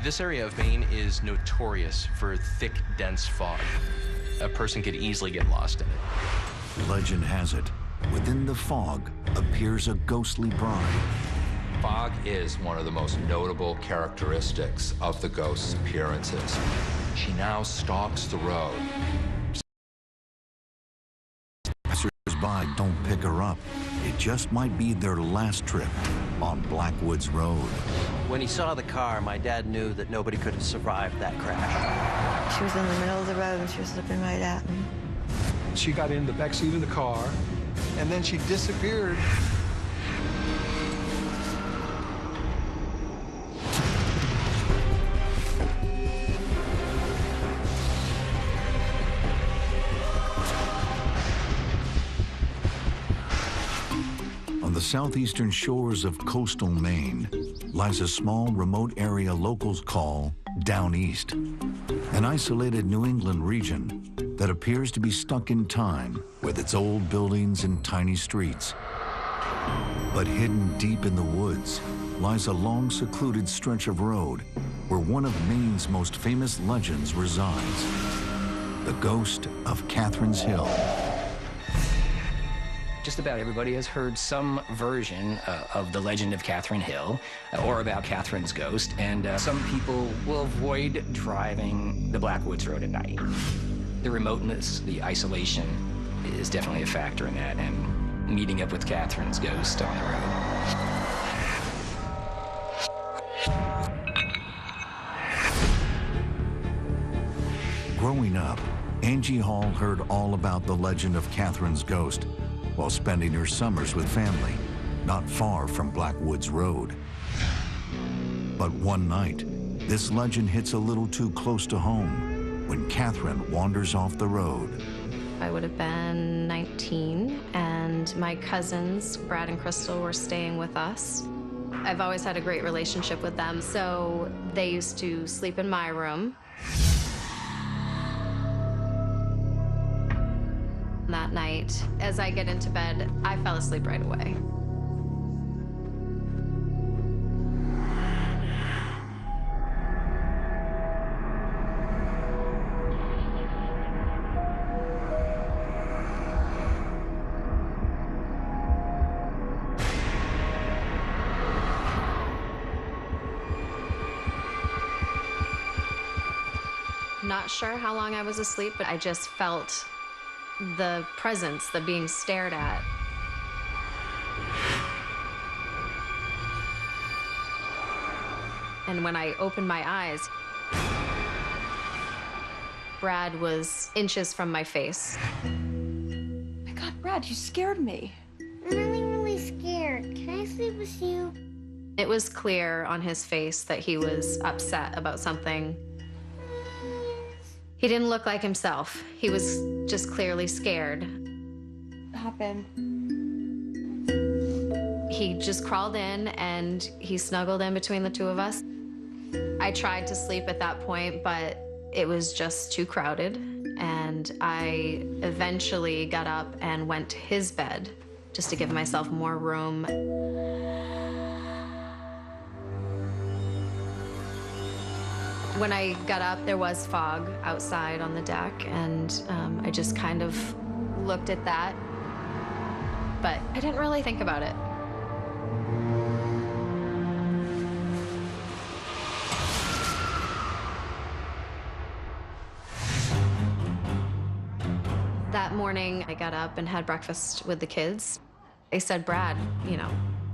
This area of Maine is notorious for thick, dense fog. A person could easily get lost in it. Legend has it, within the fog appears a ghostly bride. Fog is one of the most notable characteristics of the ghost's appearances. She now stalks the road. Passers-by don't pick her up. It just might be their last trip on Blackwoods Road. When he saw the car, my dad knew that nobody could have survived that crash. She was in the middle of the road and she was looking right at me. She got in the back seat of the car, and then she disappeared. On the southeastern shores of coastal Maine lies a small, remote area locals call Down East, an isolated New England region that appears to be stuck in time with its old buildings and tiny streets. But hidden deep in the woods lies a long, secluded stretch of road where one of Maine's most famous legends resides, the ghost of Catherine's Hill. Just about everybody has heard some version of the legend of Catherine Hill or about Catherine's ghost, and some people will avoid driving the Blackwoods Road at night. The remoteness, the isolation is definitely a factor in that, and meeting up with Catherine's ghost on the road. Growing up, Angie Hall heard all about the legend of Catherine's ghost while spending her summers with family, not far from Blackwoods Road. But one night, this legend hits a little too close to home when Catherine wanders off the road. I would have been 19, and my cousins, Brad and Crystal, were staying with us. I've always had a great relationship with them, so they used to sleep in my room. That night, as I get into bed, I fell asleep right away. Not sure how long I was asleep, but I just felt the presence, the being stared at. And when I opened my eyes, Brad was inches from my face. Oh my God, Brad, you scared me. I'm really scared. Can I sleep with you? It was clear on his face that he was upset about something. He didn't look like himself. He was just clearly scared. What happened? He just crawled in and he snuggled in between the two of us. I tried to sleep at that point, but it was just too crowded. And I eventually got up and went to his bed just to give myself more room. When I got up, there was fog outside on the deck, and I just kind of looked at that, but I didn't really think about it. That morning, I got up and had breakfast with the kids. I said, Brad, you know,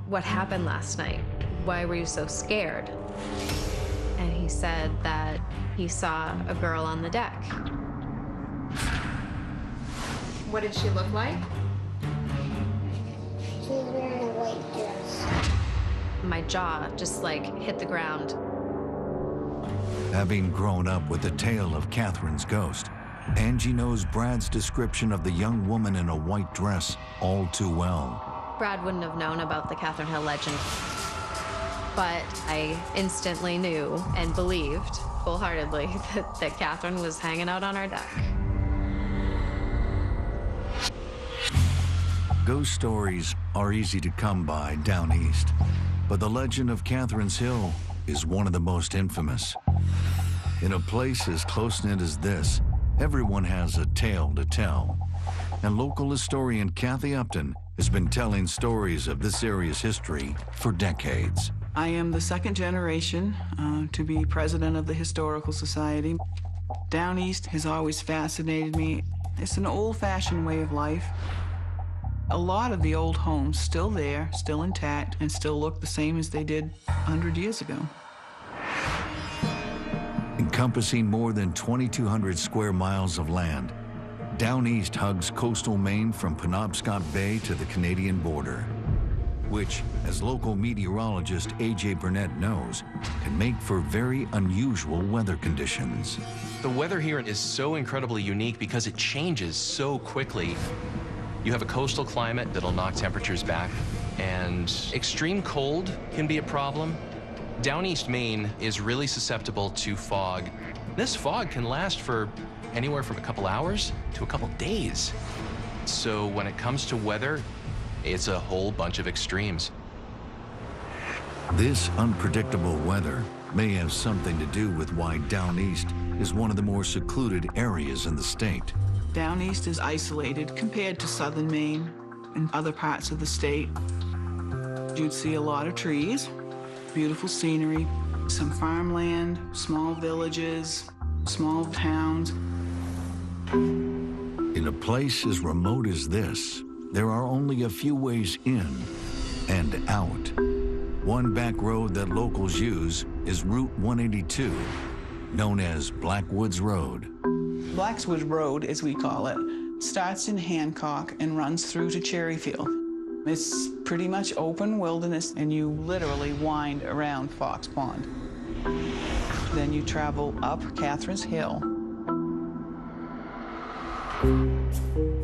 what happened last night? Why were you so scared? And he said that he saw a girl on the deck. What did she look like? She's wearing a white dress. My jaw just like hit the ground. Having grown up with the tale of Catherine's ghost, Angie knows Brad's description of the young woman in a white dress all too well. Brad wouldn't have known about the Catherine Hill legend, but I instantly knew and believed wholeheartedly that Catherine was hanging out on our deck. Ghost stories are easy to come by down east, but the legend of Catherine's Hill is one of the most infamous. In a place as close-knit as this, everyone has a tale to tell. And local historian Kathy Upton has been telling stories of this area's history for decades. I am the second generation to be president of the Historical Society. Down East has always fascinated me. It's an old-fashioned way of life. A lot of the old homes still there, still intact, and still look the same as they did 100 years ago. Encompassing more than 2,200 square miles of land, Down East hugs coastal Maine from Penobscot Bay to the Canadian border, which, as local meteorologist A.J. Burnett knows, can make for very unusual weather conditions. The weather here is so incredibly unique because it changes so quickly. You have a coastal climate that'll knock temperatures back, and extreme cold can be a problem. Down East Maine is really susceptible to fog. This fog can last for anywhere from a couple hours to a couple days. So when it comes to weather, it's a whole bunch of extremes. This unpredictable weather may have something to do with why Down East is one of the more secluded areas in the state. Down East is isolated compared to southern Maine and other parts of the state. You'd see a lot of trees, beautiful scenery, some farmland, small villages, small towns. In a place as remote as this, there are only a few ways in and out. One back road that locals use is Route 182, known as Blackwoods Road. Blackwoods Road, as we call it, starts in Hancock and runs through to Cherryfield. It's pretty much open wilderness, and you literally wind around Fox Pond. Then you travel up Catherine's Hill.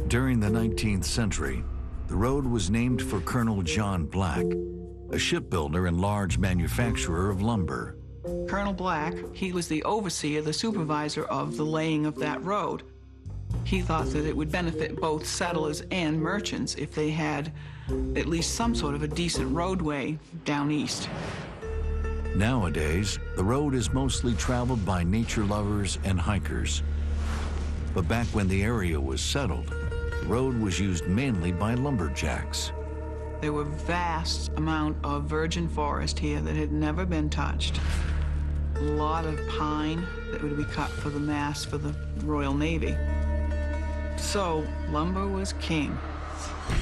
During the 19th century, the road was named for Colonel John Black, a shipbuilder and large manufacturer of lumber. Colonel Black, he was the overseer, the supervisor of the laying of that road. He thought that it would benefit both settlers and merchants if they had at least some sort of a decent roadway down east. Nowadays, the road is mostly traveled by nature lovers and hikers. But back when the area was settled, the road was used mainly by lumberjacks. There were vast amount of virgin forest here that had never been touched. A lot of pine that would be cut for the mast for the Royal Navy. So lumber was king.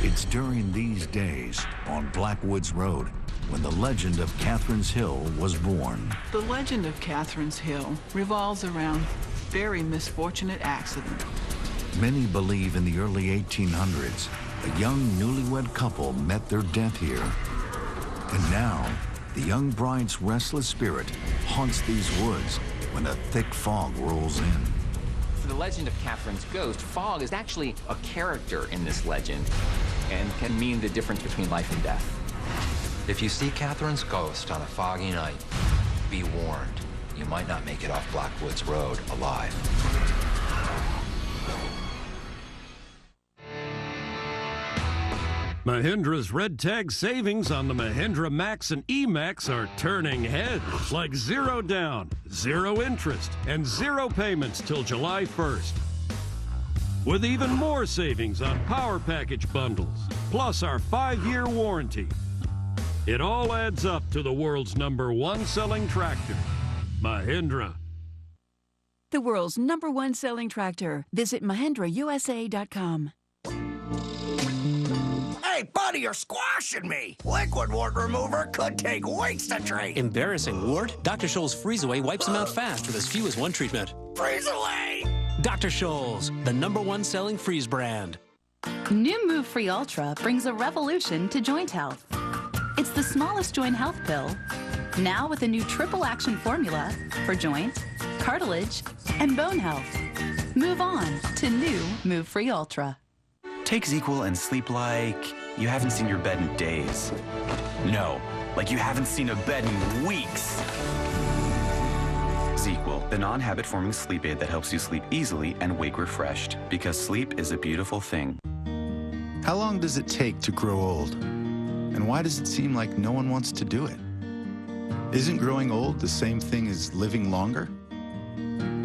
It's during these days on Blackwoods Road when the legend of Catherine's Hill was born. The legend of Catherine's Hill revolves around a very misfortunate accident. Many believe in the early 1800s, a young newlywed couple met their death here. And now, the young bride's restless spirit haunts these woods when a thick fog rolls in. For the legend of Catherine's ghost, fog is actually a character in this legend and can mean the difference between life and death. If you see Catherine's ghost on a foggy night, be warned, you might not make it off Blackwoods Road alive. Mahindra's red tag savings on the Mahindra Max and E-Max are turning heads, like 0 down, 0 interest, and 0 payments till July 1st. With even more savings on power package bundles, plus our 5-year warranty. It all adds up to the world's #1 selling tractor, Mahindra. The world's #1 selling tractor. Visit MahindraUSA.com. Hey, buddy, you're squashing me! Liquid wart remover could take weeks to treat! Embarrassing wart? Dr. Scholl's Freeze Away wipes them out fast with as few as 1 treatment. Freeze Away! Dr. Scholl's, the #1 selling freeze brand. New Move Free Ultra brings a revolution to joint health. It's the smallest joint health pill, now with a new triple action formula for joint, cartilage, and bone health. Move on to new Move Free Ultra. Take ZQL and sleep like you haven't seen your bed in days. No, like you haven't seen a bed in weeks. ZQL, the non-habit forming sleep aid that helps you sleep easily and wake refreshed, because sleep is a beautiful thing. How long does it take to grow old? And why does it seem like no one wants to do it? Isn't growing old the same thing as living longer?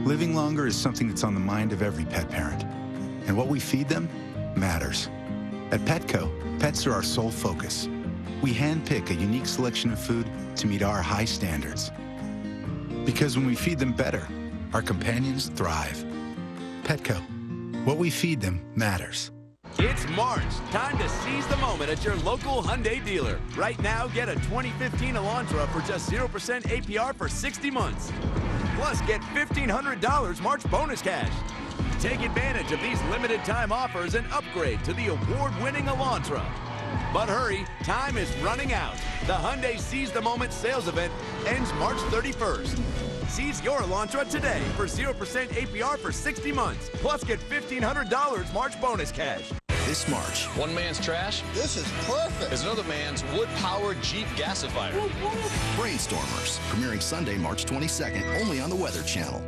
Living longer is something that's on the mind of every pet parent. And what we feed them matters. At Petco, pets are our sole focus. We handpick a unique selection of food to meet our high standards. Because when we feed them better, our companions thrive. Petco, what we feed them matters. It's March. Time to seize the moment at your local Hyundai dealer. Right now, get a 2015 Elantra for just 0% APR for 60 months. Plus, get $1,500 March bonus cash. Take advantage of these limited time offers and upgrade to the award-winning Elantra. But hurry, time is running out. The Hyundai Seize the Moment sales event ends March 31st. Seize your Elantra today for 0% APR for 60 months. Plus, get $1,500 March bonus cash. This March, one man's trash. This is perfect. Is another man's wood-powered Jeep gasifier. Brainstormers, premiering Sunday, March 22nd, only on the Weather Channel.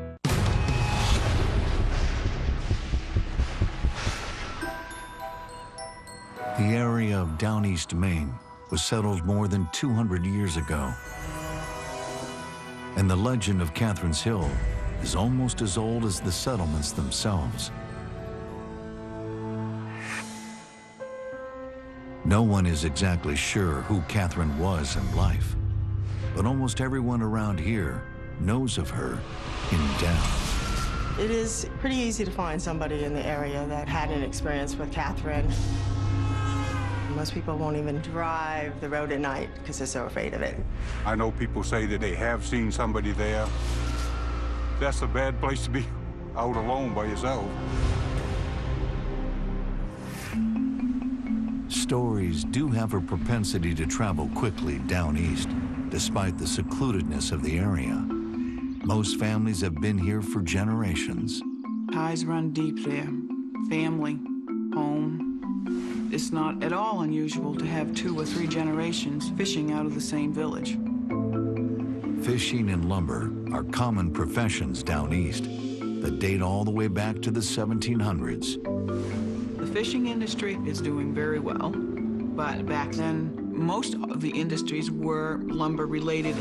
The area of Down East Maine was settled more than 200 years ago. And the legend of Catherine's Hill is almost as old as the settlements themselves. No one is exactly sure who Catherine was in life, but almost everyone around here knows of her in death. It is pretty easy to find somebody in the area that had an experience with Catherine. Most people won't even drive the road at night because they're so afraid of it. I know people say that they have seen somebody there. That's a bad place to be out alone by yourself. Stories do have a propensity to travel quickly down east, despite the secludedness of the area. Most families have been here for generations. Ties run deep there. Family, home. It's not at all unusual to have 2 or 3 generations fishing out of the same village. Fishing and lumber are common professions down east that date all the way back to the 1700s. The fishing industry is doing very well, but back then, most of the industries were lumber-related.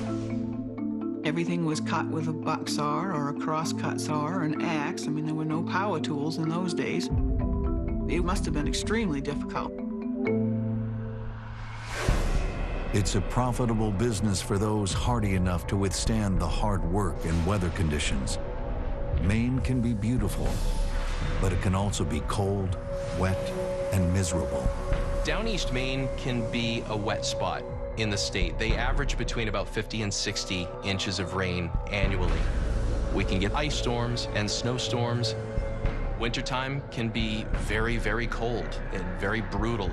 Everything was cut with a buck saw or a cross-cut saw or an axe. I mean, there were no power tools in those days. It must have been extremely difficult. It's a profitable business for those hardy enough to withstand the hard work and weather conditions. Maine can be beautiful, but it can also be cold, wet, and miserable. Down East Maine can be a wet spot in the state. They average between about 50 and 60 inches of rain annually. We can get ice storms and snowstorms. Wintertime can be very, very cold and very brutal.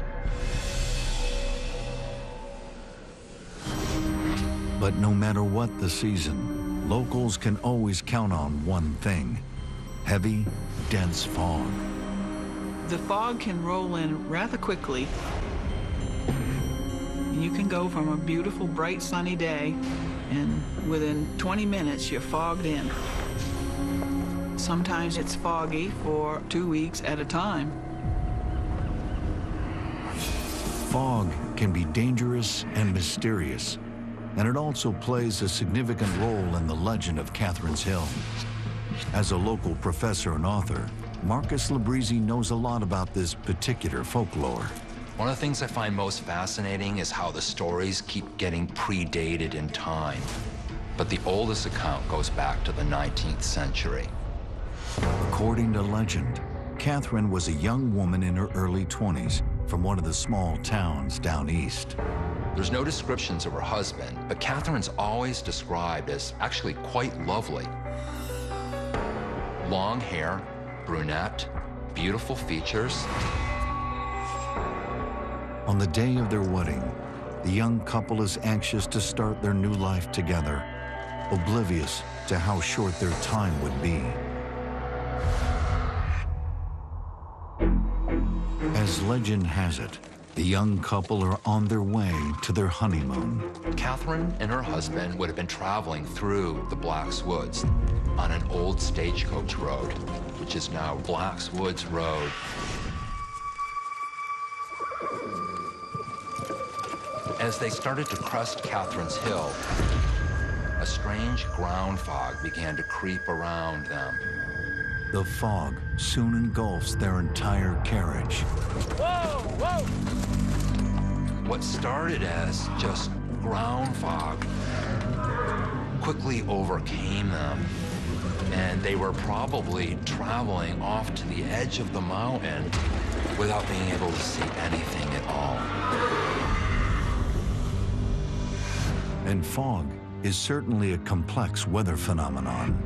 But no matter what the season, locals can always count on one thing: heavy, dense fog. The fog can roll in rather quickly. And you can go from a beautiful, bright, sunny day, and within 20 minutes, you're fogged in. Sometimes it's foggy for 2 weeks at a time. Fog can be dangerous and mysterious, and it also plays a significant role in the legend of Catherine's Hill. As a local professor and author, Marcus Labrizzi knows a lot about this particular folklore. One of the things I find most fascinating is how the stories keep getting predated in time. But the oldest account goes back to the 19th century. According to legend, Catherine was a young woman in her early 20s from one of the small towns down east. There's no descriptions of her husband, but Catherine's always described as actually quite lovely. Long hair, brunette, beautiful features. On the day of their wedding, the young couple is anxious to start their new life together, oblivious to how short their time would be. As legend has it, the young couple are on their way to their honeymoon. Catherine and her husband would have been traveling through the Black's Woods on an old stagecoach road, which is now Black's Woods Road. As they started to crest Catherine's Hill, a strange ground fog began to creep around them. The fog soon engulfs their entire carriage. Whoa, whoa! What started as just ground fog quickly overcame them, and they were probably traveling off to the edge of the mountain without being able to see anything at all. And fog is certainly a complex weather phenomenon.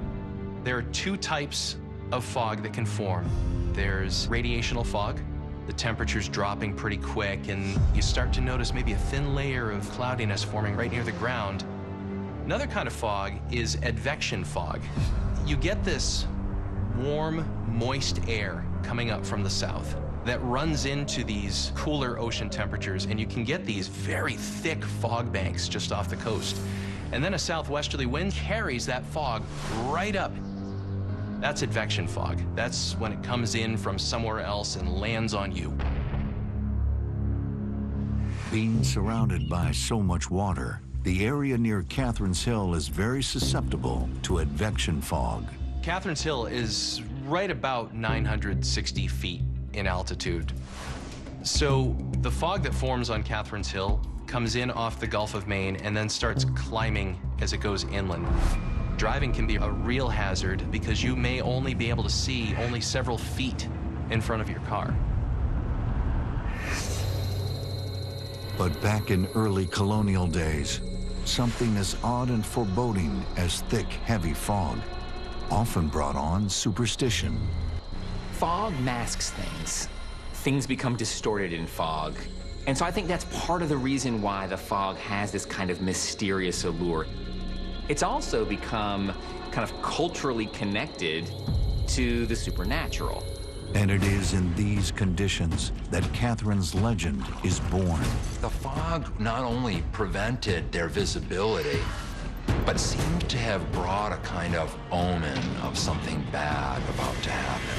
There are two types of fog that can form. There's radiational fog. The temperature's dropping pretty quick, and you start to notice maybe a thin layer of cloudiness forming right near the ground. Another kind of fog is advection fog. You get this warm, moist air coming up from the south that runs into these cooler ocean temperatures, and you can get these very thick fog banks just off the coast. And then a southwesterly wind carries that fog right up. That's advection fog. That's when it comes in from somewhere else and lands on you. Being surrounded by so much water, the area near Catherine's Hill is very susceptible to advection fog. Catherine's Hill is right about 960 feet in altitude. So the fog that forms on Catherine's Hill comes in off the Gulf of Maine and then starts climbing as it goes inland. Driving can be a real hazard because you may only be able to see only several feet in front of your car. But back in early colonial days, something as odd and foreboding as thick, heavy fog often brought on superstition. Fog masks things. Things become distorted in fog. And so I think that's part of the reason why the fog has this kind of mysterious allure. It's also become kind of culturally connected to the supernatural. And it is in these conditions that Catherine's legend is born. The fog not only prevented their visibility, but seemed to have brought a kind of omen of something bad about to happen.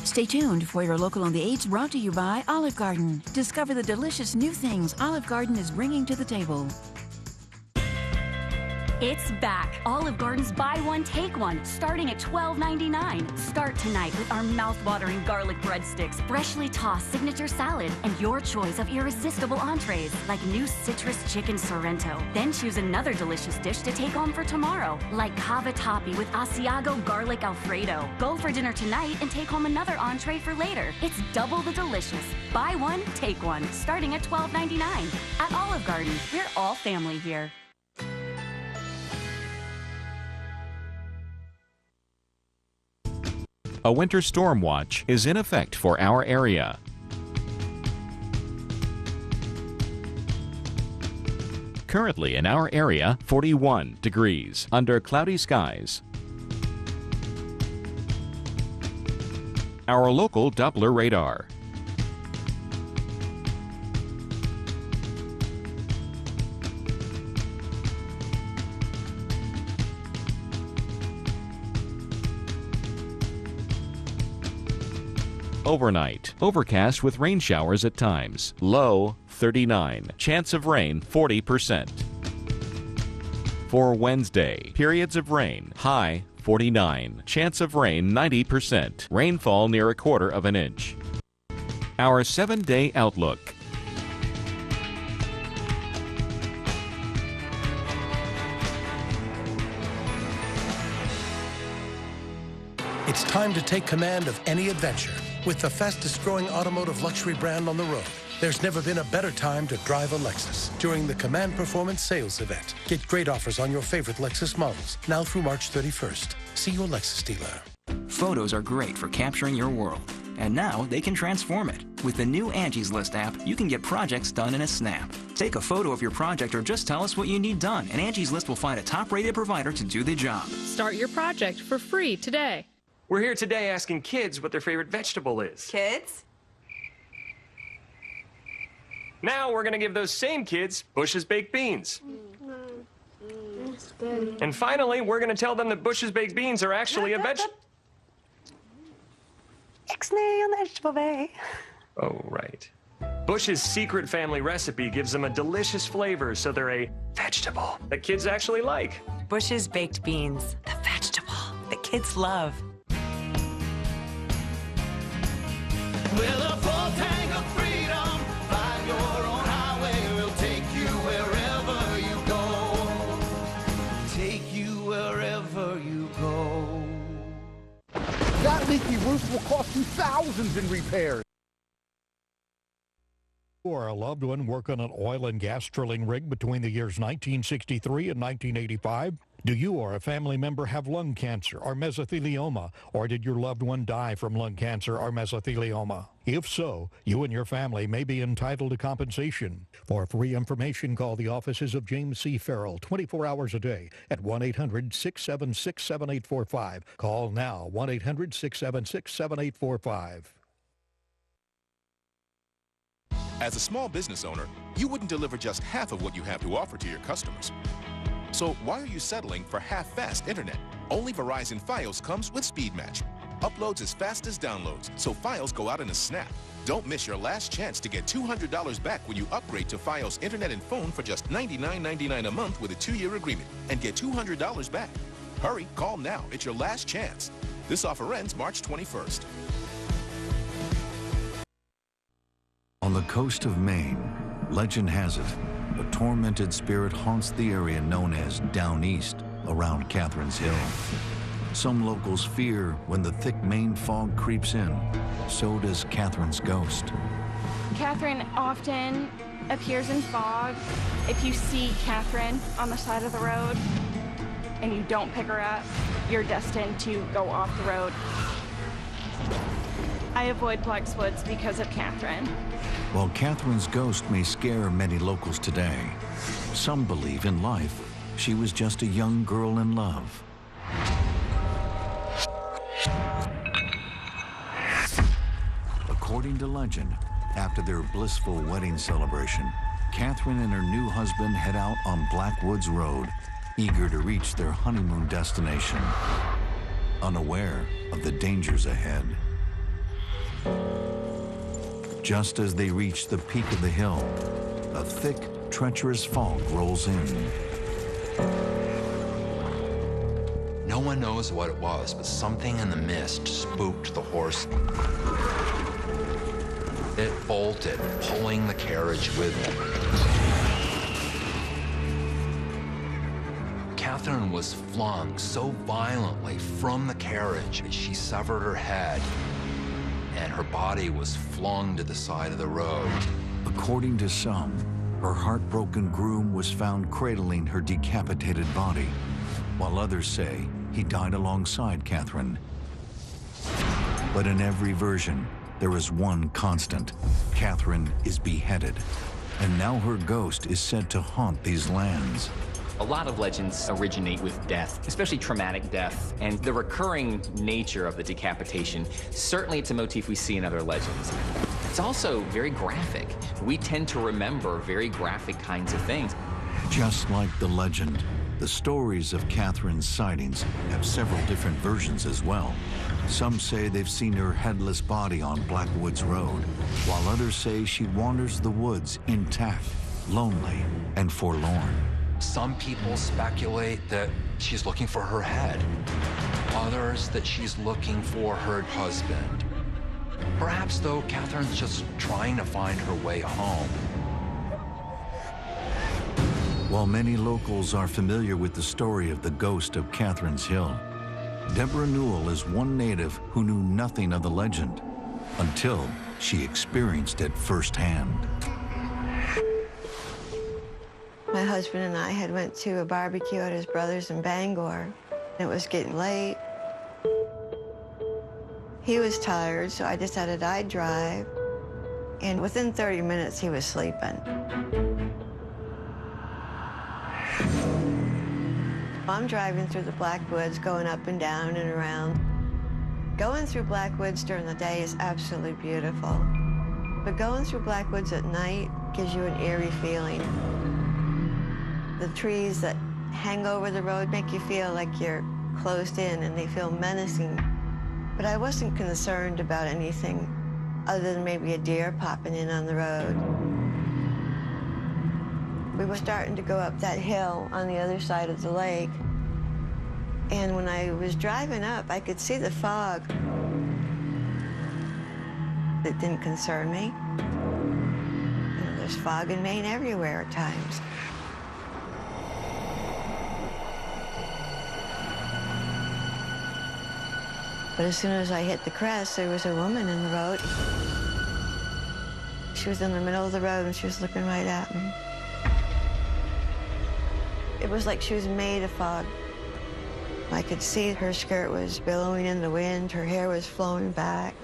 Stay tuned for your local on the 8s, brought to you by Olive Garden. Discover the delicious new things Olive Garden is bringing to the table. It's back. Olive Garden's buy one, take one, starting at $12.99. Start tonight with our mouth-watering garlic breadsticks, freshly tossed signature salad, and your choice of irresistible entrees like new citrus chicken Sorrento. Then choose another delicious dish to take home for tomorrow, like cavatappi with Asiago garlic Alfredo. Go for dinner tonight and take home another entree for later. It's double the delicious. Buy one, take one, starting at $12.99. At Olive Garden, we're all family here. A winter storm watch is in effect for our area. Currently in our area, 41 degrees under cloudy skies. Our local Doppler radar. Overnight, overcast with rain showers at times. Low 39. Chance of rain 40%. For Wednesday, periods of rain. High 49. Chance of rain 90%. Rainfall near 1/4 inch. Our 7-day outlook. It's time to take command of any adventure. With the fastest-growing automotive luxury brand on the road, there's never been a better time to drive a Lexus during the Command Performance Sales Event. Get great offers on your favorite Lexus models, now through March 31st. See your Lexus dealer. Photos are great for capturing your world, and now they can transform it. With the new Angie's List app, you can get projects done in a snap. Take a photo of your project or just tell us what you need done, and Angie's List will find a top-rated provider to do the job. Start your project for free today. We're here today asking kids what their favorite vegetable is. Kids? Now we're gonna give those same kids Bush's baked beans. And finally, we're gonna tell them that Bush's baked beans are actually a vegetable. Ixnay on the vegetable bay. Oh, right. Bush's secret family recipe gives them a delicious flavor, so they're a vegetable that kids actually like. Bush's baked beans, the vegetable that kids love. With a full tank of freedom, find your own highway. We'll take you wherever you go. Take you wherever you go. That leaky roof will cost you thousands in repairs. Or a loved one work on an oil and gas drilling rig between the years 1963 and 1985? Do you or a family member have lung cancer or mesothelioma? Or did your loved one die from lung cancer or mesothelioma? If so, you and your family may be entitled to compensation. For free information, call the offices of James C. Farrell 24 hours a day at 1-800-676-7845. Call now, 1-800-676-7845. As a small business owner, you wouldn't deliver just half of what you have to offer to your customers. So why are you settling for half-fast internet? Only Verizon Fios comes with Speed Match. Uploads as fast as downloads, so files go out in a snap. Don't miss your last chance to get $200 back when you upgrade to Fios internet and phone for just $99.99 a month with a 2-year agreement, and get $200 back. Hurry, call now. It's your last chance. This offer ends March 21st. On the coast of Maine, legend has it, a tormented spirit haunts the area known as Down East around Catherine's Hill. Some locals fear when the thick Maine fog creeps in. So does Catherine's ghost. Catherine often appears in fog. If you see Catherine on the side of the road and you don't pick her up, you're destined to go off the road. I avoid Black's Woods because of Catherine. While Catherine's ghost may scare many locals today, some believe in life she was just a young girl in love. According to legend, after their blissful wedding celebration, Catherine and her new husband head out on Blackwoods Road, eager to reach their honeymoon destination, unaware of the dangers ahead. Just as they reach the peak of the hill, a thick, treacherous fog rolls in. No one knows what it was, but something in the mist spooked the horse. It bolted, pulling the carriage with it. Catherine was flung so violently from the carriage that she severed her head, and her body was flung to the side of the road. According to some, her heartbroken groom was found cradling her decapitated body, while others say he died alongside Catherine. But in every version, there is one constant. Catherine is beheaded, and now her ghost is said to haunt these lands. A lot of legends originate with death, especially traumatic death, and the recurring nature of the decapitation, certainly it's a motif we see in other legends. It's also very graphic. We tend to remember very graphic kinds of things. Just like the legend, the stories of Catherine's sightings have several different versions as well. Some say they've seen her headless body on Blackwoods Road, while others say she wanders the woods intact, lonely, and forlorn. Some people speculate that she's looking for her head. Others that she's looking for her husband. Perhaps, though, Catherine's just trying to find her way home. While many locals are familiar with the story of the ghost of Catherine's Hill, Deborah Newell is one native who knew nothing of the legend until she experienced it firsthand. My husband and I had went to a barbecue at his brother's in Bangor. It was getting late. He was tired, so I decided I'd drive. And within 30 minutes, he was sleeping. I'm driving through the Blackwoods, going up and down and around. Going through Blackwoods during the day is absolutely beautiful. But going through Blackwoods at night gives you an eerie feeling. The trees that hang over the road make you feel like you're closed in, and they feel menacing. But I wasn't concerned about anything other than maybe a deer popping in on the road. We were starting to go up that hill on the other side of the lake. And when I was driving up, I could see the fog. It didn't concern me. You know, there's fog in Maine everywhere at times. But as soon as I hit the crest, there was a woman in the road. She was in the middle of the road and she was looking right at me. It was like she was made of fog. I could see her skirt was billowing in the wind, her hair was flowing back.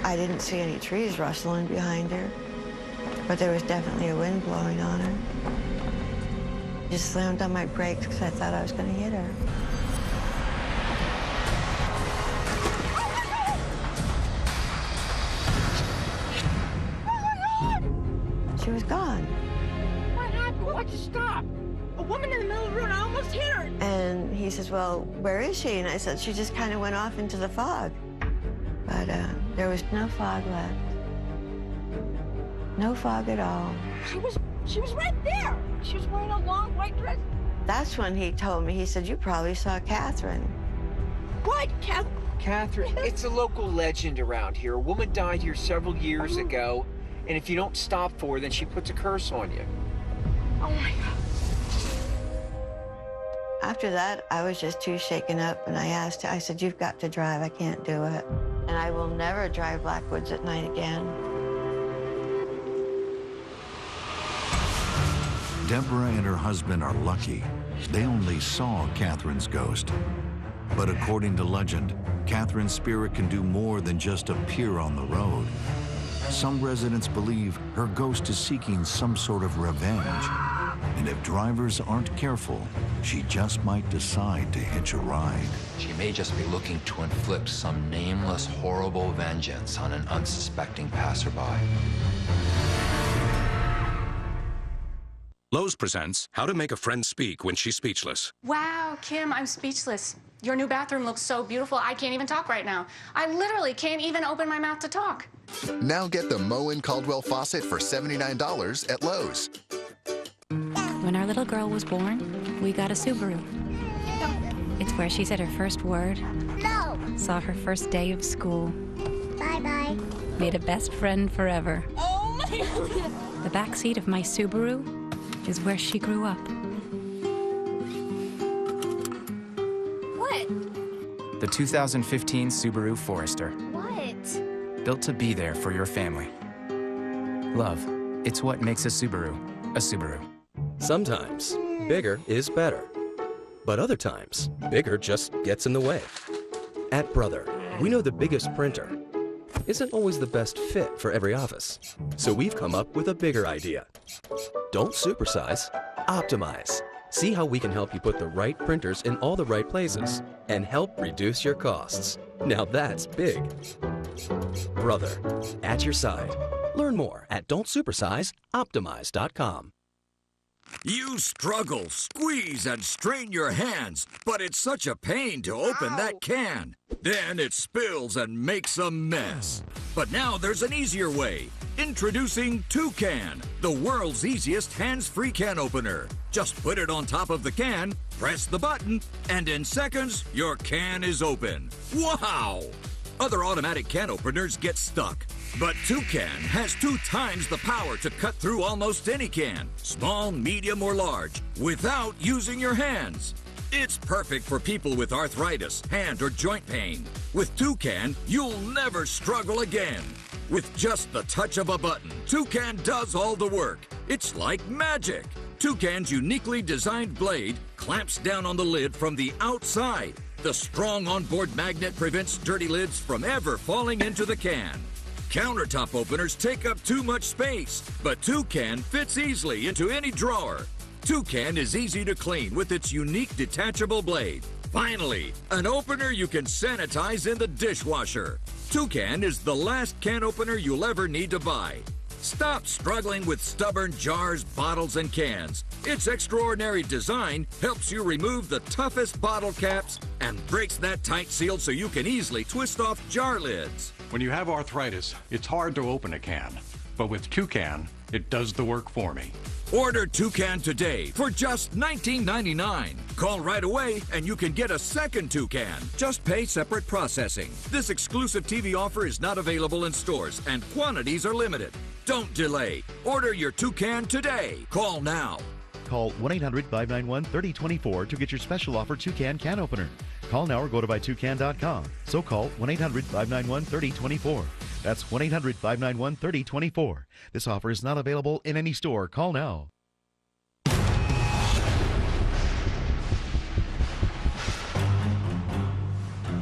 I didn't see any trees rustling behind her, but there was definitely a wind blowing on her. I just slammed on my brakes because I thought I was going to hit her. She was gone. What happened? Why'd you stop? A woman in the middle of the road, I almost hit her. And he says, well, where is she? And I said, she just kind of went off into the fog. But there was no fog left. No fog at all. She was right there. She was wearing a long white dress. That's when he told me, he said, you probably saw Catherine. What? Catherine, it's a local legend around here. A woman died here several years ago, and if you don't stop for her, then she puts a curse on you. Oh my God. After that, I was just too shaken up, and I said, you've got to drive, I can't do it. And I will never drive Blackwoods at night again. Deborah and her husband are lucky. They only saw Catherine's ghost. But according to legend, Catherine's spirit can do more than just appear on the road. Some residents believe her ghost is seeking some sort of revenge. And if drivers aren't careful, she just might decide to hitch a ride. She may just be looking to inflict some nameless, horrible vengeance on an unsuspecting passerby. Lowe's presents How to Make a Friend Speak When She's Speechless. Wow, Kim, I'm speechless. Your new bathroom looks so beautiful, I can't even talk right now. I literally can't even open my mouth to talk. Now get the Moen Caldwell faucet for $79 at Lowe's. When our little girl was born, we got a Subaru. It's where she said her first word. No. Saw her first day of school. Bye-bye. Made a best friend forever. Oh my God. The back seat of my Subaru is where she grew up. What? The 2015 Subaru Forester. What? Built to be there for your family. Love, it's what makes a Subaru a Subaru. Sometimes, bigger is better. But other times, bigger just gets in the way. At Brother, we know the biggest printer isn't always the best fit for every office. So we've come up with a bigger idea. Don't supersize, optimize. See how we can help you put the right printers in all the right places and help reduce your costs. Now that's big. Brother, at your side. Learn more at don'tsupersizeoptimize.com. You struggle, squeeze, and strain your hands, but it's such a pain to open that can. Then it spills and makes a mess. But now there's an easier way. Introducing Toucan, the world's easiest hands-free can opener. Just put it on top of the can, press the button, and in seconds, your can is open. Wow! Other automatic can openers get stuck. But Toucan has 2 times the power to cut through almost any can, small, medium, or large, without using your hands. It's perfect for people with arthritis, hand or joint pain. With Toucan, you'll never struggle again. With just the touch of a button, Toucan does all the work. It's like magic. Toucan's uniquely designed blade clamps down on the lid from the outside. The strong onboard magnet prevents dirty lids from ever falling into the can. Countertop openers take up too much space, but Toucan fits easily into any drawer. Toucan is easy to clean with its unique detachable blade. Finally, an opener you can sanitize in the dishwasher. Toucan is the last can opener you'll ever need to buy. Stop struggling with stubborn jars, bottles, and cans. Its extraordinary design helps you remove the toughest bottle caps and breaks that tight seal so you can easily twist off jar lids. When you have arthritis, it's hard to open a can. But with Toucan, it does the work for me. Order Toucan today for just $19.99. Call right away and you can get a second Toucan. Just pay separate processing. This exclusive TV offer is not available in stores and quantities are limited. Don't delay. Order your Toucan today. Call now. Call 1-800-591-3024 to get your special offer Toucan can opener. Call now or go to buytoucan.com. So call 1-800-591-3024. That's 1-800-591-3024. This offer is not available in any store. Call now.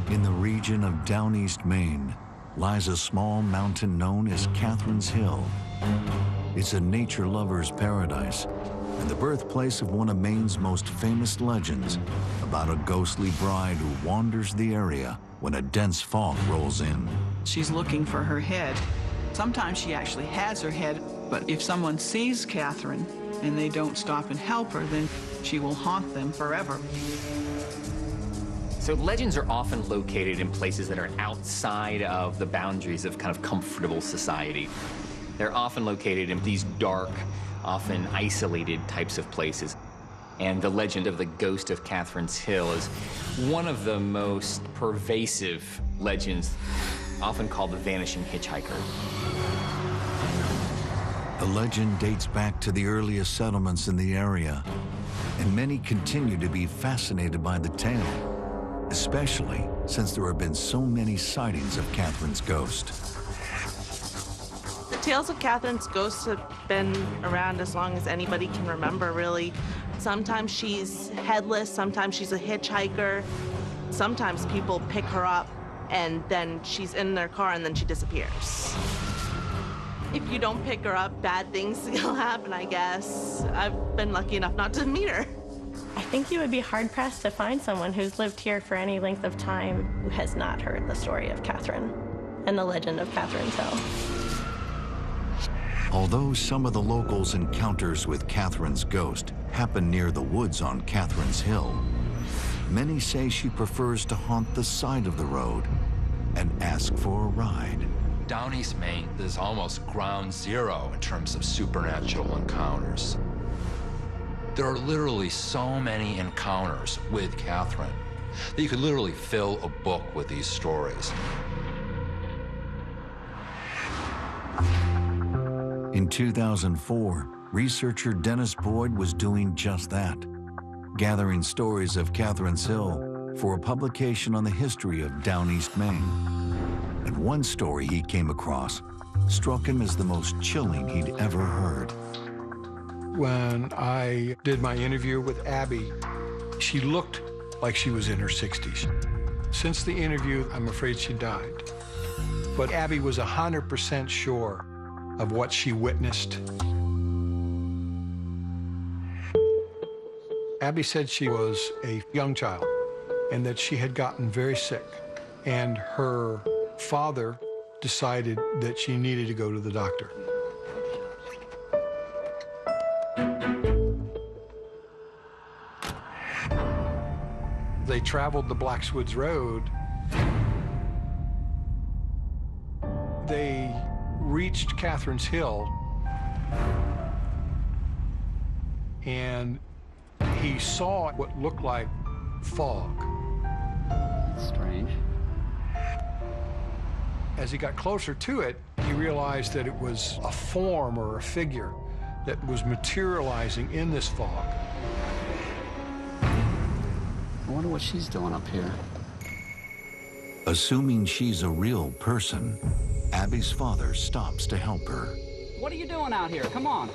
In the region of Down East Maine lies a small mountain known as Catherine's Hill. It's a nature lover's paradise and the birthplace of one of Maine's most famous legends about a ghostly bride who wanders the area when a dense fog rolls in. She's looking for her head. Sometimes she actually has her head, but if someone sees Catherine and they don't stop and help her, then she will haunt them forever. So legends are often located in places that are outside of the boundaries of kind of comfortable society. They're often located in these dark, often isolated types of places. And the legend of the ghost of Catherine's Hill is one of the most pervasive legends, often called the vanishing hitchhiker. The legend dates back to the earliest settlements in the area, and many continue to be fascinated by the tale, especially since there have been so many sightings of Catherine's ghost. The tales of Catherine's ghost have been around as long as anybody can remember, really. Sometimes she's headless, sometimes she's a hitchhiker. Sometimes people pick her up and then she's in their car and then she disappears. If you don't pick her up, bad things will happen, I guess. I've been lucky enough not to meet her. I think you would be hard-pressed to find someone who's lived here for any length of time who has not heard the story of Catherine and the legend of Catherine's Hill. Although some of the locals' encounters with Catherine's ghost happen near the woods on Catherine's Hill, many say she prefers to haunt the side of the road and ask for a ride. Down East Maine is almost ground zero in terms of supernatural encounters. There are literally so many encounters with Catherine that you could literally fill a book with these stories. In 2004, researcher Dennis Boyd was doing just that, gathering stories of Catherine's Hill for a publication on the history of Down East Maine. And one story he came across struck him as the most chilling he'd ever heard. When I did my interview with Abby, she looked like she was in her 60s. Since the interview, I'm afraid she died. But Abby was 100% sure of what she witnessed. Abby said she was a young child and that she had gotten very sick, and her father decided that she needed to go to the doctor. They traveled the Blackswoods Road. They reached Catherine's Hill, and he saw what looked like fog. Strange. As he got closer to it, he realized that it was a form or a figure that was materializing in this fog. I wonder what she's doing up here. Assuming she's a real person, Abby's father stops to help her. What are you doing out here? Come on.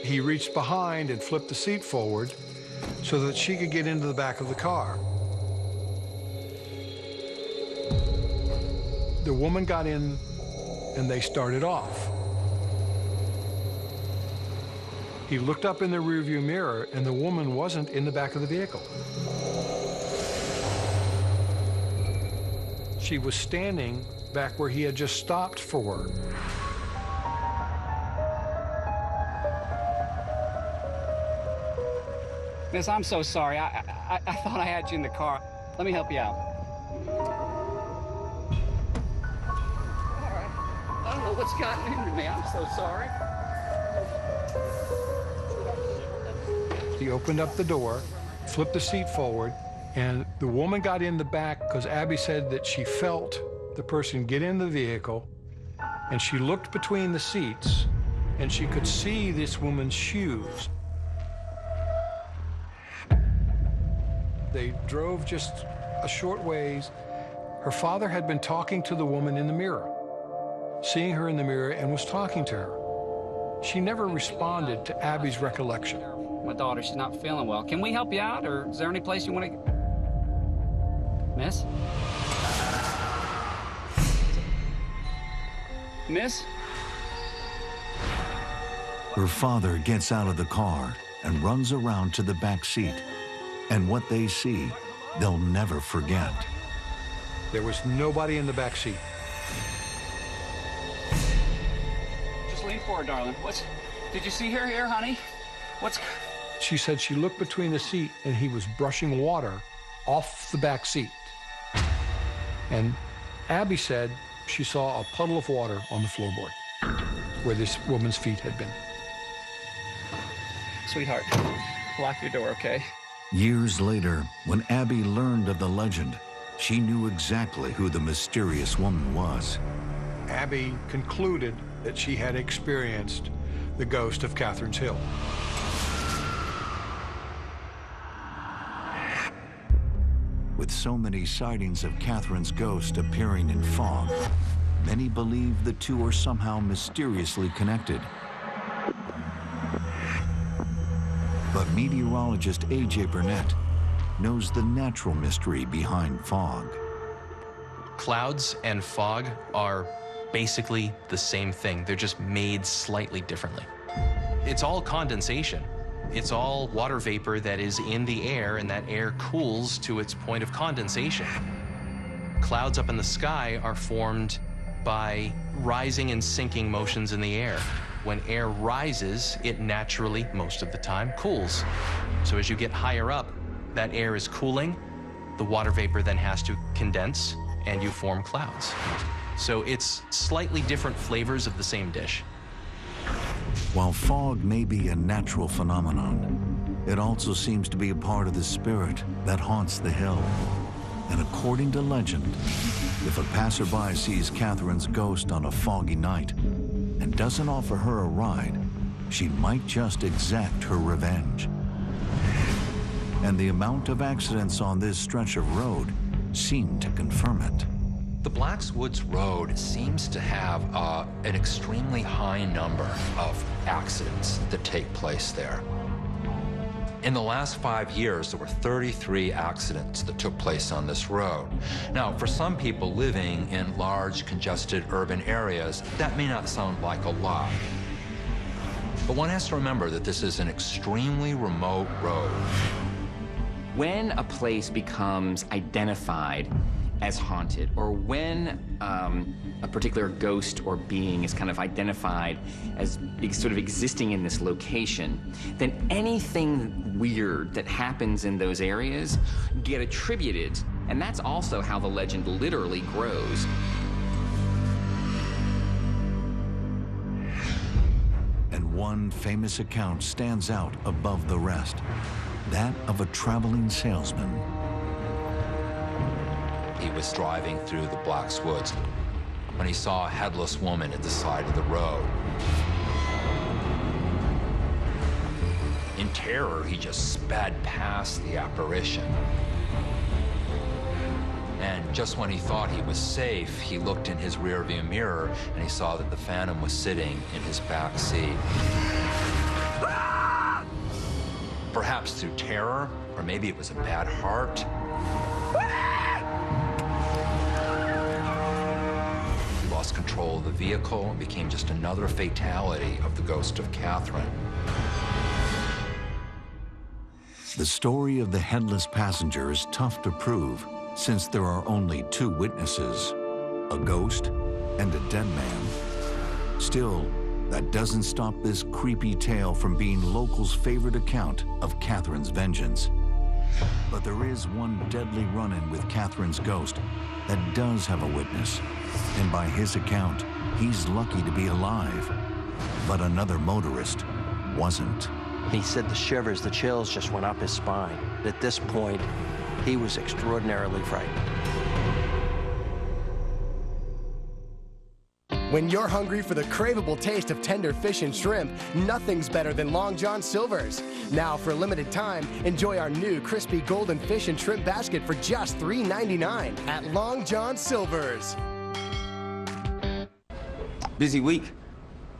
He reached behind and flipped the seat forward so that she could get into the back of the car. The woman got in and they started off. He looked up in the rearview mirror and the woman wasn't in the back of the vehicle. She was standing back where he had just stopped for her. Miss, I'm so sorry. I thought I had you in the car. Let me help you out. know what's gotten into me. I'm so sorry. He opened up the door, flipped the seat forward, and the woman got in the back because Abby said that she felt the person get in the vehicle, and she looked between the seats, and she could see this woman's shoes. They drove just a short ways. Her father had been talking to the woman in the mirror, seeing her in the mirror, and was talking to her. She never responded to Abby's recollection. My daughter, she's not feeling well. Can we help you out, or is there any place you want to... Miss? Miss? Her father gets out of the car and runs around to the back seat. And what they see, they'll never forget. There was nobody in the back seat. Just lean forward, darling. Did you see her here, honey? She said she looked between the seat and he was brushing water off the back seat. And Abby said she saw a puddle of water on the floorboard where this woman's feet had been. Sweetheart, lock your door, okay? Years later, when Abby learned of the legend, she knew exactly who the mysterious woman was. Abby concluded that she had experienced the ghost of Catherine's Hill. With so many sightings of Catherine's ghost appearing in fog, many believe the two are somehow mysteriously connected. But meteorologist A.J. Burnett knows the natural mystery behind fog. Clouds and fog are basically the same thing. They're just made slightly differently. It's all condensation. It's all water vapor that is in the air, and that air cools to its point of condensation. Clouds up in the sky are formed by rising and sinking motions in the air. When air rises, it naturally, most of the time, cools. So as you get higher up, that air is cooling, the water vapor then has to condense, and you form clouds. So it's slightly different flavors of the same dish. While fog may be a natural phenomenon, it also seems to be a part of the spirit that haunts the hill. And according to legend, if a passerby sees Catherine's ghost on a foggy night and doesn't offer her a ride, she might just exact her revenge. And the amount of accidents on this stretch of road seem to confirm it. The Blacks Woods Road seems to have an extremely high number of accidents that take place there. In the last 5 years, there were 33 accidents that took place on this road. Now, for some people living in large, congested urban areas, that may not sound like a lot. But one has to remember that this is an extremely remote road. When a place becomes identified as haunted, or when a particular ghost or being is kind of identified as sort of existing in this location, then anything weird that happens in those areas get attributed, and that's also how the legend literally grows. And one famous account stands out above the rest, that of a traveling salesman. He was driving through the Blacks Woods when he saw a headless woman at the side of the road. In terror, he just sped past the apparition. And just when he thought he was safe, he looked in his rearview mirror and he saw that the Phantom was sitting in his back seat. Perhaps through terror, or maybe it was a bad heart. He lost control of the vehicle and became just another fatality of the ghost of Catherine. The story of the headless passenger is tough to prove since there are only two witnesses, a ghost and a dead man. Still, that doesn't stop this creepy tale from being locals' favorite account of Catherine's vengeance. But there is one deadly run-in with Catherine's ghost that does have a witness, and by his account, he's lucky to be alive. But another motorist wasn't. He said the shivers, the chills just went up his spine. At this point, he was extraordinarily frightened. When you're hungry for the craveable taste of tender fish and shrimp, nothing's better than Long John Silver's. Now, for a limited time, enjoy our new crispy golden fish and shrimp basket for just $3.99 at Long John Silver's. Busy week.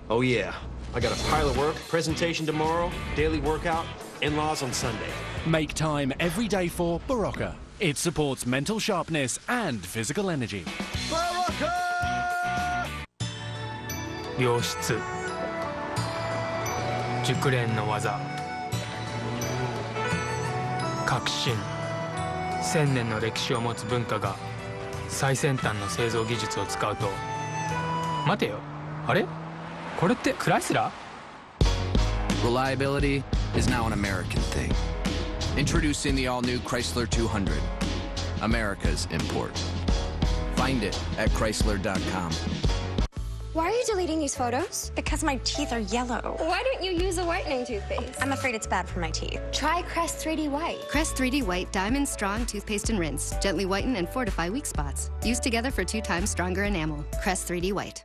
Oh yeah, I got a pile of work, presentation tomorrow, daily workout, in-laws on Sunday. Make time every day for Barocca. It supports mental sharpness and physical energy. Barocca! 良質熟練の技革新1000年の歴史を持つ文化が最先端の製造技術を使うと待てよあれこれってクライスラー Reliability is now an American thing. Introducing the all-new Chrysler 200, America's import. Find it at Chrysler.com. Why are you deleting these photos? Because my teeth are yellow. Why don't you use a whitening toothpaste? I'm afraid it's bad for my teeth. Try Crest 3D White. Crest 3D White Diamond Strong Toothpaste and Rinse. Gently whiten and fortify weak spots. Used together for 2 times stronger enamel. Crest 3D White.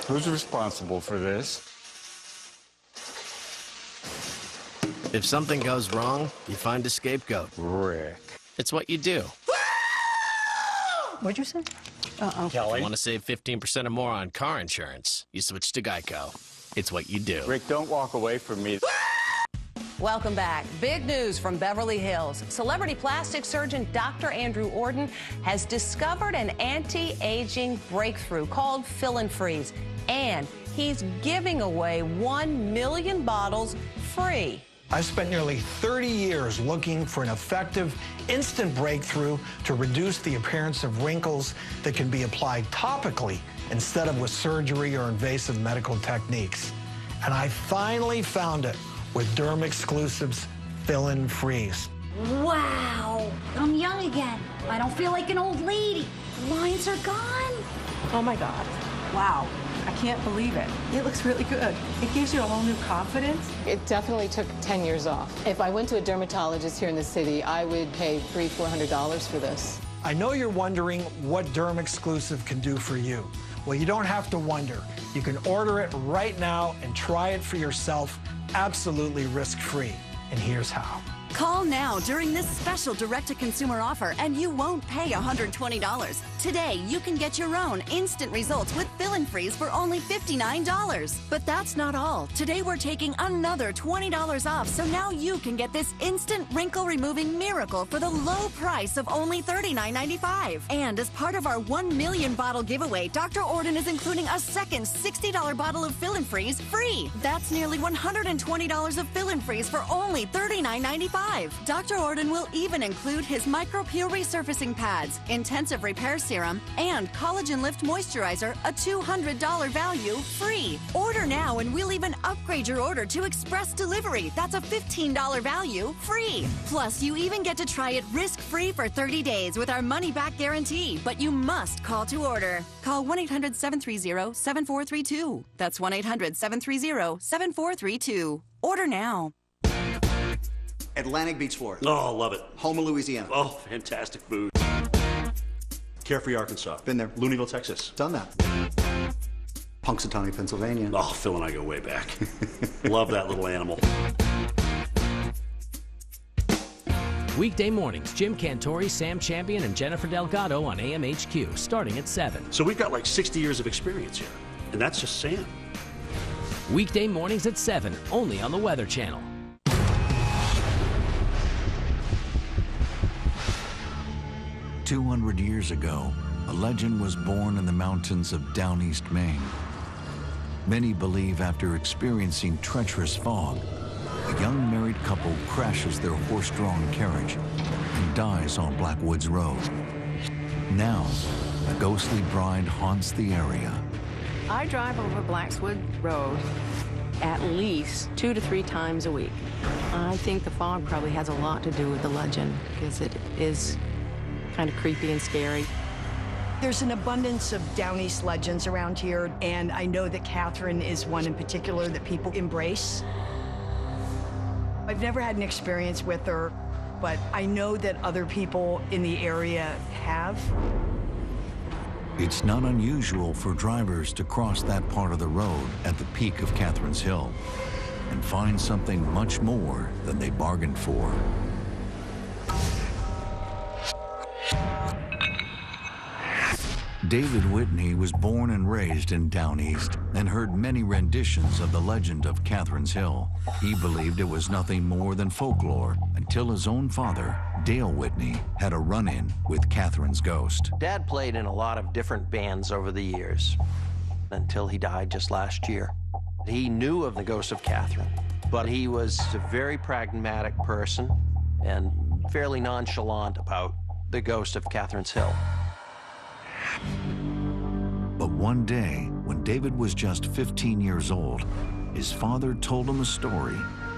Who's responsible for this? If something goes wrong, you find a scapegoat. Rick. It's what you do. What'd you say? Kelly. Want to save 15% or more on car insurance? You switch to Geico. It's what you do. Rick, don't walk away from me. Welcome back. Big news from Beverly Hills. Celebrity plastic surgeon Dr. Andrew Orden has discovered an anti-aging breakthrough called Fill and Freeze. And he's giving away 1 million bottles free. I've spent nearly 30 years looking for an effective, instant breakthrough to reduce the appearance of wrinkles that can be applied topically instead of with surgery or invasive medical techniques. And I finally found it with Derm Exclusive's Fill and Freeze. Wow, I'm young again. I don't feel like an old lady. Lines are gone. Oh my God. Wow. I can't believe it. It looks really good. It gives you a whole new confidence. It definitely took 10 years off. If I went to a dermatologist here in the city, I would pay $300-400 for this. I know you're wondering what Derm Exclusive can do for you. Well, you don't have to wonder. You can order it right now and try it for yourself absolutely risk-free. And here's how. Call now during this special direct-to-consumer offer and you won't pay $120. Today, you can get your own instant results with Fill and Freeze for only $59. But that's not all. Today, we're taking another $20 off, so now you can get this instant wrinkle-removing miracle for the low price of only $39.95. And as part of our 1 million bottle giveaway, Dr. Orden is including a second $60 bottle of Fill and Freeze free. That's nearly $120 of Fill and Freeze for only $39.95. Dr. Orden will even include his micro-peel resurfacing pads, intensive repair serum, and collagen lift moisturizer, a $200 value, free. Order now and we'll even upgrade your order to express delivery. That's a $15 value, free. Plus, you even get to try it risk-free for 30 days with our money-back guarantee. But you must call to order. Call 1-800-730-7432. That's 1-800-730-7432. Order now. Atlantic Beach, Florida. Oh, love it. Houma, Louisiana. Oh, fantastic food. Carefree, Arkansas. Been there. Louisville, Texas. Done that. Punxsutawney, Pennsylvania. Oh, Phil and I go way back. Love that little animal. Weekday mornings, Jim Cantori, Sam Champion, and Jennifer Delgado on AMHQ, starting at 7. So we've got like 60 years of experience here, and that's just Sam. Weekday mornings at 7, only on the Weather Channel. 200 years ago, a legend was born in the mountains of Down East Maine. Many believe after experiencing treacherous fog, a young married couple crashes their horse-drawn carriage and dies on Blackwoods Road. Now, a ghostly bride haunts the area. I drive over Blackswood Road at least 2 to 3 times a week. I think the fog probably has a lot to do with the legend, because it is kind of creepy and scary. There's an abundance of Down East legends around here, and I know that Catherine is one in particular that people embrace. I've never had an experience with her, but I know that other people in the area have. It's not unusual for drivers to cross that part of the road at the peak of Catherine's Hill and find something much more than they bargained for. David Whitney was born and raised in Down East and heard many renditions of the legend of Catherine's Hill. He believed it was nothing more than folklore until his own father, Dale Whitney, had a run-in with Catherine's ghost. Dad played in a lot of different bands over the years until he died just last year. He knew of the ghost of Catherine, but he was a very pragmatic person and fairly nonchalant about the ghost of Catherine's Hill. But one day, when David was just 15 years old, his father told him a story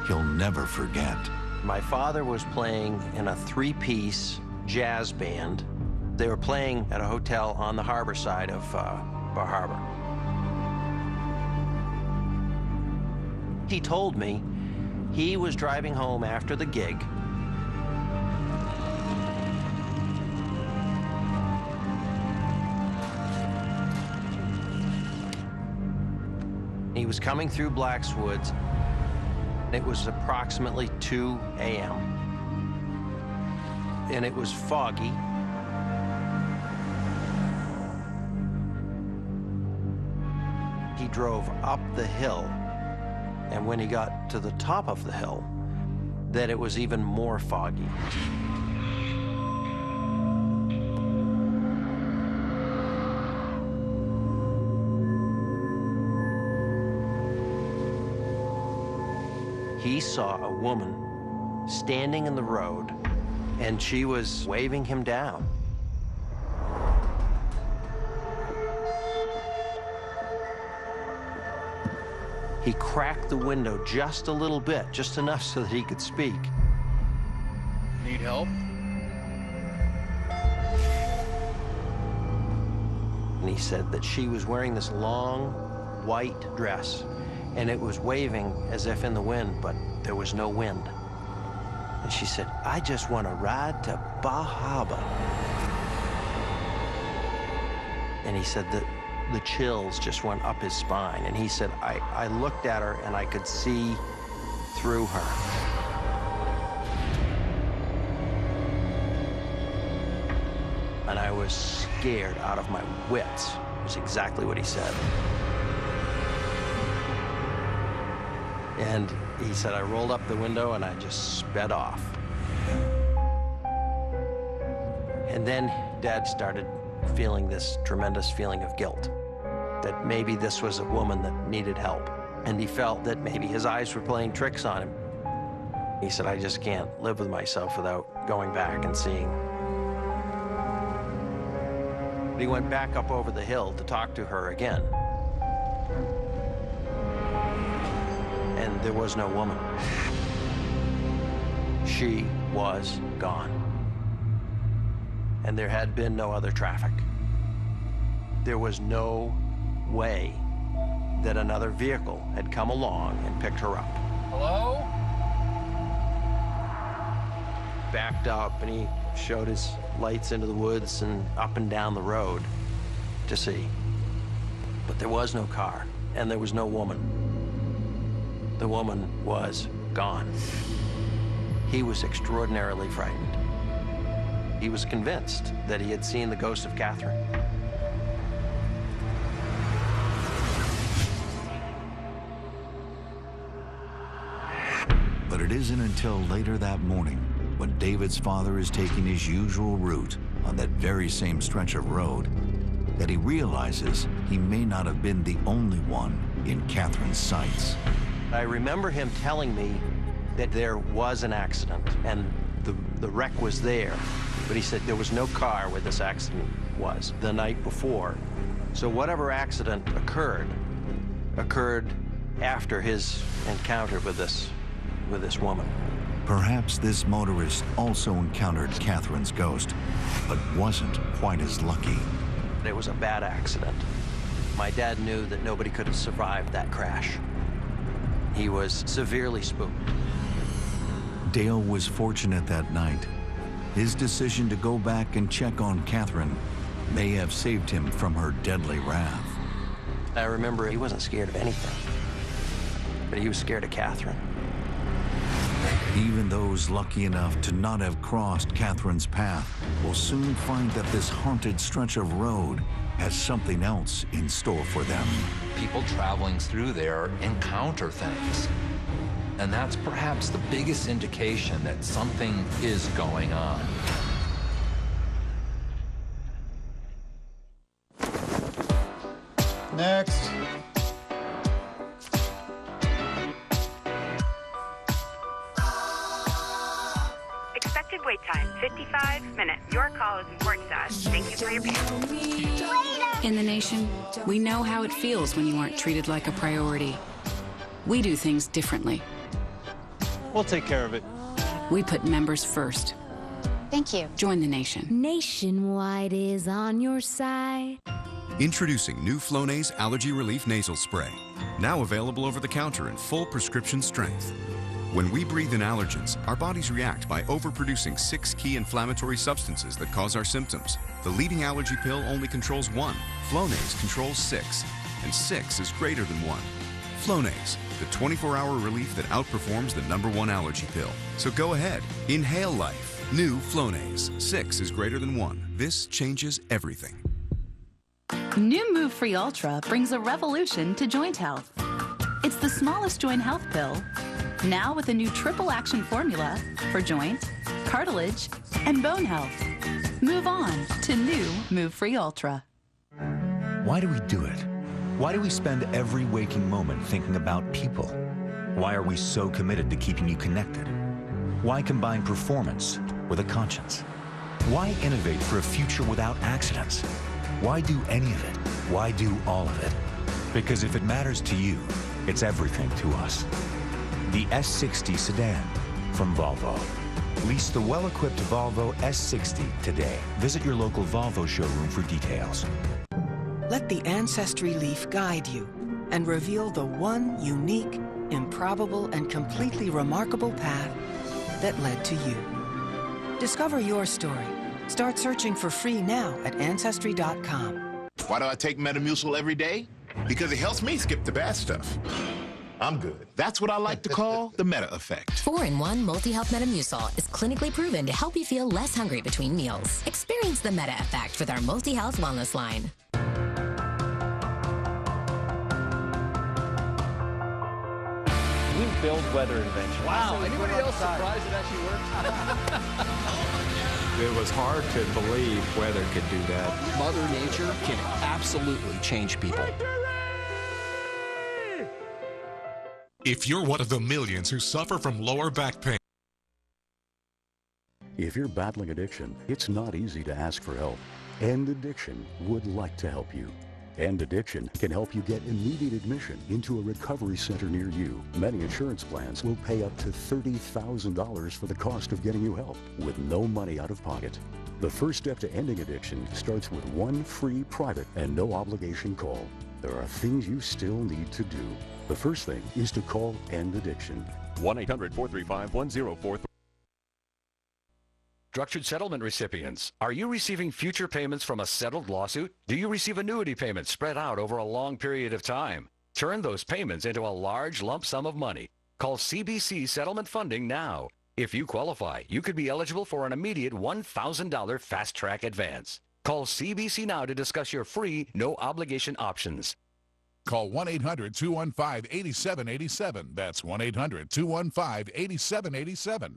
he'll never forget. My father was playing in a 3-piece jazz band. They were playing at a hotel on the harbor side of Bar Harbor. He told me he was driving home after the gig. He was coming through Black's Woods. It was approximately 2 a.m. and it was foggy. He drove up the hill, and when he got to the top of the hill, then it was even more foggy. He saw a woman standing in the road, and she was waving him down. He cracked the window just a little bit, just enough so that he could speak. Need help? And he said that she was wearing this long white dress, and it was waving as if in the wind, but there was no wind. And she said, "I just want to ride to Bar Harbor." And he said that the chills just went up his spine. And he said, I looked at her and I could see through her. And I was scared out of my wits, was exactly what he said. And he said, I rolled up the window and I just sped off. And then Dad started feeling this tremendous feeling of guilt, that maybe this was a woman that needed help. And he felt that maybe his eyes were playing tricks on him. He said, I just can't live with myself without going back and seeing. But he went back up over the hill to talk to her again. And there was no woman. She was gone. And there had been no other traffic. There was no way that another vehicle had come along and picked her up. Hello? Backed up, and he showed his lights into the woods and up and down the road to see. But there was no car, and there was no woman. The woman was gone. He was extraordinarily frightened. He was convinced that he had seen the ghost of Catherine. But it isn't until later that morning, when David's father is taking his usual route on that very same stretch of road, that he realizes he may not have been the only one in Catherine's sights. I remember him telling me that there was an accident and the wreck was there, but he said there was no car where this accident was the night before. So whatever accident occurred after his encounter with this woman. Perhaps this motorist also encountered Catherine's ghost, but wasn't quite as lucky. It was a bad accident. My dad knew that nobody could have survived that crash. He was severely spooked. Dale was fortunate that night. His decision to go back and check on Catherine may have saved him from her deadly wrath. I remember he wasn't scared of anything, but he was scared of Catherine. Even those lucky enough to not have crossed Catherine's path will soon find that this haunted stretch of road has something else in store for them. People traveling through there encounter things. And that's perhaps the biggest indication that something is going on. Next. Expected wait time, 55 minutes. Your call is important to us. Thank you for your patience. In the nation, we know how it feels when you aren't treated like a priority. We do things differently. We'll take care of it. We put members first. Thank you. Join the nation. Nationwide is on your side. Introducing new Flonase Allergy Relief Nasal Spray. Now available over the counter in full prescription strength. When we breathe in allergens, our bodies react by overproducing 6 key inflammatory substances that cause our symptoms. The leading allergy pill only controls 1. Flonase controls 6. And 6 is greater than 1. Flonase, the 24-hour relief that outperforms the #1 allergy pill. So go ahead, inhale life. New Flonase. 6 is greater than 1. This changes everything. New Move Free Ultra brings a revolution to joint health. It's the smallest joint health pill, now with a new triple action formula for joint, cartilage, and bone health. Move on to new Move Free Ultra. Why do we do it? Why do we spend every waking moment thinking about people? Why are we so committed to keeping you connected? Why combine performance with a conscience? Why innovate for a future without accidents? Why do any of it? Why do all of it? Because if it matters to you, it's everything to us. The S60 sedan from Volvo. Lease the well-equipped Volvo S60 today. Visit your local Volvo showroom for details. Let the Ancestry leaf guide you and reveal the one unique, improbable, and completely remarkable path that led to you. Discover your story. Start searching for free now at Ancestry.com. Why do I take Metamucil every day? Because it helps me skip the bad stuff. I'm good. That's what I like to call the Meta Effect. 4-in-1 Multi-Health Metamucil is clinically proven to help you feel less hungry between meals. Experience the Meta Effect with our Multi-Health Wellness line. We build weather inventions. Wow, anybody else surprised it actually works? It was hard to believe weather could do that. Mother Nature can absolutely change people. If you're one of the millions who suffer from lower back pain. If you're battling addiction, it's not easy to ask for help. End Addiction would like to help you. End Addiction can help you get immediate admission into a recovery center near you. Many insurance plans will pay up to $30,000 for the cost of getting you help with no money out of pocket. The first step to ending addiction starts with one free private and no obligation call. There are things you still need to do. The first thing is to call End Addiction. 1-800-435-1043. Structured settlement recipients, are you receiving future payments from a settled lawsuit? Do you receive annuity payments spread out over a long period of time? Turn those payments into a large lump sum of money. Call CBC Settlement Funding now. If you qualify, you could be eligible for an immediate $1,000 fast-track advance. Call CBC now to discuss your free, no-obligation options. Call 1-800-215-8787. That's 1-800-215-8787.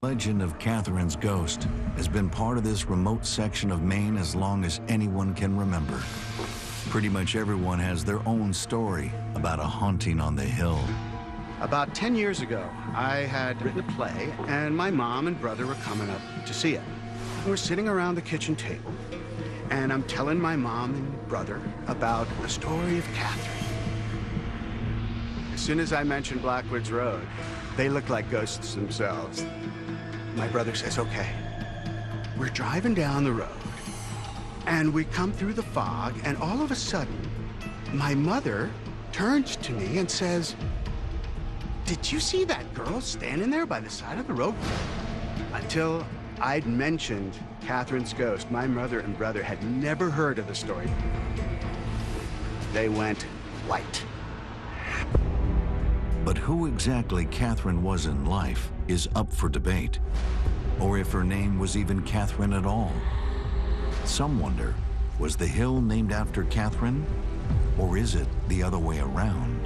Legend of Catherine's ghost has been part of this remote section of Maine as long as anyone can remember. Pretty much everyone has their own story about a haunting on the hill. About 10 years ago, I had written a play, and my mom and brother were coming up to see it. We're sitting around the kitchen table, and I'm telling my mom and brother about the story of Catherine. soon as I mentioned Blackwoods Road, they looked like ghosts themselves. My brother says, okay, we're driving down the road, and we come through the fog, and all of a sudden, my mother turns to me and says, did you see that girl standing there by the side of the road? Until I'd mentioned Catherine's ghost, my mother and brother had never heard of the story. They went white. But who exactly Catherine was in life is up for debate, or if her name was even Catherine at all. Some wonder, was the hill named after Catherine, or is it the other way around?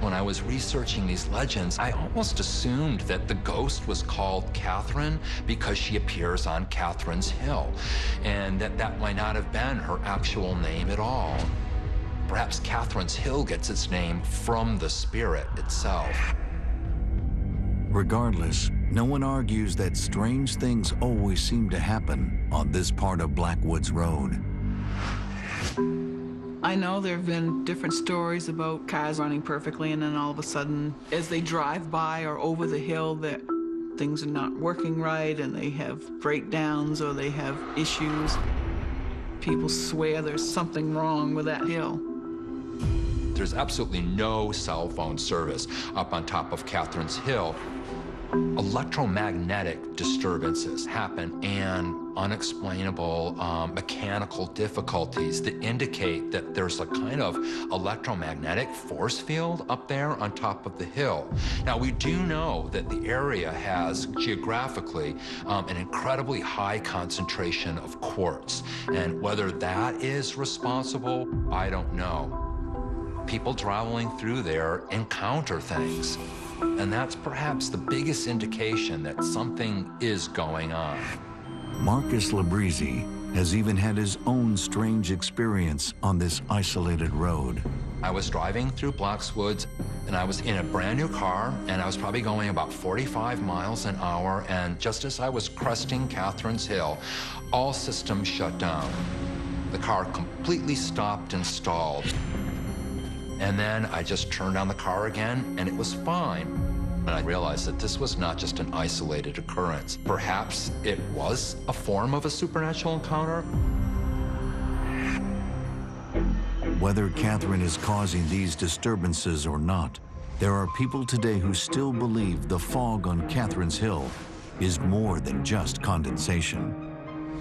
When I was researching these legends, I almost assumed that the ghost was called Catherine because she appears on Catherine's Hill, and that might not have been her actual name at all. Perhaps Catherine's Hill gets its name from the spirit itself. Regardless, no one argues that strange things always seem to happen on this part of Blackwoods Road. I know there have been different stories about cars running perfectly, and then all of a sudden, as they drive by or over the hill, that things are not working right, and they have breakdowns or they have issues. People swear there's something wrong with that hill. There's absolutely no cell phone service up on top of Catherine's Hill. Electromagnetic disturbances happen and unexplainable mechanical difficulties that indicate that there's a kind of electromagnetic force field up there on top of the hill. Now, we do know that the area has geographically an incredibly high concentration of quartz, and whether that is responsible, I don't know. People traveling through there encounter things, and that's perhaps the biggest indication that something is going on. Marcus Labrizzi has even had his own strange experience on this isolated road. I was driving through Blackswoods, and I was in a brand new car, and I was probably going about 45 miles an hour, and just as I was cresting Catherine's Hill, all systems shut down. The car completely stopped and stalled. And then I just turned on the car again, and it was fine. And I realized that this was not just an isolated occurrence. Perhaps it was a form of a supernatural encounter. Whether Catherine is causing these disturbances or not, there are people today who still believe the fog on Catherine's Hill is more than just condensation.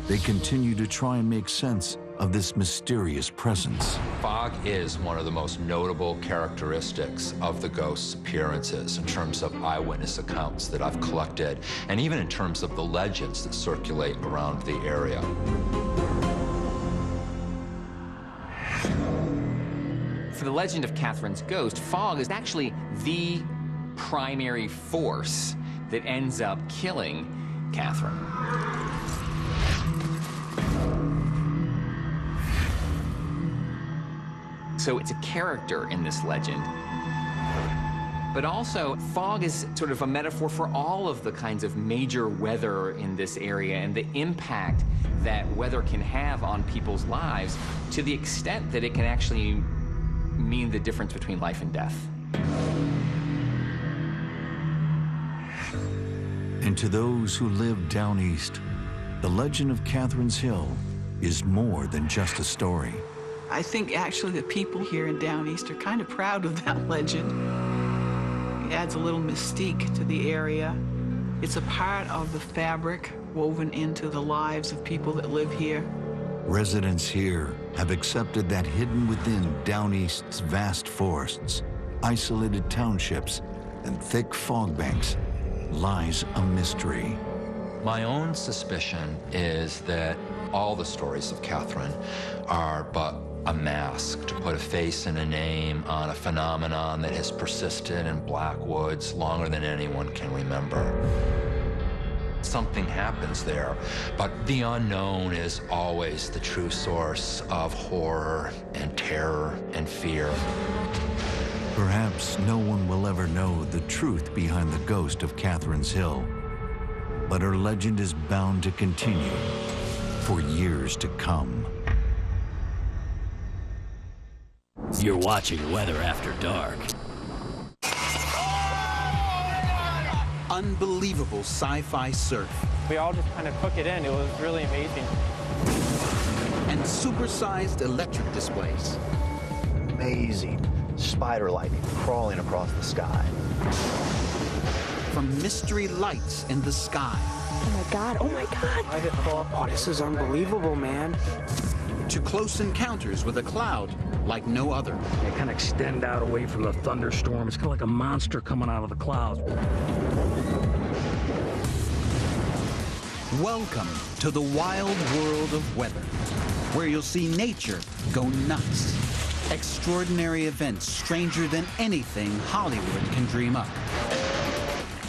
They continue to try and make sense of this mysterious presence. Fog is one of the most notable characteristics of the ghost's appearances in terms of eyewitness accounts that I've collected, and even in terms of the legends that circulate around the area. For the legend of Catherine's ghost, fog is actually the primary force that ends up killing Catherine. So it's a character in this legend. But also, fog is sort of a metaphor for all of the kinds of major weather in this area and the impact that weather can have on people's lives, to the extent that it can actually mean the difference between life and death. And to those who live down east, the legend of Catherine's Hill is more than just a story. I think actually the people here in Down East are kind of proud of that legend. It adds a little mystique to the area. It's a part of the fabric woven into the lives of people that live here. Residents here have accepted that hidden within Down East's vast forests, isolated townships, and thick fog banks lies a mystery. My own suspicion is that all the stories of Catherine are but a mask to put a face and a name on a phenomenon that has persisted in Blackwoods longer than anyone can remember. Something happens there, but the unknown is always the true source of horror and terror and fear. Perhaps no one will ever know the truth behind the ghost of Catherine's Hill, but her legend is bound to continue for years to come. You're watching Weather After Dark. unbelievable sci-fi surf. We all just kind of took it in. It was really amazing. And supersized electric displays. Amazing spider lightning crawling across the sky. From mystery lights in the sky. Oh my God, oh my God. Oh, this is unbelievable, man. To close encounters with a cloud like no other. They kind of extend out away from the thunderstorm. It's kind of like a monster coming out of the clouds. Welcome to the wild world of weather, where you'll see nature go nuts. Extraordinary events stranger than anything Hollywood can dream up.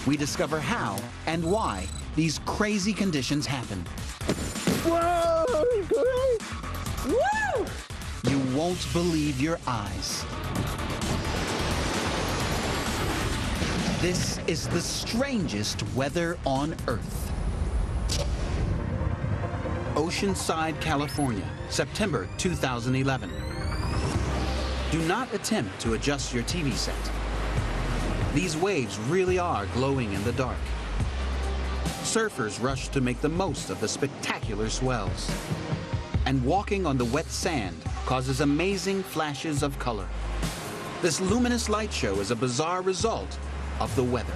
We discover how and why these crazy conditions happen. Whoa, great! Woo! You won't believe your eyes. This is the strangest weather on Earth. Oceanside, California, September 2011. Do not attempt to adjust your TV set. These waves really are glowing in the dark. Surfers rush to make the most of the spectacular swells. And walking on the wet sand causes amazing flashes of color. This luminous light show is a bizarre result of the weather.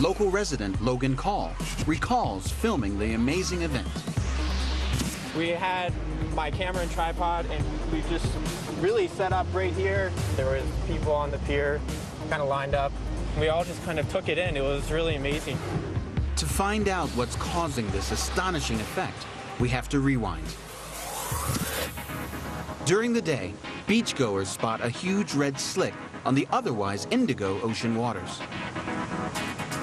Local resident Logan Call recalls filming the amazing event. We had my camera and tripod, and we just really set up right here. There was people on the pier kind of lined up. We all just kind of took it in. It was really amazing. To find out what's causing this astonishing effect, we have to rewind. During the day, beachgoers spot a huge red slick on the otherwise indigo ocean waters.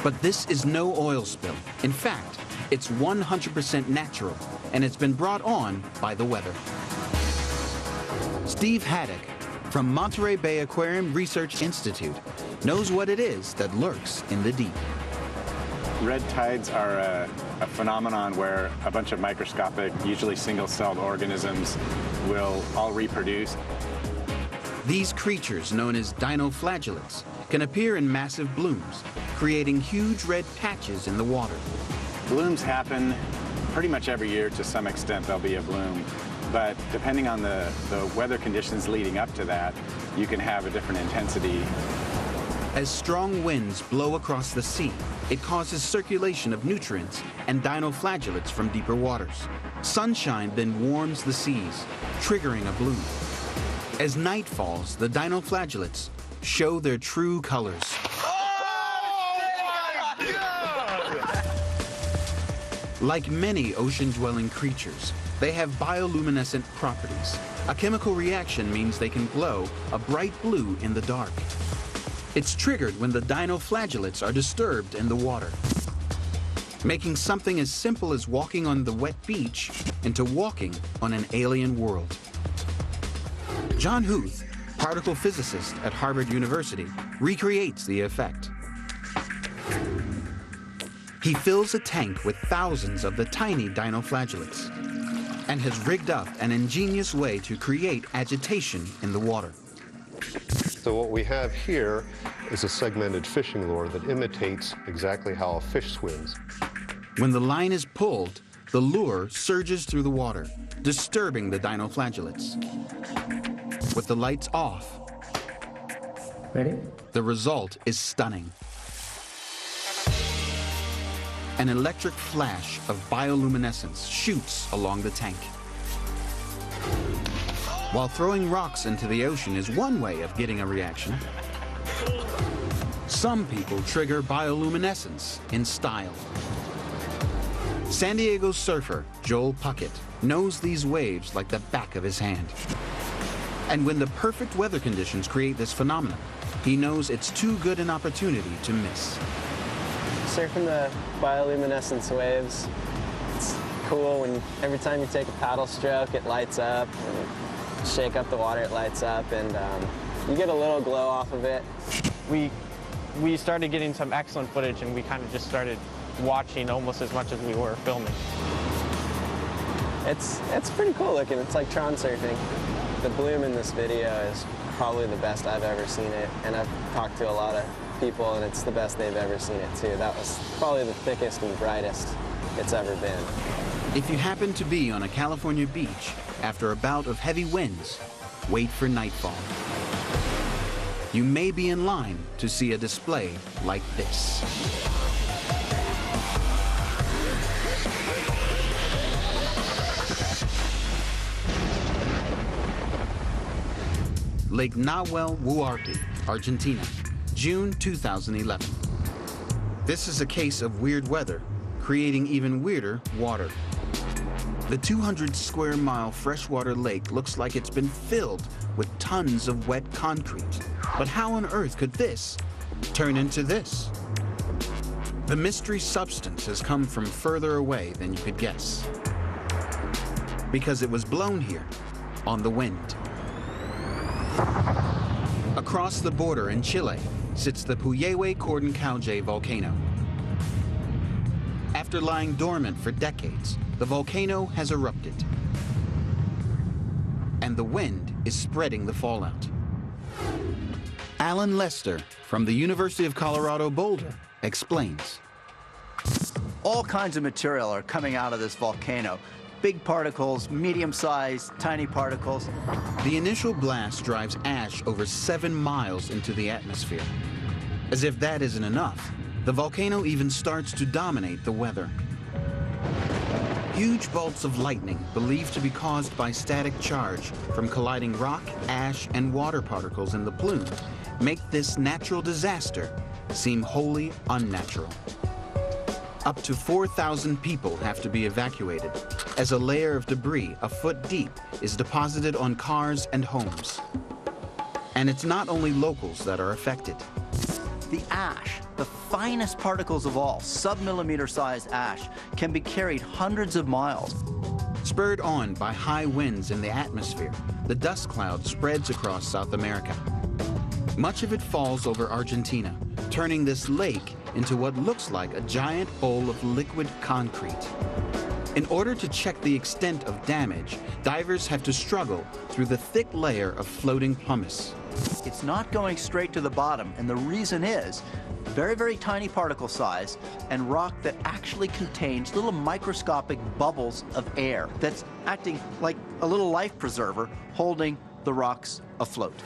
But this is no oil spill. In fact, it's 100% natural, and it's been brought on by the weather. Steve Haddock from Monterey Bay Aquarium Research Institute knows what it is that lurks in the deep. Red tides are a phenomenon where a bunch of microscopic, usually single-celled organisms will all reproduce. These creatures, known as dinoflagellates, can appear in massive blooms, creating huge red patches in the water. Blooms happen pretty much every year to some extent. There'll be a bloom. But depending on the weather conditions leading up to that, you can have a different intensity. As strong winds blow across the sea, it causes circulation of nutrients and dinoflagellates from deeper waters. Sunshine then warms the seas, triggering a bloom. As night falls, the dinoflagellates show their true colors. Like many ocean-dwelling creatures, they have bioluminescent properties. A chemical reaction means they can glow a bright blue in the dark. It's triggered when the dinoflagellates are disturbed in the water, making something as simple as walking on the wet beach into walking on an alien world. John Huth, particle physicist at Harvard University, recreates the effect. He fills a tank with thousands of the tiny dinoflagellates and has rigged up an ingenious way to create agitation in the water. So what we have here is a segmented fishing lure that imitates exactly how a fish swims. When the line is pulled, the lure surges through the water, disturbing the dinoflagellates. With the lights off, ready? The result is stunning. An electric flash of bioluminescence shoots along the tank. While throwing rocks into the ocean is one way of getting a reaction, some people trigger bioluminescence in style. San Diego surfer Joel Puckett knows these waves like the back of his hand. And when the perfect weather conditions create this phenomenon, he knows it's too good an opportunity to miss. Surfing the bioluminescence waves, it's cool when every time you take a paddle stroke, it lights up. And shake up the water, it lights up, and you get a little glow off of it. We started getting some excellent footage, and we kind of just started watching almost as much as we were filming. It's pretty cool looking. It's like Tron surfing. The bloom in this video is probably the best I've ever seen it, and I've talked to a lot of people, and it's the best they've ever seen it, too. That was probably the thickest and brightest it's ever been. If you happen to be on a California beach after a bout of heavy winds, wait for nightfall. You may be in line to see a display like this. Lake Nahuel Huapi, Argentina, June 2011. This is a case of weird weather, creating even weirder water. The 200 square mile freshwater lake looks like it's been filled with tons of wet concrete. But how on earth could this turn into this? The mystery substance has come from further away than you could guess, because it was blown here on the wind. Across the border in Chile sits the Puyehue Cordoncauge volcano. After lying dormant for decades, the volcano has erupted, and the wind is spreading the fallout. Alan Lester from the University of Colorado Boulder explains. All kinds of material are coming out of this volcano. Big particles, medium-sized, tiny particles. The initial blast drives ash over 7 miles into the atmosphere. As if that isn't enough, the volcano even starts to dominate the weather. Huge bolts of lightning, believed to be caused by static charge from colliding rock, ash, and water particles in the plume, make this natural disaster seem wholly unnatural. Up to 4,000 people have to be evacuated as a layer of debris a foot deep is deposited on cars and homes. And it's not only locals that are affected. The ash, the finest particles of all, sub-millimeter-sized ash, can be carried hundreds of miles. Spurred on by high winds in the atmosphere, the dust cloud spreads across South America. Much of it falls over Argentina, turning this lake into what looks like a giant bowl of liquid concrete. In order to check the extent of damage, divers have to struggle through the thick layer of floating pumice. It's not going straight to the bottom, and the reason is very, very tiny particle size and rock that actually contains little microscopic bubbles of air that's acting like a little life preserver holding the rocks afloat.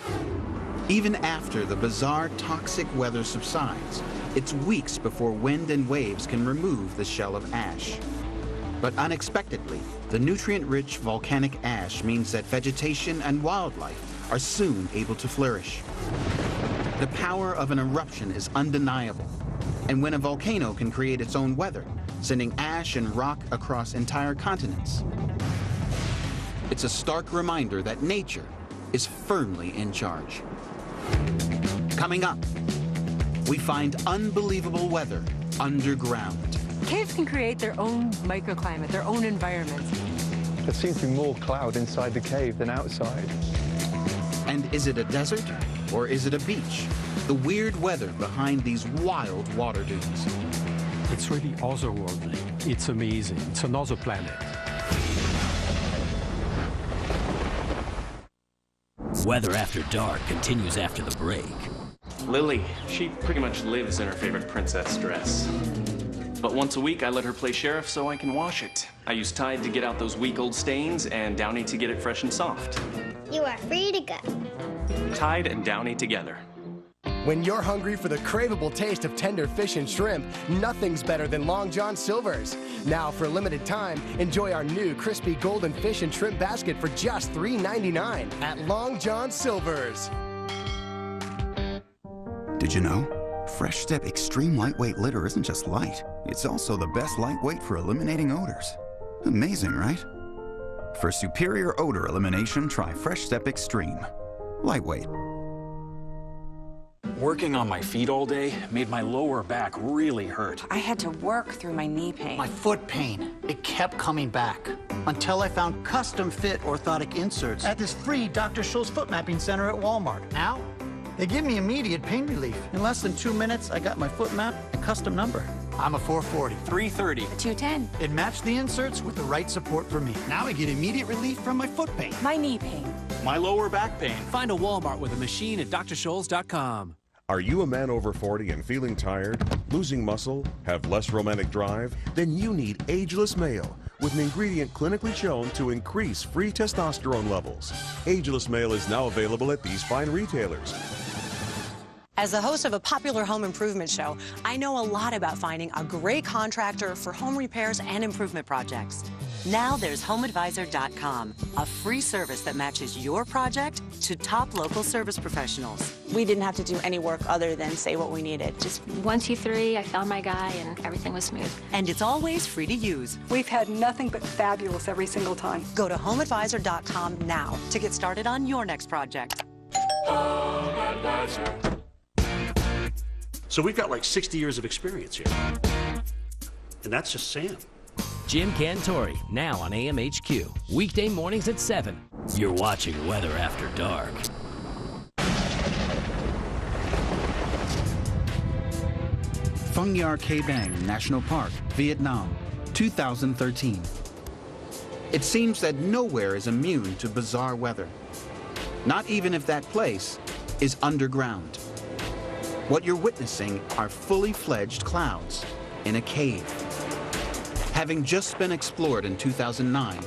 Even after the bizarre toxic weather subsides, it's weeks before wind and waves can remove the shell of ash. But unexpectedly, the nutrient-rich volcanic ash means that vegetation and wildlife are soon able to flourish. The power of an eruption is undeniable. And when a volcano can create its own weather, sending ash and rock across entire continents, it's a stark reminder that nature is firmly in charge. Coming up, we find unbelievable weather underground. Caves can create their own microclimate, their own environment. There seems to be more cloud inside the cave than outside. And is it a desert or is it a beach? The weird weather behind these wild water dunes. It's really otherworldly. It's amazing. It's another planet. Weather After Dark continues after the break. Lily, she pretty much lives in her favorite princess dress. But once a week, I let her play sheriff so I can wash it. I use Tide to get out those week old stains and Downy to get it fresh and soft. You are free to go. Tide and Downy together. When you're hungry for the craveable taste of tender fish and shrimp, nothing's better than Long John Silver's. Now, for a limited time, enjoy our new crispy golden fish and shrimp basket for just $3.99 at Long John Silver's. Did you know? Fresh Step Extreme Lightweight Litter isn't just light, it's also the best lightweight for eliminating odors. Amazing, right? For superior odor elimination, try Fresh Step Extreme. Lightweight. Working on my feet all day made my lower back really hurt. I had to work through my knee pain. My foot pain, it kept coming back until I found custom-fit orthotic inserts at this free Dr. Scholl's Foot Mapping Center at Walmart. Now, they give me immediate pain relief. In less than 2 minutes, I got my foot map and custom number. I'm a 440. 330. A 210. It matched the inserts with the right support for me. Now I get immediate relief from my foot pain. My knee pain. My lower back pain. Find a Walmart with a machine at drscholl's.com. Are you a man over 40 and feeling tired, losing muscle, have less romantic drive? Then you need Ageless Male, with an ingredient clinically shown to increase free testosterone levels. Ageless Male is now available at these fine retailers. As the host of a popular home improvement show, I know a lot about finding a great contractor for home repairs and improvement projects. Now there's HomeAdvisor.com, a free service that matches your project to top local service professionals. We didn't have to do any work other than say what we needed. Just 1, 2, 3, I found my guy and everything was smooth. And it's always free to use. We've had nothing but fabulous every single time. Go to HomeAdvisor.com now to get started on your next project. Home Advisor. So we've got like 60 years of experience here. And that's just Sam. Jim Cantori, now on AMHQ. Weekday mornings at 7. You're watching Weather After Dark. Phung Yar K Bang National Park, Vietnam, 2013. It seems that nowhere is immune to bizarre weather. Not even if that place is underground. What you're witnessing are fully fledged clouds in a cave. Having just been explored in 2009,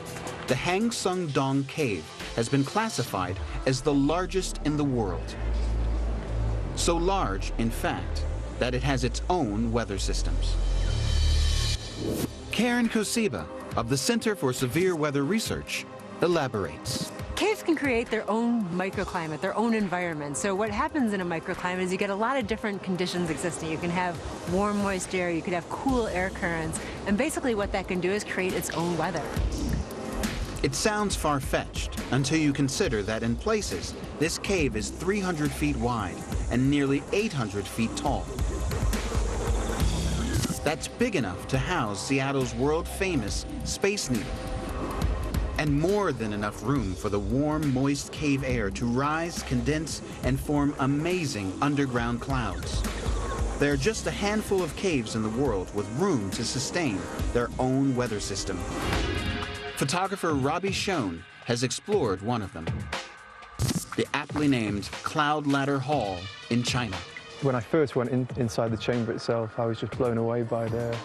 the Hang Sung Dong Cave has been classified as the largest in the world. So large, in fact, that it has its own weather systems. Karen Kosiba of the Center for Severe Weather Research elaborates. Caves can create their own microclimate, their own environment. So what happens in a microclimate is you get a lot of different conditions existing. You can have warm, moist air, you could have cool air currents, and basically what that can do is create its own weather. It sounds far-fetched until you consider that in places, this cave is 300 feet wide and nearly 800 feet tall. That's big enough to house Seattle's world-famous Space Needle, and more than enough room for the warm, moist cave air to rise, condense, and form amazing underground clouds. There are just a handful of caves in the world with room to sustain their own weather system. Photographer Robbie Schoen has explored one of them, the aptly named Cloud Ladder Hall in China. When I first went inside the chamber itself, I was just blown away by the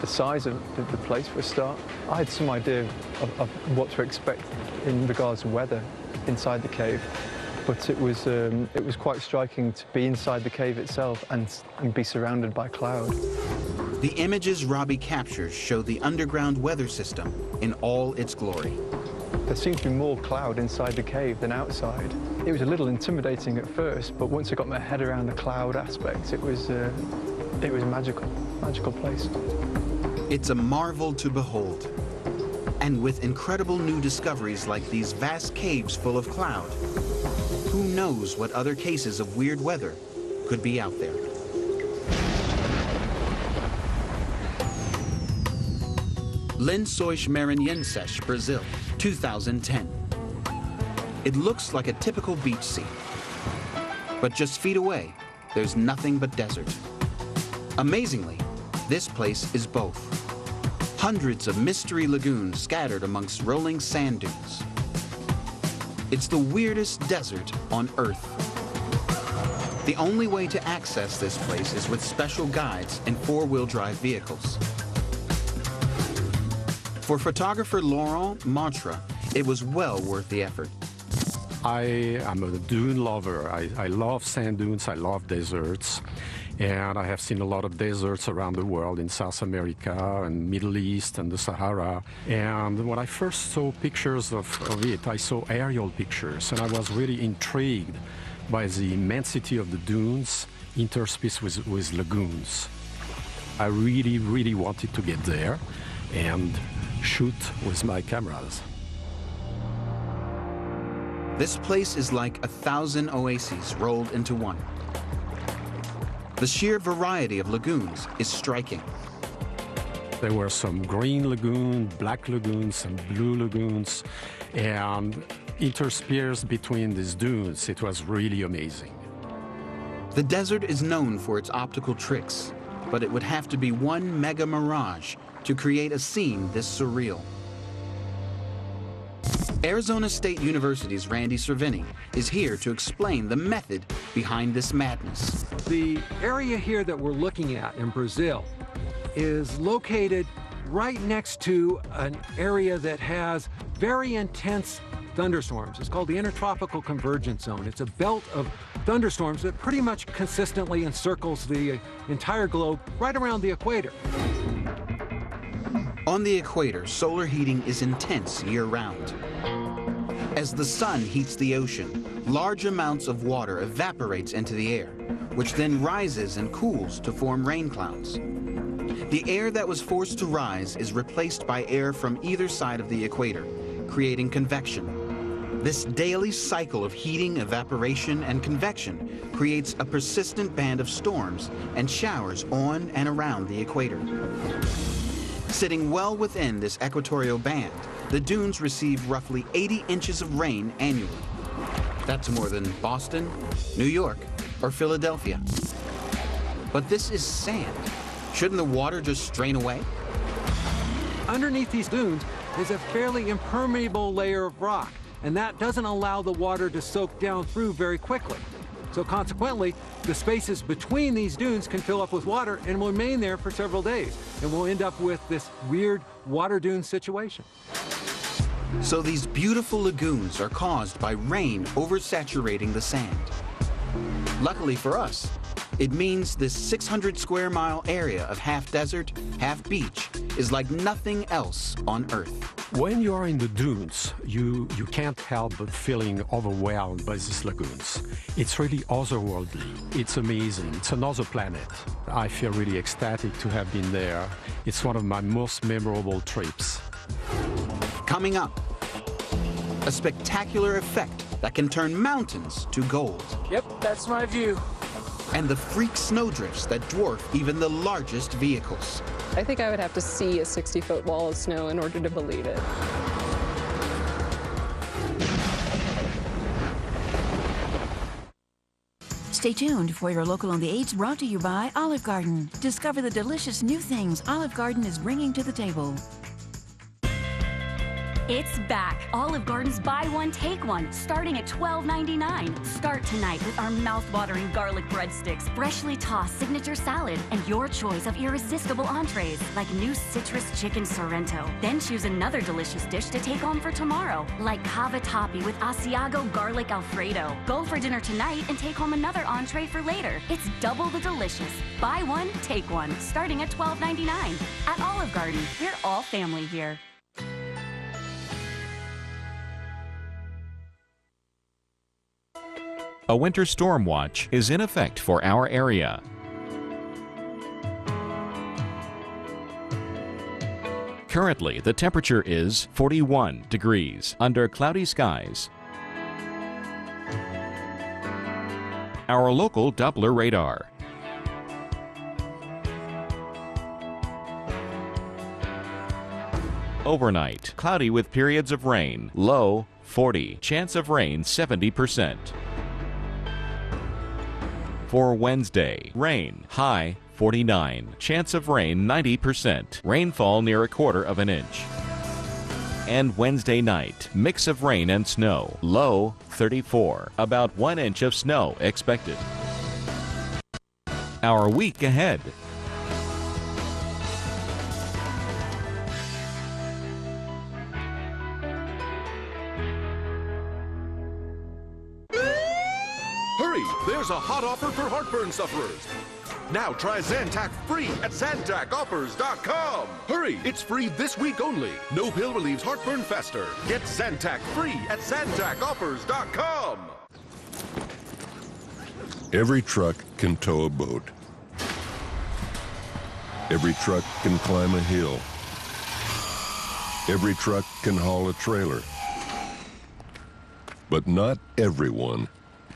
size of the place for a start. I had some idea of what to expect in regards to weather inside the cave, but it was quite striking to be inside the cave itself and be surrounded by cloud. The images Robbie captures show the underground weather system in all its glory. There seemed to be more cloud inside the cave than outside. It was a little intimidating at first, but once I got my head around the cloud aspect, it was a magical place. It's a marvel to behold. And with incredible new discoveries like these vast caves full of cloud, who knows what other cases of weird weather could be out there. Lençóis Maranhenses, Brazil, 2010. It looks like a typical beach scene. But just feet away, there's nothing but desert. Amazingly, this place is both. Hundreds of mystery lagoons scattered amongst rolling sand dunes. It's the weirdest desert on Earth. The only way to access this place is with special guides and four-wheel drive vehicles. For photographer Laurent Montre, it was well worth the effort. I am a dune lover. I love sand dunes, I love deserts. And I have seen a lot of deserts around the world in South America and Middle East and the Sahara. And when I first saw pictures of it, I saw aerial pictures, and I was really intrigued by the immensity of the dunes interspaced with lagoons. I really, really wanted to get there and shoot with my cameras. This place is like 1,000 oases rolled into one. The sheer variety of lagoons is striking. There were some green lagoons, black lagoons, some blue lagoons, and interspersed between these dunes, it was really amazing. The desert is known for its optical tricks, but it would have to be one mega mirage to create a scene this surreal. Arizona State University's Randy Cervini is here to explain the method behind this madness. The area here that we're looking at in Brazil is located right next to an area that has very intense thunderstorms. It's called the Intertropical Convergence Zone. It's a belt of thunderstorms that pretty much consistently encircles the entire globe right around the equator. On the equator, solar heating is intense year-round. As the sun heats the ocean, large amounts of water evaporates into the air, which then rises and cools to form rain clouds. The air that was forced to rise is replaced by air from either side of the equator, creating convection. This daily cycle of heating, evaporation, and convection creates a persistent band of storms and showers on and around the equator. Sitting well within this equatorial band, the dunes receive roughly 80 inches of rain annually. That's more than Boston, New York, or Philadelphia. But this is sand. Shouldn't the water just drain away? Underneath these dunes is a fairly impermeable layer of rock, and that doesn't allow the water to soak down through very quickly. So consequently, the spaces between these dunes can fill up with water and will remain there for several days, and we'll end up with this weird water dune situation. So these beautiful lagoons are caused by rain oversaturating the sand. Luckily for us, it means this 600 square mile area of half desert, half beach is like nothing else on Earth. When you are in the dunes, you can't help but feeling overwhelmed by these lagoons. It's really otherworldly. It's amazing. It's another planet. I feel really ecstatic to have been there. It's one of my most memorable trips. Coming up, a spectacular effect that can turn mountains to gold. Yep, that's my view. And the freak snowdrifts that dwarf even the largest vehicles. I think I would have to see a 60-foot wall of snow in order to believe it. Stay tuned for your local on the 8s, brought to you by Olive Garden. Discover the delicious new things Olive Garden is bringing to the table. It's back. Olive Garden's buy one, take one, starting at $12.99. Start tonight with our mouth-watering garlic breadsticks, freshly tossed signature salad, and your choice of irresistible entrees like new citrus chicken Sorrento. Then choose another delicious dish to take home for tomorrow, like cavatappi with Asiago garlic Alfredo. Go for dinner tonight and take home another entree for later. It's double the delicious. Buy one, take one, starting at $12.99. At Olive Garden, we're all family here. A winter storm watch is in effect for our area. Currently, the temperature is 41 degrees under cloudy skies. Our local Doppler radar. Overnight, cloudy with periods of rain, low 40, chance of rain 70%. For Wednesday, rain, high 49, chance of rain 90%, rainfall near 1/4 inch. And Wednesday night, mix of rain and snow, low 34, about 1 inch of snow expected. Our week ahead. There's a hot offer for heartburn sufferers. Now try Zantac free at ZantacOffers.com. Hurry, it's free this week only. No pill relieves heartburn faster. Get Zantac free at ZantacOffers.com. Every truck can tow a boat. Every truck can climb a hill. Every truck can haul a trailer. But not everyone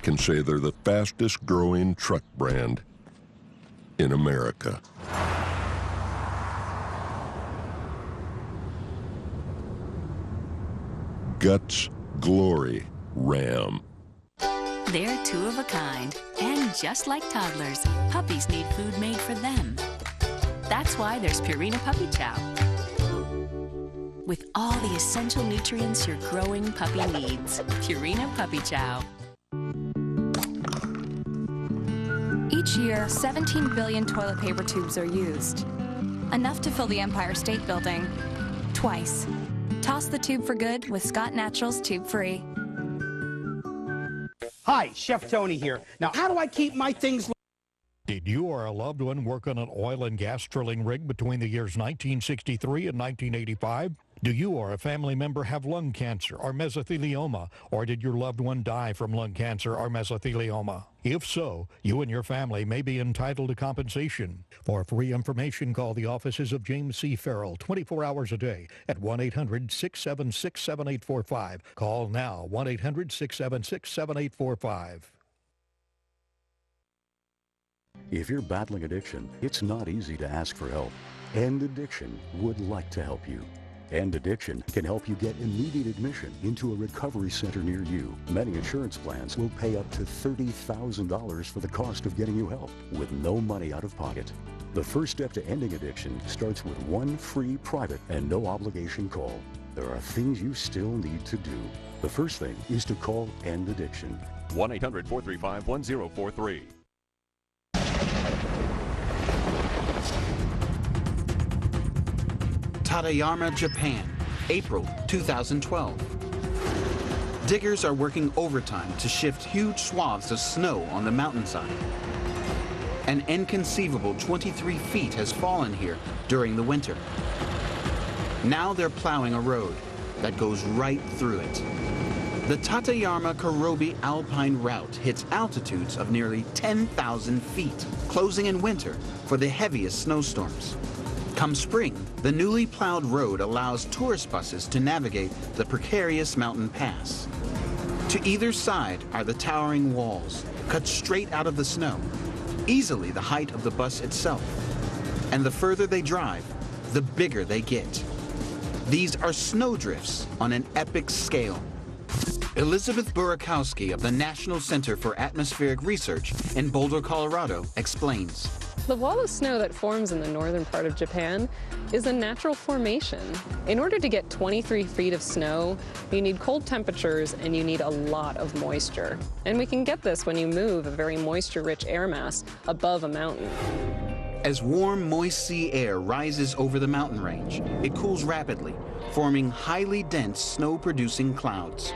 can say they're the fastest growing truck brand in America. Guts Glory Ram. They're two of a kind, and just like toddlers, puppies need food made for them. That's why there's Purina Puppy Chow. with all the essential nutrients your growing puppy needs. Purina Puppy Chow. Each year, 17 billion toilet paper tubes are used. Enough to fill the Empire State Building. Twice. Toss the tube for good with Scott Naturals Tube Free. Hi, Chef Tony here. Now, how do I keep my things... Did you or a loved one work on an oil and gas drilling rig between the years 1963 and 1985? Do you or a family member have lung cancer or mesothelioma? Or did your loved one die from lung cancer or mesothelioma? If so, you and your family may be entitled to compensation. For free information, call the offices of James C. Farrell 24 hours a day at 1-800-676-7845. Call now, 1-800-676-7845. If you're battling addiction, it's not easy to ask for help. End Addiction would like to help you. End Addiction can help you get immediate admission into a recovery center near you. Many insurance plans will pay up to $30,000 for the cost of getting you help with no money out of pocket. The first step to ending addiction starts with one free, private, and no obligation call. There are things you still need to do. The first thing is to call End Addiction. 1-800-435-1043. Tateyama, Japan, April 2012. Diggers are working overtime to shift huge swaths of snow on the mountainside. An inconceivable 23 feet has fallen here during the winter. Now they're plowing a road that goes right through it. The Tateyama-Kurobe Alpine Route hits altitudes of nearly 10,000 feet, closing in winter for the heaviest snowstorms. Come spring, the newly plowed road allows tourist buses to navigate the precarious mountain pass. To either side are the towering walls, cut straight out of the snow, easily the height of the bus itself. And the further they drive, the bigger they get. These are snowdrifts on an epic scale. Elizabeth Burakowski of the National Center for Atmospheric Research in Boulder, Colorado, explains. The wall of snow that forms in the northern part of Japan is a natural formation. In order to get 23 feet of snow, you need cold temperatures and you need a lot of moisture. And we can get this when you move a very moisture-rich air mass above a mountain. As warm, moist sea air rises over the mountain range, it cools rapidly, forming highly dense snow-producing clouds.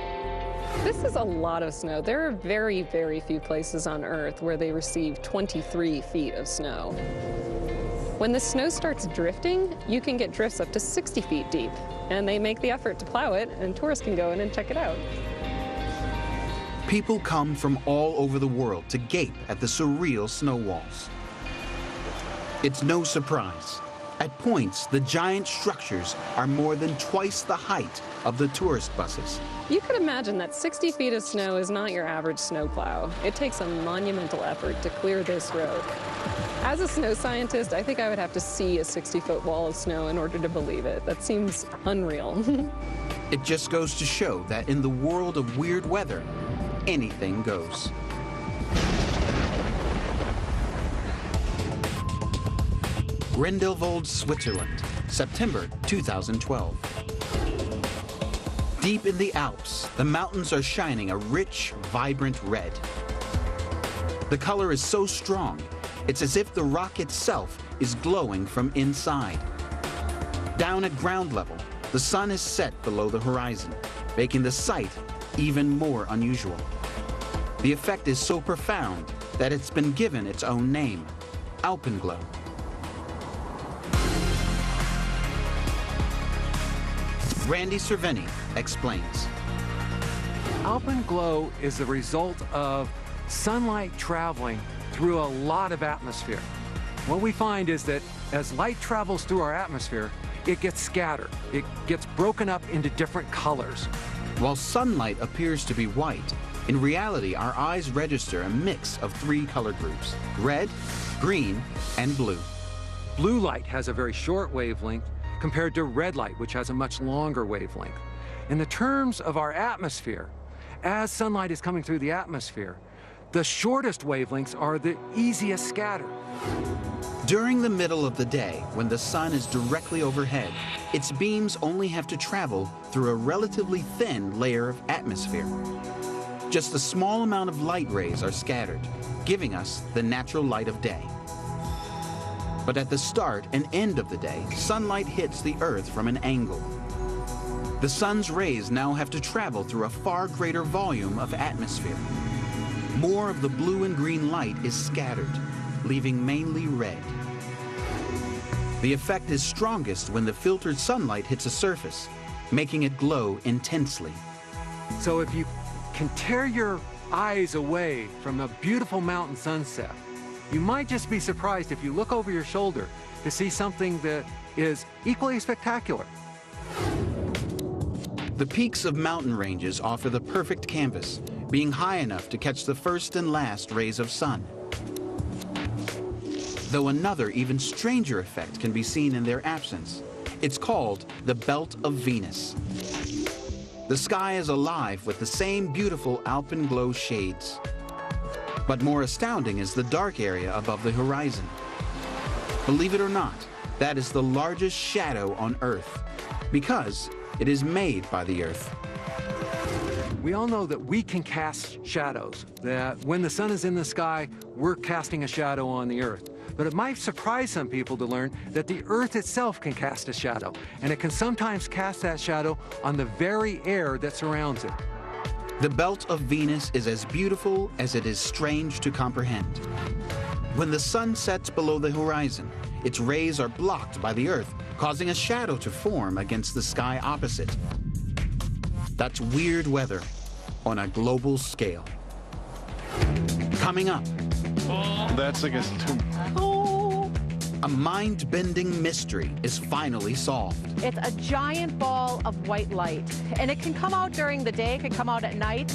This is a lot of snow. There are very, very few places on Earth where they receive 23 feet of snow. When the snow starts drifting, you can get drifts up to 60 feet deep, and they make the effort to plow it, and tourists can go in and check it out. People come from all over the world to gape at the surreal snow walls. It's no surprise. At points, the giant structures are more than twice the height of the tourist buses. You could imagine that 60 feet of snow is not your average snowplow. It takes a monumental effort to clear this road. As a snow scientist, I think I would have to see a 60-foot wall of snow in order to believe it. That seems unreal. It just goes to show that in the world of weird weather, anything goes. Grindelwald, Switzerland, September 2012. Deep in the Alps, the mountains are shining a rich, vibrant red. The color is so strong, it's as if the rock itself is glowing from inside. Down at ground level, the sun is set below the horizon, making the sight even more unusual. The effect is so profound that it's been given its own name, alpenglow. Randy Cerveni explains. Alpenglow is the result of sunlight traveling through a lot of atmosphere. What we find is that as light travels through our atmosphere, it gets scattered. It gets broken up into different colors. While sunlight appears to be white, in reality, our eyes register a mix of three color groups: red, green, and blue. Blue light has a very short wavelength compared to red light, which has a much longer wavelength. In the terms of our atmosphere, as sunlight is coming through the atmosphere, The shortest wavelengths are the easiest scatter. During the middle of the day, when the sun is directly overhead, its beams only have to travel through a relatively thin layer of atmosphere. Just a small amount of light rays are scattered, giving us the natural light of day. But at the start and end of the day, sunlight hits the Earth from an angle. The sun's rays now have to travel through a far greater volume of atmosphere. More of the blue and green light is scattered, leaving mainly red. The effect is strongest when the filtered sunlight hits a surface, making it glow intensely. So if you can tear your eyes away from a beautiful mountain sunset, you might just be surprised if you look over your shoulder to see something that is equally spectacular. The peaks of mountain ranges offer the perfect canvas, being high enough to catch the first and last rays of sun. Though another, even stranger effect can be seen in their absence. It's called the Belt of Venus. The sky is alive with the same beautiful alpenglow shades. But more astounding is the dark area above the horizon. Believe it or not, that is the largest shadow on Earth, because it is made by the Earth. We all know that we can cast shadows, that when the sun is in the sky, we're casting a shadow on the Earth. But it might surprise some people to learn that the Earth itself can cast a shadow, and it can sometimes cast that shadow on the very air that surrounds it. The Belt of Venus is as beautiful as it is strange to comprehend. When the sun sets below the horizon, its rays are blocked by the Earth, causing a shadow to form against the sky opposite. That's weird weather on a global scale. Coming up, that's like a mind-bending mystery is finally solved. It's a giant ball of white light, and it can come out during the day, it can come out at night.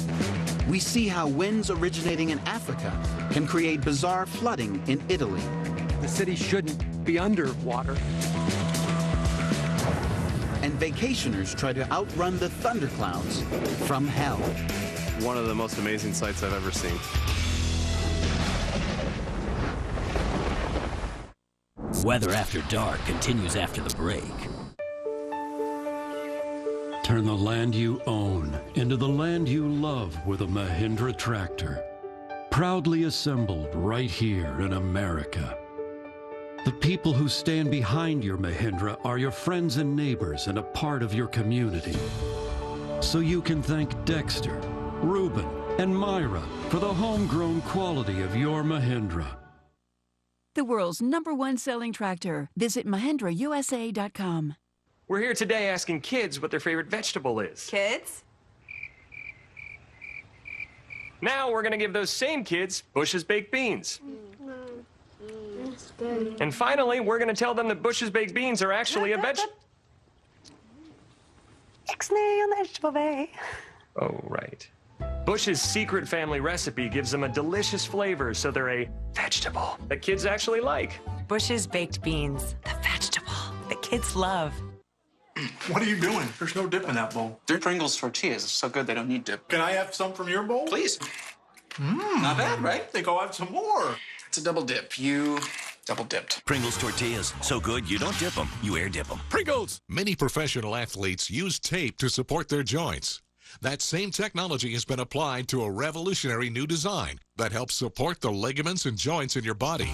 We see how winds originating in Africa can create bizarre flooding in Italy. The city shouldn't be underwater. And vacationers try to outrun the thunderclouds from hell. One of the most amazing sights I've ever seen. Weather After Dark continues after the break. Turn the land you own into the land you love with a Mahindra tractor. Proudly assembled right here in America. The people who stand behind your Mahindra are your friends and neighbors and a part of your community. So you can thank Dexter, Reuben, and Myra for the homegrown quality of your Mahindra. The world's #1 selling tractor. Visit MahindraUSA.com. We're here today asking kids what their favorite vegetable is. Kids? Now we're going to give those same kids Bush's baked beans. And finally, we're going to tell them that Bush's baked beans are actually a vegetable. Ixnay on the vegetable bay. Oh, right. Bush's secret family recipe gives them a delicious flavor, so they're a vegetable that kids actually like. Bush's baked beans, the vegetable that kids love. What are you doing? There's no dip in that bowl. They're Pringles tortillas. It's so good they don't need dip. Can I have some from your bowl? Please. Not bad, right? I think I'll have some more. It's a double dip. You double dipped. Pringles tortillas, so good you don't dip them, you air dip them. Pringles! Many professional athletes use tape to support their joints. That same technology has been applied to a revolutionary new design that helps support the ligaments and joints in your body.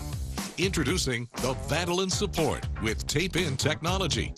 Introducing the Vandalin Support with tape-in technology.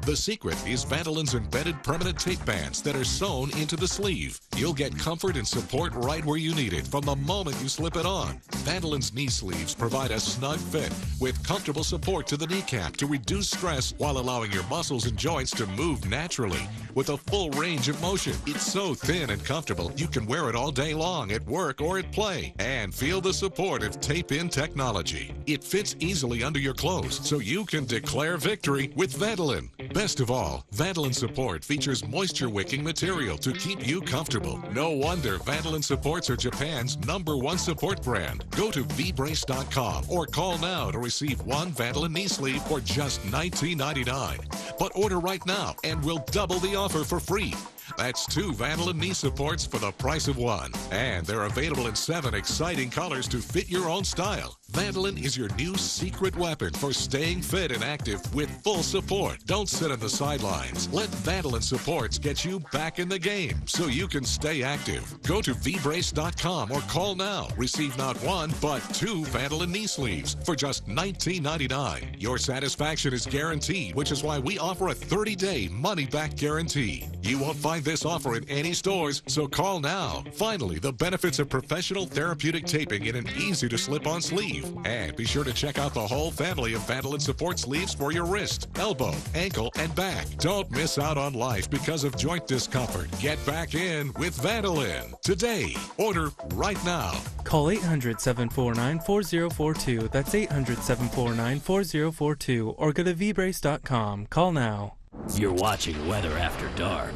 The secret is Vandalin's embedded permanent tape bands that are sewn into the sleeve. You'll get comfort and support right where you need it from the moment you slip it on. Vandalin's knee sleeves provide a snug fit with comfortable support to the kneecap to reduce stress while allowing your muscles and joints to move naturally with a full range of motion. It's so thin and comfortable you can wear it all day long at work or at play and feel the support of tape-in technology. It fits easily under your clothes so you can declare victory with Vandalin. Best of all, Vandalin Support features moisture-wicking material to keep you comfortable. No wonder Vandalin Supports are Japan's #1 support brand. Go to vbrace.com or call now to receive one Vandalin knee sleeve for just $19.99. But order right now and we'll double the offer for free. That's 2 Vandalin knee supports for the price of 1. And they're available in 7 exciting colors to fit your own style. Vandalin is your new secret weapon for staying fit and active with full support. Don't sit on the sidelines. Let Vandalin supports get you back in the game so you can stay active. Go to vbrace.com or call now. Receive not 1, but 2 Vandalin knee sleeves for just $19.99. Your satisfaction is guaranteed, which is why we offer a 30-day money-back guarantee. You won't find this offer in any stores, so call now. Finally, the benefits of professional therapeutic taping in an easy-to-slip-on sleeve. And be sure to check out the whole family of Vandalin support sleeves for your wrist, elbow, ankle, and back. Don't miss out on life because of joint discomfort. Get back in with Vandalin today. Order right now. Call 800-749-4042. That's 800-749-4042. Or go to vbrace.com. Call now. You're watching Weather After Dark.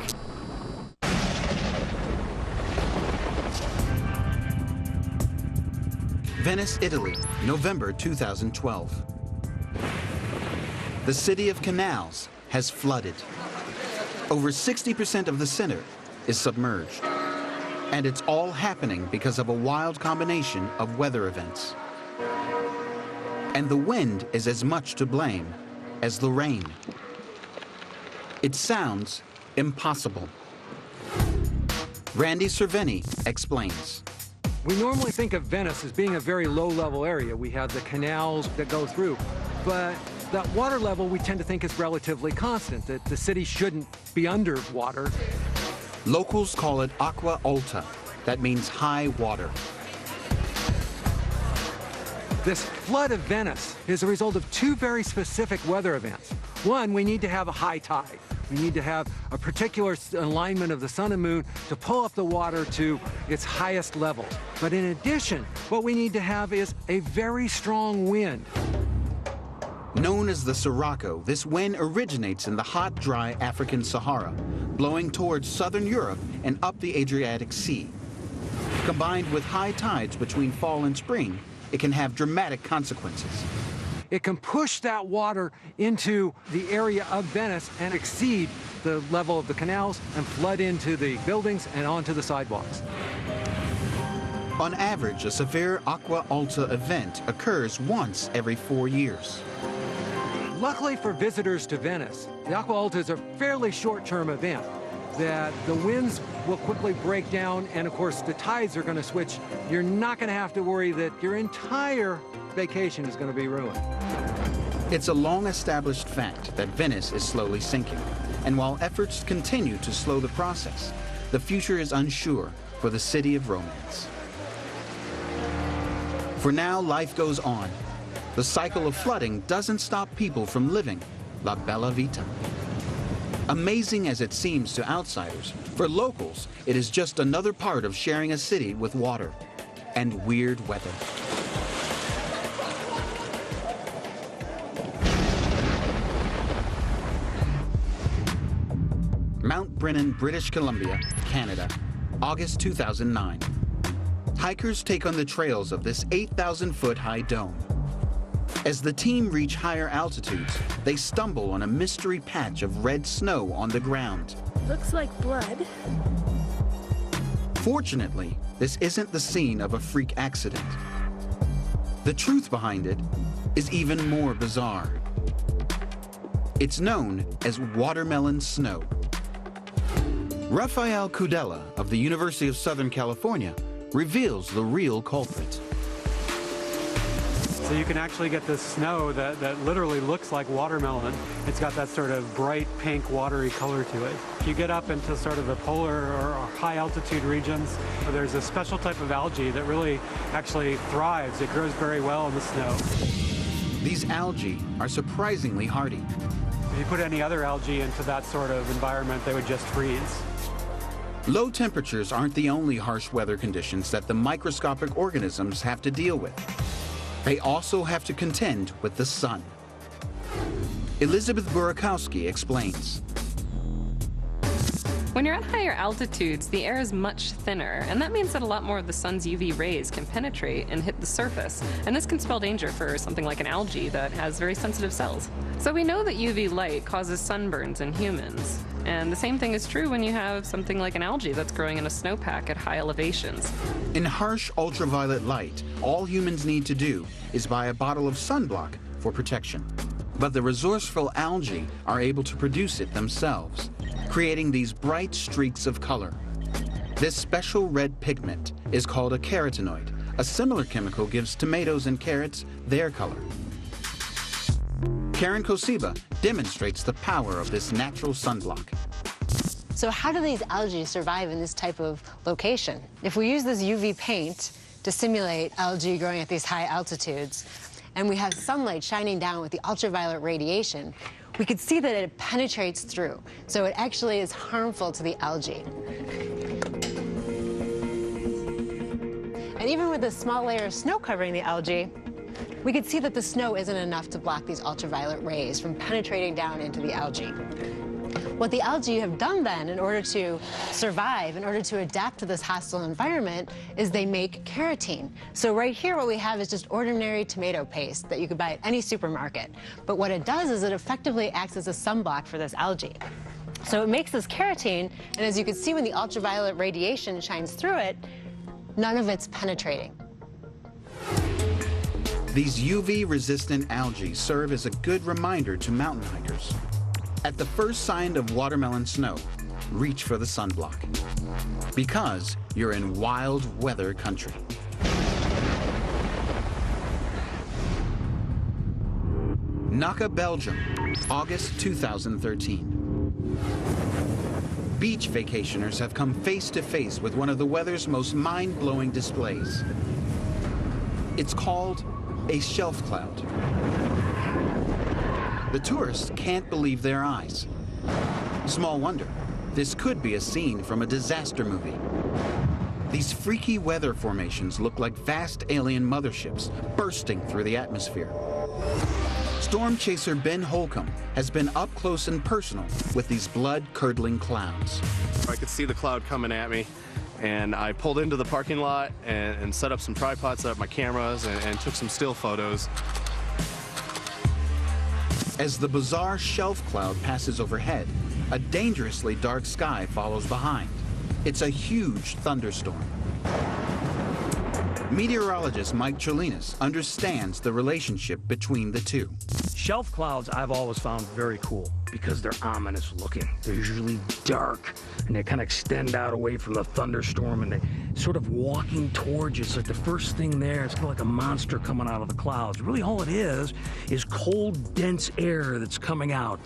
Venice, Italy, November 2012. The city of canals has flooded. Over 60% of the center is submerged. And it's all happening because of a wild combination of weather events. And the wind is as much to blame as the rain. It sounds impossible. Randy Cerveni explains. We normally think of Venice as being a very low-level area. We have the canals that go through, but that water level we tend to think is relatively constant, that the city shouldn't be underwater. Locals call it acqua alta. That means high water. This flood of Venice is a result of 2 very specific weather events. One, we need to have a high tide. We need to have a particular alignment of the sun and moon to pull up the water to its highest level. But in addition, what we need to have is a very strong wind. Known as the Sirocco, this wind originates in the hot, dry African Sahara, blowing towards southern Europe and up the Adriatic Sea. Combined with high tides between fall and spring, it can have dramatic consequences. It can push that water into the area of Venice and exceed the level of the canals and flood into the buildings and onto the sidewalks. On average, a severe acqua alta event occurs once every 4 years. Luckily for visitors to Venice, the acqua alta is a fairly short-term event, that the winds will quickly break down, and of course the tides are going to switch. You're not going to have to worry that your entire vacation is going to be ruined. It's a long-established fact that Venice is slowly sinking, and while efforts continue to slow the process, the future is unsure for the city of romance. For now, life goes on. The cycle of flooding doesn't stop people from living la bella vita. Amazing as it seems to outsiders, for locals, it is just another part of sharing a city with water and weird weather. Mount Brennan, British Columbia, Canada, August 2009. Hikers take on the trails of this 8,000-foot high dome. As the team reach higher altitudes, they stumble on a mystery patch of red snow on the ground. Looks like blood. Fortunately, this isn't the scene of a freak accident. The truth behind it is even more bizarre. It's known as watermelon snow. Rafael Kudela of the University of Southern California reveals the real culprit. So you can actually get this snow that literally looks like watermelon. It's got that sort of bright pink watery color to it. If you get up into sort of the polar or high altitude regions, there's a special type of algae that really actually thrives. It grows very well in the snow. These algae are surprisingly hardy. If you put any other algae into that sort of environment, they would just freeze. Low temperatures aren't the only harsh weather conditions that the microscopic organisms have to deal with. They also have to contend with the sun. Elizabeth Burakowski explains. When you're at higher altitudes, the air is much thinner, and that means that a lot more of the sun's UV rays can penetrate and hit the surface, and this can spell danger for something like an algae that has very sensitive cells. So we know that UV light causes sunburns in humans, and the same thing is true when you have something like an algae that's growing in a snowpack at high elevations. In harsh ultraviolet light, all humans need to do is buy a bottle of sunblock for protection. But the resourceful algae are able to produce it themselves, creating these bright streaks of color. This special red pigment is called a carotenoid. A similar chemical gives tomatoes and carrots their color. Karen Kosiba demonstrates the power of this natural sunblock. So how do these algae survive in this type of location? If we use this UV paint to simulate algae growing at these high altitudes, and we have sunlight shining down with the ultraviolet radiation, we could see that it penetrates through. So it actually is harmful to the algae. And even with this small layer of snow covering the algae, we could see that the snow isn't enough to block these ultraviolet rays from penetrating down into the algae. What the algae have done then in order to survive, in order to adapt to this hostile environment, is they make keratin. So right here what we have is just ordinary tomato paste that you could buy at any supermarket. But what it does is it effectively acts as a sunblock for this algae. So it makes this keratin, and as you can see when the ultraviolet radiation shines through it, none of it's penetrating. These UV-resistant algae serve as a good reminder to mountain hikers. At the first sign of watermelon snow, reach for the sunblock, because you're in wild weather country. Naka, Belgium, August 2013. Beach vacationers have come face to face with one of the weather's most mind-blowing displays. It's called a shelf cloud. The tourists can't believe their eyes. Small wonder, this could be a scene from a disaster movie. These freaky weather formations look like vast alien motherships bursting through the atmosphere. Storm chaser Ben Holcomb has been up close and personal with these blood-curdling clouds. I could see the cloud coming at me, and I pulled into the parking lot and set up some tripods, set up my cameras, and took some still photos. As the bizarre shelf cloud passes overhead, a dangerously dark sky follows behind. It's a huge thunderstorm. Meteorologist Mike Cholinas understands the relationship between the two. Shelf clouds I've always found very cool because they're ominous looking. They're usually dark and they kind of extend out away from the thunderstorm and they sort of walking towards you. It's like the first thing there, it's kind of like a monster coming out of the clouds. Really all it is cold, dense air that's coming out.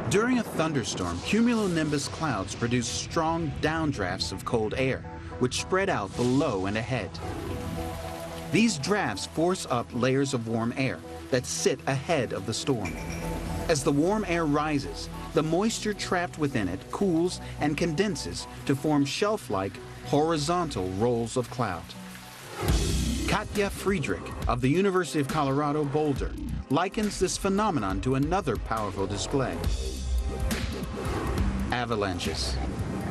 During a thunderstorm, cumulonimbus clouds produce strong downdrafts of cold air, which spread out below and ahead. These drafts force up layers of warm air that sit ahead of the storm. As the warm air rises, the moisture trapped within it cools and condenses to form shelf-like horizontal rolls of cloud. Katja Friedrich of the University of Colorado Boulder likens this phenomenon to another powerful display: avalanches.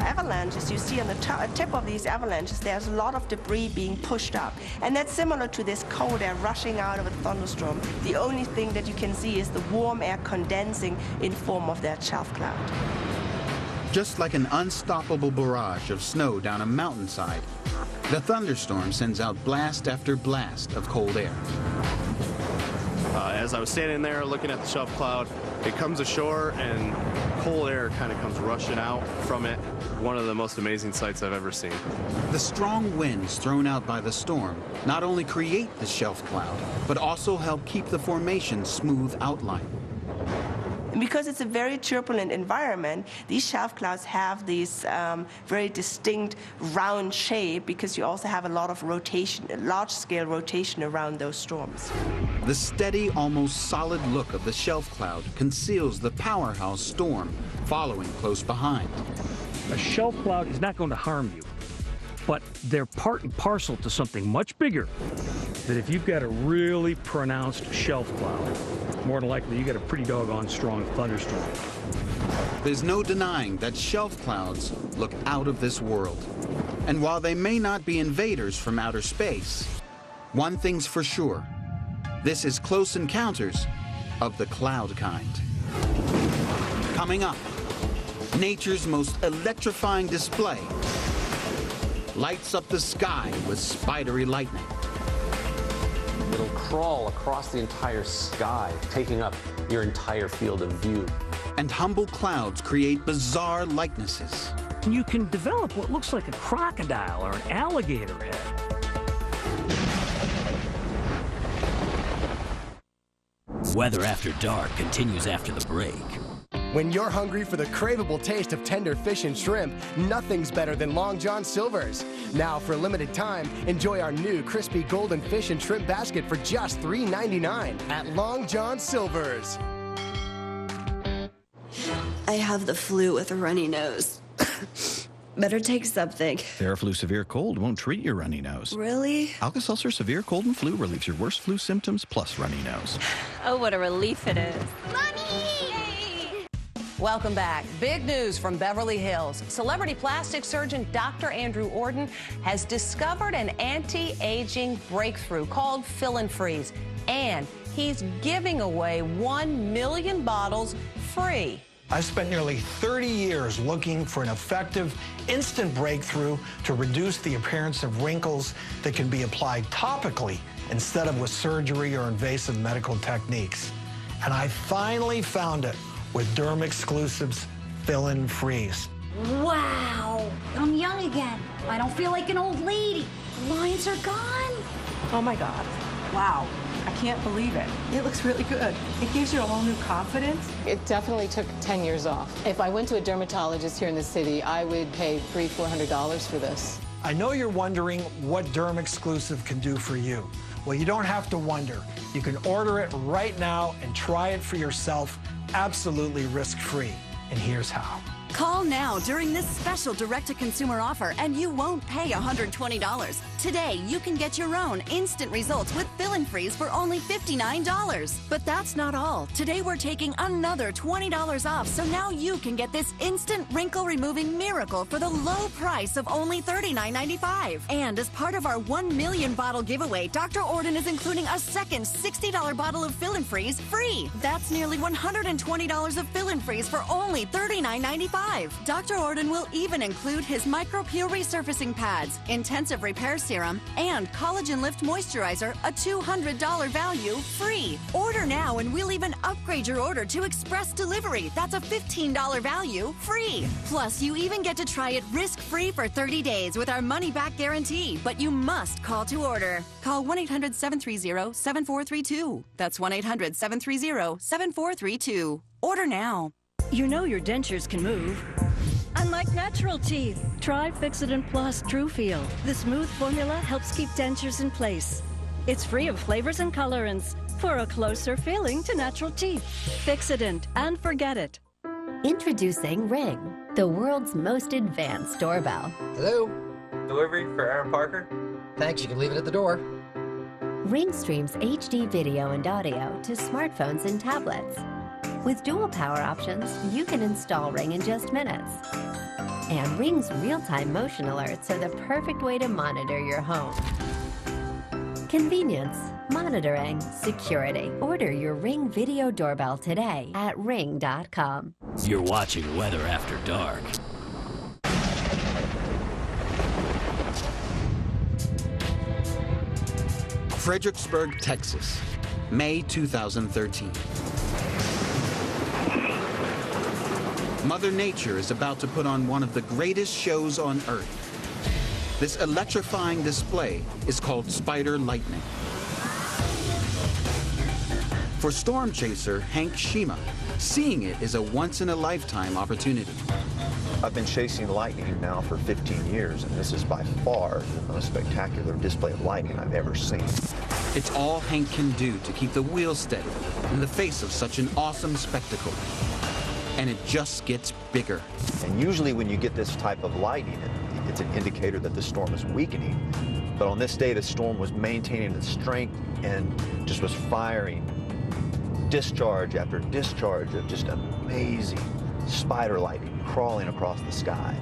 Avalanches, you see on the tip of these avalanches, there's a lot of debris being pushed up. And that's similar to this cold air rushing out of a thunderstorm. The only thing that you can see is the warm air condensing in form of that shelf cloud. Just like an unstoppable barrage of snow down a mountainside, the thunderstorm sends out blast after blast of cold air. As I was standing there looking at the shelf cloud, it comes ashore and cold air kind of comes rushing out from it. One of the most amazing sights I've ever seen. The strong winds thrown out by the storm not only create the shelf cloud, but also help keep the formation's smooth outline. And because it's a very turbulent environment, these shelf clouds have this very distinct round shape because you also have a lot of rotation, large-scale rotation around those storms. The steady, almost solid look of the shelf cloud conceals the powerhouse storm following close behind. A shelf cloud is not going to harm you, but they're part and parcel to something much bigger. that if you've got a really pronounced shelf cloud, more than likely you got a pretty doggone strong thunderstorm. There's no denying that shelf clouds look out of this world. And while they may not be invaders from outer space, one thing's for sure. This is close encounters of the cloud kind. Coming up, nature's most electrifying display lights up the sky with spidery lightning. It'll crawl across the entire sky, taking up your entire field of view. And humble clouds create bizarre likenesses. You can develop what looks like a crocodile or an alligator head. Weather After Dark continues after the break. When you're hungry for the craveable taste of tender fish and shrimp, nothing's better than Long John Silver's. Now, for a limited time, enjoy our new crispy golden fish and shrimp basket for just $3.99 at Long John Silver's. I have the flu with a runny nose. Better take something. Theraflu Severe Cold won't treat your runny nose. Really? Alka-Seltzer Severe Cold and Flu relieves your worst flu symptoms plus runny nose. Oh, what a relief it is. Welcome back. Big news from Beverly Hills. Celebrity plastic surgeon Dr. Andrew Orden has discovered an anti-aging breakthrough called Fill and Freeze. And he's giving away 1 million bottles free. I've spent nearly 30 years looking for an effective, instant breakthrough to reduce the appearance of wrinkles that can be applied topically instead of with surgery or invasive medical techniques. And I finally found it with Derm Exclusives Fill and Freeze. Wow, I'm young again. I don't feel like an old lady. The lines are gone. Oh my God. Wow. I can't believe it. It looks really good. It gives you a whole new confidence. It definitely took 10 years off. If I went to a dermatologist here in the city, I would pay $300-400 for this. I know you're wondering what Derm Exclusive can do for you. Well, you don't have to wonder. You can order it right now and try it for yourself absolutely risk-free. And here's how. Call now during this special direct-to-consumer offer and you won't pay $120. Today, you can get your own instant results with Fill and Freeze for only $59. But that's not all. Today, we're taking another $20 off, so now you can get this instant wrinkle-removing miracle for the low price of only $39.95. And as part of our 1 million bottle giveaway, Dr. Orden is including a second $60 bottle of Fill and Freeze free. That's nearly $120 of Fill and Freeze for only $39.95. Dr. Orden will even include his Micro-Peel resurfacing pads, intensive repair serum, and Collagen Lift moisturizer, a $200 value, free. Order now and we'll even upgrade your order to express delivery. That's a $15 value, free. Plus, you even get to try it risk-free for 30 days with our money-back guarantee. But you must call to order. Call 1-800-730-7432. That's 1-800-730-7432. Order now. You know your dentures can move. Unlike natural teeth, try Fixodent Plus True Feel. The smooth formula helps keep dentures in place. It's free of flavors and colorants for a closer feeling to natural teeth. Fixodent, and forget it. Introducing Ring, the world's most advanced doorbell. Hello? Delivery for Aaron Parker? Thanks, you can leave it at the door. Ring streams HD video and audio to smartphones and tablets. With dual power options, you can install Ring in just minutes. And Ring's real-time motion alerts are the perfect way to monitor your home. Convenience, monitoring, security. Order your Ring video doorbell today at ring.com. You're watching Weather After Dark. Fredericksburg, Texas, May 2013. Mother Nature is about to put on one of the greatest shows on Earth. This electrifying display is called Spider Lightning. For storm chaser Hank Shima, seeing it is a once-in-a-lifetime opportunity. I've been chasing lightning now for 15 years, and this is by far the most spectacular display of lightning I've ever seen. It's all Hank can do to keep the wheels steady in the face of such an awesome spectacle. And it just gets bigger. And usually when you get this type of lightning, it's an indicator that the storm is weakening. But on this day, the storm was maintaining its strength and just was firing discharge after discharge of just amazing spider lightning crawling across the sky.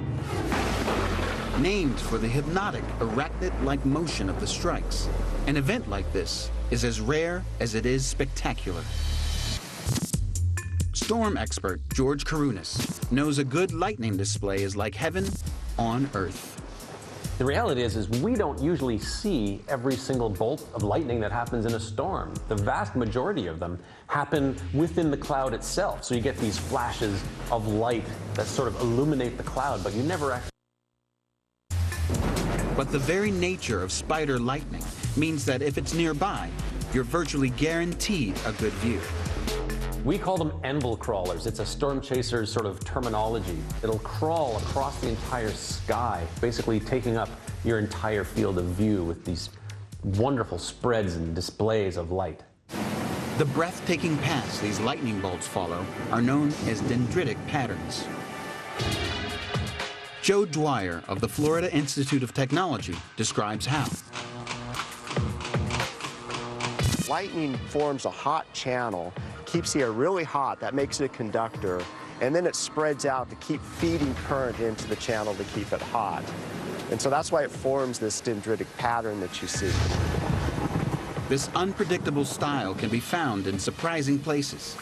Named for the hypnotic, arachnid-like motion of the strikes, an event like this is as rare as it is spectacular. Storm expert George Karunas knows a good lightning display is like heaven on earth. The reality is we don't usually see every single bolt of lightning that happens in a storm. The vast majority of them happen within the cloud itself. So you get these flashes of light that sort of illuminate the cloud, but you never actually. But the very nature of spider lightning means that if it's nearby, you're virtually guaranteed a good view. We call them envel crawlers. It's a storm chaser's sort of terminology. It'll crawl across the entire sky, basically taking up your entire field of view with these wonderful spreads and displays of light. The breathtaking paths these lightning bolts follow are known as dendritic patterns. Joe Dwyer of the Florida Institute of Technology describes how. Lightning forms a hot channel, keeps the air really hot, that makes it a conductor, and then it spreads out to keep feeding current into the channel to keep it hot. And so that's why it forms this dendritic pattern that you see. This unpredictable style can be found in surprising places.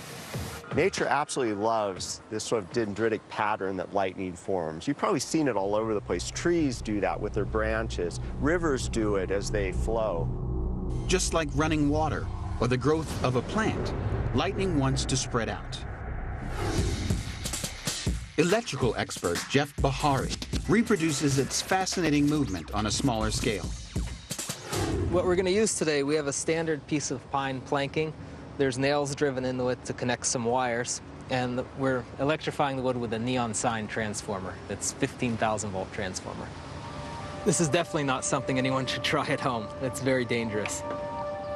Nature absolutely loves this sort of dendritic pattern that lightning forms. You've probably seen it all over the place. Trees do that with their branches. Rivers do it as they flow. Just like running water or the growth of a plant, lightning wants to spread out. Electrical expert Jeff Bahari reproduces its fascinating movement on a smaller scale. What we're going to use today, we have a standard piece of pine planking. There's nails driven into it to connect some wires, and we're electrifying the wood with a neon sign transformer. It's 15,000 volt transformer. This is definitely not something anyone should try at home. It's very dangerous.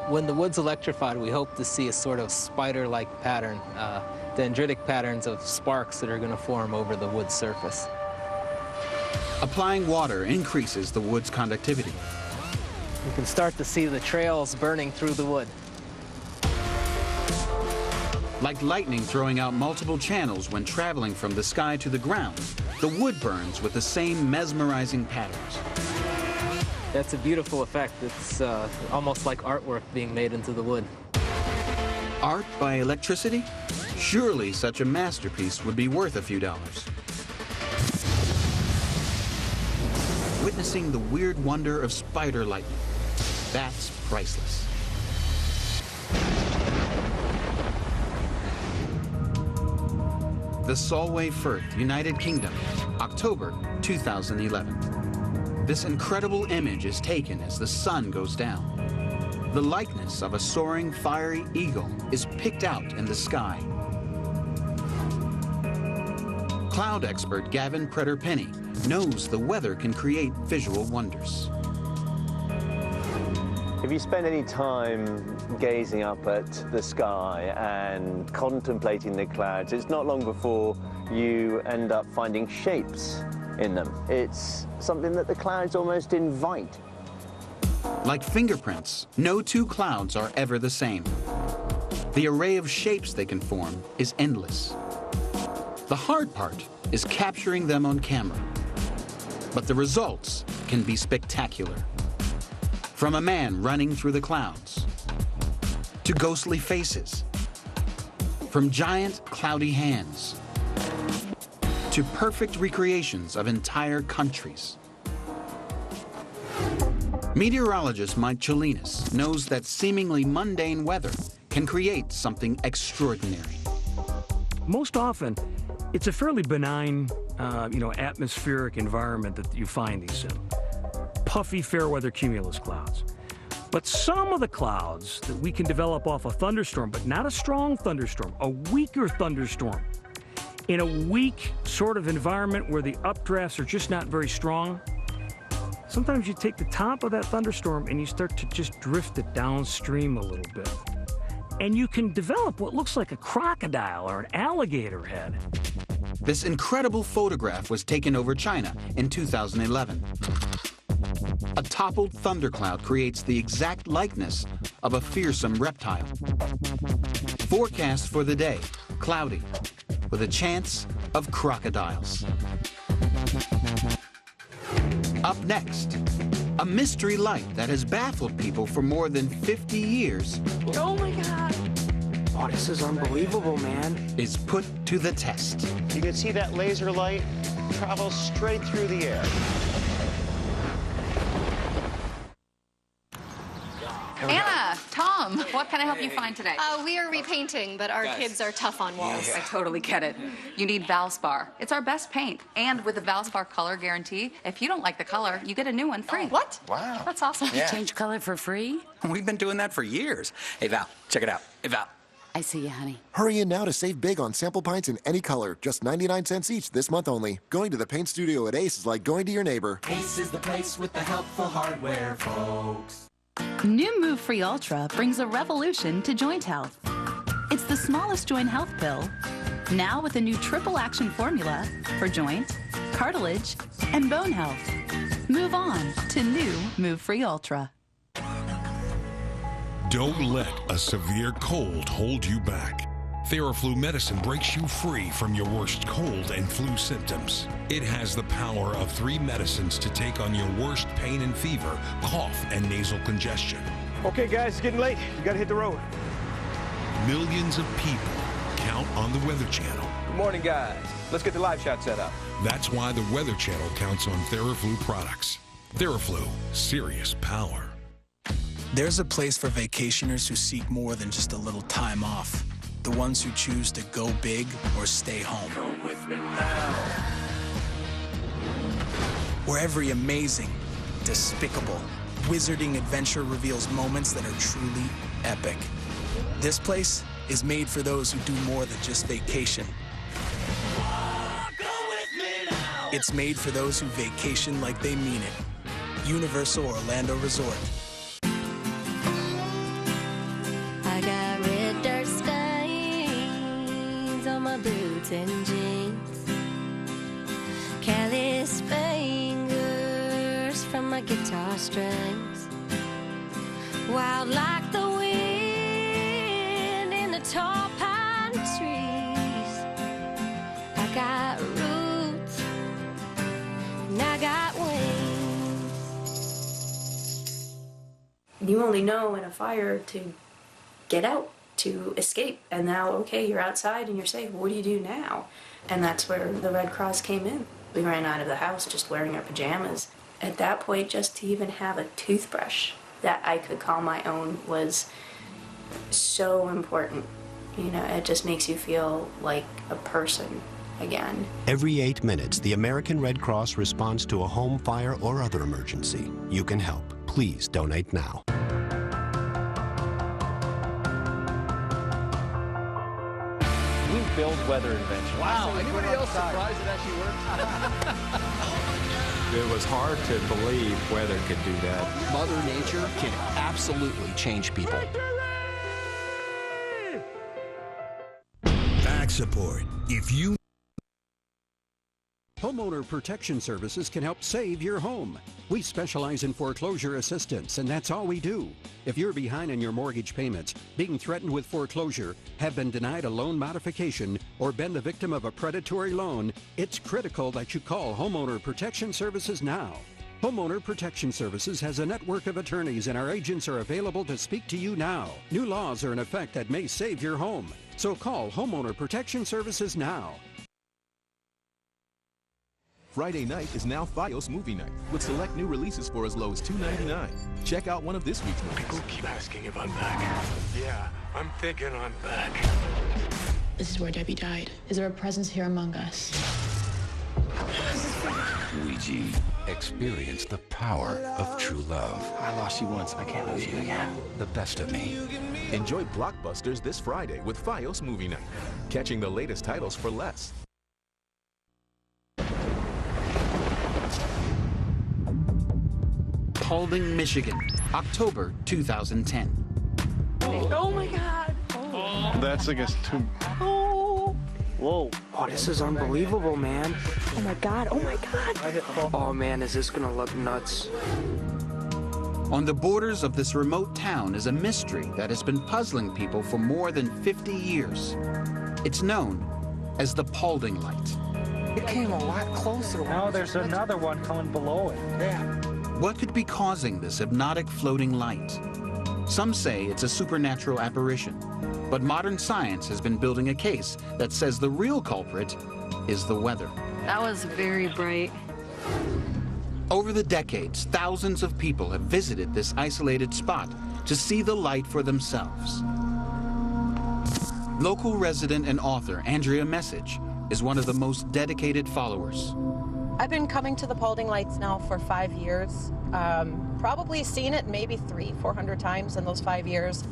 When the wood's electrified, we hope to see a sort of spider-like pattern, dendritic patterns of sparks that are going to form over the wood's surface. Applying water increases the wood's conductivity. You can start to see the trails burning through the wood. Like lightning throwing out multiple channels when traveling from the sky to the ground, the wood burns with the same mesmerizing patterns. That's a beautiful effect. It's almost like artwork being made into the wood. Art by electricity? Surely such a masterpiece would be worth a few dollars. Witnessing the weird wonder of spider lightning, that's priceless. The Solway Firth, United Kingdom, October 2011. This incredible image is taken as the sun goes down. The likeness of a soaring, fiery eagle is picked out in the sky. Cloud expert Gavin Preter-Penny knows the weather can create visual wonders. If you spend any time gazing up at the sky and contemplating the clouds, it's not long before you end up finding shapes in them. It's something that the clouds almost invite. Like fingerprints, no two clouds are ever the same. The array of shapes they can form is endless. The hard part is capturing them on camera. But the results can be spectacular. From a man running through the clouds, to ghostly faces, from giant cloudy hands, to perfect recreations of entire countries. Meteorologist Mike Cholinas knows that seemingly mundane weather can create something extraordinary. Most often, it's a fairly benign, atmospheric environment that you find these in. Puffy, fair weather cumulus clouds. But some of the clouds that we can develop off a thunderstorm, but not a strong thunderstorm, a weaker thunderstorm, in a weak sort of environment where the updrafts are just not very strong, sometimes you take the top of that thunderstorm and you start to just drift it downstream a little bit. And you can develop what looks like a crocodile or an alligator head. This incredible photograph was taken over China in 2011. A toppled thundercloud creates the exact likeness of a fearsome reptile. Forecast for the day, cloudy, with a chance of crocodiles. Up next, a mystery light that has baffled people for more than 50 years. Oh my God. Oh, this is unbelievable, man. Is put to the test. You can see that laser light travel straight through the air. Anna, Tom, what can I help you find today? We are repainting, but our kids are tough on walls. I totally get it. You need Valspar. It's our best paint. And with the Valspar color guarantee, if you don't like the color, you get a new one free. What? Wow. That's awesome. Yeah. Change color for free? We've been doing that for years. Hey, Val, check it out. Hey, Val. I see you, honey. Hurry in now to save big on sample paints in any color. Just 99 cents each this month only. Going to the paint studio at Ace is like going to your neighbor. Ace is the place with the helpful hardware, folks. New Move Free Ultra brings a revolution to joint health. It's the smallest joint health pill, now with a new triple action formula for joint, cartilage, and bone health. Move on to new Move Free Ultra. Don't let a severe cold hold you back. TheraFlu medicine breaks you free from your worst cold and flu symptoms. It has the power of 3 medicines to take on your worst pain and fever, cough, and nasal congestion. Okay, guys, it's getting late. You gotta hit the road. Millions of people count on the Weather Channel. Good morning, guys. Let's get the live shot set up. That's why the Weather Channel counts on TheraFlu products. TheraFlu, serious power. There's a place for vacationers who seek more than just a little time off. The ones who choose to go big or stay home. Come with me now. Where every amazing, despicable, wizarding adventure reveals moments that are truly epic. This place is made for those who do more than just vacation. It's made for those who vacation like they mean it. Universal Orlando Resort. I got red dirt stains on my boots and jeans, callous fingers from my guitar strings, wild like the wind in the tall pine trees. I got roots and I got wings. You only know in a fire to get out, to escape. And now, okay, you're outside and you're safe. What do you do now? And that's where the Red Cross came in. We ran out of the house just wearing our pajamas. At that point, just to even have a toothbrush that I could call my own was so important. You know, it just makes you feel like a person again. Every 8 minutes, the American Red Cross responds to a home fire or other emergency. You can help. Please donate now. We build weather inventions. Wow, anybody else surprised it actually worked? It was hard to believe weather could do that. Mother Nature can absolutely change people. Back support. If you Homeowner Protection Services can help save your home. We specialize in foreclosure assistance, and that's all we do. If you're behind on your mortgage payments, being threatened with foreclosure, have been denied a loan modification, or been the victim of a predatory loan, it's critical that you call Homeowner Protection Services now. Homeowner Protection Services has a network of attorneys, and our agents are available to speak to you now. New laws are in effect that may save your home. So call Homeowner Protection Services now. Friday night is now Fios movie night with select new releases for as low as $2.99. Check out one of this week's movies. People keep asking if I'm back. Yeah, I'm thinking I'm back. This is where Debbie died. Is there a presence here among us? Ouija, experience the power of true love. I lost you once, I can't lose you again. The best of me. Enjoy blockbusters this Friday with Fios movie night. Catching the latest titles for less. Paulding, Michigan, October 2010. Oh my God. That's against two. Oh. Whoa. Oh, this is unbelievable, man. Oh my God. Oh my God. Oh man, is this gonna look nuts? On the borders of this remote town is a mystery that has been puzzling people for more than 50 years. It's known as the Paulding Light. It came a lot closer. Now there's another one coming below it. Yeah. What could be causing this hypnotic floating light? Some say it's a supernatural apparition, but modern science has been building a case that says the real culprit is the weather. That was very bright. Over the decades, thousands of people have visited this isolated spot to see the light for themselves. Local resident and author Andrea Message is one of the most dedicated followers. I've been coming to the Paulding Lights now for 5 years. Probably seen it maybe 300-400 times in those 5 years.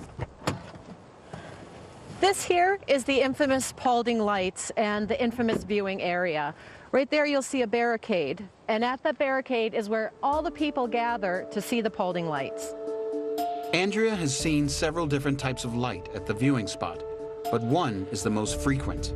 This here is the infamous Paulding Lights and the infamous viewing area. Right there you'll see a barricade, and at that barricade is where all the people gather to see the Paulding Lights. Andrea has seen several different types of light at the viewing spot, but one is the most frequent.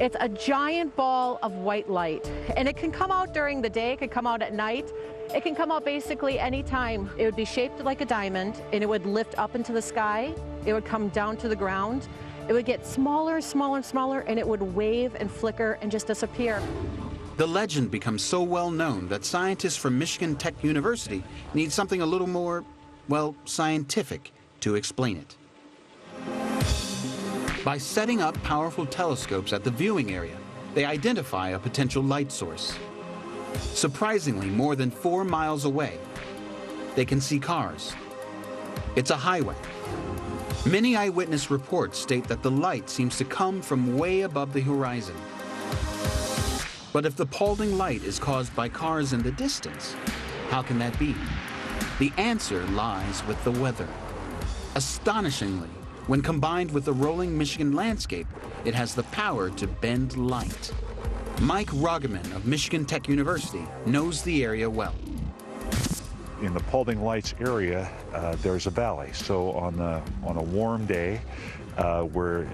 It's a giant ball of white light, and it can come out during the day, it can come out at night, it can come out basically any time. It would be shaped like a diamond, and it would lift up into the sky, it would come down to the ground, it would get smaller, smaller, and smaller, and it would wave and flicker and just disappear. The legend becomes so well known that scientists from Michigan Tech University need something a little more, well, scientific to explain it. By setting up powerful telescopes at the viewing area, they identify a potential light source. Surprisingly, more than 4 miles away, they can see cars. It's a highway. Many eyewitness reports state that the light seems to come from way above the horizon. But if the Paulding Light is caused by cars in the distance, how can that be? The answer lies with the weather. Astonishingly, when combined with the rolling Michigan landscape, it has the power to bend light. Mike Roggeman of Michigan Tech University knows the area well. In the Paulding Lights area, there's a valley. So on a warm day, where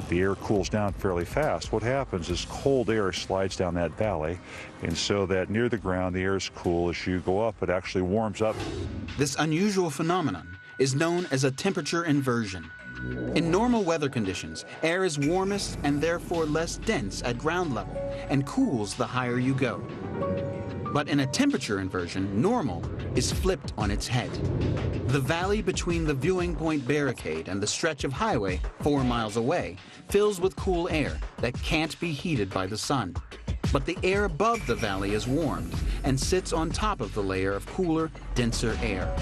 the air cools down fairly fast, what happens is cold air slides down that valley, and so that near the ground the air is cool. As you go up, it actually warms up. This unusual phenomenon is known as a temperature inversion. In normal weather conditions, air is warmest and therefore less dense at ground level and cools the higher you go. But in a temperature inversion, normal is flipped on its head. The valley between the viewing point barricade and the stretch of highway 4 miles away fills with cool air that can't be heated by the sun. But the air above the valley is warmed and sits on top of the layer of cooler, denser air.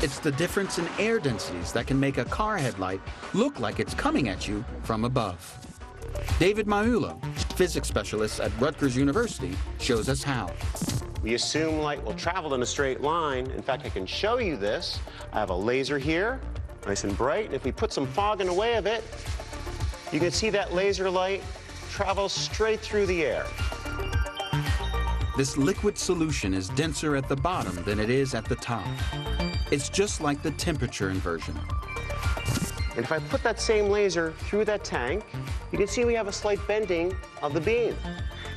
It's the difference in air densities that can make a car headlight look like it's coming at you from above. David Maulo, physics specialist at Rutgers University, shows us how. We assume light will travel in a straight line. In fact, I can show you this. I have a laser here, nice and bright. And if we put some fog in the way of it, you can see that laser light travel straight through the air. This liquid solution is denser at the bottom than it is at the top. It's just like the temperature inversion. And if I put that same laser through that tank, you can see we have a slight bending of the beam.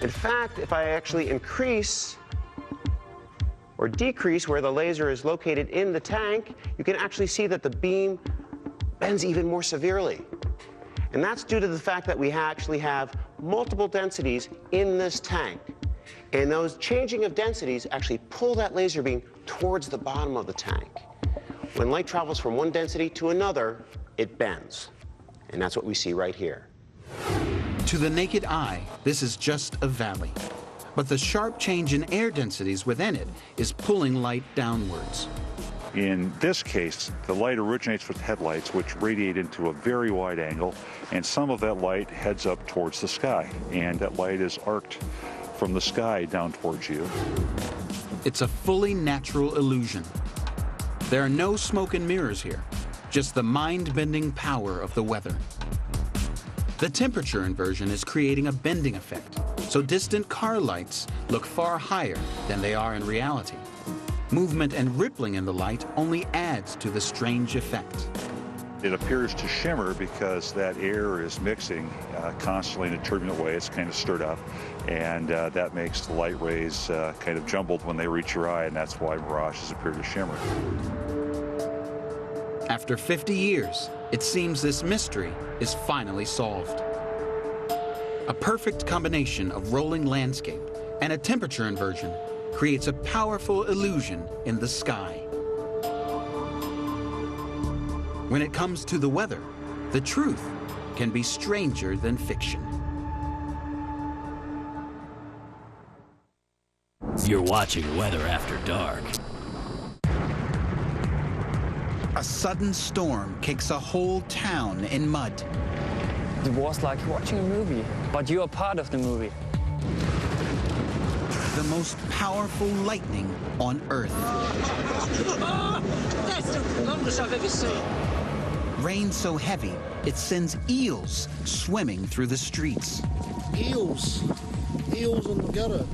In fact, if I actually increase or decrease where the laser is located in the tank, you can actually see that the beam bends even more severely. And that's due to the fact that we actually have multiple densities in this tank. And those changing of densities actually pull that laser beam towards the bottom of the tank. When light travels from one density to another, it bends. And that's what we see right here. To the naked eye, this is just a valley. But the sharp change in air densities within it is pulling light downwards. In this case, the light originates with headlights, which radiate into a very wide angle, and some of that light heads up towards the sky, and that light is arced from the sky down towards you. It's a fully natural illusion. There are no smoke and mirrors here, just the mind-bending power of the weather. The temperature inversion is creating a bending effect, so distant car lights look far higher than they are in reality. Movement and rippling in the light only adds to the strange effect. It appears to shimmer because that air is mixing constantly in a turbulent way. It's kind of stirred up, and that makes the light rays kind of jumbled when they reach your eye, and that's why mirages appear to shimmer. After 50 years, it seems this mystery is finally solved. A perfect combination of rolling landscape and a temperature inversion creates a powerful illusion in the sky. When it comes to the weather, the truth can be stranger than fiction. You're watching Weather After Dark. A sudden storm kicks a whole town in mud. It was like watching a movie, but you are part of the movie. The most powerful lightning on Earth. That's the longest I've ever seen. Rain so heavy, it sends eels swimming through the streets. Eels in the gutter.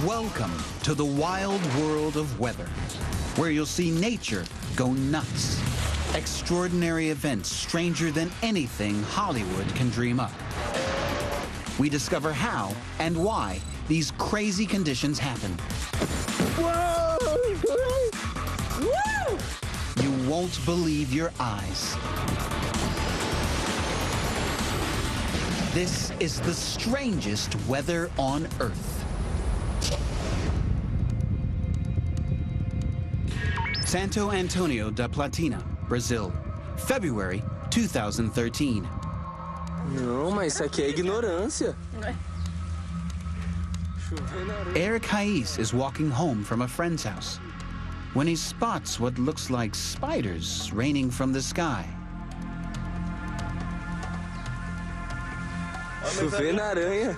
Welcome to the wild world of weather, where you'll see nature go nuts. Extraordinary events stranger than anything Hollywood can dream up. We discover how and why these crazy conditions happen. Whoa! Woo! You won't believe your eyes. This is the strangest weather on Earth. Santo Antonio da Platina, Brazil, February 2013. Não, mas isso aqui é ignorância. Eric Hayes is walking home from a friend's house when he spots what looks like spiders raining from the sky. Chover na aranha.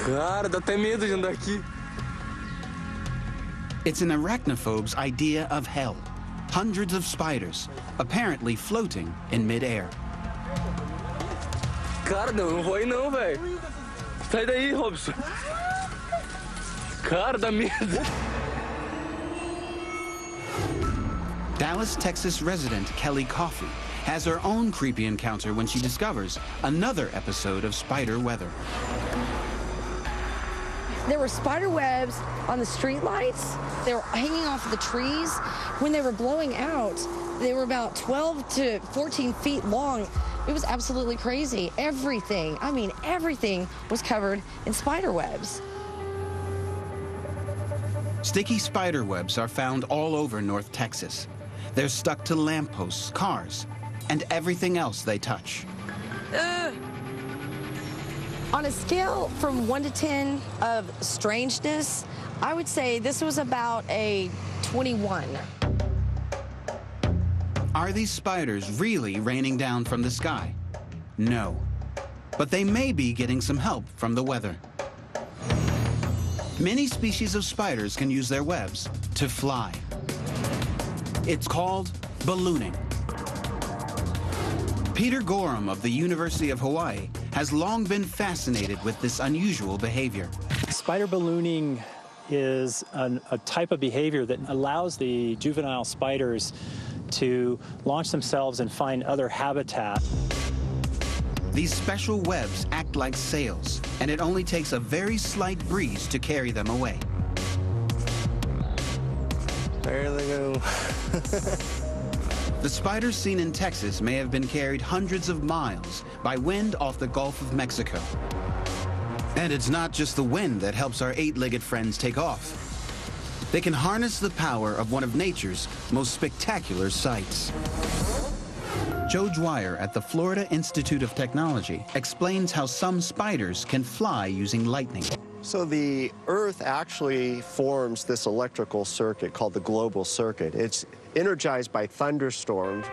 Cara, dá até medo de andar aqui. It's an arachnophobe's idea of hell. Hundreds of spiders, apparently floating in midair. Cara, não vou aí não, velho. Sai daí, Robson. Cara, dá medo. Dallas, Texas resident Kelly Coffey has her own creepy encounter when she discovers another episode of spider weather. There were spider webs on the street lights. They were hanging off the trees. When they were blowing out, they were about 12 to 14 feet long. It was absolutely crazy. Everything, I mean, everything was covered in spider webs. Sticky spider webs are found all over North Texas. They're stuck to lampposts, cars, and everything else they touch. On a scale from 1 to 10 of strangeness, I would say this was about a 21. Are these spiders really raining down from the sky? No. But they may be getting some help from the weather. Many species of spiders can use their webs to fly. It's called ballooning. Peter Gorham of the University of Hawaii has long been fascinated with this unusual behavior. Spider ballooning is a type of behavior that allows the juvenile spiders to launch themselves and find other habitat. These special webs act like sails, and it only takes a very slight breeze to carry them away. There they go. The spiders seen in Texas may have been carried hundreds of miles by wind off the Gulf of Mexico. And it's not just the wind that helps our eight-legged friends take off. They can harness the power of one of nature's most spectacular sights. Joe Dwyer at the Florida Institute of Technology explains how some spiders can fly using lightning. So the Earth actually forms this electrical circuit called the global circuit. It's energized by thunderstorms.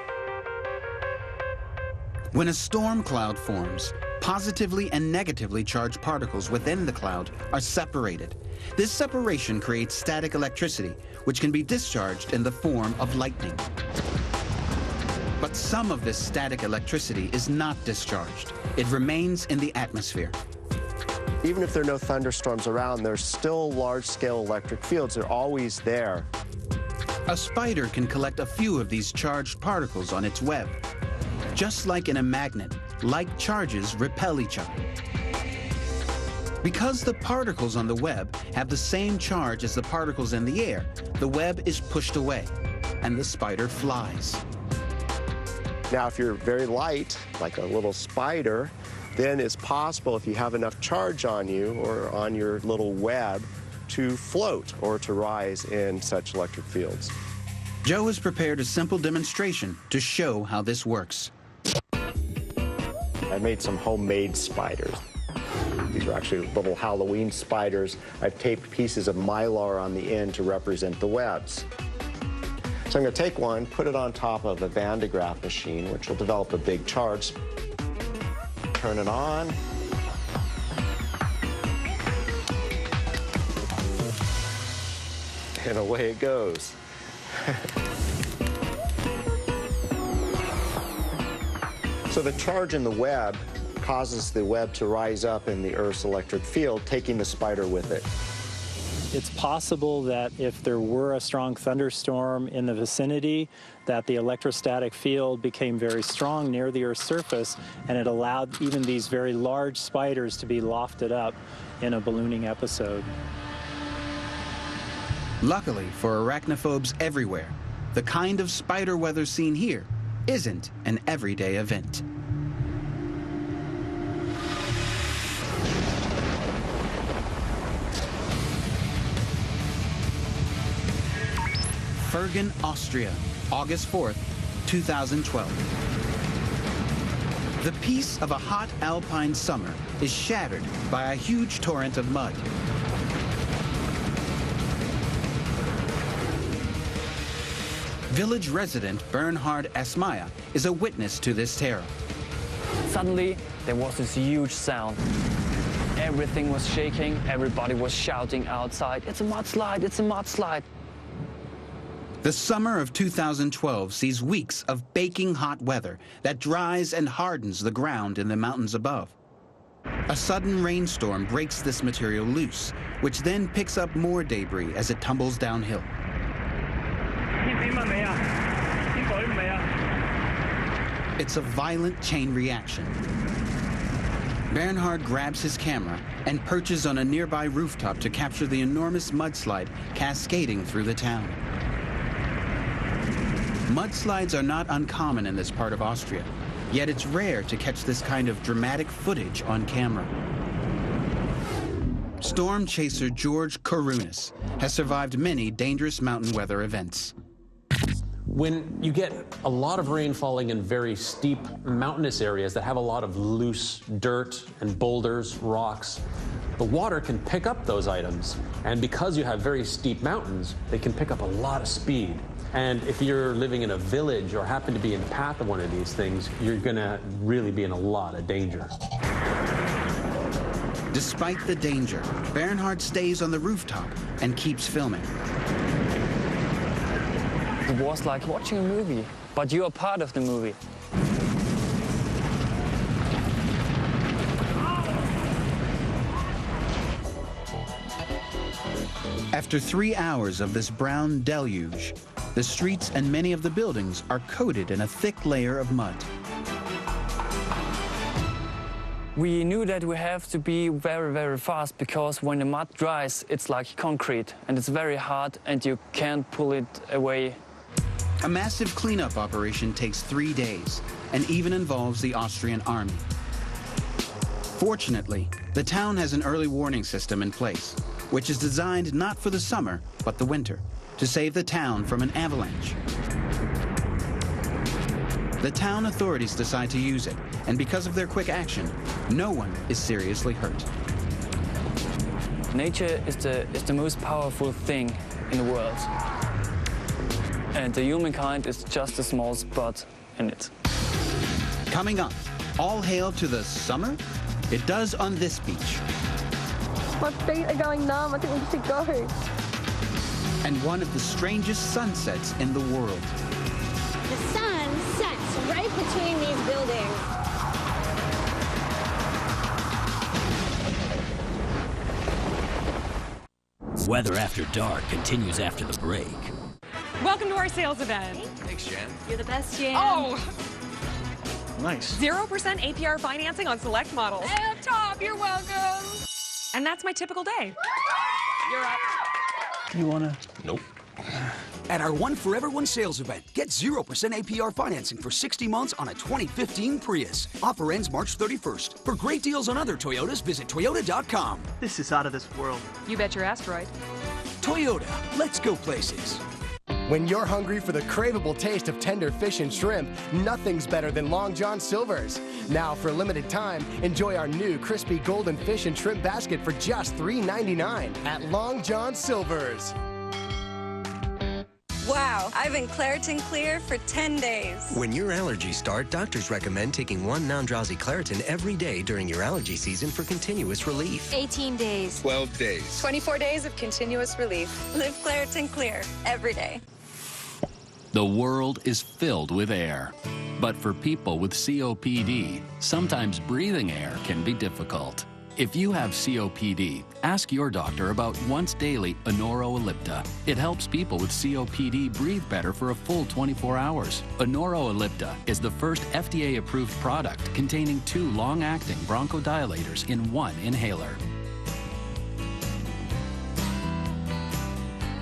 When a storm cloud forms, positively and negatively charged particles within the cloud are separated. This separation creates static electricity, which can be discharged in the form of lightning. But some of this static electricity is not discharged. It remains in the atmosphere. Even if there are no thunderstorms around, there's still large-scale electric fields. They're always there. A spider can collect a few of these charged particles on its web. Just like in a magnet, like charges repel each other. Because the particles on the web have the same charge as the particles in the air, the web is pushed away, and the spider flies. Now, if you're very light, like a little spider, then it's possible, if you have enough charge on you or on your little web, to float or to rise in such electric fields. Joe has prepared a simple demonstration to show how this works. I made some homemade spiders. These are actually little Halloween spiders. I've taped pieces of mylar on the end to represent the webs. So I'm going to take one, put it on top of a Van de Graaff machine, which will develop a big charge. Turn it on. And away it goes. So the charge in the web causes the web to rise up in the Earth's electric field, taking the spider with it. It's possible that if there were a strong thunderstorm in the vicinity, that the electrostatic field became very strong near the Earth's surface, and it allowed even these very large spiders to be lofted up in a ballooning episode. Luckily for arachnophobes everywhere, the kind of spider weather seen here isn't an everyday event. Fergen, Austria, August 4th, 2012. The peace of a hot alpine summer is shattered by a huge torrent of mud. Village resident Bernhard Asmaya is a witness to this terror. Suddenly, there was this huge sound. Everything was shaking, everybody was shouting outside, "It's a mudslide, it's a mudslide." The summer of 2012 sees weeks of baking hot weather that dries and hardens the ground in the mountains above. A sudden rainstorm breaks this material loose, which then picks up more debris as it tumbles downhill. It's a violent chain reaction. Bernhard grabs his camera and perches on a nearby rooftop to capture the enormous mudslide cascading through the town. Mudslides are not uncommon in this part of Austria, yet it's rare to catch this kind of dramatic footage on camera. Storm chaser George Korunis has survived many dangerous mountain weather events. When you get a lot of rain falling in very steep mountainous areas that have a lot of loose dirt and boulders, rocks, the water can pick up those items. And because you have very steep mountains, they can pick up a lot of speed. And if you're living in a village or happen to be in the path of one of these things, you're gonna really be in a lot of danger. Despite the danger, Bernhard stays on the rooftop and keeps filming. It was like watching a movie, but you are part of the movie. After 3 hours of this brown deluge, the streets and many of the buildings are coated in a thick layer of mud. We knew that we have to be very, very fast because when the mud dries, it's like concrete and it's very hard and you can't pull it away. A massive cleanup operation takes 3 days and even involves the Austrian army. Fortunately, the town has an early warning system in place, which is designed not for the summer, but the winter, to save the town from an avalanche. The town authorities decide to use it, and because of their quick action, no one is seriously hurt. Nature is the most powerful thing in the world. And the humankind is just a small spot in it. Coming up, all hail to the summer? It does on this beach. My feet are going numb. I think we should go. And one of the strangest sunsets in the world. The sun sets right between these buildings. Weather After Dark continues after the break. Welcome to our sales event. Thanks, Jan. You're the best, Jan. Oh! Nice. 0% APR financing on select models. Hey, up top, you're welcome. And that's my typical day. You're up. You wanna? Nope. At our One for Everyone sales event, get 0% APR financing for 60 months on a 2015 Prius. Offer ends March 31st. For great deals on other Toyotas, visit Toyota.com. This is out of this world. You bet your asteroid. Toyota, let's go places. When you're hungry for the craveable taste of tender fish and shrimp, nothing's better than Long John Silver's. Now, for a limited time, enjoy our new crispy golden fish and shrimp basket for just $3.99 at Long John Silver's. Wow, I've been Claritin Clear for 10 days. When your allergies start, doctors recommend taking one non-drowsy Claritin every day during your allergy season for continuous relief. 18 days. 12 days. 24 days of continuous relief. Live Claritin Clear every day. The world is filled with air. But for people with COPD, sometimes breathing air can be difficult. If you have COPD, ask your doctor about once daily Anoro Ellipta. It helps people with COPD breathe better for a full 24 hours. Anoro Ellipta is the first FDA-approved product containing 2 long-acting bronchodilators in one inhaler.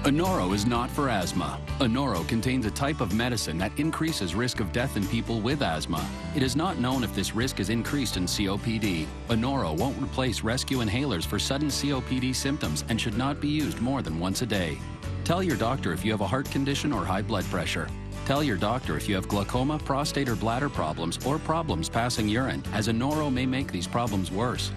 Anoro is not for asthma. Anoro contains a type of medicine that increases risk of death in people with asthma. It is not known if this risk is increased in COPD. Anoro won't replace rescue inhalers for sudden COPD symptoms and should not be used more than once a day. Tell your doctor if you have a heart condition or high blood pressure. Tell your doctor if you have glaucoma, prostate or bladder problems, or problems passing urine, as Anoro may make these problems worse.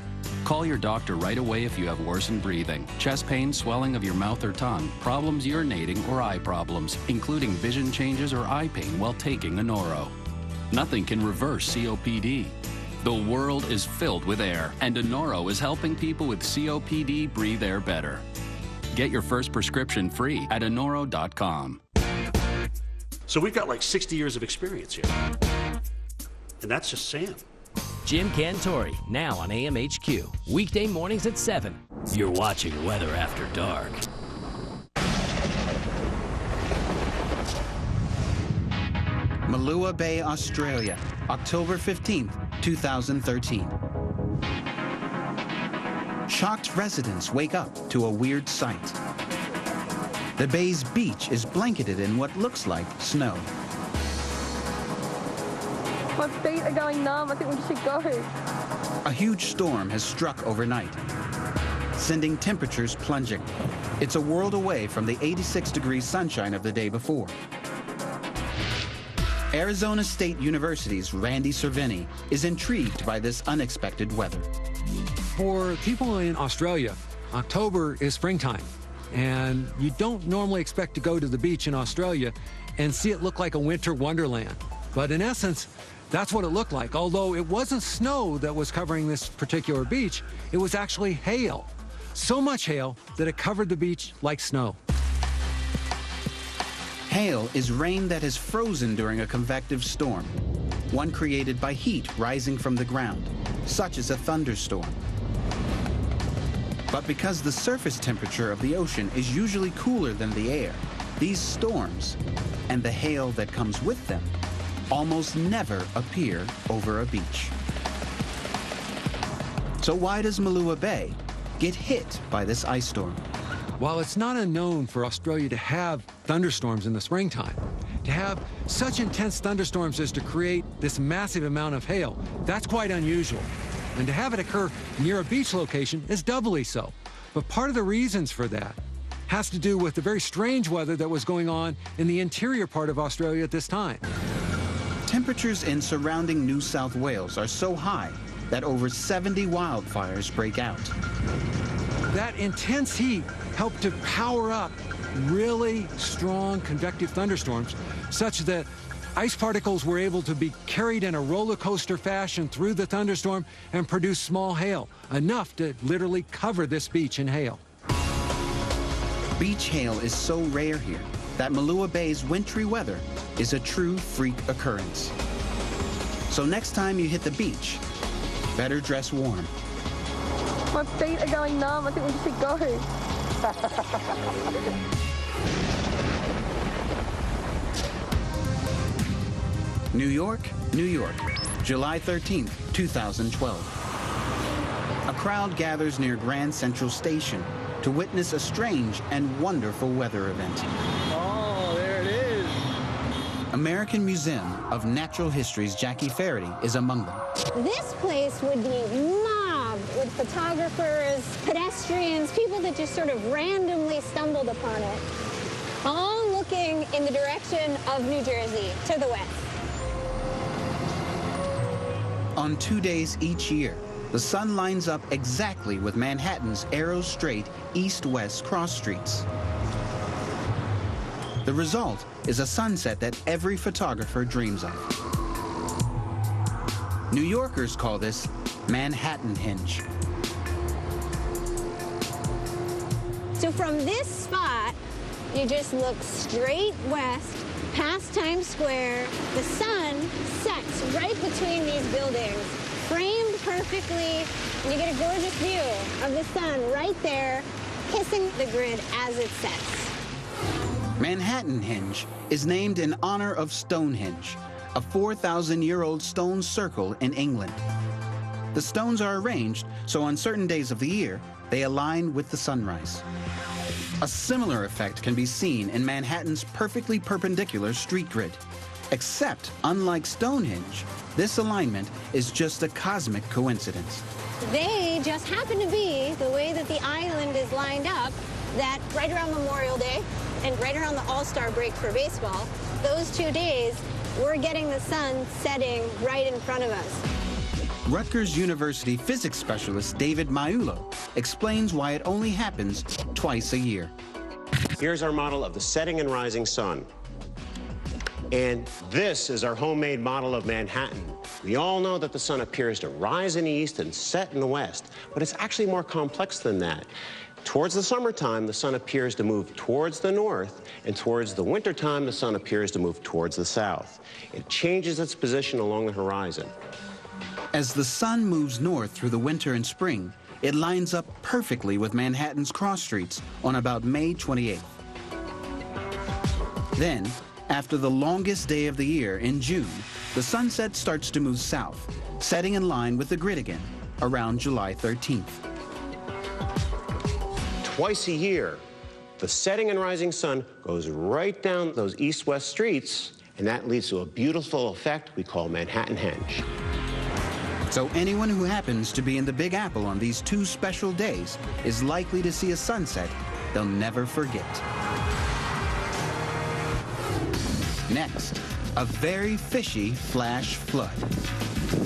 Call your doctor right away if you have worsened breathing, chest pain, swelling of your mouth or tongue, problems urinating, or eye problems, including vision changes or eye pain while taking Anoro. Nothing can reverse COPD. The world is filled with air, and Anoro is helping people with COPD breathe air better. Get your first prescription free at Anoro.com. So we've got like 60 years of experience here. And that's just Sam. Jim Cantori, now on AMHQ. Weekday mornings at 7. You're watching Weather After Dark. Malua Bay, Australia, October 15th, 2013. Shocked residents wake up to a weird sight. The bay's beach is blanketed in what looks like snow. My feet are going numb. I think we should go. A huge storm has struck overnight, sending temperatures plunging. It's a world away from the 86-degree sunshine of the day before. Arizona State University's Randy Cervini is intrigued by this unexpected weather. For people in Australia, October is springtime, and you don't normally expect to go to the beach in Australia and see it look like a winter wonderland. But in essence, that's what it looked like. Although it wasn't snow that was covering this particular beach, it was actually hail. So much hail that it covered the beach like snow. Hail is rain that has frozen during a convective storm, one created by heat rising from the ground, such as a thunderstorm. But because the surface temperature of the ocean is usually cooler than the air, these storms, and the hail that comes with them, almost never appear over a beach. So why does Malua Bay get hit by this ice storm? While it's not unknown for Australia to have thunderstorms in the springtime, to have such intense thunderstorms as to create this massive amount of hail, that's quite unusual. And to have it occur near a beach location is doubly so. But part of the reasons for that has to do with the very strange weather that was going on in the interior part of Australia at this time. Temperatures in surrounding New South Wales are so high that over 70 wildfires break out. That intense heat helped to power up really strong convective thunderstorms such that ice particles were able to be carried in a roller coaster fashion through the thunderstorm and produce small hail, enough to literally cover this beach in hail. Beach hail is so rare here that Malua Bay's wintry weather is a true freak occurrence. So next time you hit the beach, better dress warm. My feet are going numb. I think we should go. New York, New York, July 13th, 2012. A crowd gathers near Grand Central Station to witness a strange and wonderful weather event. Oh, there it is. American Museum of Natural History's Jackie Faraday is among them. This place would be mobbed with photographers, pedestrians, people that just sort of randomly stumbled upon it, all looking in the direction of New Jersey, to the west. On 2 days each year, the sun lines up exactly with Manhattan's arrow straight east-west cross streets. The result is a sunset that every photographer dreams of. New Yorkers call this Manhattan Hinge. So from this spot, you just look straight west, past Times Square. The sun sets right between these buildings, framed perfectly, and you get a gorgeous view of the sun right there, kissing the grid as it sets. Manhattan Hinge is named in honor of Stonehenge, a 4,000-year-old stone circle in England. The stones are arranged so on certain days of the year, they align with the sunrise. A similar effect can be seen in Manhattan's perfectly perpendicular street grid. Except, unlike Stonehenge, this alignment is just a cosmic coincidence. They just happen to be the way that the island is lined up, that right around Memorial Day and right around the All-Star break for baseball, those 2 days, we're getting the sun setting right in front of us. Rutgers University physics specialist David Maiulo explains why it only happens twice a year. Here's our model of the setting and rising sun. And this is our homemade model of Manhattan. We all know that the sun appears to rise in the east and set in the west, but it's actually more complex than that. Towards the summertime, the sun appears to move towards the north, and towards the wintertime, the sun appears to move towards the south. It changes its position along the horizon. As the sun moves north through the winter and spring, it lines up perfectly with Manhattan's cross streets on about May 28th. Then, after the longest day of the year in June, the sunset starts to move south, setting in line with the grid again around July 13th. Twice a year, the setting and rising sun goes right down those east-west streets, and that leads to a beautiful effect we call Manhattan Hinge. So anyone who happens to be in the Big Apple on these 2 special days is likely to see a sunset they'll never forget. Next, a very fishy flash flood.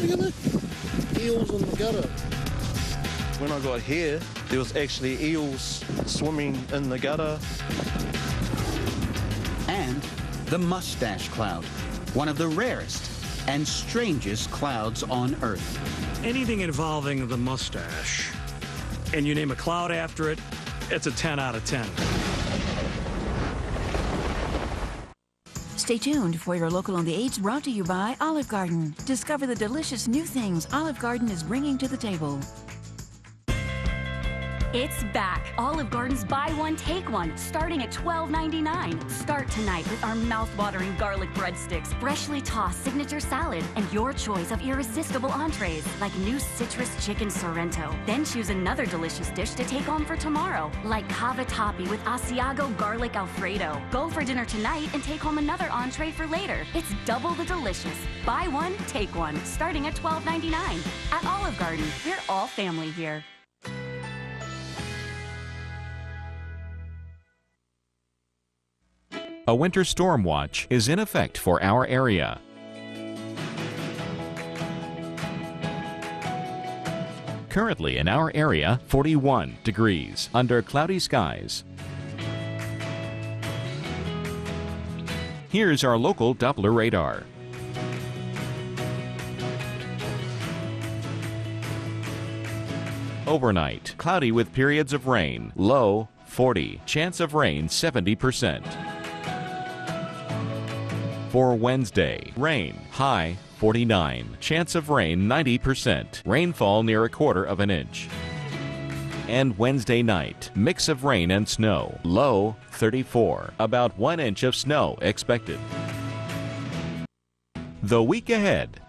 Look at the eels in the gutter. When I got here, there was actually eels swimming in the gutter. And the mustache cloud, one of the rarest and strangest clouds on Earth. Anything involving the mustache, and you name a cloud after it, it's a 10 out of 10. Stay tuned for your Local on the 8s, brought to you by Olive Garden. Discover the delicious new things Olive Garden is bringing to the table. It's back. Olive Garden's buy one, take one, starting at $12.99. Start tonight with our mouth-watering garlic breadsticks, freshly tossed signature salad, and your choice of irresistible entrees like new citrus chicken Sorrento. Then choose another delicious dish to take home for tomorrow, like cavatappi with Asiago garlic Alfredo. Go for dinner tonight and take home another entree for later. It's double the delicious. Buy one, take one, starting at $12.99. At Olive Garden, we're all family here. A winter storm watch is in effect for our area. Currently in our area, 41 degrees under cloudy skies. Here's our local Doppler radar. Overnight, cloudy with periods of rain, low 40, chance of rain 70%. For Wednesday, rain, high 49, chance of rain 90%, rainfall near 1/4 inch. And Wednesday night, mix of rain and snow, low 34, about 1 inch of snow expected. The week ahead.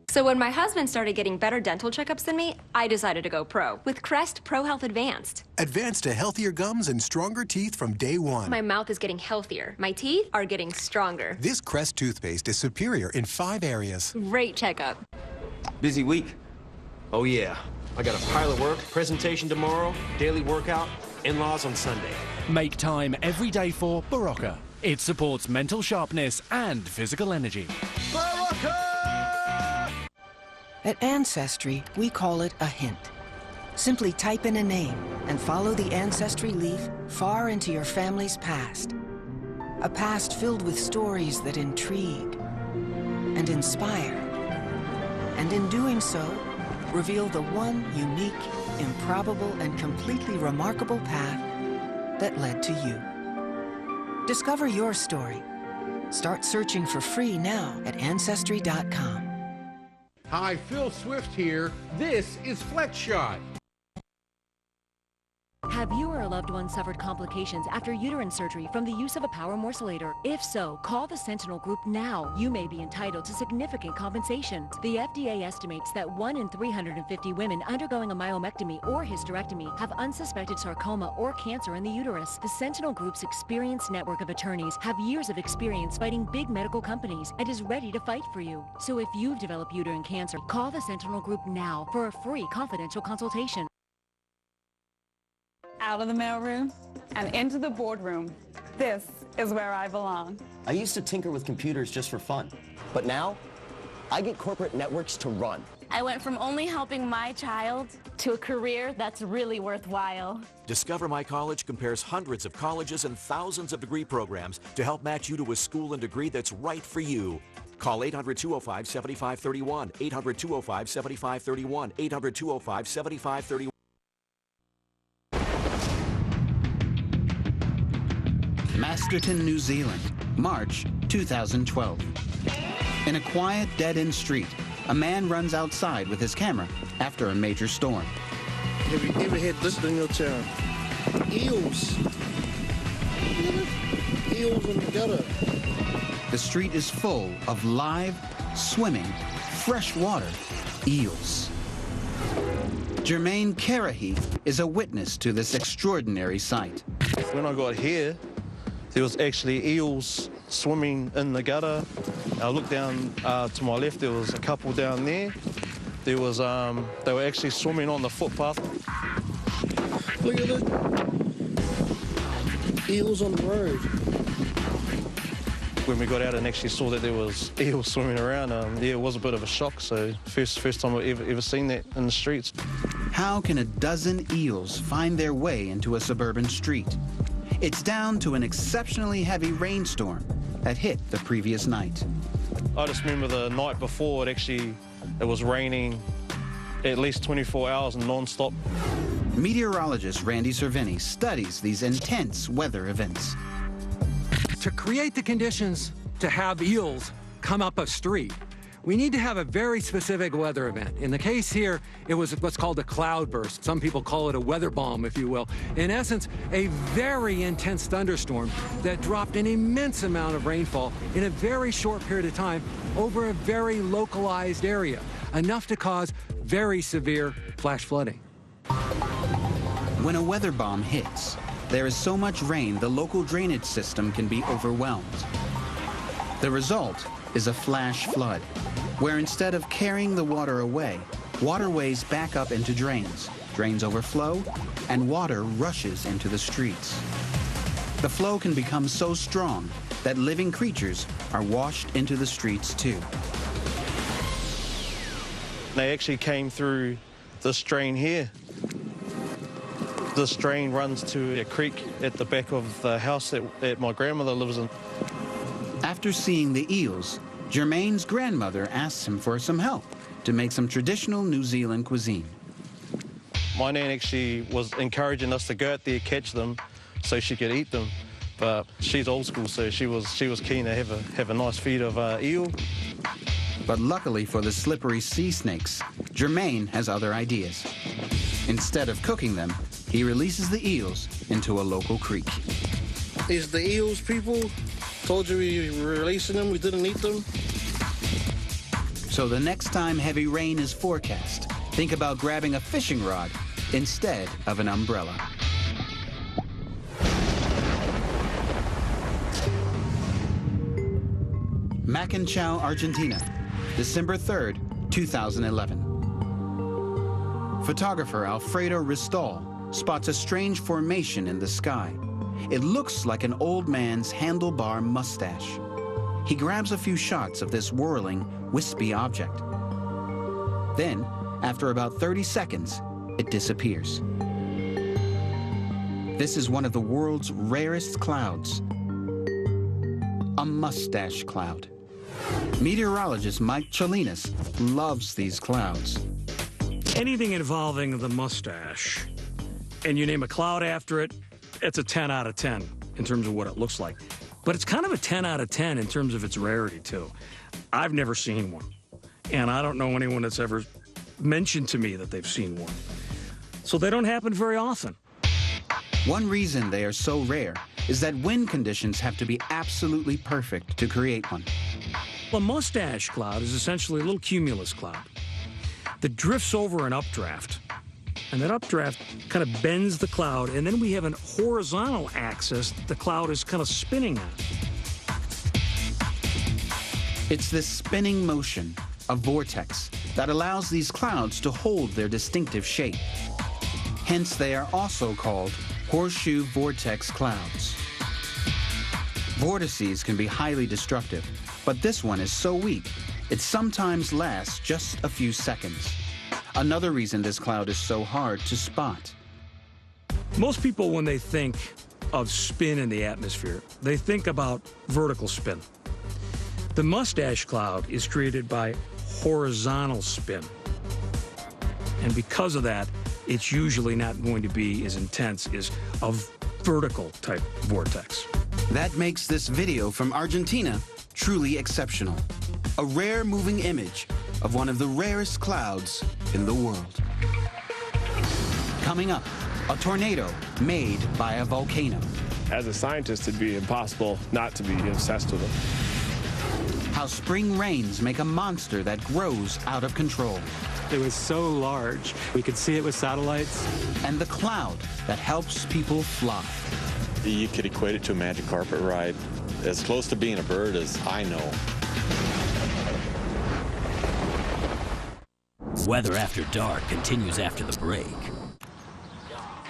So when my husband started getting better dental checkups than me, I decided to go pro with Crest Pro Health Advanced. Advanced to healthier gums and stronger teeth from day one. My mouth is getting healthier. My teeth are getting stronger. This Crest toothpaste is superior in 5 areas. Great checkup. Busy week? Oh yeah. I got a pile of work, presentation tomorrow, daily workout, in-laws on Sunday. Make time every day for Barocca. It supports mental sharpness and physical energy. At Ancestry, we call it a hint. Simply type in a name and follow the Ancestry leaf far into your family's past. A past filled with stories that intrigue and inspire. And in doing so, reveal the one unique, improbable, and completely remarkable path that led to you. Discover your story. Start searching for free now at Ancestry.com. Hi, Phil Swift here. This is Flex Shot. Have you or a loved one suffered complications after uterine surgery from the use of a power morcellator? If so, call the Sentinel Group now. You may be entitled to significant compensation. The FDA estimates that 1 in 350 women undergoing a myomectomy or hysterectomy have unsuspected sarcoma or cancer in the uterus. The Sentinel Group's experienced network of attorneys have years of experience fighting big medical companies and is ready to fight for you. So if you've developed uterine cancer, call the Sentinel Group now for a free confidential consultation. Out of the mailroom and into the boardroom. This is where I belong. I used to tinker with computers just for fun, but now I get corporate networks to run. I went from only helping my child to a career that's really worthwhile. Discover My College compares hundreds of colleges and thousands of degree programs to help match you to a school and degree that's right for you. Call 800-205-7531, 800-205-7531, 800-205-7531. Masterton, New Zealand, March 2012. In a quiet, dead-end street, a man runs outside with his camera after a major storm. Have you ever had this in your town? Eels. Eels in the gutter. The street is full of live, swimming, freshwater eels. Jermaine Carahy is a witness to this extraordinary sight. When I got here, there was actually eels swimming in the gutter. I looked down to my left, there was a couple down there. There was, they were actually swimming on the footpath. Look at it. Eels on the road. When we got out and actually saw that there was eels swimming around, yeah, it was a bit of a shock. So first time I've ever seen that in the streets. How can a dozen eels find their way into a suburban street? It's down to an exceptionally heavy rainstorm that hit the previous night. I just remember the night before, it was raining at least 24 hours non-stop. Meteorologist Randy Cervini studies these intense weather events. To create the conditions to have eels come up a street, we need to have a very specific weather event. In the case here, it was what's called a cloudburst. Some people call it a weather bomb, if you will. In essence, a very intense thunderstorm that dropped an immense amount of rainfall in a very short period of time over a very localized area, enough to cause very severe flash flooding. When a weather bomb hits, there is so much rain the local drainage system can be overwhelmed. The result is a flash flood, where instead of carrying the water away, waterways back up into drains, drains overflow, and water rushes into the streets. The flow can become so strong that living creatures are washed into the streets too. They actually came through this drain here. This drain runs to a creek at the back of the house that my grandmother lives in. After seeing the eels, Jermaine's grandmother asks him for some help to make some traditional New Zealand cuisine. My nan actually was encouraging us to go out there, catch them, so she could eat them. But she's old school, so she was keen to have a nice feed of eel. But luckily for the slippery sea snakes, Jermaine has other ideas. Instead of cooking them, he releases the eels into a local creek. Is the eels people? Told you we were releasing them, we didn't eat them. So the next time heavy rain is forecast, think about grabbing a fishing rod instead of an umbrella. Machinchao, Argentina, December 3rd, 2011. Photographer Alfredo Ristal spots a strange formation in the sky. It looks like an old man's handlebar mustache. He grabs a few shots of this whirling, wispy object. Then, after about 30 seconds, it disappears. This is one of the world's rarest clouds, a mustache cloud. Meteorologist Mike Chalinas loves these clouds. Anything involving the mustache, and you name a cloud after it, it's a 10 out of 10 in terms of what it looks like. But it's kind of a 10 out of 10 in terms of its rarity, too. I've never seen one, and I don't know anyone that's ever mentioned to me that they've seen one. So they don't happen very often. One reason they are so rare is that wind conditions have to be absolutely perfect to create one. A mustache cloud is essentially a little cumulus cloud that drifts over an updraft. And that updraft kind of bends the cloud, and then we have a horizontal axis that the cloud is kind of spinning on. It's this spinning motion, a vortex, that allows these clouds to hold their distinctive shape. Hence, they are also called horseshoe vortex clouds. Vortices can be highly destructive, but this one is so weak, it sometimes lasts just a few seconds. Another reason this cloud is so hard to spot. Most people, when they think of spin in the atmosphere, they think about vertical spin. The mustache cloud is created by horizontal spin. And because of that, it's usually not going to be as intense as a vertical type vortex. That makes this video from Argentina truly exceptional. A rare moving image of one of the rarest clouds in the world. Coming up, a tornado made by a volcano. As a scientist, it'd be impossible not to be obsessed with it. How spring rains make a monster that grows out of control. It was so large, we could see it with satellites. And the cloud that helps people fly. You could equate it to a magic carpet ride. As close to being a bird as I know. Weather After Dark continues after the break.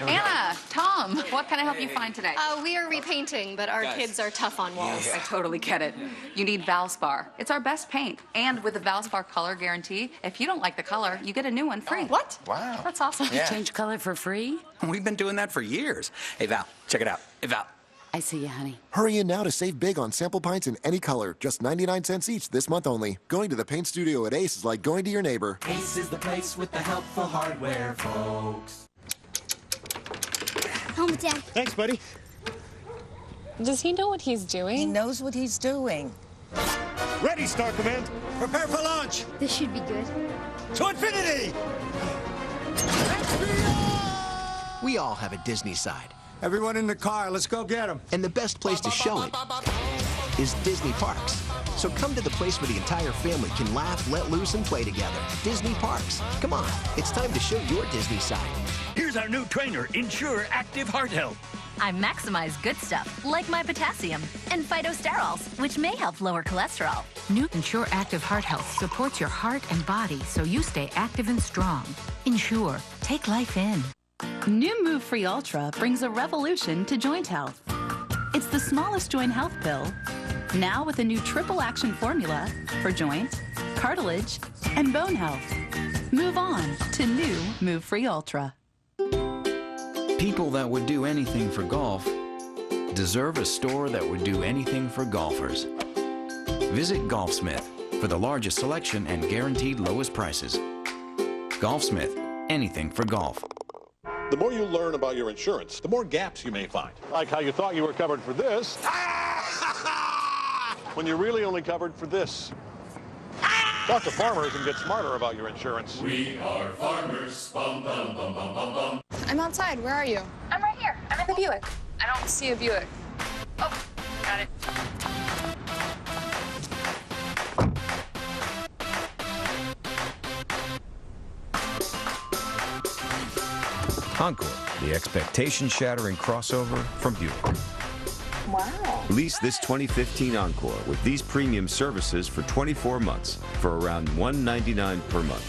Anna, Tom, what can I help you find today? We are repainting, but our kids are tough on walls. I totally get it. You need Valspar. It's our best paint. And with the Valspar color guarantee, if you don't like the color, you get a new one free. What? Wow. That's awesome. Yeah. Change color for free? We've been doing that for years. Hey, Val, check it out. Hey, Val. I see you, honey. Hurry in now to save big on sample pints in any color. Just 99 cents each this month only. Going to the paint studio at Ace is like going to your neighbor. Ace is the place with the helpful hardware, folks. Home, Dad. Thanks, buddy. Does he know what he's doing? He knows what he's doing. Ready, Star Command. Prepare for launch. This should be good. To infinity! We all have a Disney side. Everyone in the car, let's go get them. And the best place to show it is Disney Parks. So come to the place where the entire family can laugh, let loose, and play together. Disney Parks. Come on, it's time to show your Disney side. Here's our new trainer, Ensure Active Heart Health. I maximize good stuff, like my potassium, and phytosterols, which may help lower cholesterol. New Ensure Active Heart Health supports your heart and body so you stay active and strong. Ensure. Take life in. New Move Free Ultra brings a revolution to joint health. It's the smallest joint health pill, now with a new triple action formula for joint, cartilage, and bone health. Move on to new Move Free Ultra. People that would do anything for golf deserve a store that would do anything for golfers. Visit Golfsmith for the largest selection and guaranteed lowest prices. Golfsmith, anything for golf. The more you learn about your insurance, the more gaps you may find. Like how you thought you were covered for this, when you're really only covered for this. Talk to farmers and get smarter about your insurance. We are farmers. Bum, bum, bum, bum, bum, bum. I'm outside. Where are you? I'm right here. I'm in the Buick. I don't see a Buick. Oh, got it. Encore, the expectation-shattering crossover from Buick. Wow. Lease this 2015 Encore with these premium services for 24 months for around $199 per month.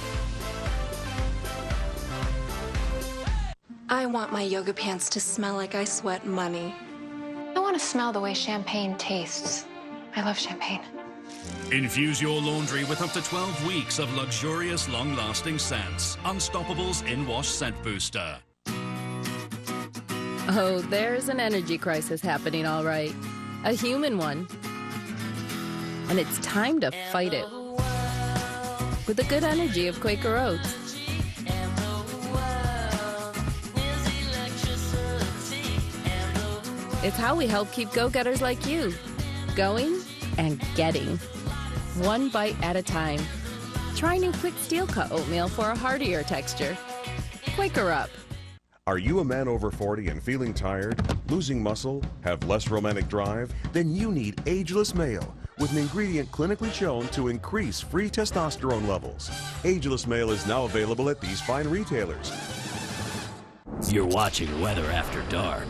I want my yoga pants to smell like I sweat money. I want to smell the way champagne tastes. I love champagne. Infuse your laundry with up to 12 weeks of luxurious, long-lasting scents. Unstoppable's In-Wash Scent Booster. Oh, there's an energy crisis happening, all right. A human one. And it's time to fight it. With the good energy of Quaker Oats. It's how we help keep go-getters like you going and getting. One bite at a time. Try new Quick Steel Cut oatmeal for a heartier texture. Quaker Up. Are you a man over 40 and feeling tired, losing muscle, have less romantic drive? Then you need Ageless Male, with an ingredient clinically shown to increase free testosterone levels. Ageless Male is now available at these fine retailers. You're watching Weather After Dark.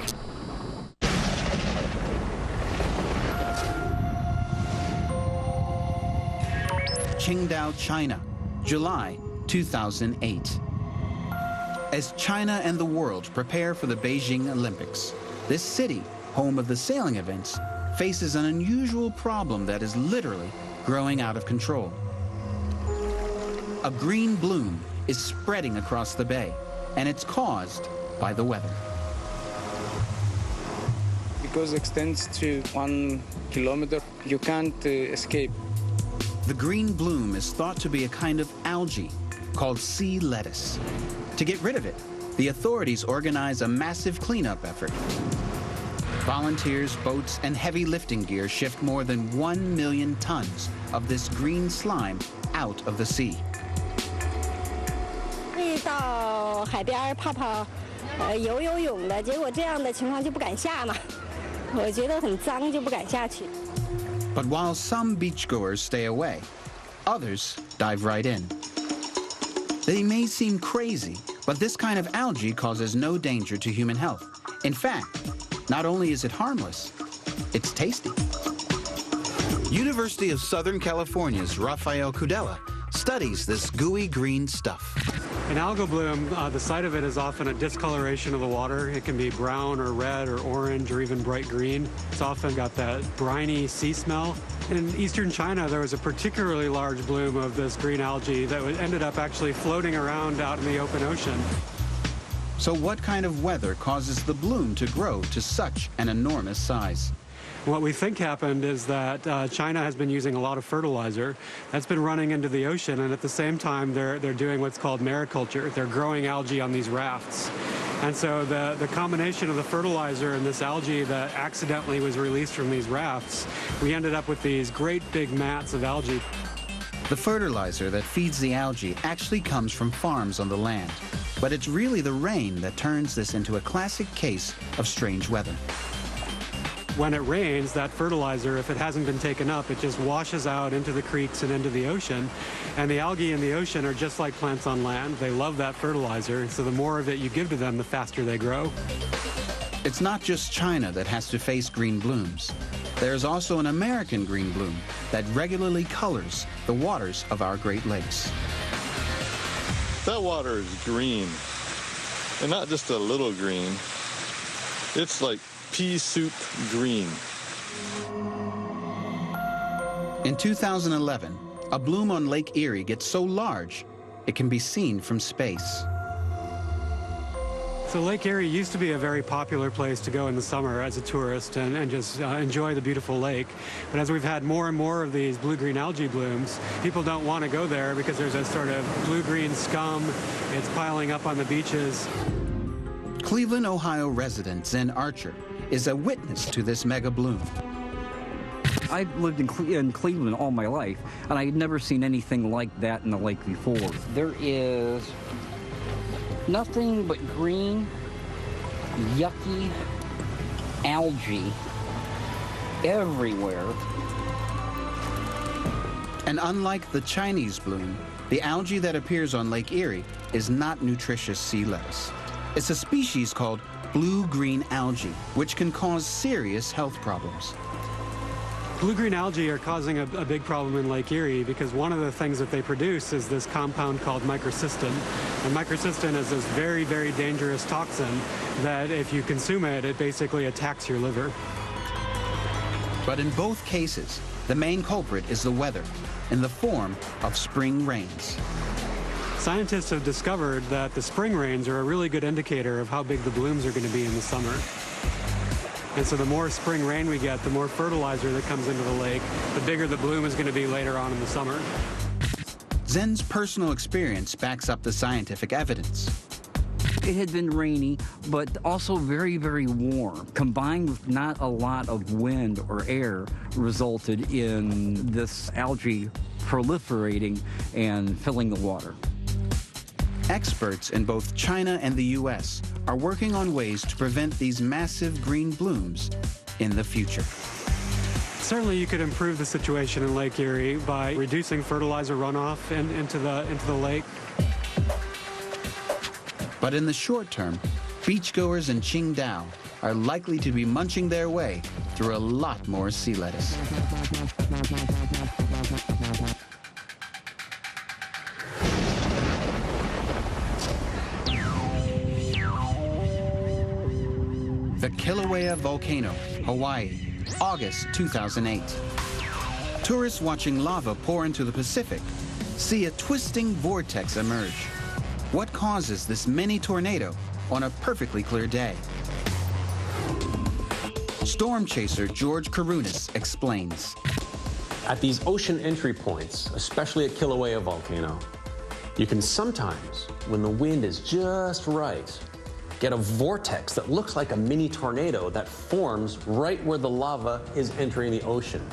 Qingdao, China, July 2008. As China and the world prepare for the Beijing Olympics, this city, home of the sailing events, faces an unusual problem that is literally growing out of control. A green bloom is spreading across the bay, and it's caused by the weather. Because it extends to 1 kilometer, you can't escape. The green bloom is thought to be a kind of algae called sea lettuce. To get rid of it, the authorities organize a massive cleanup effort. Volunteers, boats, and heavy lifting gear shift more than 1 million tons of this green slime out of the sea. 到海边泡泡游泳的，结果这样的情况就不敢下嘛。我觉得很脏，就不敢下去。 But while some beachgoers stay away, others dive right in. They may seem crazy, but this kind of algae causes no danger to human health. In fact, not only is it harmless, it's tasty. University of Southern California's Rafael Cudella studies this gooey green stuff. An algal bloom, the site of it is often a discoloration of the water. It can be brown or red or orange or even bright green. It's often got that briny sea smell. In eastern China, there was a particularly large bloom of this green algae that ended up actually floating around out in the open ocean. So what kind of weather causes the bloom to grow to such an enormous size? What we think happened is that China has been using a lot of fertilizer. That's been running into the ocean, and at the same time, they're doing what's called mariculture. They're growing algae on these rafts. And so the combination of the fertilizer and this algae that accidentally was released from these rafts, we ended up with these great big mats of algae. The fertilizer that feeds the algae actually comes from farms on the land. But it's really the rain that turns this into a classic case of strange weather. When it rains, that fertilizer, if it hasn't been taken up, it just washes out into the creeks and into the ocean. And the algae in the ocean are just like plants on land. They love that fertilizer, so the more of it you give to them, the faster they grow. It's not just China that has to face green blooms. There's also an American green bloom that regularly colors the waters of our Great Lakes. That water is green, and not just a little green. It's like pea soup green. In 2011, a bloom on Lake Erie gets so large, it can be seen from space. So Lake Erie used to be a very popular place to go in the summer as a tourist and just enjoy the beautiful lake. But as we've had more and more of these blue-green algae blooms, people don't want to go there because there's a sort of blue-green scum. It's piling up on the beaches. Cleveland, Ohio resident Zen Archer is a witness to this mega bloom. I've lived in Cleveland all my life, and I had never seen anything like that in the lake before. There is nothing but green, yucky algae everywhere. And unlike the Chinese bloom, the algae that appears on Lake Erie is not nutritious sea lettuce. It's a species called blue-green algae, which can cause serious health problems. Blue-green algae are causing a big problem in Lake Erie because one of the things that they produce is this compound called microcystin. And microcystin is this very, very dangerous toxin that if you consume it, it basically attacks your liver. But in both cases, the main culprit is the weather, in the form of spring rains. Scientists have discovered that the spring rains are a really good indicator of how big the blooms are going to be in the summer. And so the more spring rain we get, the more fertilizer that comes into the lake, the bigger the bloom is going to be later on in the summer. Zen's personal experience backs up the scientific evidence. It had been rainy, but also very, very warm. Combined with not a lot of wind or air resulted in this algae proliferating and filling the water. Experts in both China and the U.S. are working on ways to prevent these massive green blooms in the future. Certainly you could improve the situation in Lake Erie by reducing fertilizer runoff into the lake. But in the short term, beachgoers in Qingdao are likely to be munching their way through a lot more sea lettuce. The Kilauea Volcano, Hawaii, August 2008. Tourists watching lava pour into the Pacific see a twisting vortex emerge. What causes this mini tornado on a perfectly clear day? Storm chaser George Karunas explains. At these ocean entry points, especially at Kilauea Volcano, you can sometimes, when the wind is just right, get a vortex that looks like a mini tornado that forms right where the lava is entering the ocean.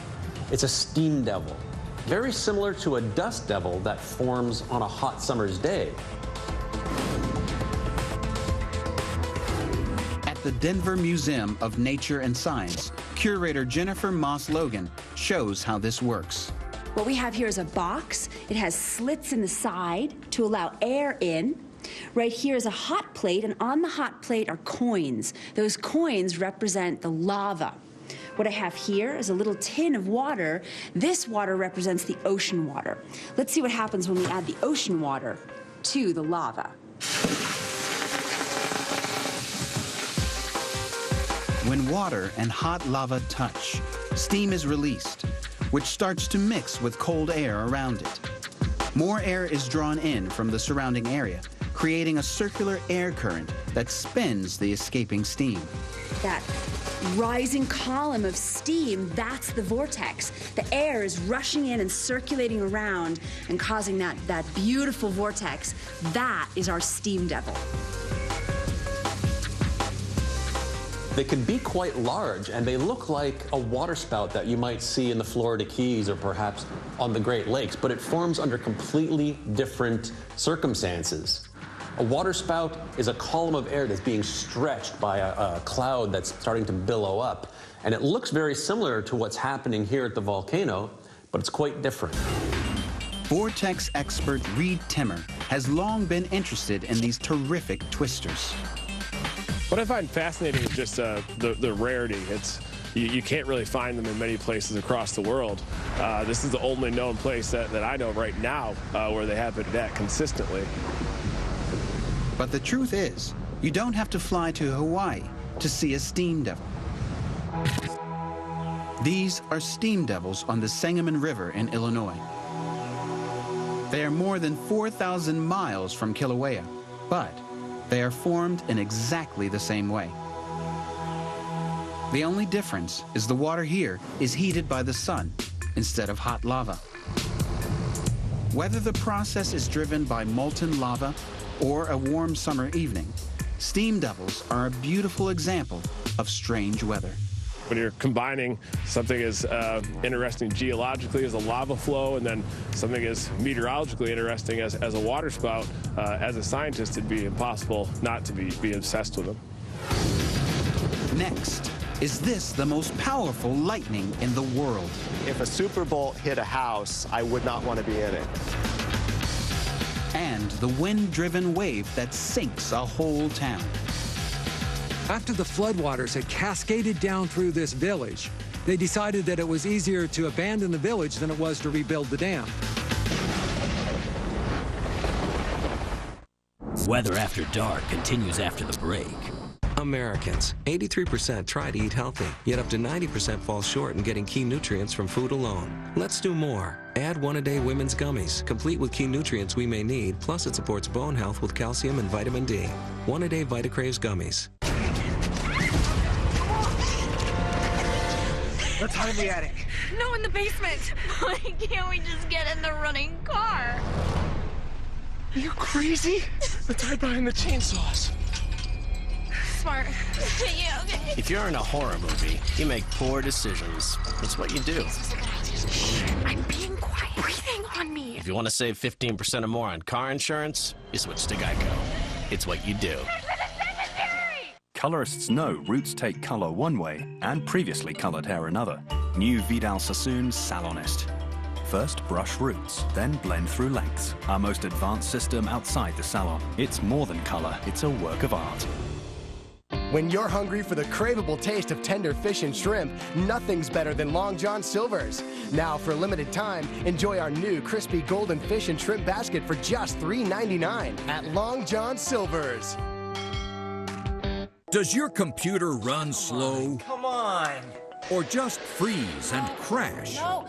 It's a steam devil, very similar to a dust devil that forms on a hot summer's day. At the Denver Museum of Nature and Science, curator Jennifer Moss Logan shows how this works. What we have here is a box. It has slits in the side to allow air in. Right here is a hot plate, and on the hot plate are coins. Those coins represent the lava. What I have here is a little tin of water. This water represents the ocean water. Let's see what happens when we add the ocean water to the lava. When water and hot lava touch, steam is released, which starts to mix with cold air around it. More air is drawn in from the surrounding area, creating a circular air current that spins the escaping steam. That rising column of steam, that's the vortex. The air is rushing in and circulating around and causing that beautiful vortex. That is our steam devil. They can be quite large, and they look like a waterspout that you might see in the Florida Keys or perhaps on the Great Lakes, but it forms under completely different circumstances. A waterspout is a column of air that's being stretched by a cloud that's starting to billow up, and it looks very similar to what's happening here at the volcano, but it's quite different. Vortex expert Reed Timmer has long been interested in these terrific twisters. What I find fascinating is just the rarity. You can't really find them in many places across the world. This is the only known place that I know right now where they have it at consistently. But the truth is, you don't have to fly to Hawaii to see a steam devil. These are steam devils on the Sangamon River in Illinois. They are more than 4,000 miles from Kilauea, but they are formed in exactly the same way. The only difference is the water here is heated by the sun instead of hot lava. Whether the process is driven by molten lava or a warm summer evening, steam devils are a beautiful example of strange weather. When you're combining something as interesting geologically as a lava flow and then something as meteorologically interesting as a water spout, as a scientist, it'd be impossible not to be obsessed with them. Next, is this the most powerful lightning in the world? If a superbolt hit a house, I would not want to be in it. And the wind-driven wave that sinks a whole town. After the floodwaters had cascaded down through this village, they decided that it was easier to abandon the village than it was to rebuild the dam. Weather After Dark continues after the break. Americans, 83% try to eat healthy, yet up to 90% fall short in getting key nutrients from food alone. Let's do more. Add one-a-day women's gummies, complete with key nutrients we may need, plus it supports bone health with calcium and vitamin D. One-a-day Vitacraves gummies. Let's hide in the attic. No, in the basement. Why can't we just get in the running car? Are you crazy? Let's hide behind the chainsaws. Smart. Yeah, okay. If you're in a horror movie, you make poor decisions. That's what you do. I'm being quiet. Breathing on me. If you want to save 15% or more on car insurance, you switch to Geico. It's what you do. Colorists know roots take color one way and previously colored hair another. New Vidal Sassoon Salonist. First, brush roots, then blend through lengths. Our most advanced system outside the salon. It's more than color, it's a work of art. When you're hungry for the craveable taste of tender fish and shrimp, nothing's better than Long John Silver's. Now, for a limited time, enjoy our new crispy golden fish and shrimp basket for just $3.99 at Long John Silver's. Does your computer run slow? Come on. Or just freeze and crash? No!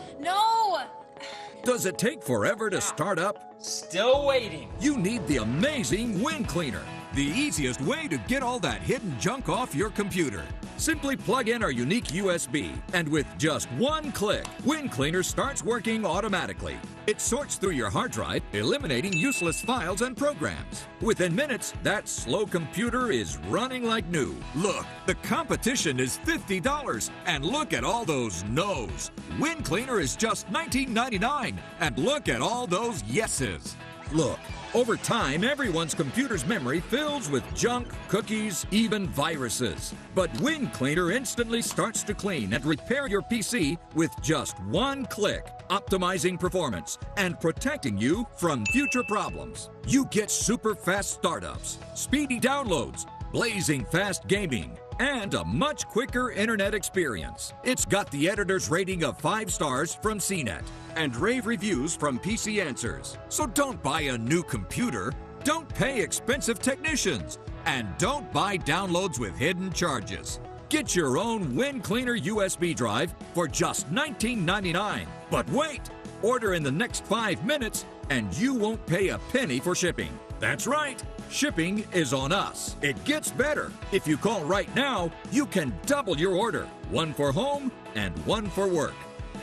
Does it take forever to start up? Still waiting. You need the amazing Wind Cleaner, the easiest way to get all that hidden junk off your computer. Simply plug in our unique USB, and with just one click, Wind Cleaner starts working automatically. It sorts through your hard drive, eliminating useless files and programs. Within minutes, that slow computer is running like new. Look, the competition is $50, and look at all those no's. Wind Cleaner is just $19.99, and look at all those yeses. Look, over time, everyone's computer's memory fills with junk, cookies, even viruses. But Wind Cleaner instantly starts to clean and repair your PC with just one click, optimizing performance and protecting you from future problems. You get super fast startups, speedy downloads, blazing fast gaming, and a much quicker internet experience. It's got the editor's rating of 5 stars from CNET and rave reviews from PC Answers. So don't buy a new computer, don't pay expensive technicians, and don't buy downloads with hidden charges. Get your own Wind Cleaner USB drive for just $19.99. But wait, order in the next 5 minutes and you won't pay a penny for shipping. That's right, shipping is on us. It gets better. If you call right now, you can double your order. One for home and one for work.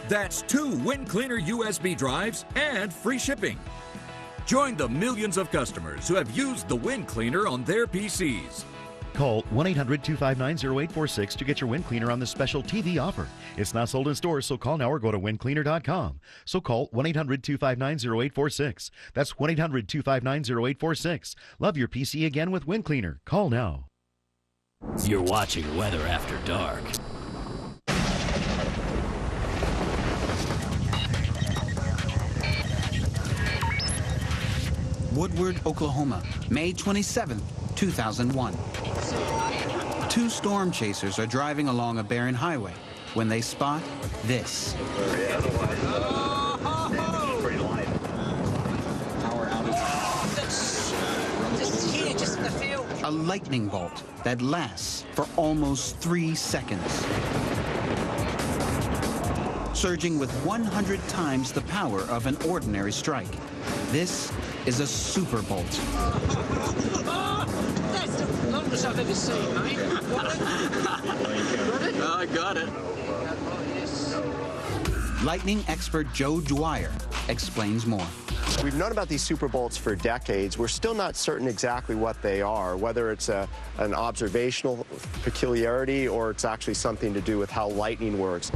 That's 2 Wind Cleaner USB drives and free shipping. Join the millions of customers who have used the Wind Cleaner on their PCs. Call 1-800-259-0846 to get your Wind Cleaner on this special TV offer. It's not sold in stores, so call now or go to windcleaner.com. So call 1-800-259-0846. That's 1-800-259-0846. Love your PC again with Wind Cleaner. Call now. You're watching Weather After Dark. Woodward, Oklahoma, May 27, 2001. 2 storm chasers are driving along a barren highway when they spot this. A lightning bolt that lasts for almost 3 seconds. Surging with 100 times the power of an ordinary strike. This is a super bolt. That's the longest I've ever seen, mate. Got it? I got it. Lightning expert Joe Dwyer explains more. We've known about these superbolts for decades. We're still not certain exactly what they are, whether it's an observational peculiarity or it's actually something to do with how lightning works.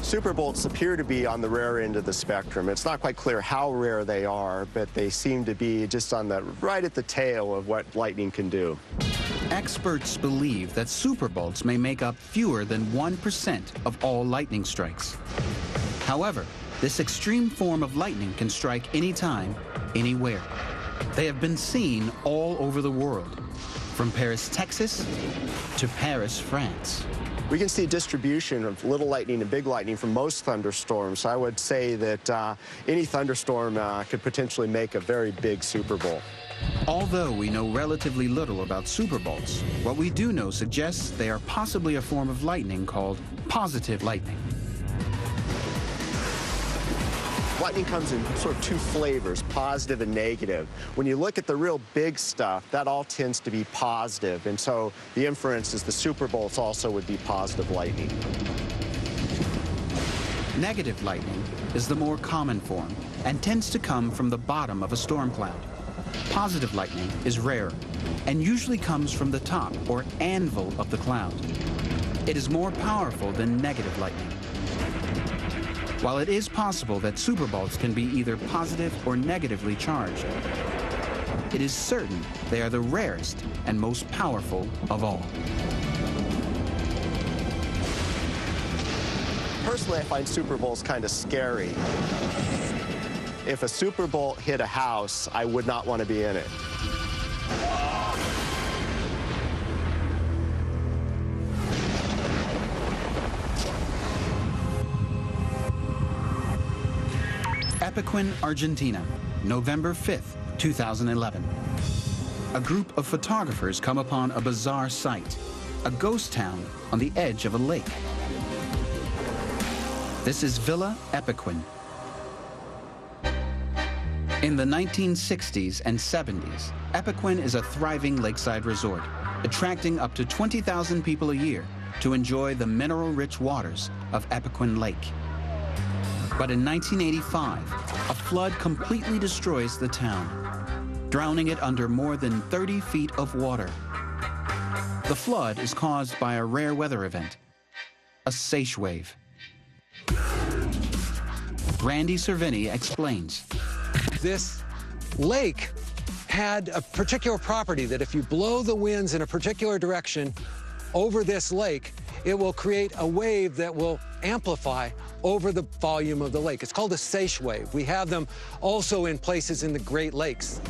Superbolts appear to be on the rare end of the spectrum. It's not quite clear how rare they are, but they seem to be just on the right at the tail of what lightning can do. Experts believe that superbolts may make up fewer than 1% of all lightning strikes. However, this extreme form of lightning can strike anytime, anywhere. They have been seen all over the world, from Paris, Texas, to Paris, France. We can see distribution of little lightning and big lightning from most thunderstorms. So I would say that any thunderstorm could potentially make a very big superbolt. Although we know relatively little about superbolts, what we do know suggests they are possibly a form of lightning called positive lightning. Lightning comes in sort of two flavors, positive and negative. When you look at the real big stuff, that all tends to be positive, and so the inference is the superbolts also would be positive lightning. Negative lightning is the more common form and tends to come from the bottom of a storm cloud. Positive lightning is rarer and usually comes from the top or anvil of the cloud. It is more powerful than negative lightning. While it is possible that superbolts can be either positive or negatively charged, it is certain they are the rarest and most powerful of all. Personally, I find superbolts kind of scary. If a superbolt hit a house, I would not want to be in it. Epecuén, Argentina, November 5th, 2011. A group of photographers come upon a bizarre sight, a ghost town on the edge of a lake. This is Villa Epecuén. In the 1960s and 70s, Epecuén is a thriving lakeside resort, attracting up to 20,000 people a year to enjoy the mineral-rich waters of Epecuén Lake. But in 1985, a flood completely destroys the town, drowning it under more than 30 feet of water. The flood is caused by a rare weather event, a Seiche wave. Randy Cervini explains. This lake had a particular property that if you blow the winds in a particular direction over this lake, it will create a wave that will amplify over the volume of the lake. It's called a Seiche wave. We have them also in places in the Great Lakes.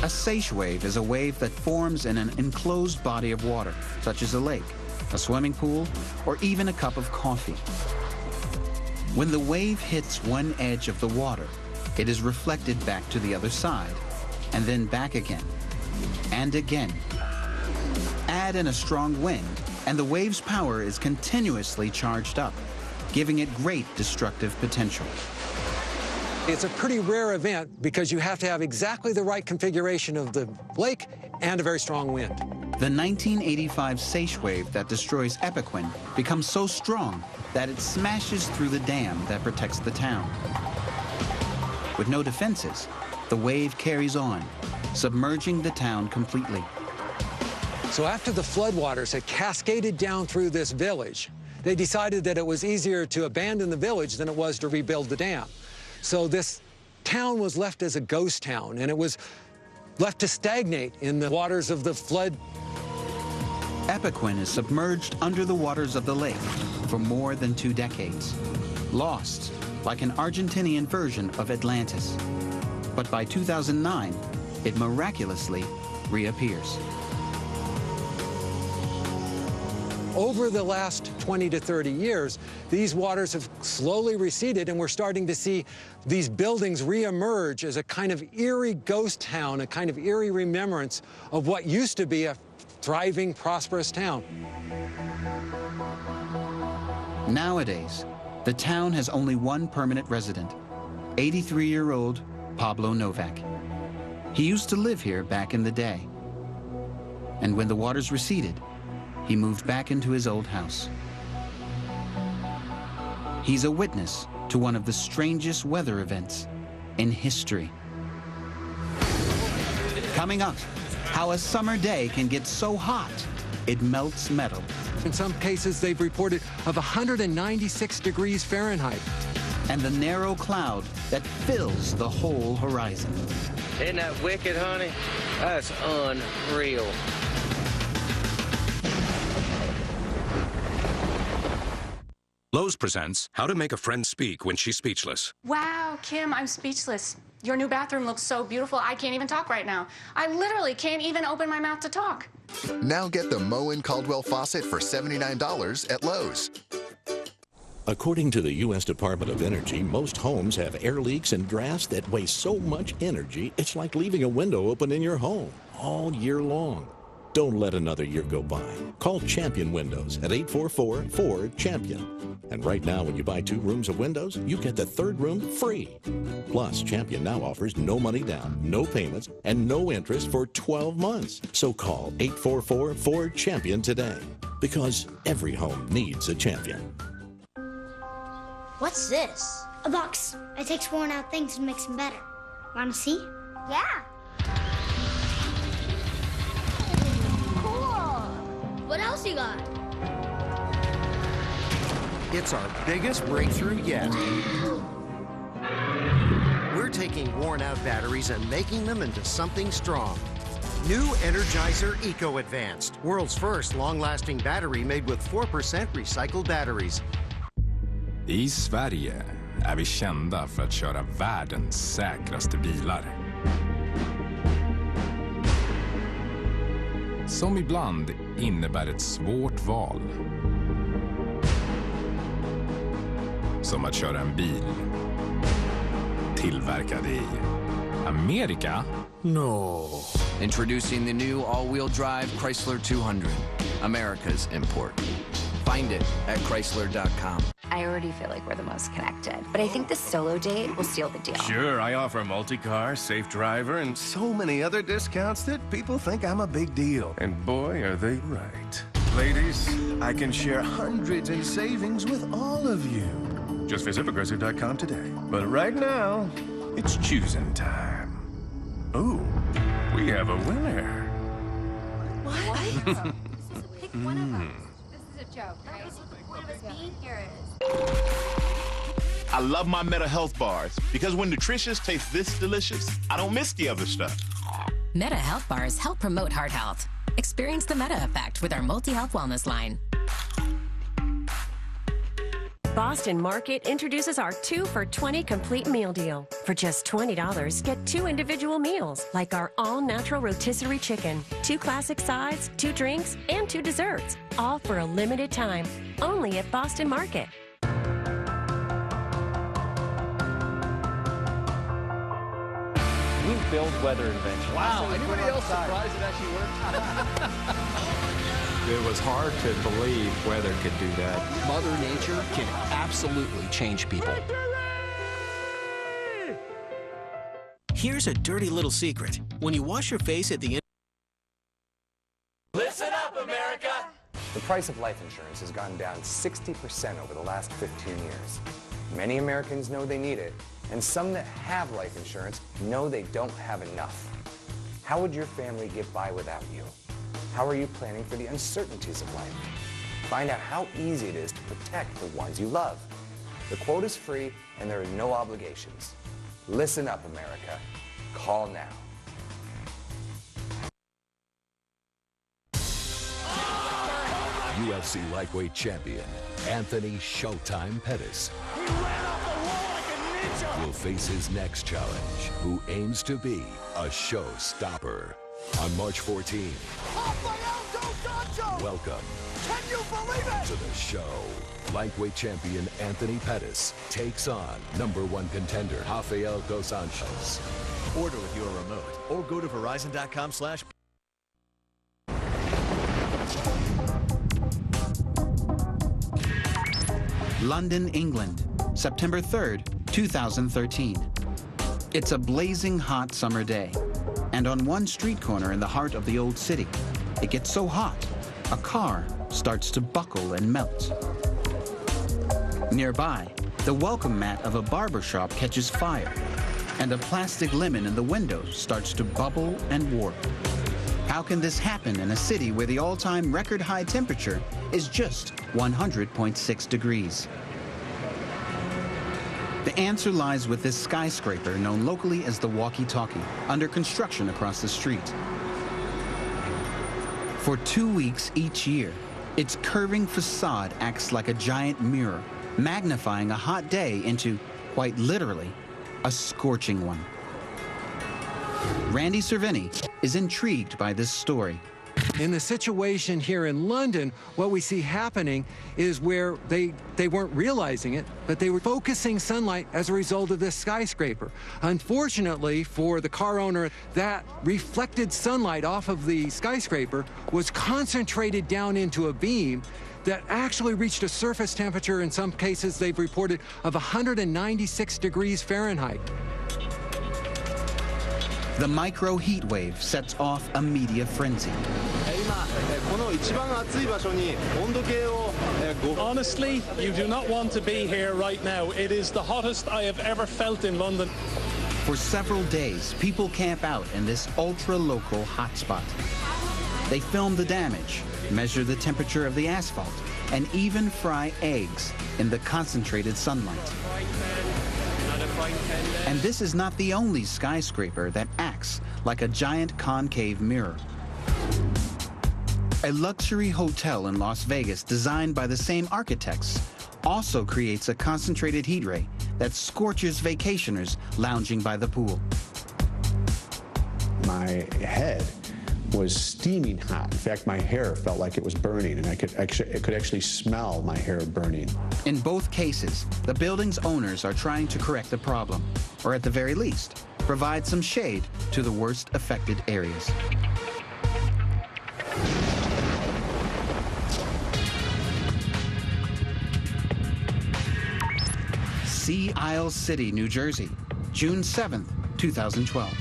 A Seiche wave is a wave that forms in an enclosed body of water, such as a lake, a swimming pool, or even a cup of coffee. When the wave hits one edge of the water, it is reflected back to the other side, and then back again, and again. Add in a strong wind, and the wave's power is continuously charged up, giving it great destructive potential. It's a pretty rare event because you have to have exactly the right configuration of the lake and a very strong wind. The 1985 Seiche wave that destroys Epecuén becomes so strong that it smashes through the dam that protects the town. With no defenses, the wave carries on, submerging the town completely. So after the floodwaters had cascaded down through this village, they decided that it was easier to abandon the village than it was to rebuild the dam. So this town was left as a ghost town, and it was left to stagnate in the waters of the flood. Epecuén is submerged under the waters of the lake for more than 2 decades, lost like an Argentinian version of Atlantis. But by 2009, it miraculously reappears. Over the last 20 to 30 years, these waters have slowly receded, and we're starting to see these buildings reemerge as a kind of eerie ghost town, a kind of eerie remembrance of what used to be a thriving, prosperous town. Nowadays, the town has only one permanent resident, 83-year-old Pablo Novak. He used to live here back in the day. And when the waters receded, he moved back into his old house. He's a witness to one of the strangest weather events in history. Coming up, how a summer day can get so hot it melts metal. In some cases, they've reported of 196 degrees Fahrenheit. And the narrow cloud that fills the whole horizon. Isn't that wicked, honey? That's unreal. Lowe's presents How to Make a Friend Speak When She's Speechless. Wow, Kim, I'm speechless. Your new bathroom looks so beautiful, I can't even talk right now. I literally can't even open my mouth to talk. Now get the Moen Caldwell faucet for $79 at Lowe's. According to the U.S. Department of Energy, most homes have air leaks and drafts that waste so much energy, it's like leaving a window open in your home all year long. Don't let another year go by. Call Champion Windows at 844-4CHAMPION. And right now, when you buy 2 rooms of windows, you get the 3rd room free. Plus, Champion now offers no money down, no payments, and no interest for 12 months. So call 844-4CHAMPION today, because every home needs a champion. What's this? A box. It takes worn out things and makes them better. Want to see? Yeah. Cool. What else you got? It's our biggest breakthrough yet. We're taking worn-out batteries and making them into something strong. New Energizer Eco Advanced, world's first long-lasting battery made with 4% recycled batteries. I Sverige är vi kända för att köra världens säkraste bilar. Som ibland innebär ett svårt val. Som att köra en bil tillverkad i Amerika. No. Introducing the new all-wheel drive Chrysler 200, America's import. Find it at Chrysler.com. I already feel like we're the most connected, but I think the solo date will seal the deal. Sure, I offer multi-car, safe driver, and so many other discounts that people think I'm a big deal. And boy, are they right. Ladies, I can share hundreds in savings with all of you. Just visit Progressive.com today. But right now, it's choosing time. Ooh, we have a winner. What? Pick one of us. This is a joke, right? One of us being here it is. I love my Meta Health bars because when nutritious tastes this delicious, I don't miss the other stuff. Meta Health bars help promote heart health. Experience the Meta effect with our multi-health wellness line. Boston Market introduces our 2 for $20 complete meal deal. For just $20, get 2 individual meals, like our all-natural rotisserie chicken, 2 classic sides, 2 drinks, and 2 desserts, all for a limited time, only at Boston Market. We build weather inventions. Wow, anybody else surprised it actually worked? It was hard to believe weather could do that. Mother Nature can absolutely change people. Here's a dirty little secret. When you wash your face at the end... Listen up, America! The price of life insurance has gone down 60% over the last 15 years. Many Americans know they need it, and some that have life insurance know they don't have enough. How would your family get by without you? How are you planning for the uncertainties of life? Find out how easy it is to protect the ones you love. The quote is free and there are no obligations. Listen up, America. Call now. UFC lightweight champion Anthony Showtime Pettis will face his next challenge, who aims to be a showstopper. On March 14, welcome to the show. Lightweight champion Anthony Pettis takes on #1 contender Rafael Dos Anjos. Order with your remote or go to Verizon.com/. London, England, September 3rd, 2013. It's a blazing hot summer day, and on one street corner in the heart of the old city, it gets so hot, a car starts to buckle and melt. Nearby, The welcome mat of a barber shop catches fire, and a plastic lemon in the window starts to bubble and warp. How can this happen in a city where the all-time record high temperature is just 100.6 degrees? The answer lies with this skyscraper known locally as the Walkie-Talkie, under construction across the street. For 2 weeks each year, its curving facade acts like a giant mirror, magnifying a hot day into, quite literally, a scorching one. Randy Cervini is intrigued by this story. In the situation here in London, what we see happening is where they weren't realizing it, but they were focusing sunlight as a result of this skyscraper. Unfortunately for the car owner, that reflected sunlight off of the skyscraper was concentrated down into a beam that actually reached a surface temperature, in some cases they've reported, of 196 degrees Fahrenheit. The micro heat wave sets off a media frenzy. Honestly, you do not want to be here right now. It is the hottest I have ever felt in London. For several days, people camp out in this ultra-local hotspot. They film the damage, measure the temperature of the asphalt, and even fry eggs in the concentrated sunlight. And this is not the only skyscraper that acts like a giant concave mirror. A luxury hotel in Las Vegas, designed by the same architects, also creates a concentrated heat ray that scorches vacationers lounging by the pool. My head was steaming hot. In fact, my hair felt like it was burning, and I could actually smell my hair burning. In both cases, the building's owners are trying to correct the problem, or at the very least, provide some shade to the worst affected areas. Sea Isle City, New Jersey, June 7th, 2012.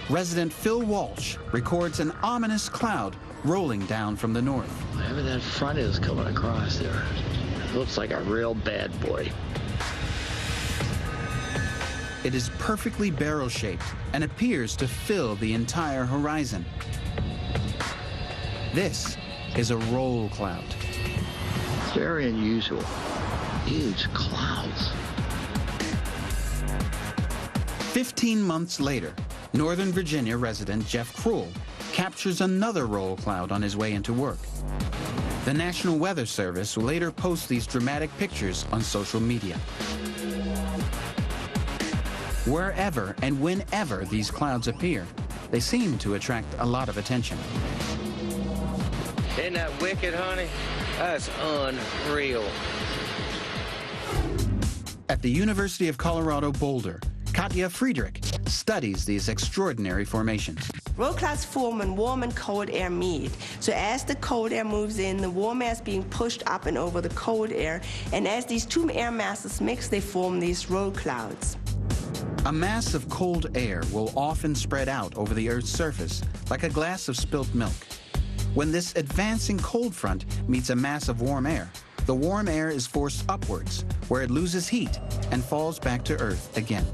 Resident Phil Walsh records an ominous cloud rolling down from the north. Whatever that front is coming across there, it looks like a real bad boy. It is perfectly barrel-shaped and appears to fill the entire horizon. This is a roll cloud. It's very unusual. Huge clouds. 15 months later, Northern Virginia resident Jeff Krull captures another roll cloud on his way into work. The National Weather Service will later post these dramatic pictures on social media. Wherever and whenever these clouds appear, they seem to attract a lot of attention. Isn't that wicked, honey? That's unreal. At the University of Colorado Boulder, Katja Friedrich studies these extraordinary formations. Roll clouds form when warm and cold air meet. So as the cold air moves in, the warm air is being pushed up and over the cold air. And as these two air masses mix, they form these roll clouds. A mass of cold air will often spread out over the Earth's surface like a glass of spilt milk. When this advancing cold front meets a mass of warm air, the warm air is forced upwards, where it loses heat and falls back to Earth again.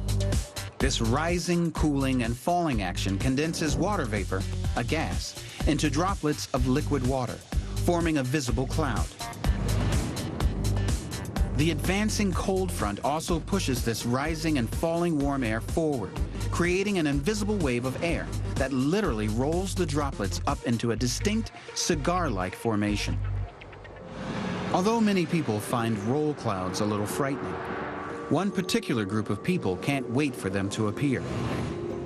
This rising, cooling, and falling action condenses water vapor, a gas, into droplets of liquid water, forming a visible cloud. The advancing cold front also pushes this rising and falling warm air forward, creating an invisible wave of air that literally rolls the droplets up into a distinct cigar-like formation. Although many people find roll clouds a little frightening, one particular group of people can't wait for them to appear.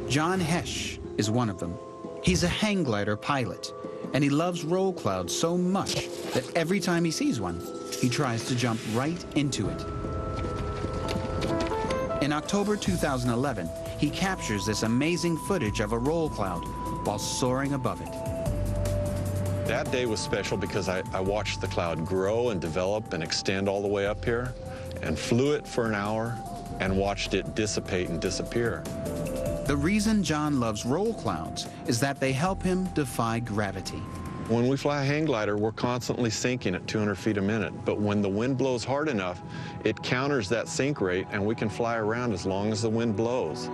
John Hesh is one of them. He's a hang glider pilot, and he loves roll clouds so much that every time he sees one, he tries to jump right into it. In October 2011, he captures this amazing footage of a roll cloud while soaring above it. That day was special because I watched the cloud grow and develop and extend all the way up here, and flew it for an hour and watched it dissipate and disappear. The reason John loves roll clouds is that they help him defy gravity. When we fly a hang glider, we're constantly sinking at 200 feet a minute. But when the wind blows hard enough, it counters that sink rate, and we can fly around as long as the wind blows.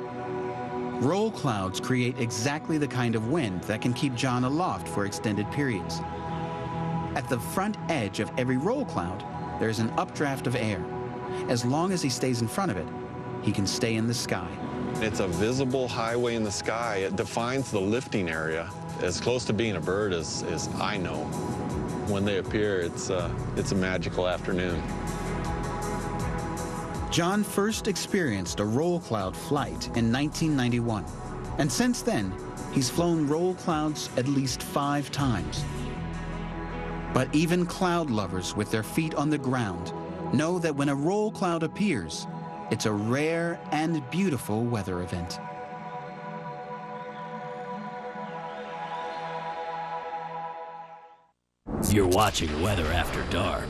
Roll clouds create exactly the kind of wind that can keep John aloft for extended periods. At the front edge of every roll cloud, there's an updraft of air. As long as he stays in front of it, he can stay in the sky. It's a visible highway in the sky. It defines the lifting area. As close to being a bird as I know. When they appear, it's a magical afternoon. John first experienced a roll cloud flight in 1991. And since then, he's flown roll clouds at least 5 times. But even cloud lovers with their feet on the ground know that when a roll cloud appears, it's a rare and beautiful weather event. You're watching Weather After Dark.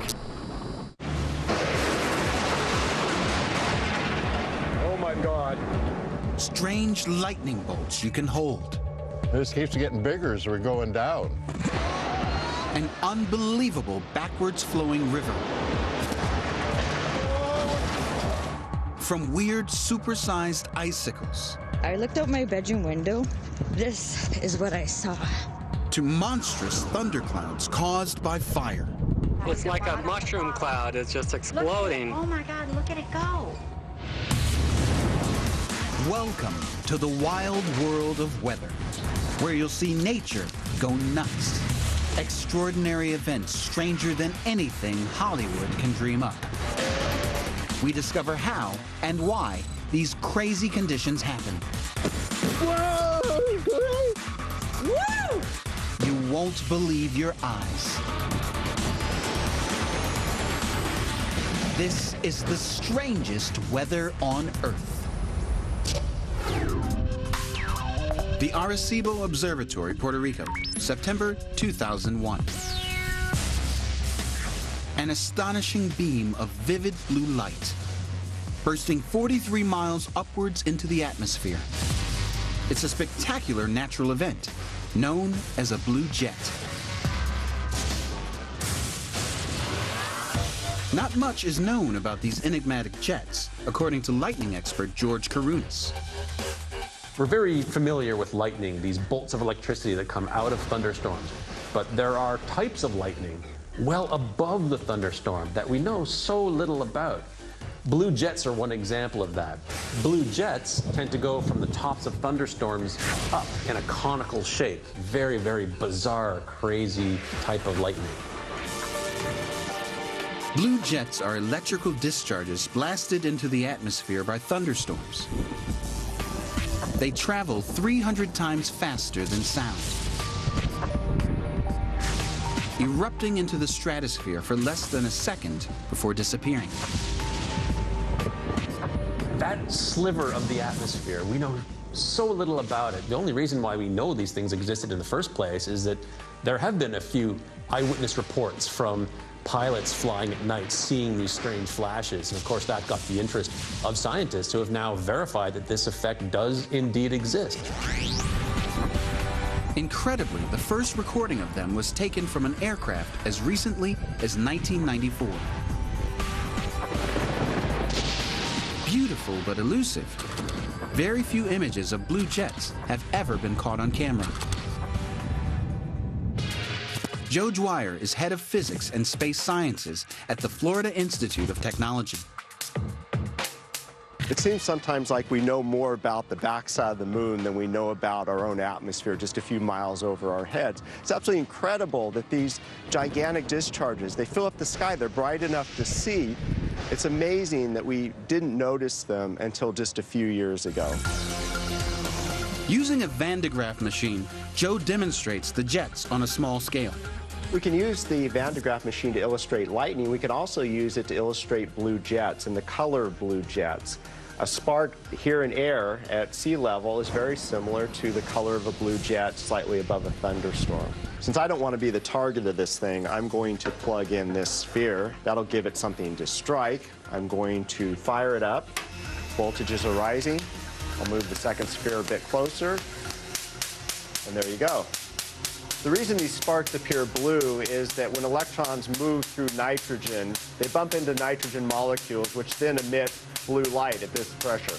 Oh my God. Strange lightning bolts you can hold. This keeps getting bigger as we're going down. An unbelievable backwards flowing river. From weird supersized icicles. I looked out my bedroom window. This is what I saw. To monstrous thunderclouds caused by fire. It's like a mushroom cloud. It's just exploding. Oh my God, look at it go. Welcome to the wild world of weather, where you'll see nature go nuts. Extraordinary events stranger than anything Hollywood can dream up. We discover how and why these crazy conditions happen. Whoa! Woo! You won't believe your eyes. This is the strangest weather on Earth. The Arecibo Observatory, Puerto Rico, September 2001. An astonishing beam of vivid blue light, bursting 43 miles upwards into the atmosphere. It's a spectacular natural event, known as a blue jet. Not much is known about these enigmatic jets, according to lightning expert George Karunas. We're very familiar with lightning, these bolts of electricity that come out of thunderstorms. But there are types of lightning well above the thunderstorm that we know so little about. Blue jets are one example of that. Blue jets tend to go from the tops of thunderstorms up in a conical shape. Very, very bizarre, crazy type of lightning. Blue jets are electrical discharges blasted into the atmosphere by thunderstorms. They travel 300 times faster than sound, erupting into the stratosphere for less than a second before disappearing. That sliver of the atmosphere, we know so little about it. The only reason why we know these things existed in the first place is that there have been a few eyewitness reports from pilots flying at night seeing these strange flashes. And of course, that got the interest of scientists who have now verified that this effect does indeed exist. Incredibly, the first recording of them was taken from an aircraft as recently as 1994. Beautiful but elusive. Very few images of blue jets have ever been caught on camera. Joe Dwyer is head of physics and space sciences at the Florida Institute of Technology. It seems sometimes like we know more about the backside of the moon than we know about our own atmosphere just a few miles over our heads. It's absolutely incredible that these gigantic discharges, they fill up the sky, they're bright enough to see. It's amazing that we didn't notice them until just a few years ago. Using a Van de Graaff machine, Joe demonstrates the jets on a small scale. We can use the Van de Graaff machine to illustrate lightning. We can also use it to illustrate blue jets and the color of blue jets. A spark here in air at sea level is very similar to the color of a blue jet slightly above a thunderstorm. Since I don't want to be the target of this thing, I'm going to plug in this sphere. That'll give it something to strike. I'm going to fire it up. Voltages are rising. I'll move the second sphere a bit closer. And there you go. The reason these sparks appear blue is that when electrons move through nitrogen, they bump into nitrogen molecules, which then emit blue light at this pressure.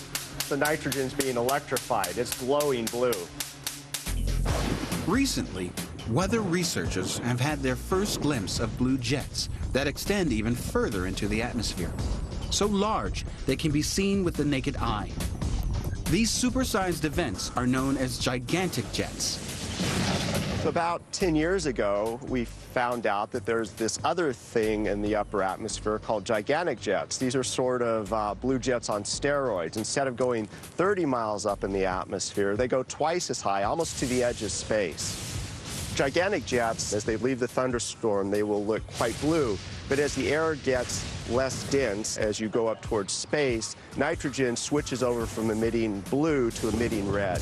The nitrogen's being electrified. It's glowing blue. Recently, weather researchers have had their first glimpse of blue jets that extend even further into the atmosphere. So large, they can be seen with the naked eye. These supersized events are known as gigantic jets. About 10 years ago, we found out that there's this other thing in the upper atmosphere called gigantic jets. These are sort of blue jets on steroids. Instead of going 30 miles up in the atmosphere, they go twice as high, almost to the edge of space. Gigantic jets, as they leave the thunderstorm, they will look quite blue. But as the air gets less dense, as you go up towards space, nitrogen switches over from emitting blue to emitting red.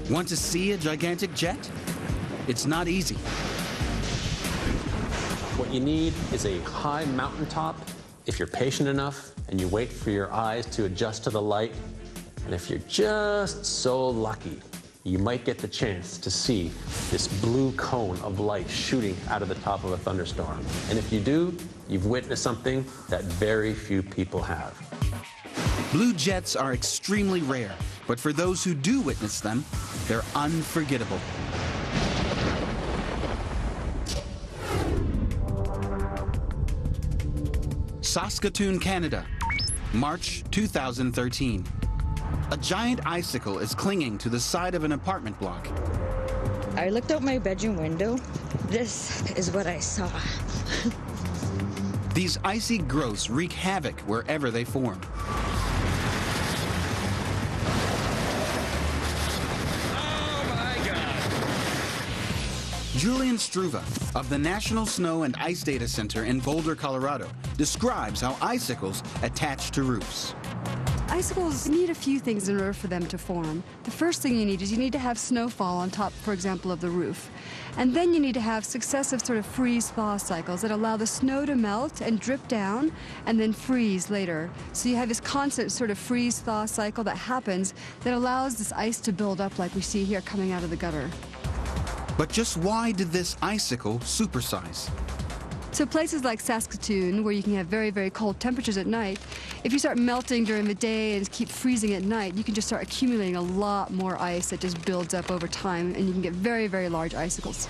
Want to see a gigantic jet? It's not easy. What you need is a high mountaintop, if you're patient enough and you wait for your eyes to adjust to the light, and if you're just so lucky, you might get the chance to see this blue cone of light shooting out of the top of a thunderstorm. And if you do, you've witnessed something that very few people have. Blue jets are extremely rare, but for those who do witness them, they're unforgettable. Saskatoon, Canada, March 2013. A giant icicle is clinging to the side of an apartment block. I looked out my bedroom window. This is what I saw. These icy growths wreak havoc wherever they form. Julian Struve of the National Snow and Ice Data Center in Boulder, Colorado, describes how icicles attach to roofs. Icicles need a few things in order for them to form. The first thing you need is you need to have snowfall on top, for example, of the roof. And then you need to have successive sort of freeze-thaw cycles that allow the snow to melt and drip down and then freeze later. So you have this constant sort of freeze-thaw cycle that happens that allows this ice to build up like we see here coming out of the gutter. But just why did this icicle supersize? So places like Saskatoon, where you can have very, very cold temperatures at night, if you start melting during the day and keep freezing at night, you can just start accumulating a lot more ice that just builds up over time, and you can get very, very large icicles.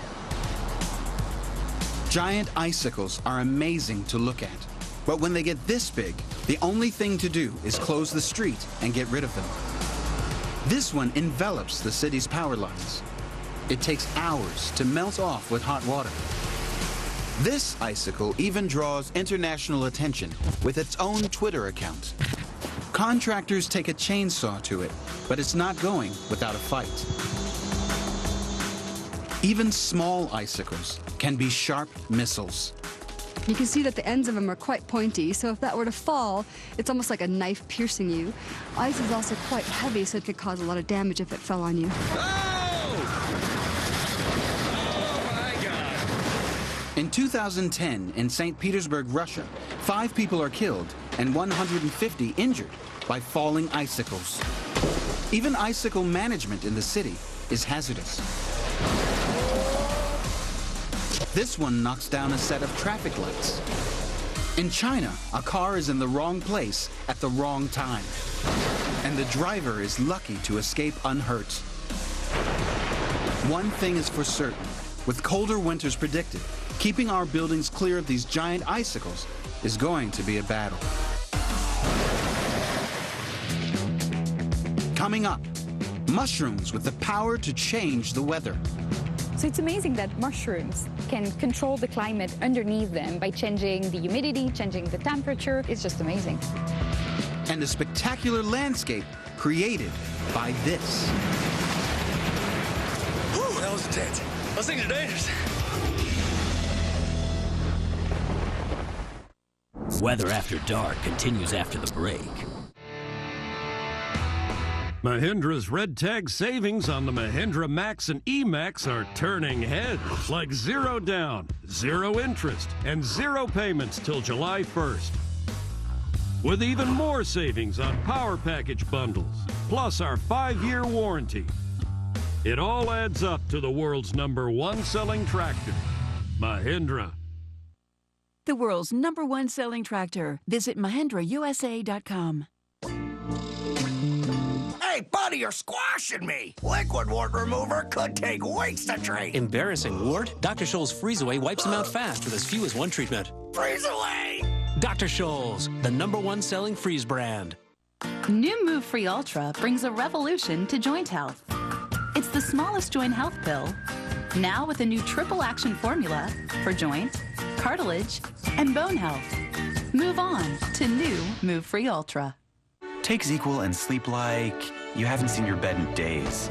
Giant icicles are amazing to look at. But when they get this big, the only thing to do is close the street and get rid of them. This one envelops the city's power lines. It takes hours to melt off with hot water. This icicle even draws international attention with its own Twitter account. Contractors take a chainsaw to it, but it's not going without a fight. Even small icicles can be sharp missiles. You can see that the ends of them are quite pointy, so if that were to fall, it's almost like a knife piercing you. Ice is also quite heavy, so it could cause a lot of damage if it fell on you. In 2010, in St. Petersburg, Russia, 5 people are killed and 150 injured by falling icicles. Even icicle management in the city is hazardous. This one knocks down a set of traffic lights. In China, a car is in the wrong place at the wrong time, and the driver is lucky to escape unhurt. One thing is for certain, with colder winters predicted, keeping our buildings clear of these giant icicles is going to be a battle. Coming up, mushrooms with the power to change the weather. So it's amazing that mushrooms can control the climate underneath them by changing the humidity, changing the temperature. It's just amazing. And a spectacular landscape created by this. Whew, that was intense. Those things are dangerous. Weather After Dark continues after the break. Mahindra's red tag savings on the Mahindra Max and E-Max are turning heads, like 0 down, 0 interest, and 0 payments till July 1st. With even more savings on power package bundles, plus our 5-year warranty. It all adds up to the world's #1 selling tractor, Mahindra. The world's #1 selling tractor. Visit MahindraUSA.com. Hey, buddy, you're squashing me. Liquid wart remover could take weeks to treat. Embarrassing, Wart? Dr. Scholl's Freeze Away wipes them out fast with as few as one treatment. Freeze Away! Dr. Scholl's, the #1 selling freeze brand. New Move Free Ultra brings a revolution to joint health. It's the smallest joint health pill, now with a new triple action formula for joint, cartilage, and bone health. Move on to new Move Free Ultra. Take ZQL and sleep like you haven't seen your bed in days.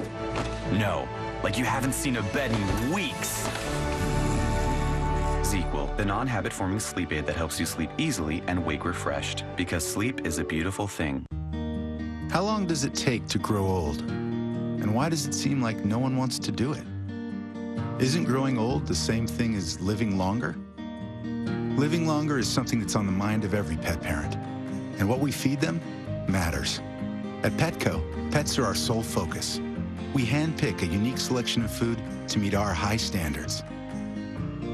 No, like you haven't seen a bed in weeks. ZQL, the non-habit forming sleep aid that helps you sleep easily and wake refreshed, because sleep is a beautiful thing. How long does it take to grow old? And why does it seem like no one wants to do it? Isn't growing old the same thing as living longer? Living longer is something that's on the mind of every pet parent. And what we feed them matters. At Petco, pets are our sole focus. We handpick a unique selection of food to meet our high standards.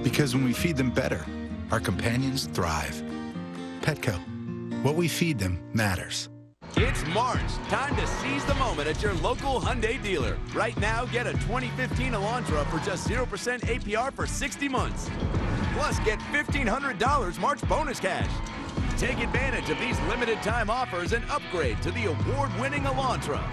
Because when we feed them better, our companions thrive. Petco, what we feed them matters. It's March. Time to seize the moment at your local Hyundai dealer. Right now, get a 2015 Elantra for just 0% APR for 60 months. Plus, get $1,500 March bonus cash. Take advantage of these limited time offers and upgrade to the award-winning Elantra.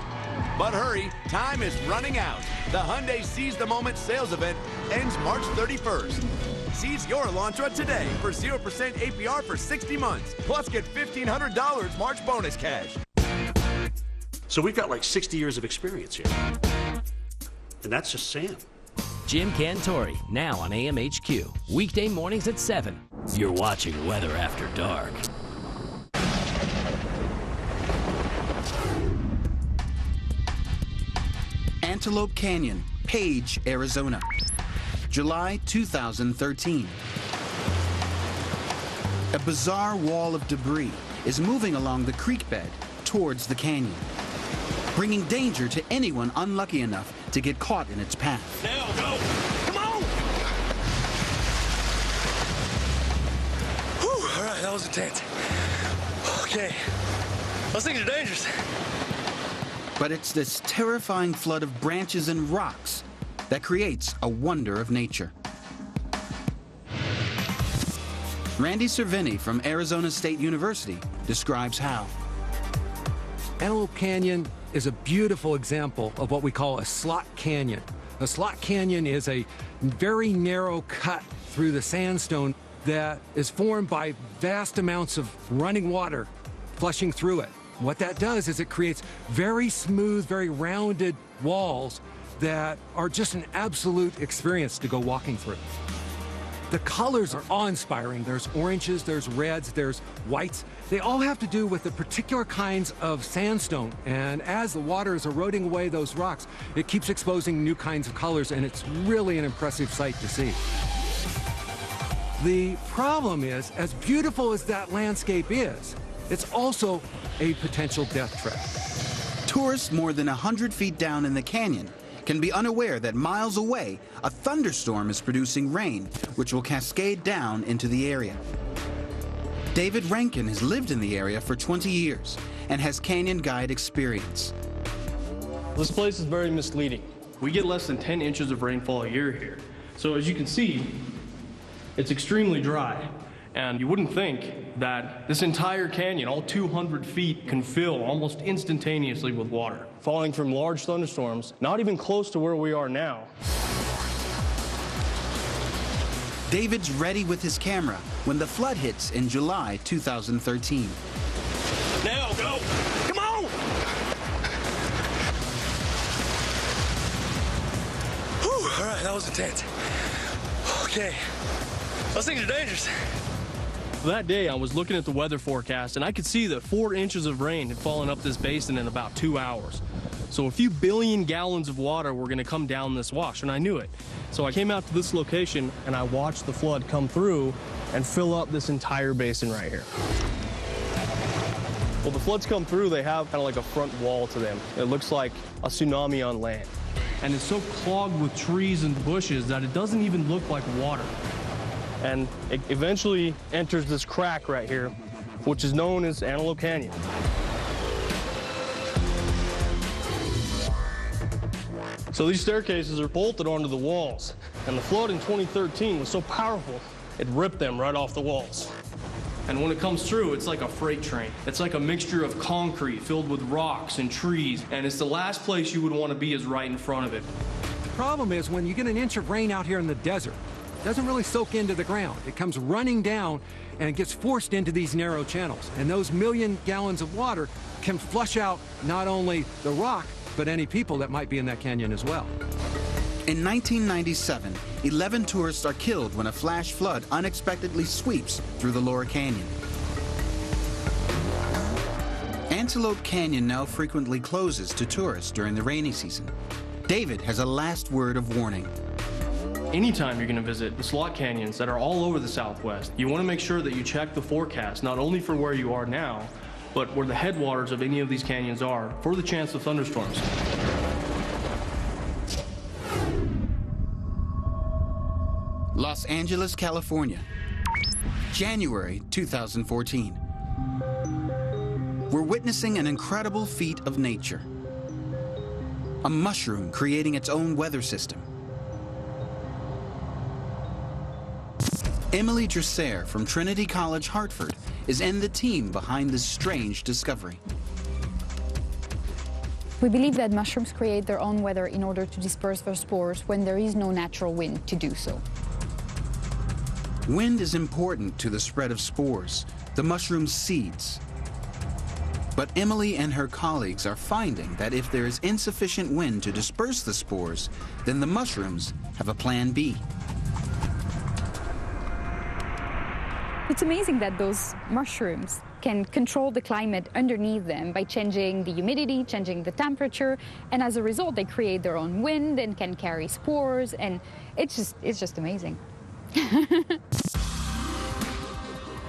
But hurry, time is running out. The Hyundai Seize the Moment sales event ends March 31st. Seize your Elantra today for 0% APR for 60 months. Plus, get $1,500 March bonus cash. So we've got like 60 years of experience here. And that's just Sam. Jim Cantori, now on AMHQ. Weekday mornings at 7. You're watching Weather After Dark. Antelope Canyon, Page, Arizona. July 2013. A bizarre wall of debris is moving along the creek bed towards the canyon, bringing danger to anyone unlucky enough to get caught in its path. Now, go! Come on! Whew, all right, that was intense. Okay, those things are dangerous. But it's this terrifying flood of branches and rocks that creates a wonder of nature. Randy Cervini from Arizona State University describes how. Antelope Canyon is a beautiful example of what we call a slot canyon. A slot canyon is a very narrow cut through the sandstone that is formed by vast amounts of running water flushing through it. What that does is it creates very smooth, very rounded walls that are just an absolute experience to go walking through. The colors are awe-inspiring. There's oranges, there's reds, there's whites. They all have to do with the particular kinds of sandstone. And as the water is eroding away those rocks, it keeps exposing new kinds of colors, and it's really an impressive sight to see. The problem is, as beautiful as that landscape is, it's also a potential death trap. Tourists more than 100 feet down in the canyon can be unaware that miles away, a thunderstorm is producing rain, which will cascade down into the area. David Rankin has lived in the area for 20 years and has canyon guide experience. This place is very misleading. We get less than 10 inches of rainfall a year here. So as you can see, it's extremely dry. And you wouldn't think that this entire canyon, all 200 feet, can fill almost instantaneously with water, falling from large thunderstorms, not even close to where we are now. David's ready with his camera when the flood hits in July 2013. Now, go! Come on! Whew, all right, that was intense. Okay, those things are dangerous. That day, I was looking at the weather forecast, and I could see that 4 inches of rain had fallen up this basin in about 2 hours. So a few billion gallons of water were going to come down this wash, and I knew it. So I came out to this location, and I watched the flood come through and fill up this entire basin right here. Well, the floods come through, they have kind of like a front wall to them. It looks like a tsunami on land. and it's so clogged with trees and bushes that it doesn't even look like water. And it eventually enters this crack right here, which is known as Antelope Canyon. So these staircases are bolted onto the walls, and the flood in 2013 was so powerful, it ripped them right off the walls. And when it comes through, it's like a freight train. It's like a mixture of concrete filled with rocks and trees, and it's the last place you would want to be is right in front of it. The problem is when you get an inch of rain out here in the desert, it doesn't really soak into the ground. It comes running down and it gets forced into these narrow channels. And those million gallons of water can flush out not only the rock, but any people that might be in that canyon as well. In 1997, 11 tourists are killed when a flash flood unexpectedly sweeps through the lower canyon. Antelope Canyon now frequently closes to tourists during the rainy season. David has a last word of warning. Anytime you're going to visit the slot canyons that are all over the Southwest, you want to make sure that you check the forecast, not only for where you are now, but where the headwaters of any of these canyons are for the chance of thunderstorms. Los Angeles, California, January 2014. We're witnessing an incredible feat of nature. A mushroom creating its own weather system. Emily Dresser from Trinity College, Hartford, is in the team behind this strange discovery. We believe that mushrooms create their own weather in order to disperse their spores when there is no natural wind to do so. Wind is important to the spread of spores, the mushroom's seeds. But Emily and her colleagues are finding that if there is insufficient wind to disperse the spores, then the mushrooms have a plan B. It's amazing that those mushrooms can control the climate underneath them by changing the humidity, changing the temperature, and as a result, they create their own wind and can carry spores, and it's just amazing.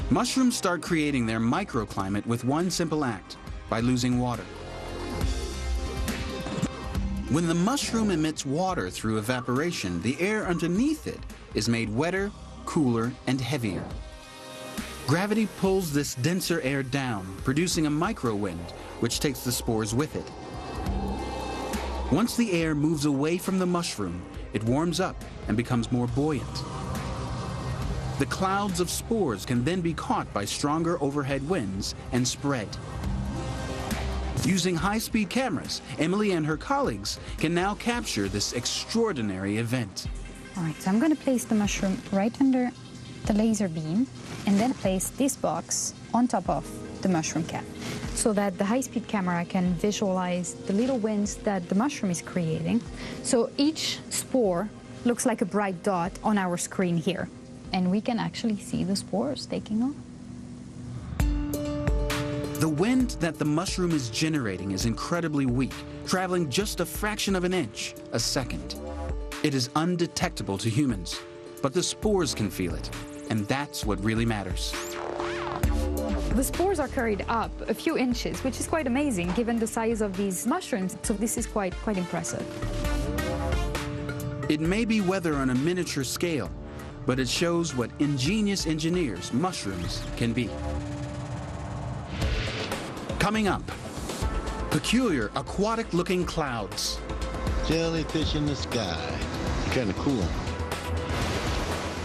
Mushrooms start creating their microclimate with one simple act, by losing water. When the mushroom emits water through evaporation, the air underneath it is made wetter, cooler, and heavier. Gravity pulls this denser air down, producing a microwind, which takes the spores with it. Once the air moves away from the mushroom, it warms up and becomes more buoyant. The clouds of spores can then be caught by stronger overhead winds and spread. Using high-speed cameras, Emily and her colleagues can now capture this extraordinary event. All right, so I'm going to place the mushroom right under the laser beam and then place this box on top of the mushroom cap so that the high-speed camera can visualize the little winds that the mushroom is creating. So each spore looks like a bright dot on our screen here, and we can actually see the spores taking off. The wind that the mushroom is generating is incredibly weak, traveling just a fraction of an inch a second. It is undetectable to humans, but the spores can feel it, and that's what really matters. The spores are carried up a few inches, which is quite amazing given the size of these mushrooms, so this is quite impressive. It may be weather on a miniature scale, but it shows what ingenious engineers mushrooms can be. Coming up, peculiar aquatic-looking clouds. Jellyfish in the sky. Kind of cool.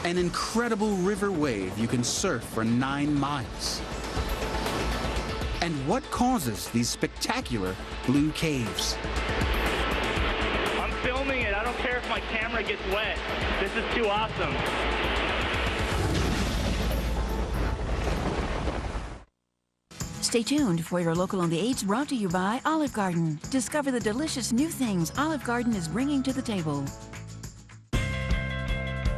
An incredible river wave you can surf for 9 miles. And what causes these spectacular blue caves? I'm filming it. I don't care if my camera gets wet. This is too awesome. Stay tuned for your local on the 8s, brought to you by Olive Garden. Discover the delicious new things Olive Garden is bringing to the table.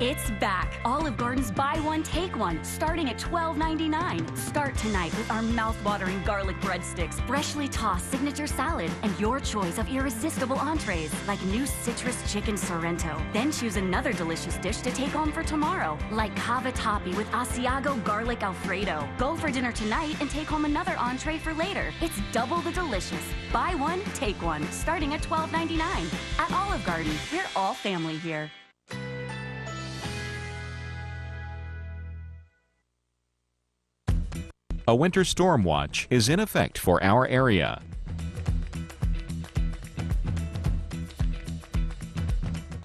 It's back. Olive Garden's buy one, take one, starting at $12.99. Start tonight with our mouth-watering garlic breadsticks, freshly tossed signature salad, and your choice of irresistible entrees like new citrus chicken Sorrento. Then choose another delicious dish to take home for tomorrow, like cavatappi with Asiago garlic Alfredo. Go for dinner tonight and take home another entree for later. It's double the delicious. Buy one, take one, starting at $12.99. At Olive Garden, we're all family here. A winter storm watch is in effect for our area.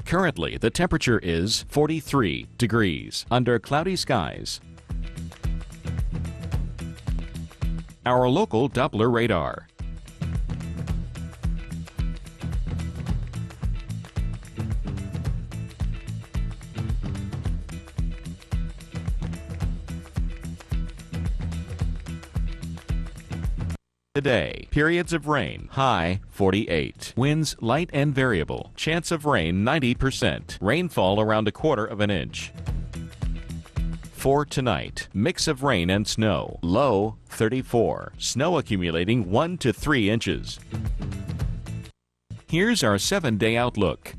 Currently, the temperature is 43 degrees under cloudy skies. Our local Doppler radar. Today, periods of rain, high 48. Winds light and variable. Chance of rain 90%. Rainfall around 1/4 inch. For tonight, mix of rain and snow. Low 34. Snow accumulating 1 to 3 inches. Here's our 7-day outlook.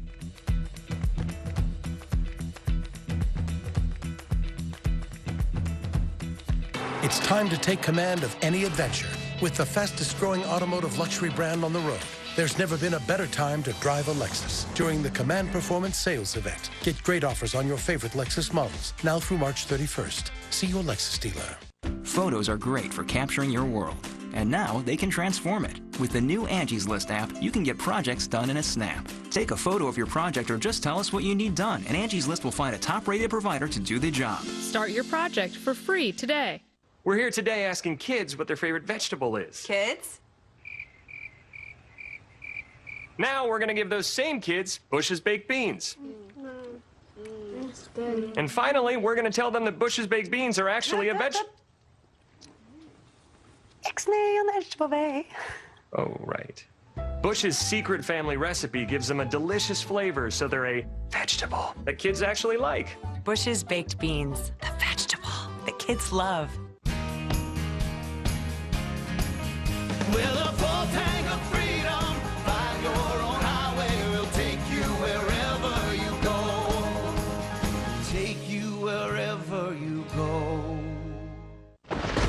It's time to take command of any adventure. With the fastest growing automotive luxury brand on the road, there's never been a better time to drive a Lexus during the Command Performance Sales Event. Get great offers on your favorite Lexus models now through March 31st. See your Lexus dealer. Photos are great for capturing your world, and now they can transform it. With the new Angie's List app, you can get projects done in a snap. Take a photo of your project or just tell us what you need done, and Angie's List will find a top-rated provider to do the job. Start your project for free today. We're here today asking kids what their favorite vegetable is. Kids? Now we're gonna give those same kids Bush's baked beans. And finally, we're gonna tell them that Bush's baked beans are actually a vegetable. Ixnay on the vegetable bay. Oh, right. Bush's secret family recipe gives them a delicious flavor, so they're a vegetable that kids actually like. Bush's baked beans, the vegetable that kids love. Well, a full tank of freedom, find your own highway, will take you wherever you go. Take you wherever you go.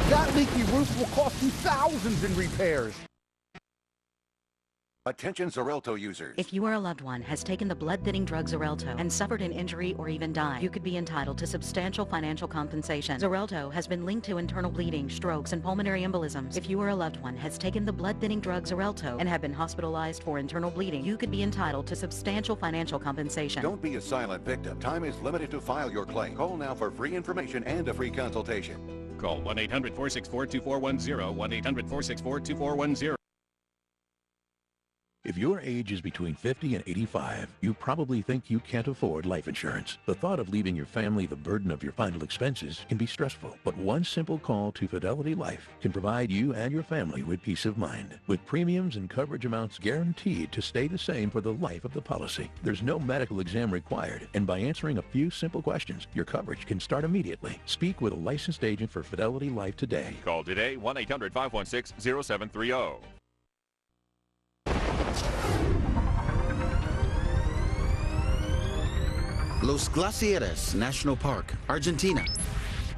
That leaky roof will cost you thousands in repairs. Attention Xarelto users. If you or a loved one has taken the blood-thinning drug Xarelto and suffered an injury or even died, you could be entitled to substantial financial compensation. Xarelto has been linked to internal bleeding, strokes, and pulmonary embolisms. If you or a loved one has taken the blood-thinning drug Xarelto and have been hospitalized for internal bleeding, you could be entitled to substantial financial compensation. Don't be a silent victim. Time is limited to file your claim. Call now for free information and a free consultation. Call 1-800-464-2410, 1-800-464-2410. If your age is between 50 and 85, you probably think you can't afford life insurance. The thought of leaving your family the burden of your final expenses can be stressful, but one simple call to Fidelity Life can provide you and your family with peace of mind. With premiums and coverage amounts guaranteed to stay the same for the life of the policy. There's no medical exam required, and by answering a few simple questions, your coverage can start immediately. Speak with a licensed agent for Fidelity Life today. Call today, 1-800-516-0730. Los Glaciares National Park, Argentina,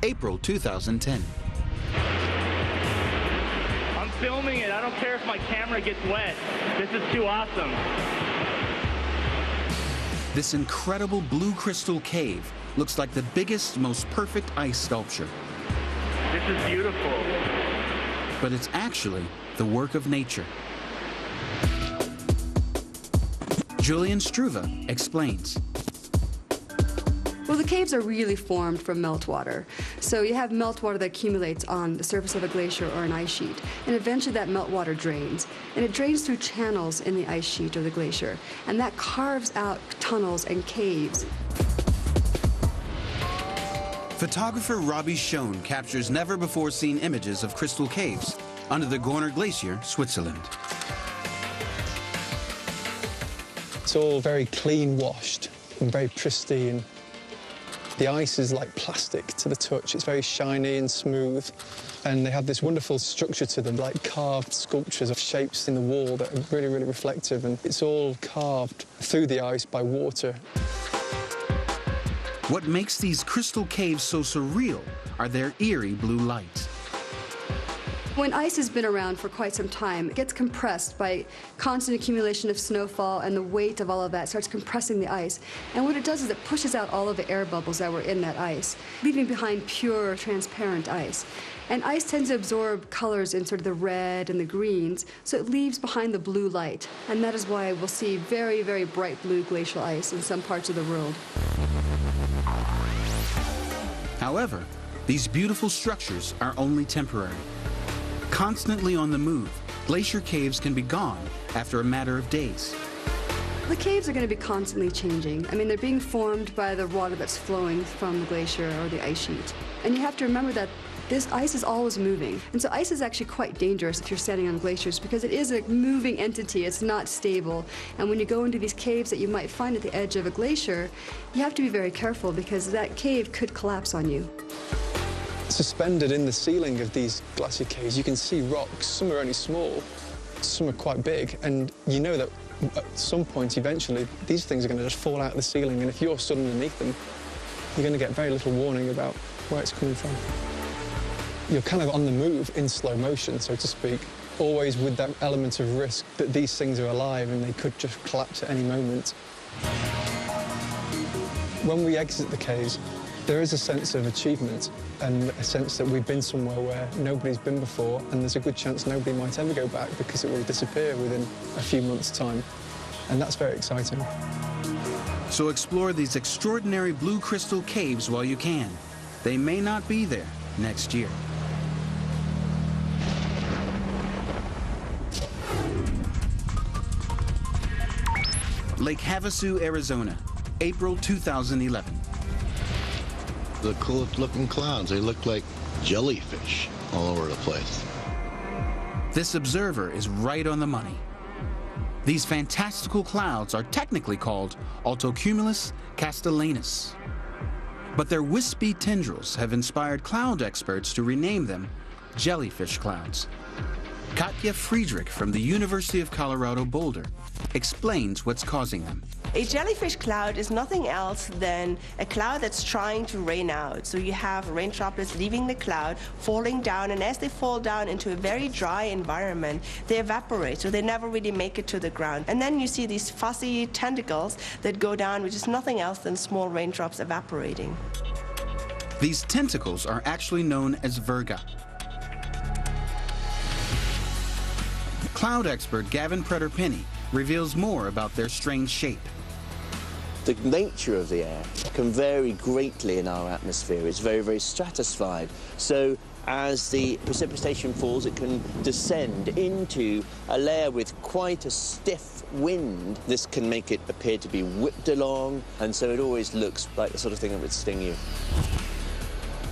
April 2010. I'm filming it. I don't care if my camera gets wet. This is too awesome. This incredible blue crystal cave looks like the biggest, most perfect ice sculpture. This is beautiful. But it's actually the work of nature. Julian Struve explains. Well, the caves are really formed from meltwater. So you have meltwater that accumulates on the surface of a glacier or an ice sheet, and eventually that meltwater drains. And it drains through channels in the ice sheet or the glacier, and that carves out tunnels and caves. Photographer Robbie Schoen captures never-before-seen images of crystal caves under the Gorner Glacier, Switzerland. It's all very clean washed and very pristine. The ice is like plastic to the touch. It's very shiny and smooth. And they have this wonderful structure to them, like carved sculptures of shapes in the wall that are really, really reflective. And it's all carved through the ice by water. What makes these crystal caves so surreal are their eerie blue lights. When ice has been around for quite some time, it gets compressed by constant accumulation of snowfall, and the weight of all of that starts compressing the ice. And what it does is it pushes out all of the air bubbles that were in that ice, leaving behind pure, transparent ice. And ice tends to absorb colors in sort of the red and the greens, so it leaves behind the blue light. And that is why we'll see very, very bright blue glacial ice in some parts of the world. However, these beautiful structures are only temporary. Constantly on the move, glacier caves can be gone after a matter of days. The caves are going to be constantly changing. I mean, they're being formed by the water that's flowing from the glacier or the ice sheet. And you have to remember that this ice is always moving. And so ice is actually quite dangerous if you're standing on glaciers because it is a moving entity. It's not stable. And when you go into these caves that you might find at the edge of a glacier, you have to be very careful because that cave could collapse on you. Suspended in the ceiling of these glacier caves, you can see rocks. Some are only small, some are quite big, and you know that at some point, eventually, these things are going to just fall out of the ceiling, and if you're stood underneath them, you're going to get very little warning about where it's coming from. You're kind of on the move in slow motion, so to speak, always with that element of risk that these things are alive and they could just collapse at any moment. When we exit the caves, there is a sense of achievement and a sense that we've been somewhere where nobody's been before, and there's a good chance nobody might ever go back because it will disappear within a few months' time. And that's very exciting. So explore these extraordinary blue crystal caves while you can. They may not be there next year. Lake Havasu, Arizona, April 2011. The coolest looking clouds, they look like jellyfish all over the place. This observer is right on the money. These fantastical clouds are technically called Altocumulus castellanus. But their wispy tendrils have inspired cloud experts to rename them jellyfish clouds. Katja Friedrich from the University of Colorado Boulder explains what's causing them. A jellyfish cloud is nothing else than a cloud that's trying to rain out. So you have rain droplets leaving the cloud, falling down, and as they fall down into a very dry environment, they evaporate, so they never really make it to the ground. And then you see these fuzzy tentacles that go down, which is nothing else than small raindrops evaporating. These tentacles are actually known as virga. Cloud expert Gavin Preter-Penny reveals more about their strange shape. The nature of the air can vary greatly in our atmosphere. It's very, very stratified. So as the precipitation falls, it can descend into a layer with quite a stiff wind. This can make it appear to be whipped along, and so it always looks like the sort of thing that would sting you.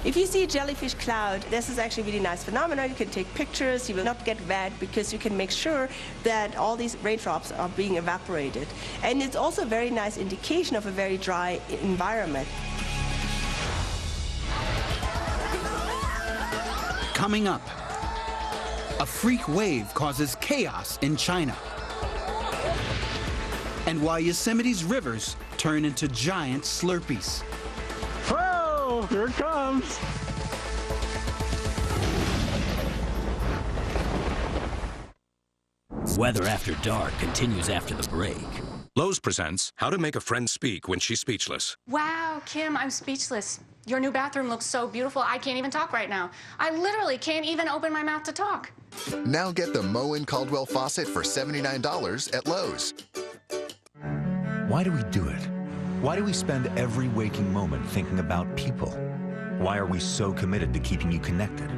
If you see a jellyfish cloud, this is actually a really nice phenomenon. You can take pictures, you will not get wet because you can make sure that all these raindrops are being evaporated. And it's also a very nice indication of a very dry environment. Coming up, a freak wave causes chaos in China. And why Yosemite's rivers turn into giant Slurpees. Whoa, here it comes. Weather After Dark continues after the break. Lowe's presents How to Make a Friend Speak When She's Speechless. Wow, Kim, I'm speechless. Your new bathroom looks so beautiful, I can't even talk right now. I literally can't even open my mouth to talk. Now get the Moen Caldwell faucet for $79 at Lowe's. Why do we do it? Why do we spend every waking moment thinking about people? Why are we so committed to keeping you connected?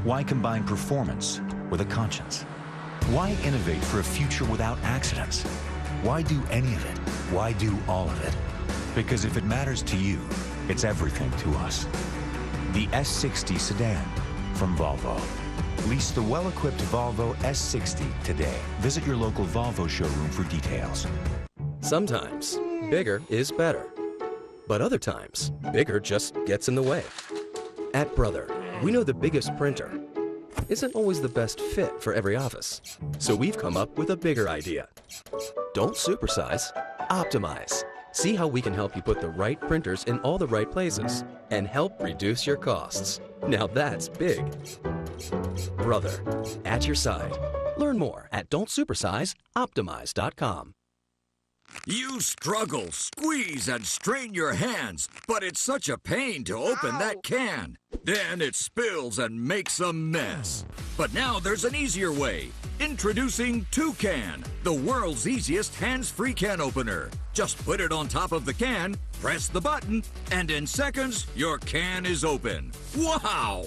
Why combine performance with a conscience? Why innovate for a future without accidents? Why do any of it? Why do all of it? Because if it matters to you, it's everything to us. The S60 sedan from Volvo. Lease the well-equipped Volvo S60 today. Visit your local Volvo showroom for details. Sometimes, bigger is better. But other times, bigger just gets in the way. At Brother, we know the biggest printer isn't always the best fit for every office. So we've come up with a bigger idea. Don't supersize, optimize. See how we can help you put the right printers in all the right places and help reduce your costs. Now that's big. Brother, at your side. Learn more at don'tsupersizeoptimize.com. You struggle, squeeze, and strain your hands, but it's such a pain to open that can. Then it spills and makes a mess. But now there's an easier way. Introducing Toucan, the world's easiest hands-free can opener. Just put it on top of the can, press the button, and in seconds, your can is open. Wow!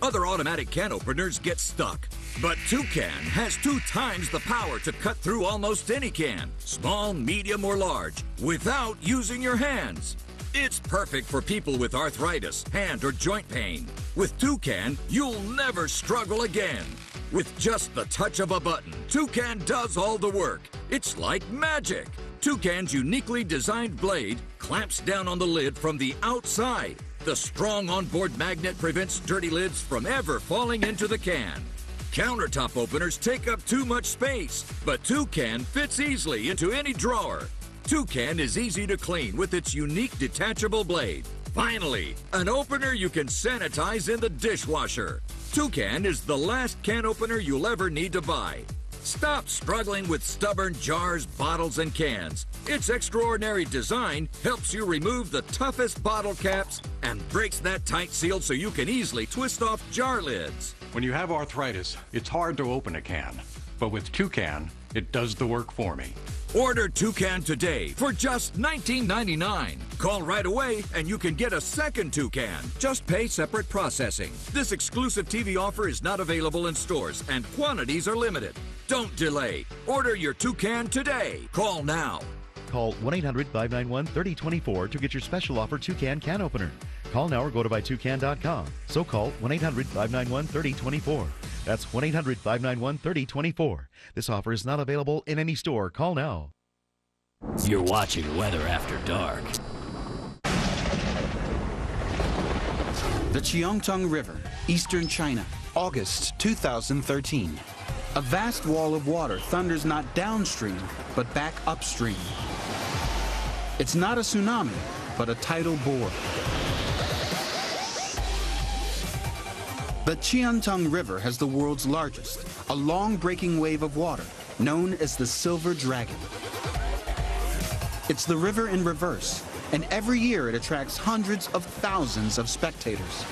Other automatic can openers get stuck. But Toucan has 2 times the power to cut through almost any can, small, medium, or large, without using your hands. It's perfect for people with arthritis, hand, or joint pain. With Toucan, you'll never struggle again. With just the touch of a button, Toucan does all the work. It's like magic. Toucan's uniquely designed blade clamps down on the lid from the outside. The strong onboard magnet prevents dirty lids from ever falling into the can. Countertop openers take up too much space, but Toucan fits easily into any drawer. Toucan is easy to clean with its unique detachable blade. Finally, an opener you can sanitize in the dishwasher. Toucan is the last can opener you'll ever need to buy. Stop struggling with stubborn jars, bottles, and cans. Its extraordinary design helps you remove the toughest bottle caps and breaks that tight seal so you can easily twist off jar lids. When you have arthritis, it's hard to open a can. But with Toucan, it does the work for me. Order Toucan today for just $19.99. Call right away and you can get a second Toucan. Just pay separate processing. This exclusive TV offer is not available in stores and quantities are limited. Don't delay. Order your Toucan today. Call now. Call 1-800-591-3024 to get your special offer Toucan can opener. Call now or go to buytoucan.com. So call 1-800-591-3024. That's 1-800-591-3024. This offer is not available in any store. Call now. You're watching Weather After Dark. The Cheongtung River, eastern China, August 2013. A vast wall of water thunders not downstream, but back upstream. It's not a tsunami, but a tidal bore. The Cheongtung River has the world's largest, a long breaking wave of water, known as the Silver Dragon. It's the river in reverse, and every year it attracts hundreds of thousands of spectators.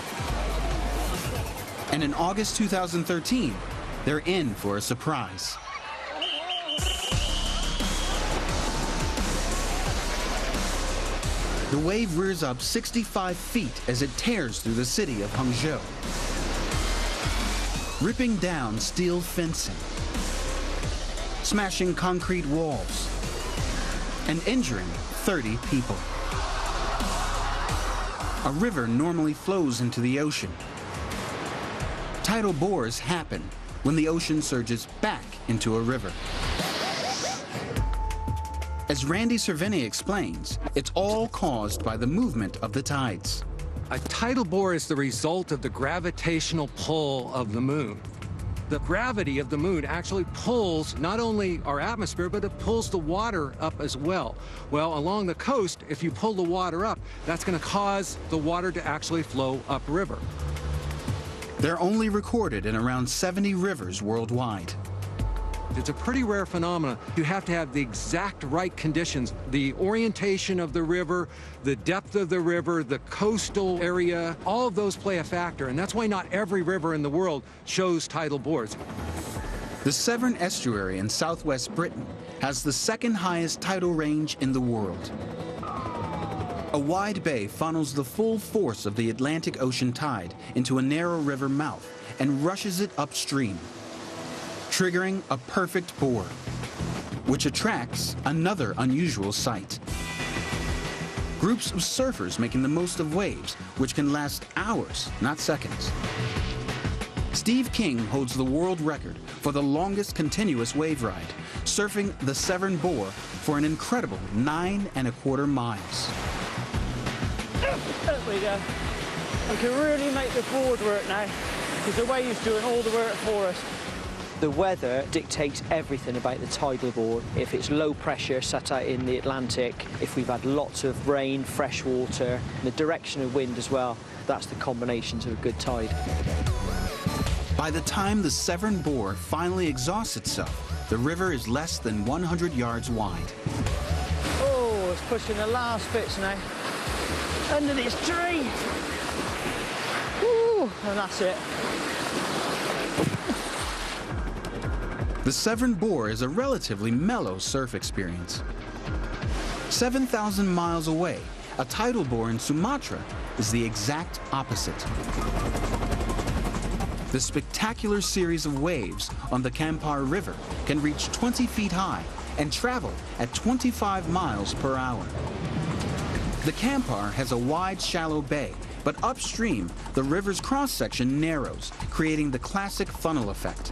And in August 2013, they're in for a surprise. The wave rears up 65 feet as it tears through the city of Hangzhou, ripping down steel fencing, smashing concrete walls, and injuring 30 people. A river normally flows into the ocean. Tidal bores happen when the ocean surges back into a river. As Randy Cervini explains, it's all caused by the movement of the tides. A tidal bore is the result of the gravitational pull of the moon. The gravity of the moon actually pulls not only our atmosphere, but it pulls the water up as well. Well, along the coast, if you pull the water up, that's going to cause the water to actually flow upriver. They're only recorded in around 70 rivers worldwide. It's a pretty rare phenomenon. You have to have the exact right conditions, the orientation of the river, the depth of the river, the coastal area, all of those play a factor, and that's why not every river in the world shows tidal bores. The Severn Estuary in southwest Britain has the second highest tidal range in the world. A wide bay funnels the full force of the Atlantic Ocean tide into a narrow river mouth and rushes it upstream, triggering a perfect bore, which attracts another unusual sight. Groups of surfers making the most of waves, which can last hours, not seconds. Steve King holds the world record for the longest continuous wave ride, surfing the Severn Bore for an incredible 9¼ miles. There we go. We can really make the board work now because the wave's doing all the work for us. The weather dictates everything about the tidal board. If it's low pressure sat out in the Atlantic, if we've had lots of rain, fresh water, and the direction of wind as well, that's the combinations of a good tide. By the time the Severn Bore finally exhausts itself, the river is less than 100 yards wide. Oh, it's pushing the last bits now. Under this tree. Woo, and that's it. The Severn Bore is a relatively mellow surf experience. 7,000 miles away, a tidal bore in Sumatra is the exact opposite. The spectacular series of waves on the Kampar River can reach 20 feet high and travel at 25 miles per hour. The Kampar has a wide, shallow bay, but upstream, the river's cross-section narrows, creating the classic funnel effect.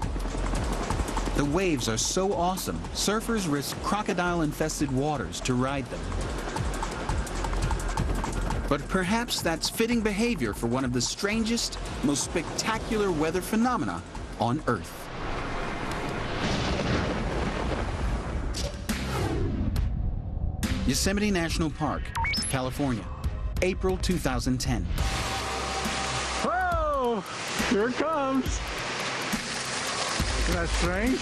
The waves are so awesome, surfers risk crocodile-infested waters to ride them. But perhaps that's fitting behavior for one of the strangest, most spectacular weather phenomena on Earth. Yosemite National Park, California, April 2010. Whoa! Here it comes. Isn't that strange?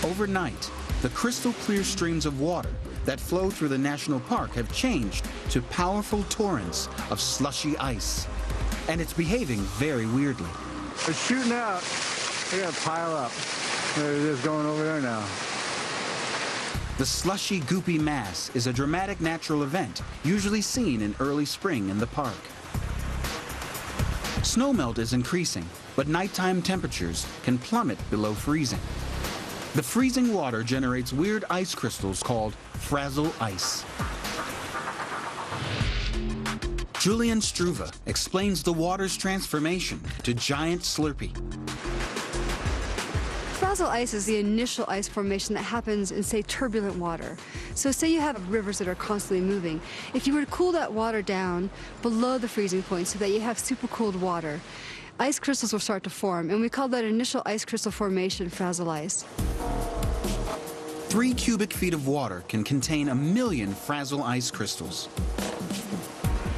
Overnight, the crystal clear streams of water that flow through the national park have changed to powerful torrents of slushy ice. And it's behaving very weirdly. It's shooting out. We gotta pile up. There it is going over there now. The slushy, goopy mass is a dramatic natural event usually seen in early spring in the park. Snowmelt is increasing, but nighttime temperatures can plummet below freezing. The freezing water generates weird ice crystals called frazzle ice. Julian Struve explains the water's transformation to giant Slurpee. Frazzle ice is the initial ice formation that happens in, say, turbulent water. So say you have rivers that are constantly moving. If you were to cool that water down below the freezing point so that you have supercooled water, ice crystals will start to form, and we call that initial ice crystal formation frazzle ice. 3 cubic feet of water can contain 1 million frazzle ice crystals.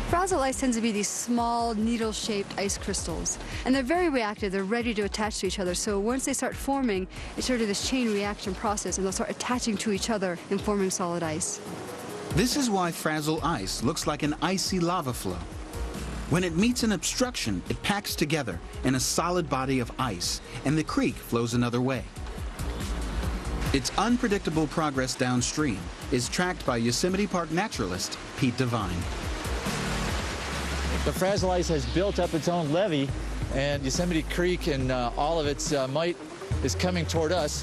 Frazzle ice tends to be these small, needle-shaped ice crystals. And they're very reactive. They're ready to attach to each other. So once they start forming, it's sort of this chain reaction process, and they'll start attaching to each other and forming solid ice. This is why frazzle ice looks like an icy lava flow. When it meets an obstruction, it packs together in a solid body of ice, and the creek flows another way. Its unpredictable progress downstream is tracked by Yosemite Park naturalist Pete Devine. The frazzle ice has built up its own levee, and Yosemite Creek and all of its might is coming toward us.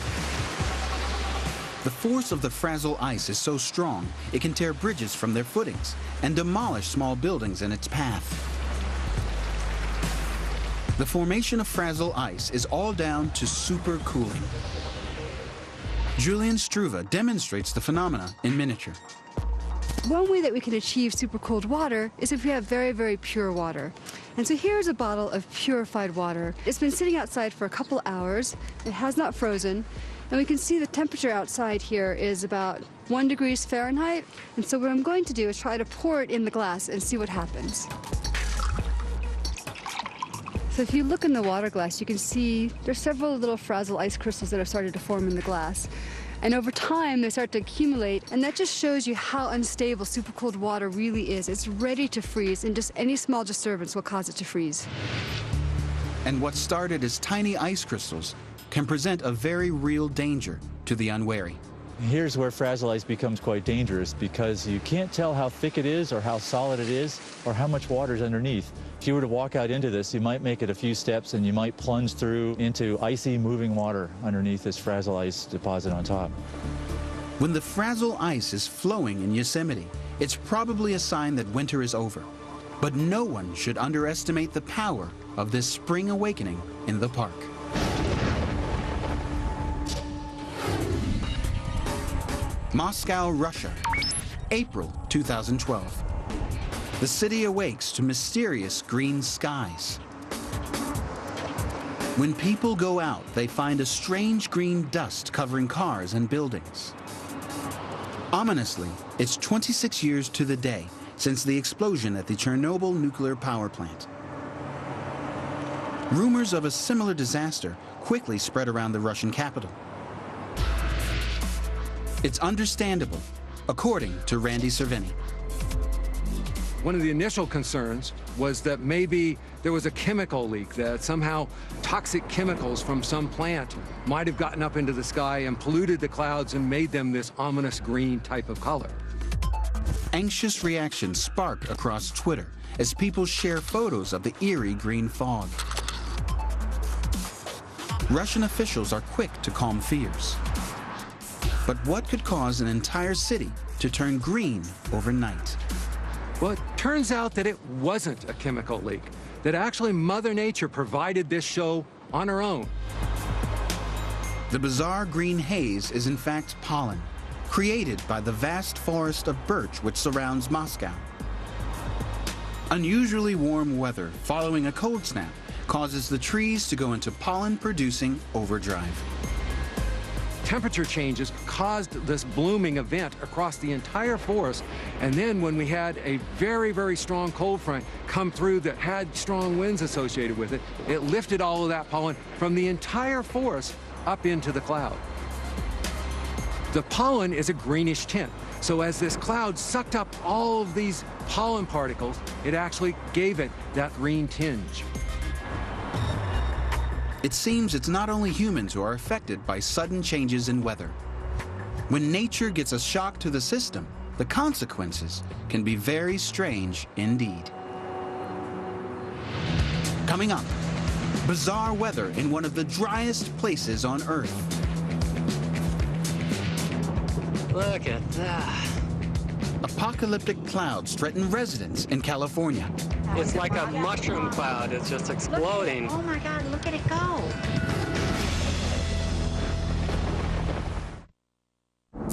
The force of the frazzle ice is so strong, it can tear bridges from their footings and demolish small buildings in its path. The formation of frazzle ice is all down to supercooling. Julian Struve demonstrates the phenomena in miniature. One way that we can achieve supercooled water is if we have very, very pure water. And so here's a bottle of purified water. It's been sitting outside for a couple hours. It has not frozen. And we can see the temperature outside here is about 1 degree Fahrenheit. And so what I'm going to do is try to pour it in the glass and see what happens. So if you look in the water glass, you can see there's several little frazzle ice crystals that have started to form in the glass. And over time, they start to accumulate, and that just shows you how unstable supercooled water really is. It's ready to freeze, and just any small disturbance will cause it to freeze. And what started as tiny ice crystals can present a very real danger to the unwary. Here's where frazzle ice becomes quite dangerous because you can't tell how thick it is or how solid it is or how much water is underneath. If you were to walk out into this, you might make it a few steps and you might plunge through into icy moving water underneath this frazzle ice deposit on top. When the frazzle ice is flowing in Yosemite, it's probably a sign that winter is over. But no one should underestimate the power of this spring awakening in the park. Moscow, Russia, April 2012. The city awakes to mysterious green skies. When people go out, they find a strange green dust covering cars and buildings. Ominously, it's 26 years to the day since the explosion at the Chernobyl nuclear power plant. Rumors of a similar disaster quickly spread around the Russian capital. It's understandable, according to Randy Cervini. One of the initial concerns was that maybe there was a chemical leak, that somehow toxic chemicals from some plant might have gotten up into the sky and polluted the clouds and made them this ominous green type of color. Anxious reactions spark across Twitter as people share photos of the eerie green fog. Russian officials are quick to calm fears. But what could cause an entire city to turn green overnight? Well, it turns out that it wasn't a chemical leak, that actually Mother Nature provided this show on her own. The bizarre green haze is in fact pollen, created by the vast forest of birch which surrounds Moscow. Unusually warm weather following a cold snap causes the trees to go into pollen-producing overdrive. Temperature changes caused this blooming event across the entire forest, and then when we had a very, very strong cold front come through that had strong winds associated with it, it lifted all of that pollen from the entire forest up into the cloud. The pollen is a greenish tint, so as this cloud sucked up all of these pollen particles, it actually gave it that green tinge. It seems it's not only humans who are affected by sudden changes in weather. When nature gets a shock to the system, the consequences can be very strange indeed. Coming up, bizarre weather in one of the driest places on Earth. Look at that. Apocalyptic clouds threaten residents in California. It's like a mushroom cloud. It's just exploding. Oh my God, look at it go.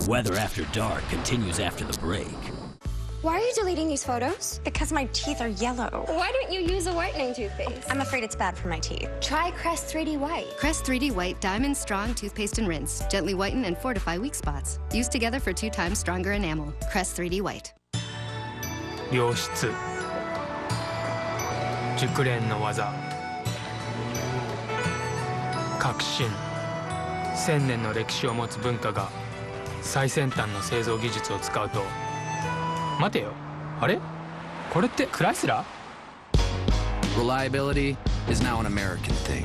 Weather After Dark continues after the break. Why are you deleting these photos? Because my teeth are yellow. Why don't you use a whitening toothpaste? I'm afraid it's bad for my teeth. Try Crest 3D White. Crest 3D White Diamond Strong Toothpaste and Rinse. Gently whiten and fortify weak spots. Used together for 2 times stronger enamel. Crest 3D White. 良質熟練の技革新1000年の歴史を持つ文化が最先端の製造技術を使うと待てよあれこれってクライスラー Reliability is now an American thing.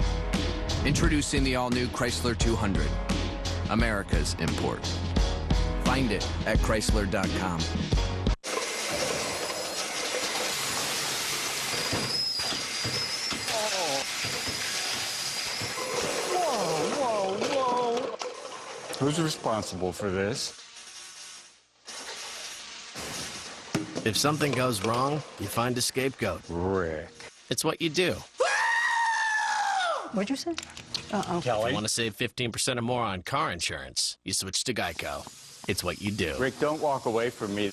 Introducing the all-new Chrysler 200, America's import. Find it at Chrysler.com. Who's responsible for this? If something goes wrong, you find a scapegoat. Rick. It's what you do. What'd you say? Uh-oh. If you want to save 15% or more on car insurance, you switch to Geico. It's what you do. Rick, don't walk away from me.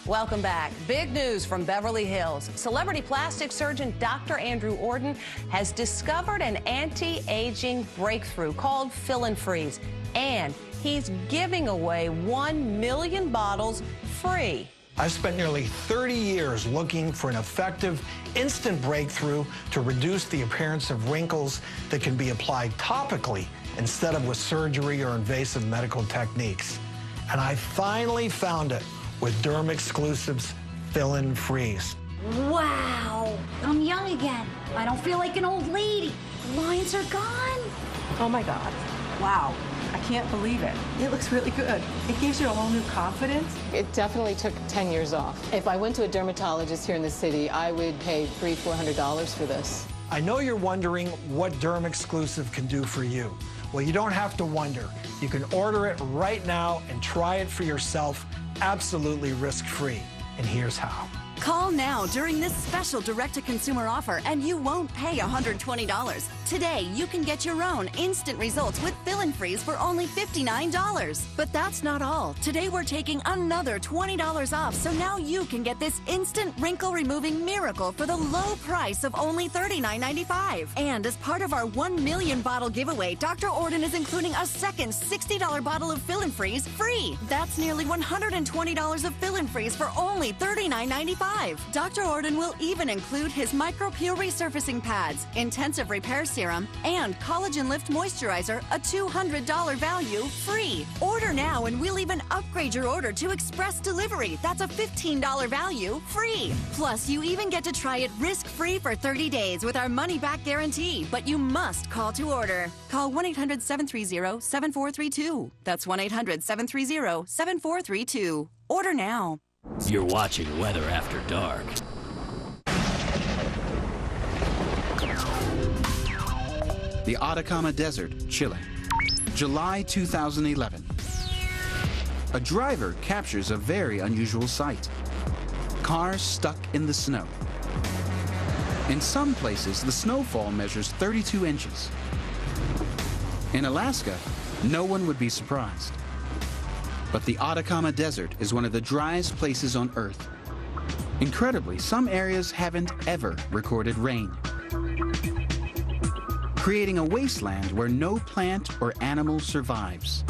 Welcome back. Big news from Beverly Hills. Celebrity plastic surgeon Dr. Andrew Orden has discovered an anti-aging breakthrough called Fill and Freeze. And he's giving away 1 million bottles free. I've spent nearly 30 years looking for an effective, instant breakthrough to reduce the appearance of wrinkles that can be applied topically instead of with surgery or invasive medical techniques. And I finally found it with Derm Exclusive's Fill and Freeze. Wow, I'm young again. I don't feel like an old lady. The lines are gone. Oh my God. Wow. I can't believe it. It looks really good. It gives you a whole new confidence. It definitely took 10 years off. If I went to a dermatologist here in the city, I would pay $300-400 for this. I know you're wondering what Derm Exclusive can do for you. Well, you don't have to wonder. You can order it right now and try it for yourself absolutely risk-free. And here's how. Call now during this special direct-to-consumer offer and you won't pay $120. Today, you can get your own instant results with Fill and Freeze for only $59. But that's not all. Today, we're taking another $20 off, so now you can get this instant wrinkle-removing miracle for the low price of only $39.95. And as part of our 1 million bottle giveaway, Dr. Orden is including a second $60 bottle of Fill and Freeze free. That's nearly $120 of Fill and Freeze for only $39.95. Dr. Orden will even include his micro-peel resurfacing pads, intensive repair serum, and collagen lift moisturizer, a $200 value, free. Order now and we'll even upgrade your order to express delivery. That's a $15 value, free. Plus, you even get to try it risk-free for 30 days with our money-back guarantee. But you must call to order. Call 1-800-730-7432. That's 1-800-730-7432. Order now. You're watching Weather After Dark. The Atacama Desert, Chile, July 2011. A driver captures a very unusual sight. Cars stuck in the snow. In some places, the snowfall measures 32 inches. In Alaska, no one would be surprised. But the Atacama Desert is one of the driest places on Earth. Incredibly, some areas haven't ever recorded rain, creating a wasteland where no plant or animal survives.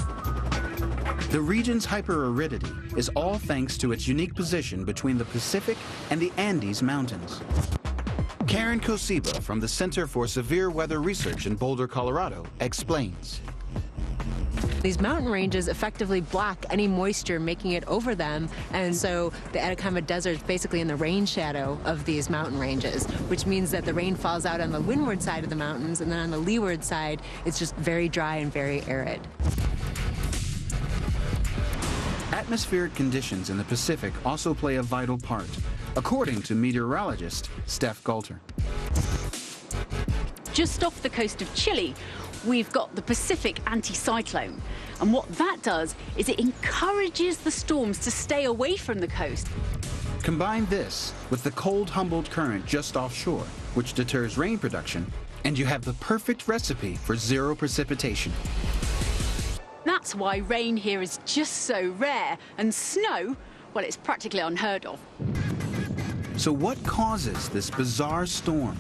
The region's hyper-aridity is all thanks to its unique position between the Pacific and the Andes Mountains. Karen Kosiba from the Center for Severe Weather Research in Boulder, Colorado, explains. These mountain ranges effectively block any moisture making it over them, and so the Atacama Desert is basically in the rain shadow of these mountain ranges, which means that the rain falls out on the windward side of the mountains, and then on the leeward side, it's just very dry and very arid. Atmospheric conditions in the Pacific also play a vital part, according to meteorologist Steph Galter. Just off the coast of Chile, we've got the Pacific anticyclone. And what that does is it encourages the storms to stay away from the coast. Combine this with the cold Humboldt current just offshore, which deters rain production, and you have the perfect recipe for zero precipitation. That's why rain here is just so rare, and snow, well, it's practically unheard of. So what causes this bizarre storm?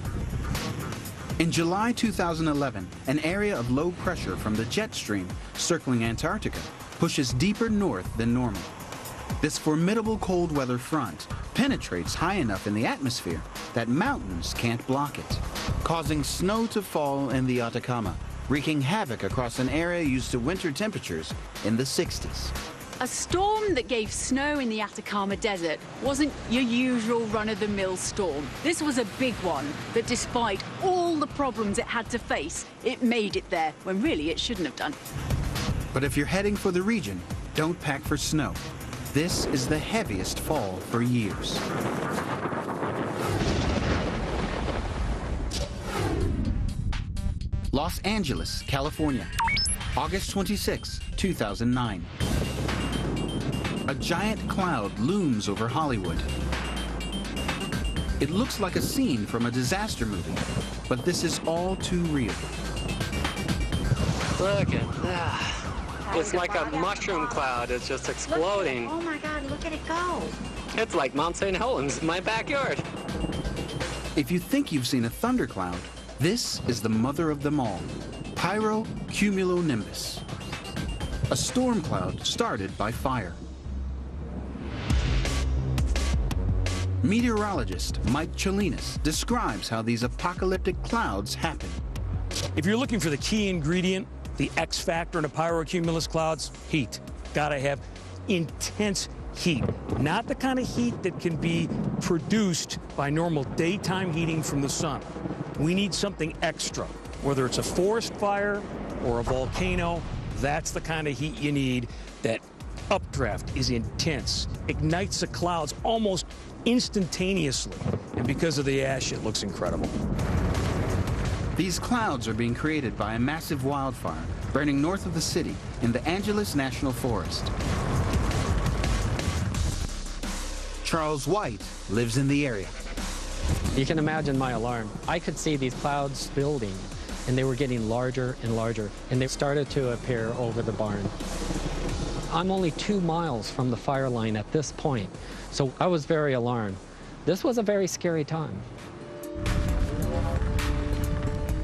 In July 2011, an area of low pressure from the jet stream circling Antarctica pushes deeper north than normal. This formidable cold weather front penetrates high enough in the atmosphere that mountains can't block it, causing snow to fall in the Atacama, wreaking havoc across an area used to winter temperatures in the 60s. A storm that gave snow in the Atacama Desert wasn't your usual run-of-the-mill storm. This was a big one that, despite all the problems it had to face, it made it there when really it shouldn't have done. But if you're heading for the region, don't pack for snow. This is the heaviest fall for years. Los Angeles, California, August 26, 2009. A giant cloud looms over Hollywood. It looks like a scene from a disaster movie, but this is all too real. Look at that. It's like a mushroom cloud. It's just exploding. Oh my God, look at it go. It's like Mount St. Helens in my backyard. If you think you've seen a thundercloud, this is the mother of them all, pyrocumulonimbus, a storm cloud started by fire. Meteorologist Mike Cholinas describes how these apocalyptic clouds happen. If you're looking for the key ingredient, the X factor in a pyrocumulus clouds, heat. Gotta have intense heat. Not the kind of heat that can be produced by normal daytime heating from the sun. We need something extra. Whether it's a forest fire or a volcano, that's the kind of heat you need. That updraft is intense, ignites the clouds almost instantaneously. And because of the ash, it looks incredible. These clouds are being created by a massive wildfire burning north of the city in the Angeles National Forest. Charles White lives in the area. You can imagine my alarm. I could see these clouds building, and they were getting larger and larger, and they started to appear over the barn. I'm only 2 miles from the fire line at this point, so I was very alarmed. This was a very scary time.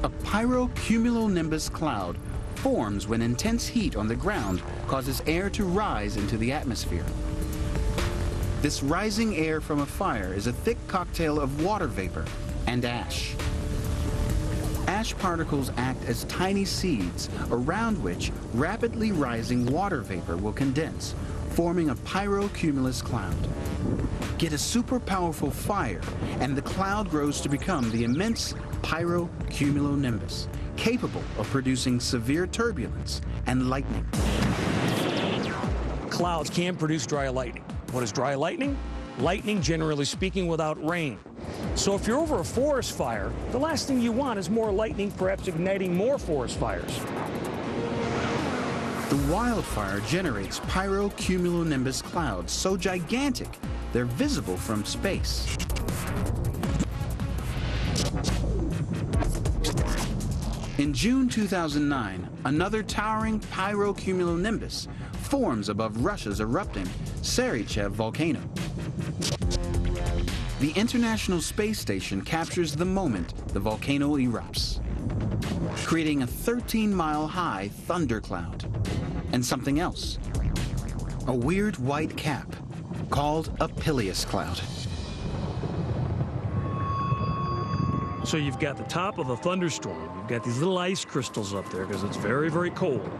A pyrocumulonimbus cloud forms when intense heat on the ground causes air to rise into the atmosphere. This rising air from a fire is a thick cocktail of water vapor and ash. Ash particles act as tiny seeds around which rapidly rising water vapor will condense, forming a pyrocumulus cloud. Get a super powerful fire, and the cloud grows to become the immense pyrocumulonimbus, capable of producing severe turbulence and lightning. Clouds can produce dry lightning. What is dry lightning? Lightning, generally speaking, without rain. So if you're over a forest fire, the last thing you want is more lightning, perhaps igniting more forest fires. The wildfire generates pyrocumulonimbus clouds so gigantic they're visible from space. In June 2009, another towering pyrocumulonimbus forms above Russia's erupting Sarychev volcano. The International Space Station captures the moment the volcano erupts, creating a 13-mile-high thundercloud. And something else, a weird white cap called a Peleus cloud. So you've got the top of a thunderstorm. You've got these little ice crystals up there because it's very, very cold.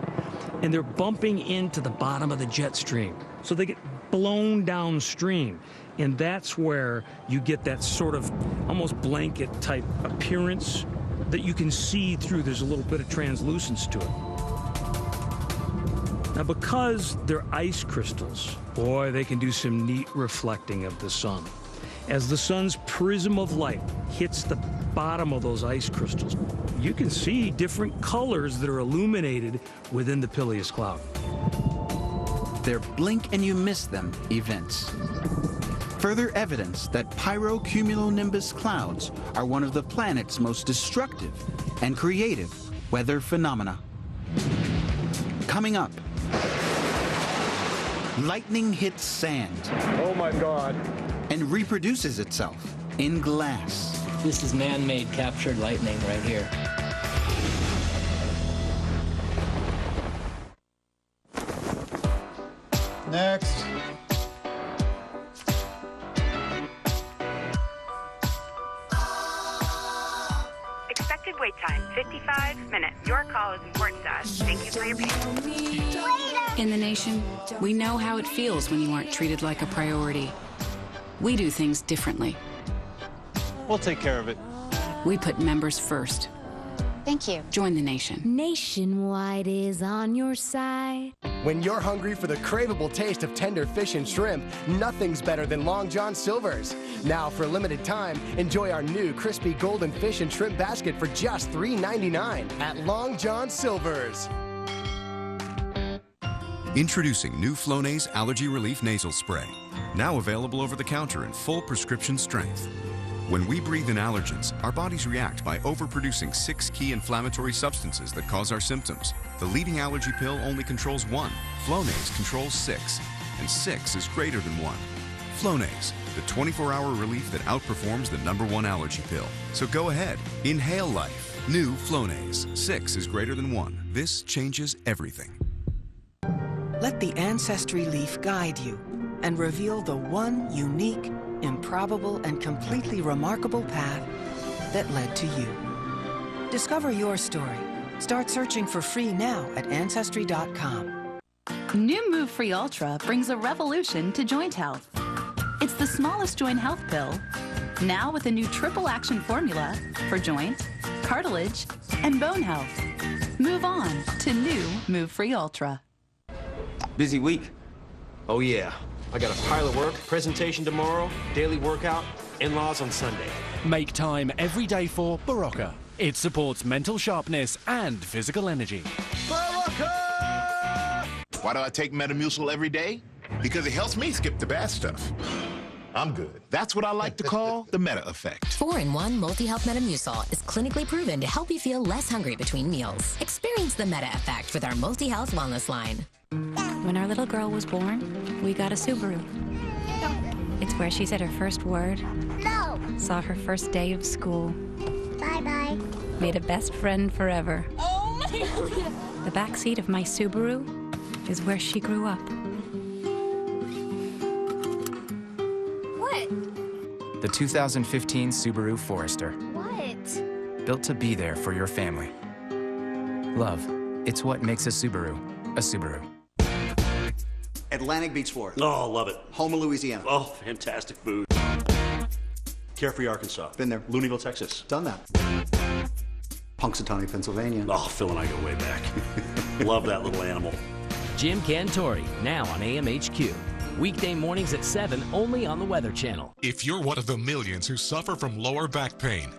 And they're bumping into the bottom of the jet stream. So they get blown downstream. And that's where you get that sort of almost blanket type appearance that you can see through. There's a little bit of translucence to it. Now, because they're ice crystals, boy, they can do some neat reflecting of the sun. As the sun's prism of light hits the bottom of those ice crystals, you can see different colors that are illuminated within the Peleus cloud. They're blink and you miss them events. Further evidence that pyrocumulonimbus clouds are one of the planet's most destructive and creative weather phenomena. Coming up, lightning hits sand. Oh my God. And reproduces itself in glass. This is man-made captured lightning right here. Next. Expected wait time, 55 minutes. Your call is important to us. Thank you for your patience. In the nation, we know how it feels when you aren't treated like a priority. We do things differently. We'll take care of it. We put members first. Thank you. Join the nation. Nationwide is on your side. When you're hungry for the craveable taste of tender fish and shrimp, nothing's better than Long John Silver's. Now, for a limited time, enjoy our new crispy golden fish and shrimp basket for just $3.99 at Long John Silver's. Introducing new Flonase Allergy Relief Nasal Spray. Now available over the counter in full prescription strength. When we breathe in allergens, our bodies react by overproducing 6 key inflammatory substances that cause our symptoms. The leading allergy pill only controls 1. Flonase controls 6, and 6 is greater than 1. Flonase, the 24-hour relief that outperforms the #1 allergy pill. So go ahead, inhale life. New Flonase, 6 is greater than 1. This changes everything. Let the Ancestry leaf guide you and reveal the one unique, improbable, and completely remarkable path that led to you. Discover your story. Start searching for free now at Ancestry.com. New Move Free Ultra brings a revolution to joint health. It's the smallest joint health pill, now with a new triple action formula for joint, cartilage, and bone health. Move on to new Move Free Ultra. Busy week? Oh yeah. I got a pile of work, presentation tomorrow, daily workout, in-laws on Sunday. Make time every day for Barocca. It supports mental sharpness and physical energy. Barocca! Why do I take Metamucil every day? Because it helps me skip the bad stuff. I'm good. That's what I like to call the meta effect. 4-in-1 Multi-Health Metamucil is clinically proven to help you feel less hungry between meals. Experience the meta effect with our Multi-Health Wellness line. When our little girl was born, we got a Subaru. It's where she said her first word. No. Saw her first day of school. Bye-bye. Made a best friend forever. Oh my God. The back seat of my Subaru is where she grew up. What? The 2015 Subaru Forester. What? Built to be there for your family. Love, it's what makes a Subaru a Subaru. Atlantic Beach Sport. Oh, love it. Houma, Louisiana. Oh, fantastic food. Carefree, Arkansas. Been there. Looneyville, Texas. Done that. Punxsutawney, Pennsylvania. Oh, Phil and I go way back. Love that little animal. Jim Cantori, now on AMHQ. Weekday mornings at 7, only on the Weather Channel. If you're one of the millions who suffer from lower back pain,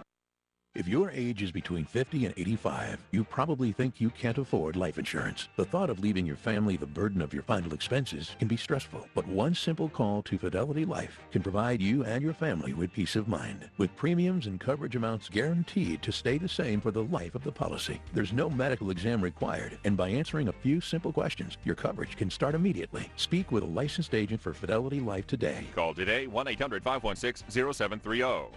if your age is between 50 and 85, you probably think you can't afford life insurance. The thought of leaving your family the burden of your final expenses can be stressful, but one simple call to Fidelity Life can provide you and your family with peace of mind. With premiums and coverage amounts guaranteed to stay the same for the life of the policy. There's no medical exam required, and by answering a few simple questions, your coverage can start immediately. Speak with a licensed agent for Fidelity Life today. Call today, 1-800-516-0730.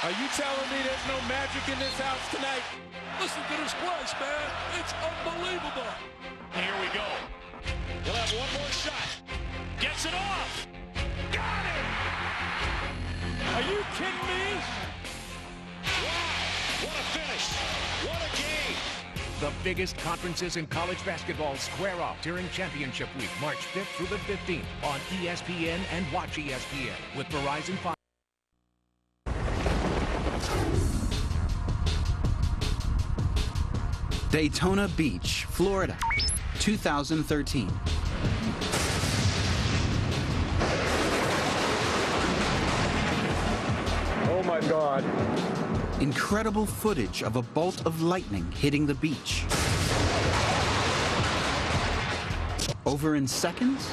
Are you telling me there's no magic in this house tonight? Listen to this place, man. It's unbelievable. Here we go. He'll have one more shot. Gets it off. Got it. Are you kidding me? Wow. What a finish. What a game. The biggest conferences in college basketball square off during championship week, March 5th through the 15th on ESPN and Watch ESPN with Verizon 5. Daytona Beach, Florida, 2013. Oh my God. Incredible footage of a bolt of lightning hitting the beach. Over in seconds,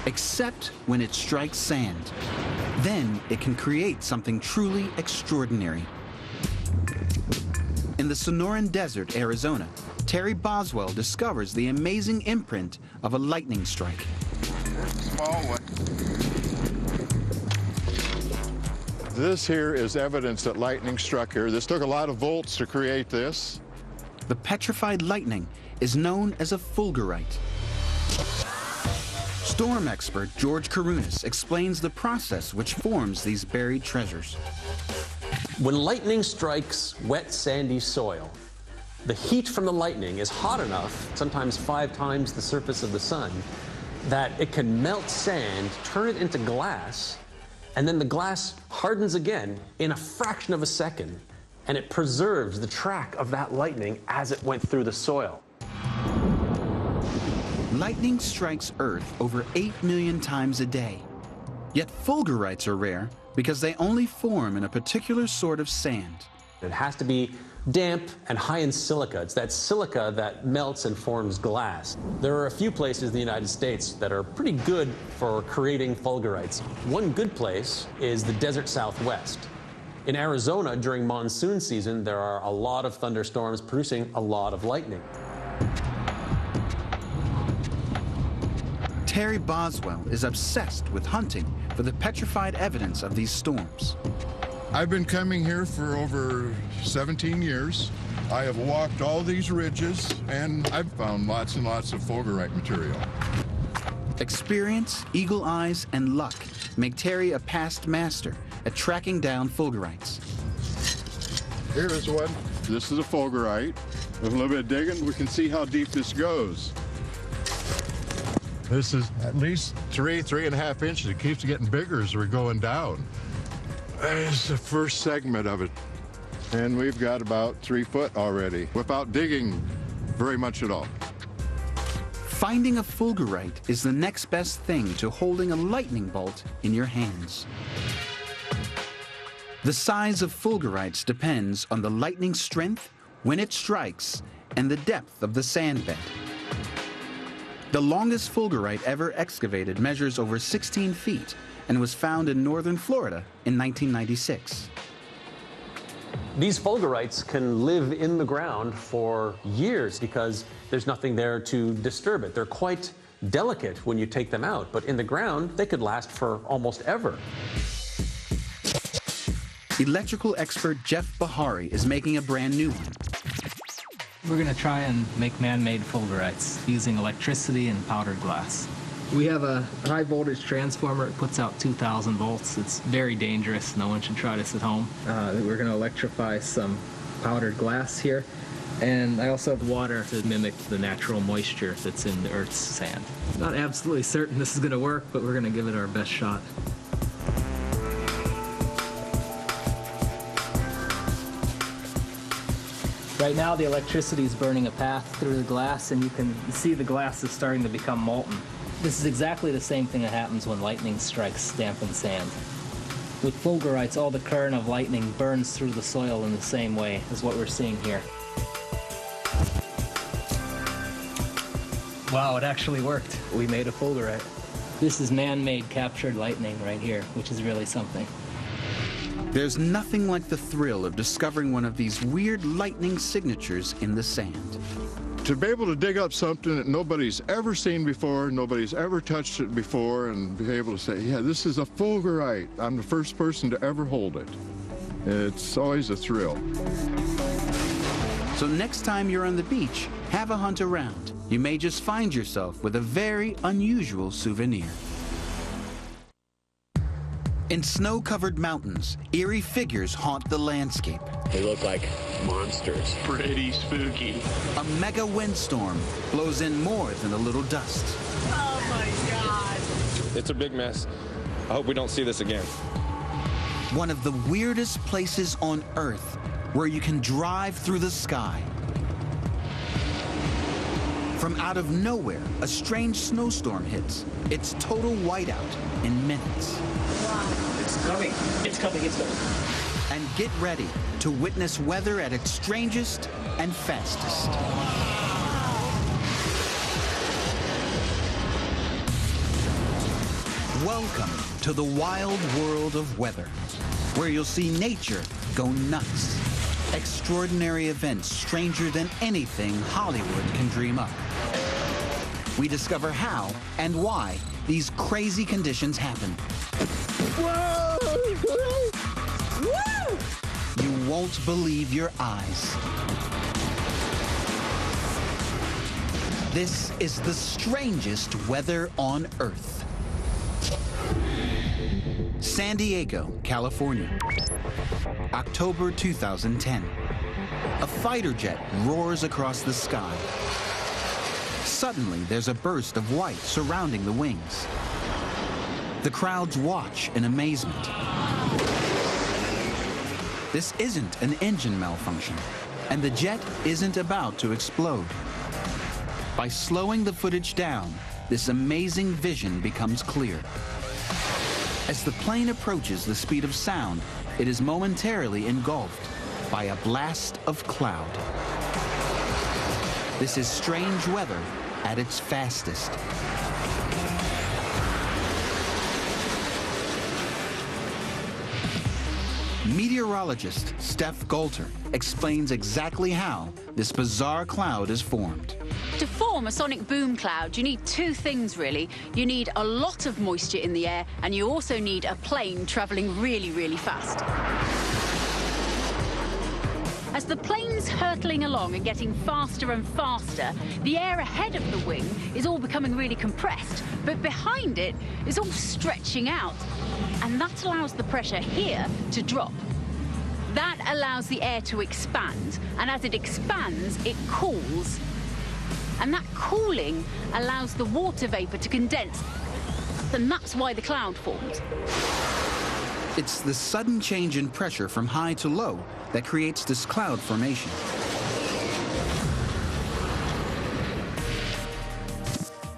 except when it strikes sand. Then it can create something truly extraordinary. In the Sonoran Desert, Arizona, Terry Boswell discovers the amazing imprint of a lightning strike. Small one. This here is evidence that lightning struck here. This took a lot of volts to create this. The petrified lightning is known as a fulgurite. Storm expert George Karunas explains the process which forms these buried treasures. When lightning strikes wet, sandy soil, the heat from the lightning is hot enough, sometimes 5 times the surface of the sun, that it can melt sand, turn it into glass, and then the glass hardens again in a fraction of a second, and it preserves the track of that lightning as it went through the soil. Lightning strikes Earth over 8 million times a day. Yet fulgurites are rare because they only form in a particular sort of sand. It has to be damp and high in silica. It's that silica that melts and forms glass. There are a few places in the United States that are pretty good for creating fulgurites. One good place is the desert Southwest. In Arizona, during monsoon season, there are a lot of thunderstorms producing a lot of lightning. Terry Boswell is obsessed with hunting for the petrified evidence of these storms. I've been coming here for over 17 years. I have walked all these ridges, and I've found lots and lots of fulgurite material. Experience, eagle eyes, and luck make Terry a past master at tracking down fulgurites. Here is one. This is a fulgurite. With a little bit of digging, we can see how deep this goes. This is at least 3.5 inches. It keeps getting bigger as we're going down. There's the first segment of it. And we've got about 3 foot already without digging very much at all. Finding a fulgurite is the next best thing to holding a lightning bolt in your hands. The size of fulgurites depends on the lightning strength, when it strikes, and the depth of the sand bed. The longest fulgurite ever excavated measures over 16 feet and was found in northern Florida in 1996. These fulgurites can live in the ground for years because there's nothing there to disturb it. They're quite delicate when you take them out, but in the ground, they could last for almost ever. Electrical expert Jeff Bahari is making a brand new one. We're going to try and make man-made fulgurites using electricity and powdered glass. We have a high voltage transformer. It puts out 2,000 volts. It's very dangerous. No one should try this at home. We're going to electrify some powdered glass here. And I also have water to mimic the natural moisture that's in the Earth's sand. Not absolutely certain this is going to work, but we're going to give it our best shot. Right now, the electricity is burning a path through the glass, and you can see the glass is starting to become molten. This is exactly the same thing that happens when lightning strikes dampened sand. With fulgurites, all the current of lightning burns through the soil in the same way as what we're seeing here. Wow, it actually worked. We made a fulgurite. This is man-made captured lightning right here, which is really something. There's nothing like the thrill of discovering one of these weird lightning signatures in the sand. To be able to dig up something that nobody's ever seen before, nobody's ever touched it before, and be able to say, yeah, this is a fulgurite. I'm the first person to ever hold it. It's always a thrill. So next time you're on the beach, have a hunt around. You may just find yourself with a very unusual souvenir. In snow-covered mountains, eerie figures haunt the landscape. They look like monsters. Pretty spooky. A mega windstorm blows in more than a little dust. Oh my God. It's a big mess. I hope we don't see this again. One of the weirdest places on Earth where you can drive through the sky. From out of nowhere, a strange snowstorm hits. It's total whiteout in minutes. It's coming. It's coming. It's coming. And get ready to witness weather at its strangest and fastest. Welcome to the wild world of weather, where you'll see nature go nuts. Extraordinary events stranger than anything Hollywood can dream up. We discover how and why these crazy conditions happen. Whoa! Woo! You won't believe your eyes. This is the strangest weather on Earth. San Diego, California. October 2010. A fighter jet roars across the sky. Suddenly, there's a burst of white surrounding the wings. The crowds watch in amazement. This isn't an engine malfunction, and the jet isn't about to explode. By slowing the footage down, this amazing vision becomes clear. As the plane approaches the speed of sound, it is momentarily engulfed by a blast of cloud. This is strange weather at its fastest. Meteorologist Steph Golter explains exactly how this bizarre cloud is formed. To form a sonic boom cloud, you need two things, really. You need a lot of moisture in the air, and you also need a plane traveling really, really fast. As the plane's hurtling along and getting faster and faster, the air ahead of the wing is all becoming really compressed, but behind it is all stretching out. And that allows the pressure here to drop. That allows the air to expand, and as it expands, it cools. And that cooling allows the water vapor to condense, and that's why the cloud forms. It's the sudden change in pressure from high to low that creates this cloud formation.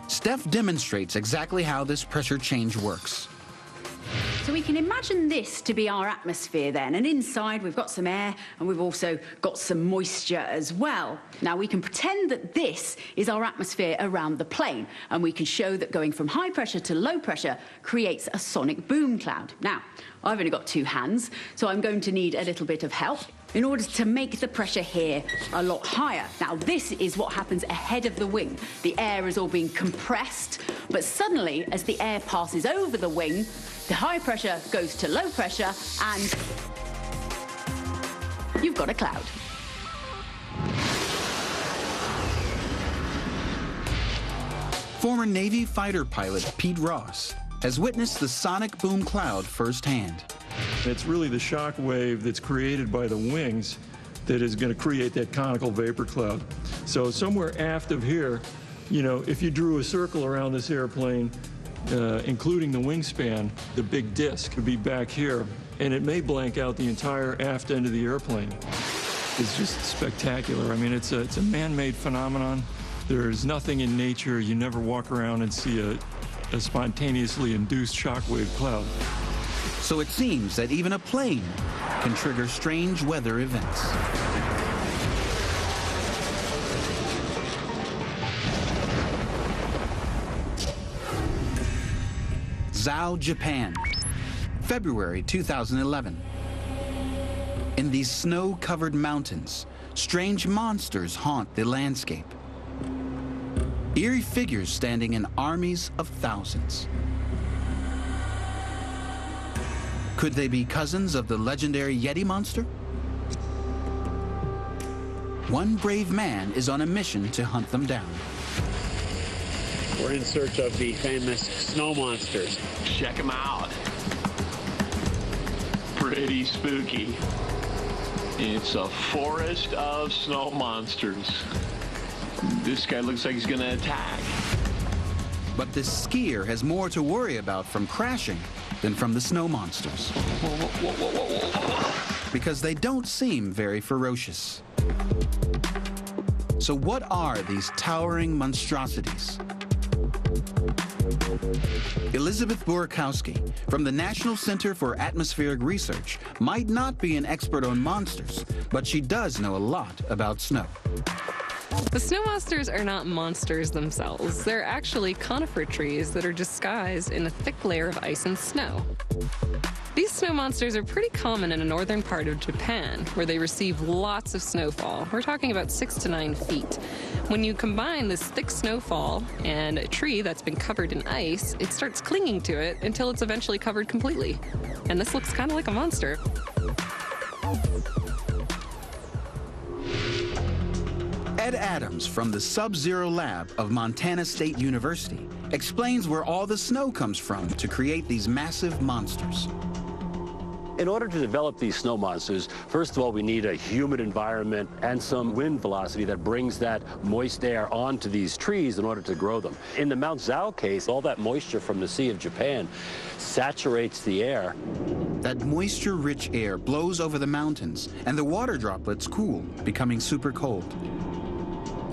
Steph demonstrates exactly how this pressure change works. So we can imagine this to be our atmosphere then, and inside we've got some air and we've also got some moisture as well. Now we can pretend that this is our atmosphere around the plane, and we can show that going from high pressure to low pressure creates a sonic boom cloud. Now, I've only got 2 hands, so I'm going to need a little bit of help in order to make the pressure here a lot higher. Now, this is what happens ahead of the wing. The air is all being compressed, but suddenly, as the air passes over the wing, the high pressure goes to low pressure, and you've got a cloud. Former Navy fighter pilot Pete Ross has witnessed the sonic boom cloud firsthand. It's really the shock wave that's created by the wings that is going to create that conical vapor cloud. So somewhere aft of here, you know, if you drew a circle around this airplane, including the wingspan, the big disc would be back here, and it may blank out the entire aft end of the airplane. It's just spectacular. I mean, it's a man-made phenomenon. There's nothing in nature. You never walk around and see a spontaneously induced shockwave cloud. So it seems that even a plane can trigger strange weather events. Zhao, Japan, February 2011. In these snow-covered mountains, strange monsters haunt the landscape. Eerie figures standing in armies of thousands. Could they be cousins of the legendary Yeti monster? One brave man is on a mission to hunt them down. We're in search of the famous snow monsters. Check them out. Pretty spooky. It's a forest of snow monsters. This guy looks like he's gonna attack. But this skier has more to worry about from crashing than from the snow monsters. Because they don't seem very ferocious. So what are these towering monstrosities? Elizabeth Burakowski from the National Center for Atmospheric Research might not be an expert on monsters, but she does know a lot about snow. The snow monsters are not monsters themselves. They're actually conifer trees that are disguised in a thick layer of ice and snow. These snow monsters are pretty common in a northern part of Japan, where they receive lots of snowfall. We're talking about 6 to 9 feet. When you combine this thick snowfall and a tree that's been covered in ice, it starts clinging to it until it's eventually covered completely. And this looks kind of like a monster. Ed Adams from the Sub-Zero Lab of Montana State University explains where all the snow comes from to create these massive monsters. In order to develop these snow monsters, first of all, we need a humid environment and some wind velocity that brings that moist air onto these trees in order to grow them. In the Mount Zhao case, all that moisture from the Sea of Japan saturates the air. That moisture-rich air blows over the mountains, and the water droplets cool, becoming super cold.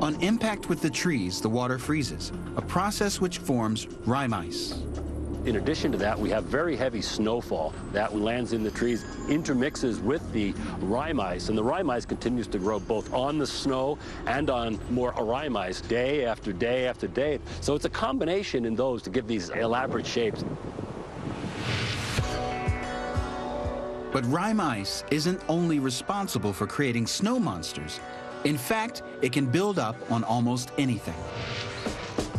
On impact with the trees, the water freezes, a process which forms rime ice. In addition to that, we have very heavy snowfall that lands in the trees, intermixes with the rime ice, and the rime ice continues to grow both on the snow and on more rime ice day after day after day. So it's a combination in those to give these elaborate shapes. But rime ice isn't only responsible for creating snow monsters. In fact, it can build up on almost anything.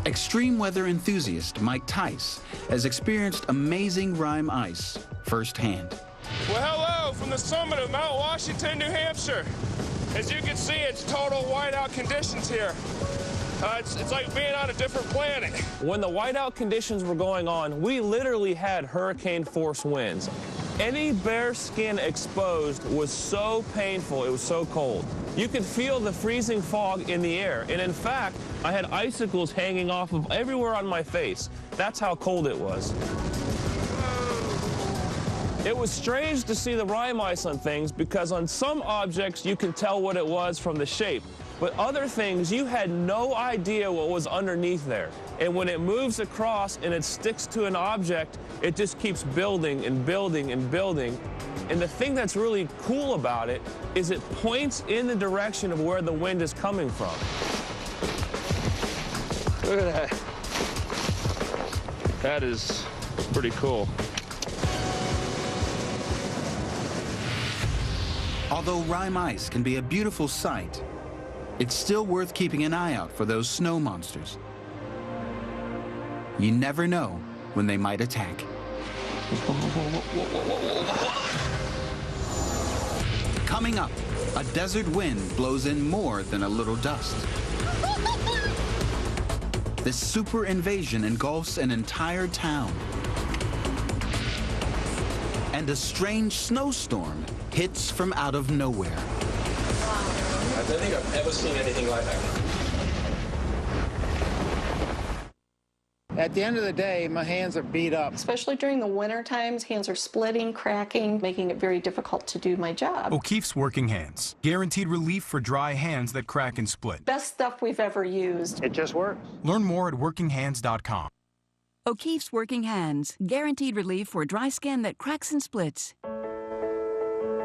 Extreme weather enthusiast Mike Tice has experienced amazing rime ice firsthand. Well, hello from the summit of Mount Washington, New Hampshire. As you can see, it's total whiteout conditions here. It's like being on a different planet. When the whiteout conditions were going on, we literally had hurricane-force winds. Any bare skin exposed was so painful, it was so cold. You could feel the freezing fog in the air, and in fact, I had icicles hanging off of everywhere on my face. That's how cold it was. It was strange to see the rime ice on things because on some objects you can tell what it was from the shape, but other things you had no idea what was underneath there. And when it moves across and it sticks to an object, it just keeps building and building and building. And the thing that's really cool about it is it points in the direction of where the wind is coming from. Look at that. That is pretty cool. Although rime ice can be a beautiful sight, it's still worth keeping an eye out for those snow monsters. You never know when they might attack. Coming up, a desert wind blows in more than a little dust. This super invasion engulfs an entire town. And a strange snowstorm hits from out of nowhere. I don't think I've ever seen anything like that. At the end of the day, my hands are beat up. Especially during the winter times, hands are splitting, cracking, making it very difficult to do my job. O'Keeffe's Working Hands. Guaranteed relief for dry hands that crack and split. Best stuff we've ever used. It just works. Learn more at workinghands.com. O'Keeffe's Working Hands. Guaranteed relief for dry skin that cracks and splits.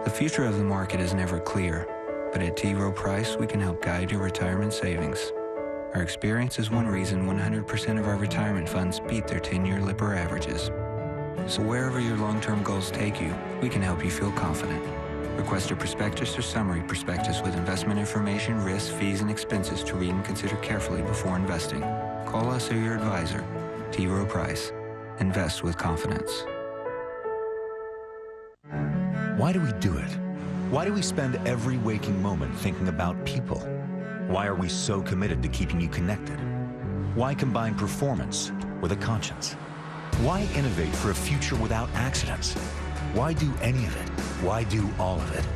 The future of the market is never clear, but at T. Rowe Price, we can help guide your retirement savings. Our experience is one reason 100% of our retirement funds beat their 10-year Lipper averages. So wherever your long-term goals take you, we can help you feel confident. Request a prospectus or summary prospectus with investment information, risks, fees, and expenses to read and consider carefully before investing. Call us or your advisor. T. Rowe Price. Invest with confidence. Why do we do it? Why do we spend every waking moment thinking about people? Why are we so committed to keeping you connected? Why combine performance with a conscience? Why innovate for a future without accidents? Why do any of it? Why do all of it?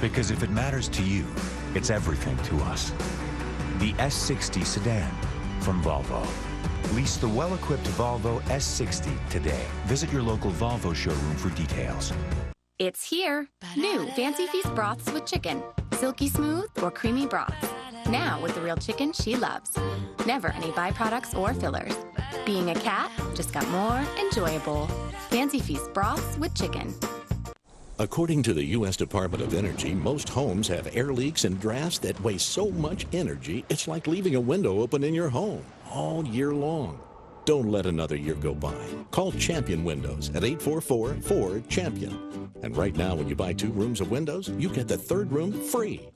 Because if it matters to you, it's everything to us. The S60 sedan from Volvo. Lease the well-equipped Volvo S60 today. Visit your local Volvo showroom for details. It's here. New Fancy Feast broths with chicken. Silky smooth or creamy broths. Now with the real chicken she loves. Never any byproducts or fillers. Being a cat just got more enjoyable. Fancy Feast broths with chicken. According to the U.S. Department of Energy, most homes have air leaks and drafts that waste so much energy, it's like leaving a window open in your home all year long. Don't let another year go by. Call Champion Windows at 844-4-CHAMPION. And right now, when you buy 2 rooms of windows, you get the 3rd room free.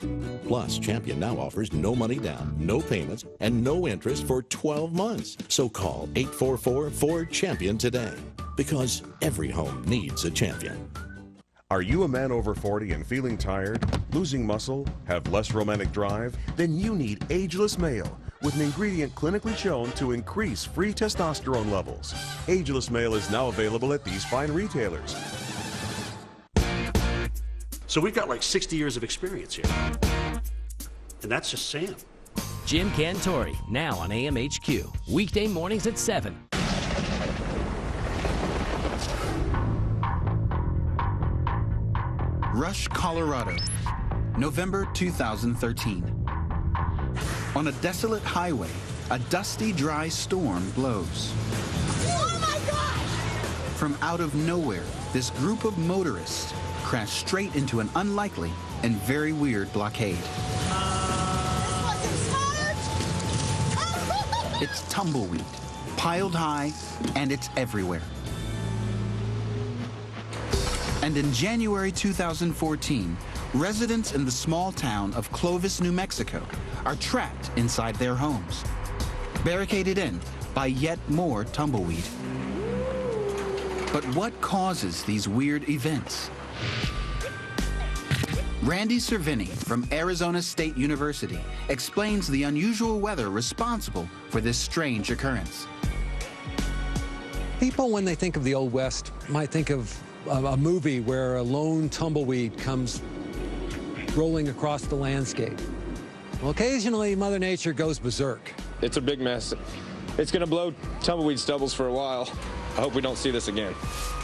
Plus, Champion now offers no money down, no payments, and no interest for 12 months. So call 844-4-CHAMPION today, because every home needs a champion. Are you a man over 40 and feeling tired, losing muscle, have less romantic drive? Then you need Ageless Male, with an ingredient clinically shown to increase free testosterone levels. Ageless Male is now available at these fine retailers. So we've got like 60 years of experience here. And that's just Sam. Jim Cantori, now on AMHQ. Weekday mornings at 7. Rush, Colorado, November 2013. On a desolate highway, a dusty, dry storm blows. Oh my gosh! From out of nowhere, this group of motorists crashed straight into an unlikely and very weird blockade. It's tumbleweed, piled high, and it's everywhere. And in January 2014, residents in the small town of Clovis, New Mexico, are trapped inside their homes, barricaded in by yet more tumbleweed. But what causes these weird events? Randy Cervini from Arizona State University explains the unusual weather responsible for this strange occurrence. People, when they think of the Old West, might think of a movie where a lone tumbleweed comes rolling across the landscape. Well, occasionally, Mother Nature goes berserk. It's a big mess. It's going to blow tumbleweed stubbles for a while. I hope we don't see this again.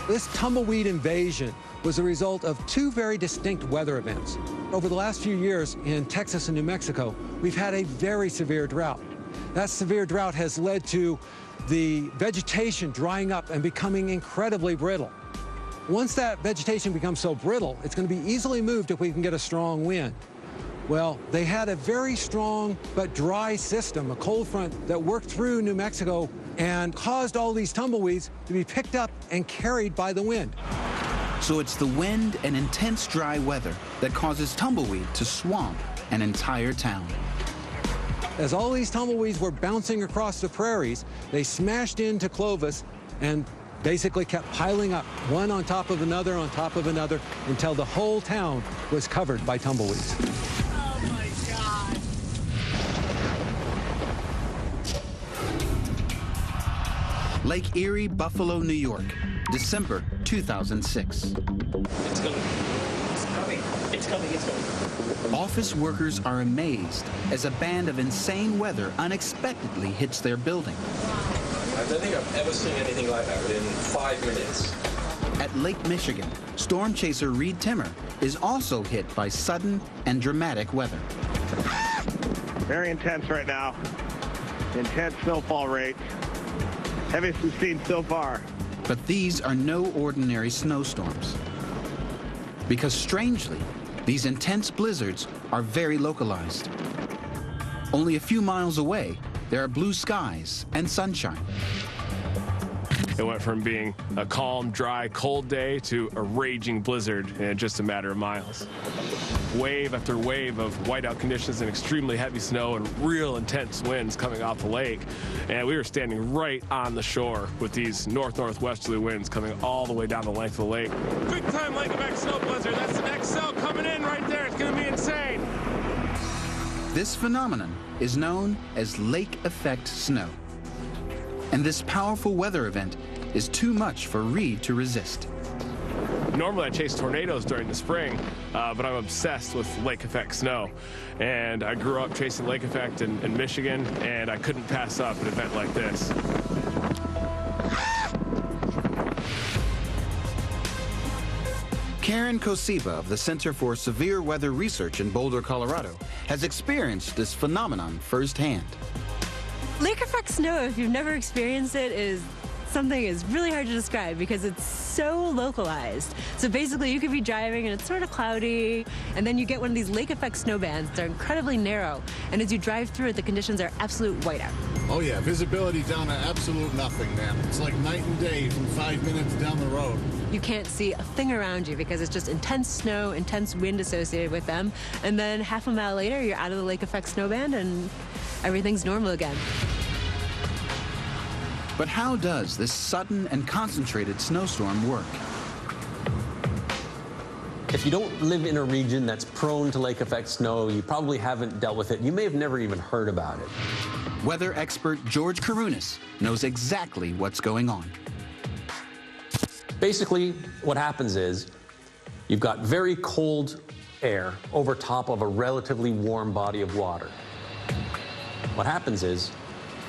This tumbleweed invasion was a result of two very distinct weather events. Over the last few years in Texas and New Mexico, we've had a very severe drought. That severe drought has led to the vegetation drying up and becoming incredibly brittle. Once that vegetation becomes so brittle, it's going to be easily moved if we can get a strong wind. Well, they had a very strong but dry system, a cold front that worked through New Mexico and caused all these tumbleweeds to be picked up and carried by the wind. So it's the wind and intense dry weather that causes tumbleweed to swamp an entire town. As all these tumbleweeds were bouncing across the prairies, they smashed into Clovis and basically kept piling up, one on top of another, until the whole town was covered by tumbleweeds. Oh my God. Lake Erie, Buffalo, New York, December 2006. It's coming. It's coming. Office workers are amazed as a band of insane weather unexpectedly hits their building. I don't think I've ever seen anything like that within 5 minutes. At Lake Michigan, storm chaser Reed Timmer is also hit by sudden and dramatic weather. Very intense right now. Intense snowfall rate. Heaviest we've seen so far. But these are no ordinary snowstorms. Because strangely, these intense blizzards are very localized. Only a few miles away, there are blue skies and sunshine. It went from being a calm, dry, cold day to a raging blizzard in just a matter of miles. Wave after wave of whiteout conditions and extremely heavy snow and real intense winds coming off the lake. And we were standing right on the shore with these north-northwesterly winds coming all the way down the length of the lake. Quick time lake effect snow blizzard. That's the next cell coming in right there. It's going to be insane. This phenomenon is known as lake effect snow. And this powerful weather event is too much for Reed to resist. Normally I chase tornadoes during the spring, but I'm obsessed with lake effect snow. And I grew up chasing lake effect in Michigan, and I couldn't pass up an event like this. Karen Kosiba of the Center for Severe Weather Research in Boulder, Colorado, has experienced this phenomenon firsthand. Lake effect snow, if you've never experienced it, is something is really hard to describe because it's so localized. So basically you could be driving and it's sort of cloudy, and then you get one of these lake effect snow bands. They're incredibly narrow, and as you drive through it, the conditions are absolute whiteout. Oh yeah, visibility down to absolute nothing, man. It's like night and day from 5 minutes down the road. You can't see a thing around you because it's just intense snow, intense wind associated with them, and then half a mile later you're out of the lake effect snow band and everything's normal again. But how does this sudden and concentrated snowstorm work? If you don't live in a region that's prone to lake effect snow, you probably haven't dealt with it. You may have never even heard about it. Weather expert George Karunas knows exactly what's going on. Basically, what happens is you've got very cold air over top of a relatively warm body of water. What happens is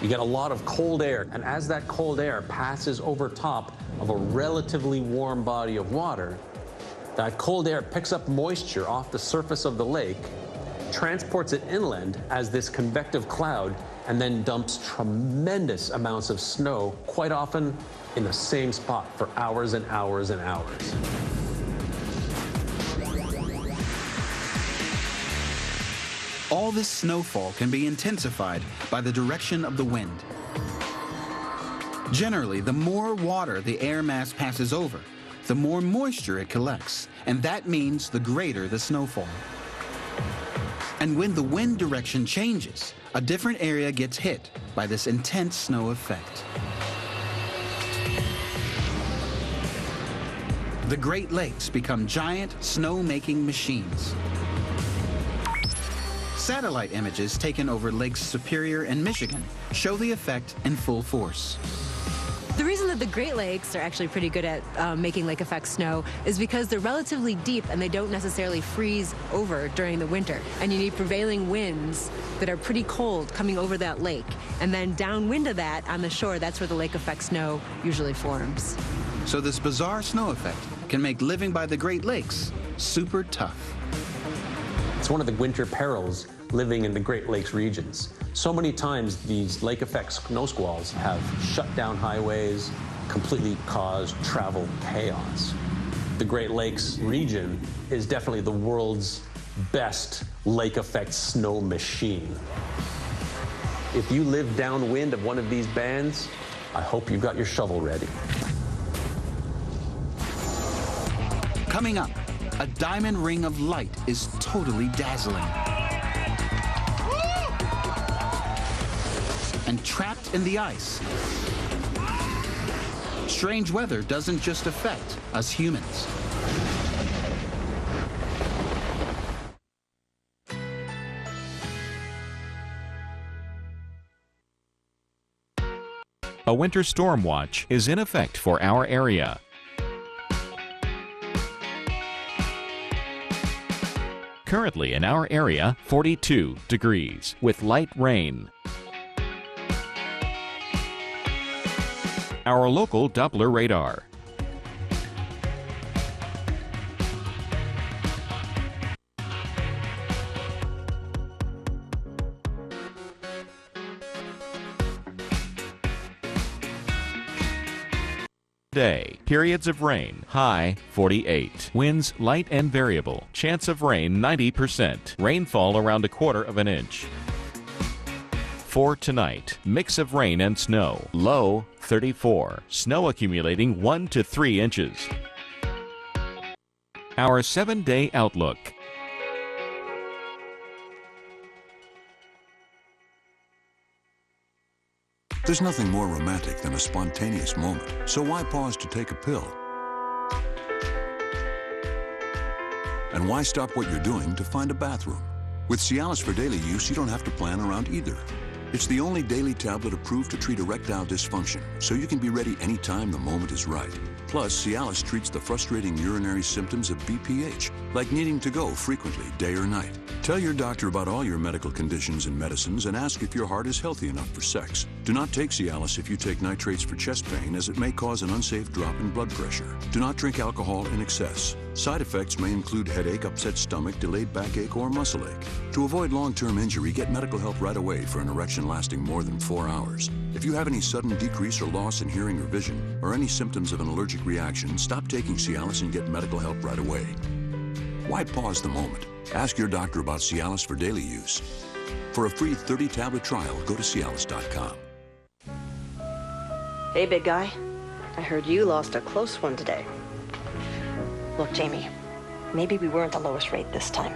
you get a lot of cold air, and as that cold air passes over top of a relatively warm body of water, that cold air picks up moisture off the surface of the lake, transports it inland as this convective cloud, and then dumps tremendous amounts of snow, quite often in the same spot for hours and hours and hours. All this snowfall can be intensified by the direction of the wind. Generally, the more water the air mass passes over, the more moisture it collects, and that means the greater the snowfall. And when the wind direction changes, a different area gets hit by this intense snow effect. The Great Lakes become giant snow-making machines. Satellite images taken over Lakes Superior and Michigan show the effect in full force. The reason that the Great Lakes are actually pretty good at making lake effect snow is because they're relatively deep and they don't necessarily freeze over during the winter. And you need prevailing winds that are pretty cold coming over that lake. And then downwind of that, on the shore, that's where the lake effect snow usually forms. So this bizarre snow effect can make living by the Great Lakes super tough. It's one of the winter perils living in the Great Lakes regions. So many times these lake effect snow squalls have shut down highways, completely caused travel chaos. The Great Lakes region is definitely the world's best lake effect snow machine. If you live downwind of one of these bands, I hope you've got your shovel ready. Coming up, a diamond ring of light is totally dazzling. And trapped in the ice, strange weather doesn't just affect us humans. A winter storm watch is in effect for our area. Currently in our area, 42 degrees with light rain. Our local Doppler radar. Day, periods of rain, high 48. Winds light and variable. Chance of rain 90%. Rainfall around 1/4 inch. For tonight, mix of rain and snow. Low 34. Snow accumulating 1 to 3 inches. Our 7-day outlook. There's nothing more romantic than a spontaneous moment, so why pause to take a pill? And why stop what you're doing to find a bathroom? With Cialis for daily use, you don't have to plan around either. It's the only daily tablet approved to treat erectile dysfunction, so you can be ready anytime the moment is right. Plus, Cialis treats the frustrating urinary symptoms of BPH, like needing to go frequently, day or night. Tell your doctor about all your medical conditions and medicines and ask if your heart is healthy enough for sex. Do not take Cialis if you take nitrates for chest pain, as it may cause an unsafe drop in blood pressure. Do not drink alcohol in excess. Side effects may include headache, upset stomach, delayed backache, or muscle ache. To avoid long-term injury, get medical help right away for an erection lasting more than 4 hours. If you have any sudden decrease or loss in hearing or vision, or any symptoms of an allergic reaction, stop taking Cialis and get medical help right away. Why pause the moment? Ask your doctor about Cialis for daily use. For a free 30-tablet trial, go to Cialis.com. Hey, big guy. I heard you lost a close one today. Look, Jamie, maybe we weren't the lowest rate this time.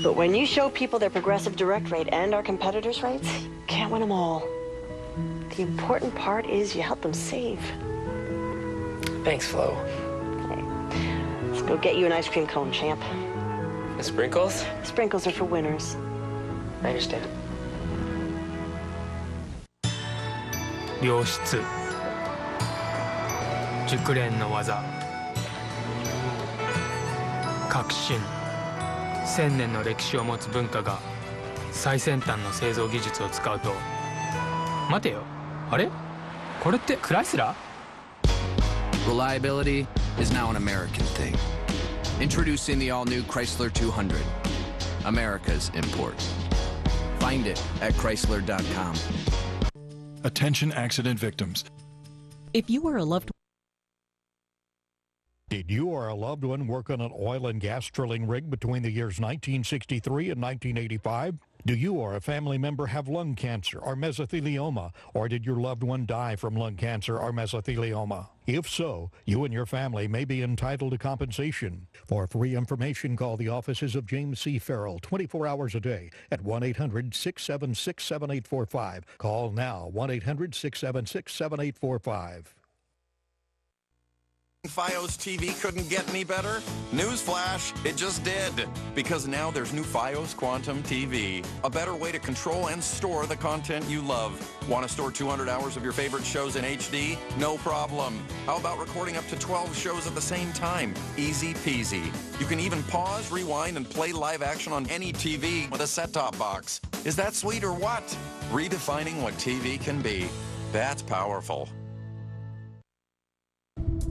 But when you show people their progressive direct rate and our competitors' rates, you can't win them all. The important part is you help them save. Thanks, Flo. Hey, let's go get you an ice cream cone, champ. The sprinkles? Sprinkles are for winners. I understand. 良質熟練の技革新1000年の歴史を持つ文化が最先端の製造技術を使うと待てよあれこれってクライスラー Reliability is now an American thing. Introducing the all-new Chrysler 200, America's import. Find it at Chrysler.com. Attention accident victims. If you are a loved Did you or a loved one work on an oil and gas drilling rig between the years 1963 and 1985? Do you or a family member have lung cancer or mesothelioma? Or did your loved one die from lung cancer or mesothelioma? If so, you and your family may be entitled to compensation. For free information, call the offices of James C. Farrell 24 hours a day at 1-800-676-7845. Call now, 1-800-676-7845. Fios TV couldn't get any better? Newsflash, it just did. Because now there's new Fios Quantum TV, a better way to control and store the content you love. Want to store 200 hours of your favorite shows in HD? No problem. How about recording up to 12 shows at the same time? Easy peasy. You can even pause, rewind, and play live action on any TV with a set-top box. Is that sweet or what? Redefining what TV can be. That's powerful.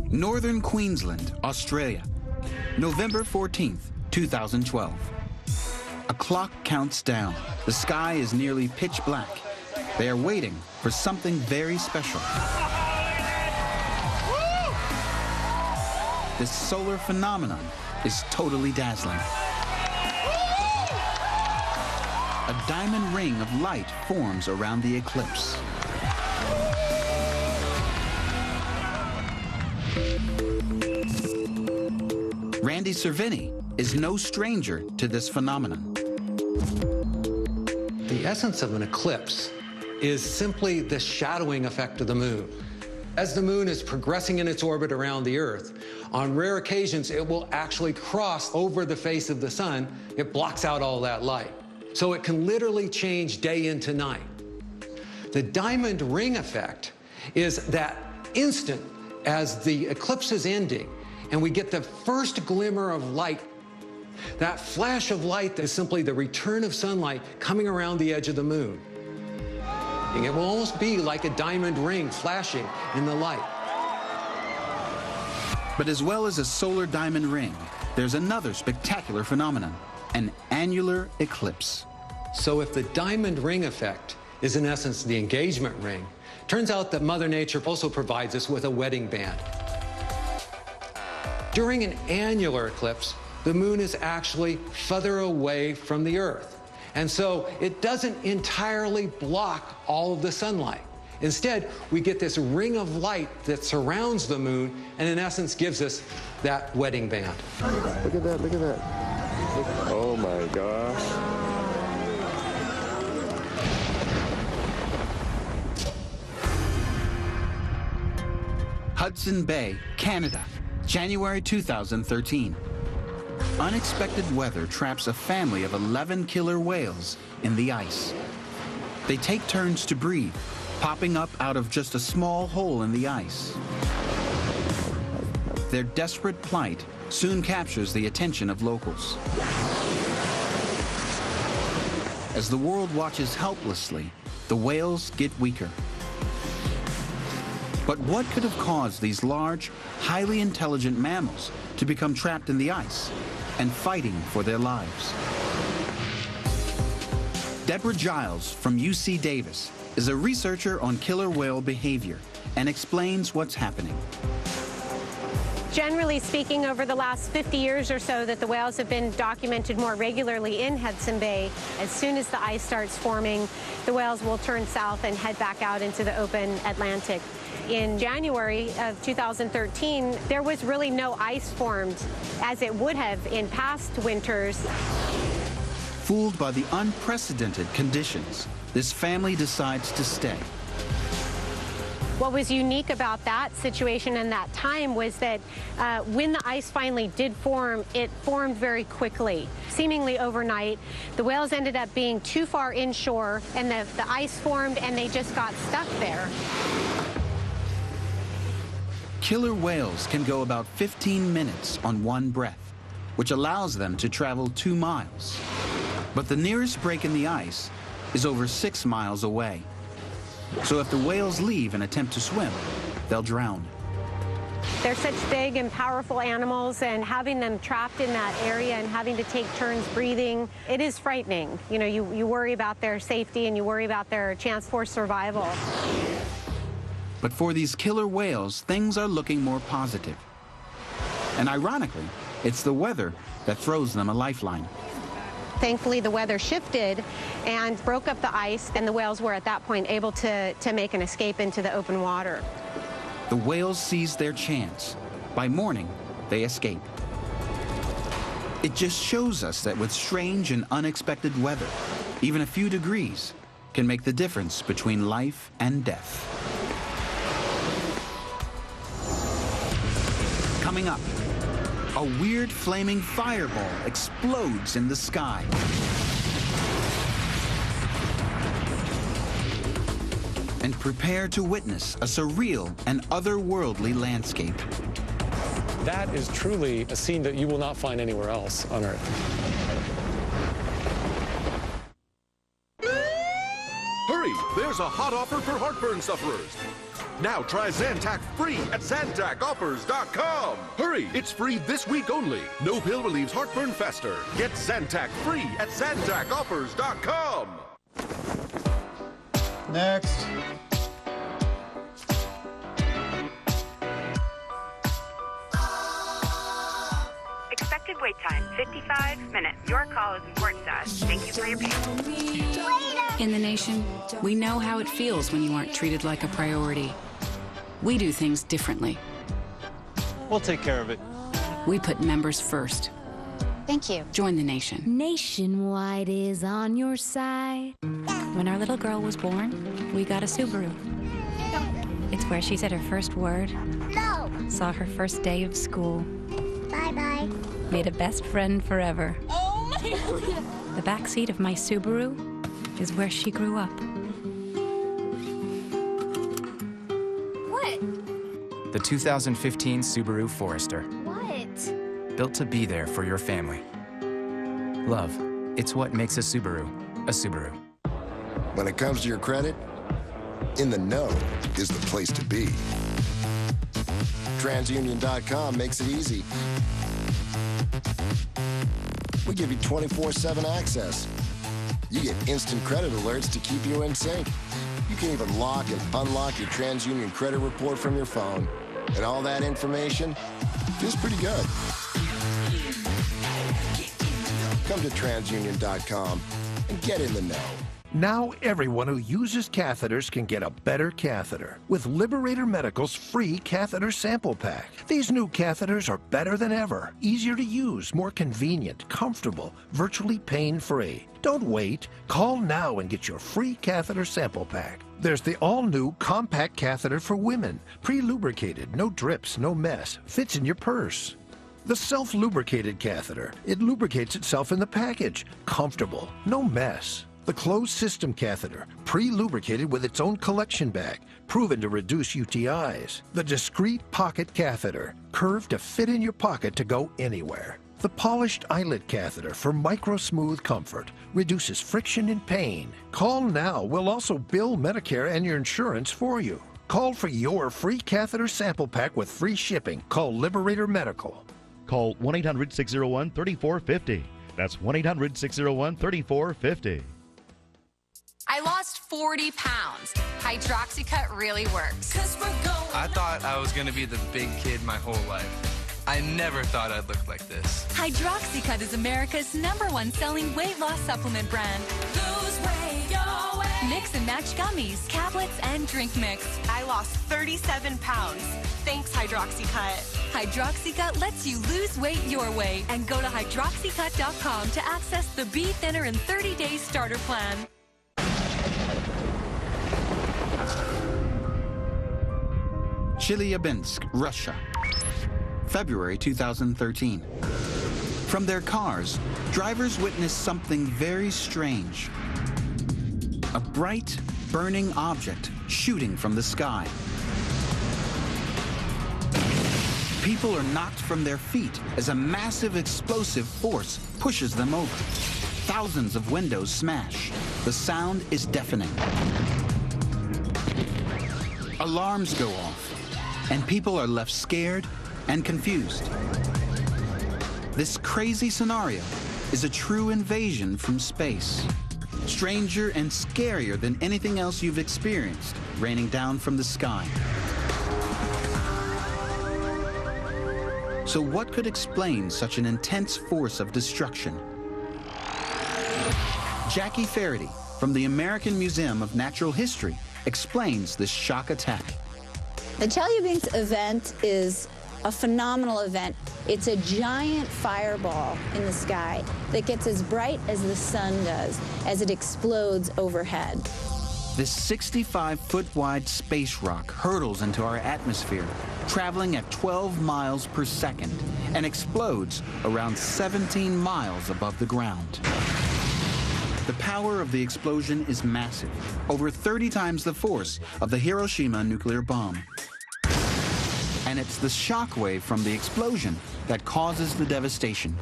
Northern Queensland, Australia, November 14th, 2012. A clock counts down. The sky is nearly pitch black. They are waiting for something very special. This solar phenomenon is totally dazzling. A diamond ring of light forms around the eclipse. Randy Cervini is no stranger to this phenomenon. The essence of an eclipse is simply the shadowing effect of the moon. As the moon is progressing in its orbit around the Earth, on rare occasions it will actually cross over the face of the sun. It blocks out all that light. So it can literally change day into night. The diamond ring effect is that instant as the eclipse is ending and we get the first glimmer of light. That flash of light is simply the return of sunlight coming around the edge of the moon. And it will almost be like a diamond ring flashing in the light. But as well as a solar diamond ring, there's another spectacular phenomenon, an annular eclipse. So if the diamond ring effect is in essence the engagement ring, turns out that Mother Nature also provides us with a wedding band. During an annular eclipse, the moon is actually further away from the Earth. And so it doesn't entirely block all of the sunlight. Instead, we get this ring of light that surrounds the moon and in essence gives us that wedding band. Look at that, look at that. Oh my gosh. Hudson Bay, Canada, January 2013. Unexpected weather traps a family of 11 killer whales in the ice. They take turns to breathe, popping up out of just a small hole in the ice. Their desperate plight soon captures the attention of locals. As the world watches helplessly, the whales get weaker. But what could have caused these large, highly intelligent mammals to become trapped in the ice and fighting for their lives? Deborah Giles from UC Davis is a researcher on killer whale behavior and explains what's happening. Generally speaking, over the last 50 years or so that the whales have been documented more regularly in Hudson Bay, as soon as the ice starts forming, the whales will turn south and head back out into the open Atlantic. In January of 2013, there was really no ice formed as it would have in past winters. Fooled by the unprecedented conditions, this family decides to stay. What was unique about that situation and that time was that when the ice finally did form, it formed very quickly. Seemingly overnight, the whales ended up being too far inshore and the ice formed and they just got stuck there. Killer whales can go about 15 minutes on one breath, which allows them to travel 2 miles. But the nearest break in the ice is over 6 miles away. So if the whales leave and attempt to swim, they'll drown. They're such big and powerful animals, and having them trapped in that area and having to take turns breathing, it is frightening. You know, you worry about their safety and you worry about their chance for survival. But for these killer whales, things are looking more positive. And ironically, it's the weather that throws them a lifeline. Thankfully, the weather shifted and broke up the ice, and the whales were at that point able to make an escape into the open water. The whales seize their chance. By morning, they escape. It just shows us that with strange and unexpected weather, even a few degrees can make the difference between life and death. Coming up, a weird flaming fireball explodes in the sky. And prepare to witness a surreal and otherworldly landscape. That is truly a scene that you will not find anywhere else on Earth. Hurry! There's a hot offer for heartburn sufferers. Now try Zantac free at ZantacOffers.com. Hurry! It's free this week only. No pill relieves heartburn faster. Get Zantac free at ZantacOffers.com. Next. Expected wait time, 55 minutes. Your call is important to us. Thank you for your patience. In the nation, we know how it feels when you aren't treated like a priority. We do things differently. We'll take care of it. We put members first. Thank you. Join the nation. Nationwide is on your side. When our little girl was born, we got a Subaru. It's where she said her first word, No. saw her first day of school, Bye-bye. made a best friend forever. Oh my God. The back seat of my Subaru is where she grew up. What? The 2015 Subaru Forester. What? Built to be there for your family. Love, it's what makes a Subaru a Subaru. When it comes to your credit, In the Know is the place to be. TransUnion.com makes it easy. We give you 24/7 access. You get instant credit alerts to keep you in sync. You can even lock and unlock your TransUnion credit report from your phone. And all that information feels pretty good. Come to TransUnion.com and get in the know. Now everyone who uses catheters can get a better catheter with Liberator Medical's free catheter sample pack. These new catheters are better than ever, easier to use, more convenient, comfortable, virtually pain-free. Don't wait. Call now and get your free catheter sample pack. There's the all-new compact catheter for women, pre-lubricated, no drips, no mess, fits in your purse. The self-lubricated catheter, it lubricates itself in the package, comfortable, no mess. The closed system catheter, pre-lubricated with its own collection bag, proven to reduce UTIs. The discreet pocket catheter, curved to fit in your pocket to go anywhere. The polished eyelet catheter for micro-smooth comfort, reduces friction and pain. Call now. We'll also bill Medicare and your insurance for you. Call for your free catheter sample pack with free shipping. Call Liberator Medical. Call 1-800-601-3450. That's 1-800-601-3450. I lost 40 pounds. Hydroxycut really works. I thought I was going to be the big kid my whole life. I never thought I'd look like this. Hydroxycut is America's #1 selling weight loss supplement brand. Lose weight your way. Mix and match gummies, tablets, and drink mix. I lost 37 pounds. Thanks, Hydroxycut. Hydroxycut lets you lose weight your way. And go to hydroxycut.com to access the Be Thinner in 30-day starter plan. Chelyabinsk, Russia, February 2013. From their cars, drivers witnessed something very strange. A bright, burning object shooting from the sky. People are knocked from their feet as a massive explosive force pushes them over. Thousands of windows smash. The sound is deafening. Alarms go off, and people are left scared and confused. This crazy scenario is a true invasion from space. Stranger and scarier than anything else you've experienced, raining down from the sky. So what could explain such an intense force of destruction? Jackie Faraday from the American Museum of Natural History explains this shock attack. The Chelyabinsk event is a phenomenal event. It's a giant fireball in the sky that gets as bright as the sun does as it explodes overhead. This 65-foot-wide space rock hurtles into our atmosphere, traveling at 12 miles per second, and explodes around 17 miles above the ground. The power of the explosion is massive, over 30 times the force of the Hiroshima nuclear bomb. And it's the shock wave from the explosion that causes the devastation.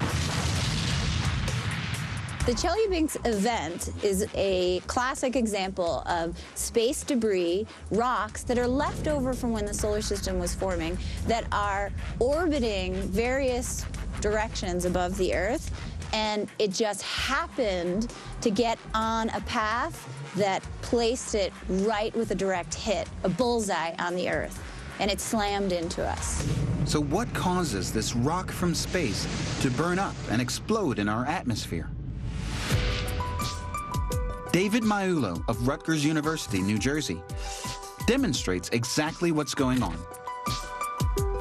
The Chelyabinsk event is a classic example of space debris, rocks that are left over from when the solar system was forming, that are orbiting various directions above the Earth, and it just happened to get on a path that placed it right with a direct hit, a bullseye on the Earth, and it slammed into us. So what causes this rock from space to burn up and explode in our atmosphere? David Maiulo of Rutgers University, New Jersey, demonstrates exactly what's going on.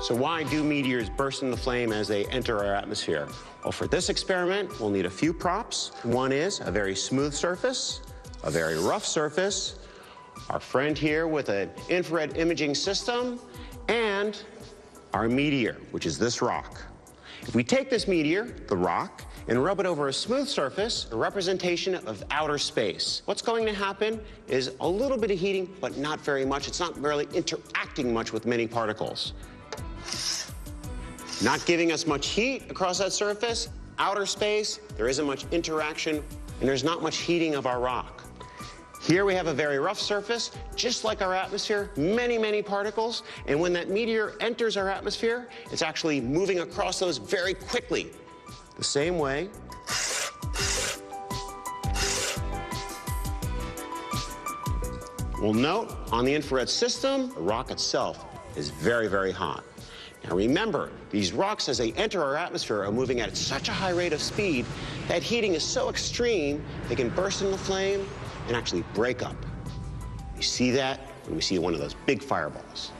So why do meteors burst into flame as they enter our atmosphere? Well, for this experiment, we'll need a few props. One is a very smooth surface, a very rough surface, our friend here with an infrared imaging system, and our meteor, which is this rock. If we take this meteor, the rock, and rub it over a smooth surface, a representation of outer space, what's going to happen is a little bit of heating, but not very much. It's not really interacting much with many particles. Not giving us much heat across that surface. Outer space, there isn't much interaction, and there's not much heating of our rock. Here we have a very rough surface, just like our atmosphere, many, many particles, and when that meteor enters our atmosphere, it's actually moving across those very quickly. The same way we'll note on the infrared system, the rock itself is very, very hot. Now remember, these rocks as they enter our atmosphere are moving at such a high rate of speed that heating is so extreme they can burst into flame and actually break up. You see that when we see one of those big fireballs.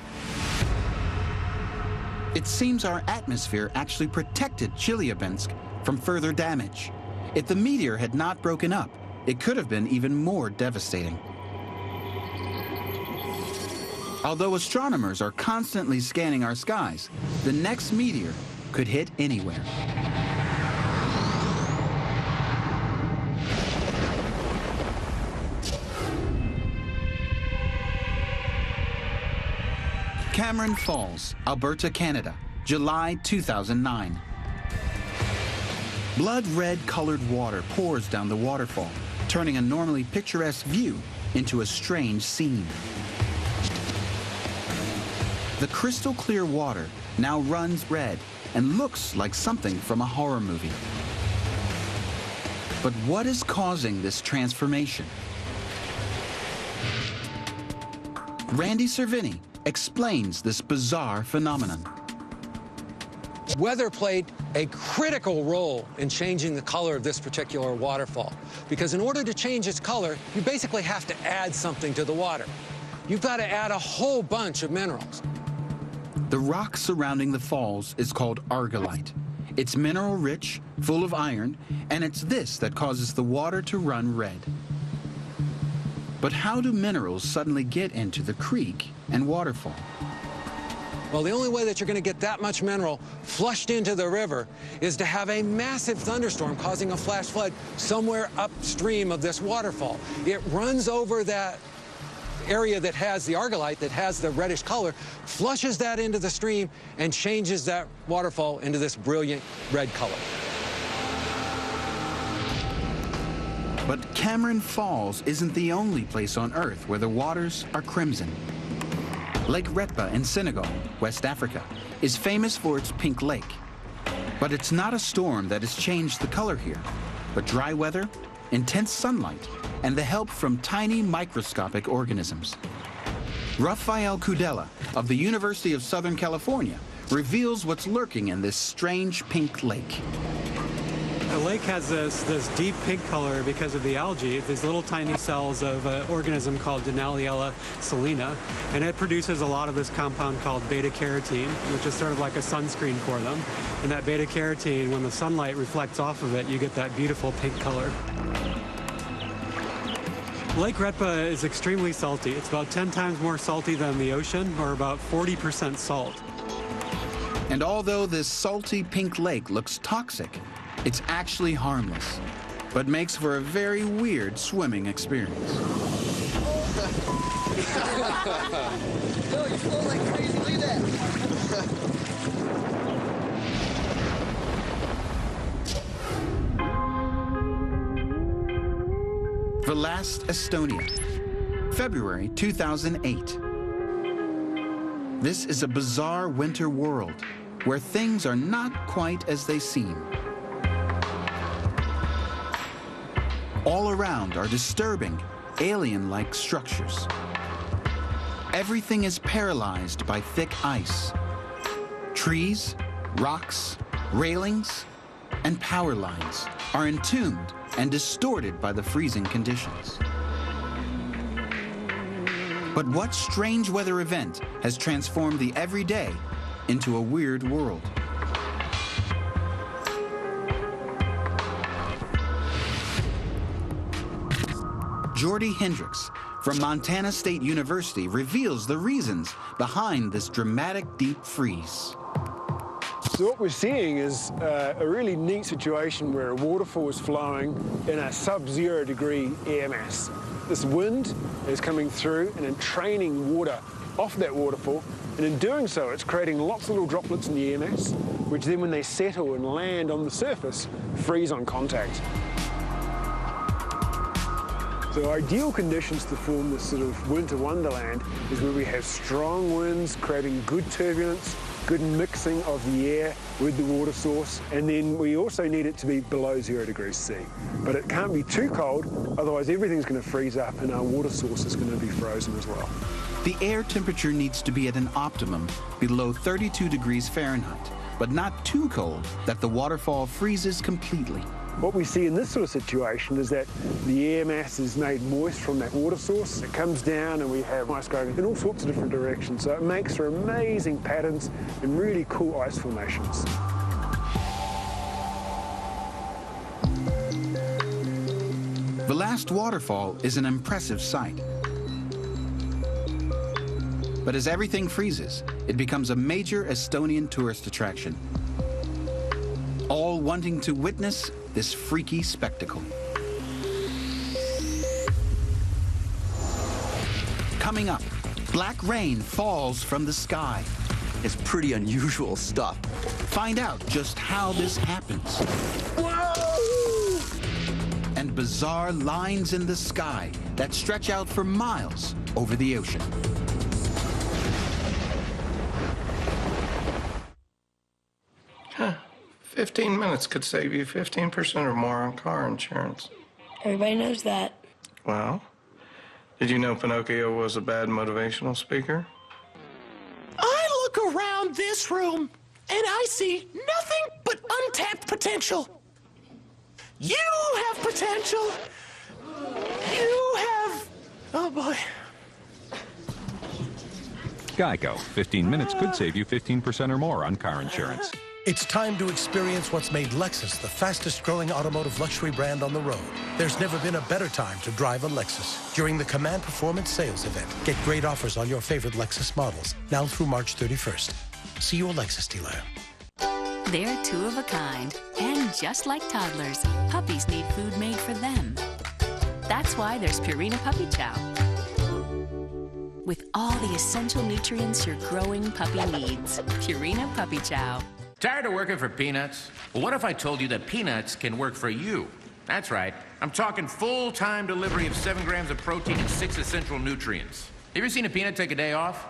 It seems our atmosphere actually protected Chelyabinsk from further damage. If the meteor had not broken up, it could have been even more devastating. Although astronomers are constantly scanning our skies, the next meteor could hit anywhere. Cameron Falls, Alberta, Canada, July 2009. Blood red colored water pours down the waterfall, turning a normally picturesque view into a strange scene. The crystal clear water now runs red and looks like something from a horror movie. But what is causing this transformation? Randy Cervini explains this bizarre phenomenon. Weather played a critical role in changing the color of this particular waterfall, because in order to change its color, you basically have to add something to the water. You've got to add a whole bunch of minerals. The rock surrounding the falls is called argillite. It's mineral-rich, full of iron, and it's this that causes the water to run red. But how do minerals suddenly get into the creek and waterfall? Well, the only way that you're going to get that much mineral flushed into the river is to have a massive thunderstorm causing a flash flood somewhere upstream of this waterfall. It runs over that area that has the argillite, that has the reddish color, flushes that into the stream, and changes that waterfall into this brilliant red color. But Cameron Falls isn't the only place on Earth where the waters are crimson. Lake Retba in Senegal, West Africa, is famous for its pink lake. But it's not a storm that has changed the color here, but dry weather, intense sunlight, and the help from tiny microscopic organisms. Rafael Kudela of the University of Southern California reveals what's lurking in this strange pink lake. The lake has this deep pink color because of the algae, these little tiny cells of an organism called Denaliella salina, and it produces a lot of this compound called beta-carotene, which is sort of like a sunscreen for them. And that beta-carotene, when the sunlight reflects off of it, you get that beautiful pink color. Lake Retpa is extremely salty. It's about 10 times more salty than the ocean, or about 40% salt. And although this salty pink lake looks toxic, it's actually harmless, but makes for a very weird swimming experience. Yo, you're flowing like crazy. Look at that. Velast, Estonia, February 2008. This is a bizarre winter world where things are not quite as they seem. All around are disturbing, alien-like structures. Everything is paralyzed by thick ice. Trees, rocks, railings, and power lines are entombed and distorted by the freezing conditions. But what strange weather event has transformed the everyday into a weird world? Jordy Hendricks from Montana State University reveals the reasons behind this dramatic deep freeze. So what we're seeing is a really neat situation where a waterfall is flowing in a sub-0 degree air mass. This wind is coming through and entraining water off that waterfall, and in doing so it's creating lots of little droplets in the air mass, which then when they settle and land on the surface, freeze on contact. So ideal conditions to form this sort of winter wonderland is where we have strong winds creating good turbulence, good mixing of the air with the water source, and then we also need it to be below 0 degrees C. But it can't be too cold, otherwise everything's going to freeze up and our water source is going to be frozen as well. The air temperature needs to be at an optimum below 32 degrees Fahrenheit, but not too cold that the waterfall freezes completely. What we see in this sort of situation is that the air mass is made moist from that water source. It comes down and we have ice going in all sorts of different directions. So it makes for amazing patterns and really cool ice formations. The last waterfall is an impressive sight. But as everything freezes, it becomes a major Estonian tourist attraction, all wanting to witness this freaky spectacle. Coming up, black rain falls from the sky. It's pretty unusual stuff. Find out just how this happens. Whoa! And bizarre lines in the sky that stretch out for miles over the ocean. Huh. 15 minutes could save you 15% or more on car insurance. Everybody knows that. Well, did you know Pinocchio was a bad motivational speaker? I look around this room and I see nothing but untapped potential. You have potential. You have... Oh, boy. Geico. 15 minutes could save you 15% or more on car insurance. It's time to experience what's made Lexus the fastest-growing automotive luxury brand on the road. There's never been a better time to drive a Lexus. During the Command Performance Sales Event, get great offers on your favorite Lexus models, now through March 31st. See your Lexus dealer. They're two of a kind, and just like toddlers, puppies need food made for them. That's why there's Purina Puppy Chow, with all the essential nutrients your growing puppy needs. Purina Puppy Chow. Tired of working for peanuts? Well, what if I told you that peanuts can work for you? That's right. I'm talking full-time delivery of 7 grams of protein and 6 essential nutrients. Have you ever seen a peanut take a day off?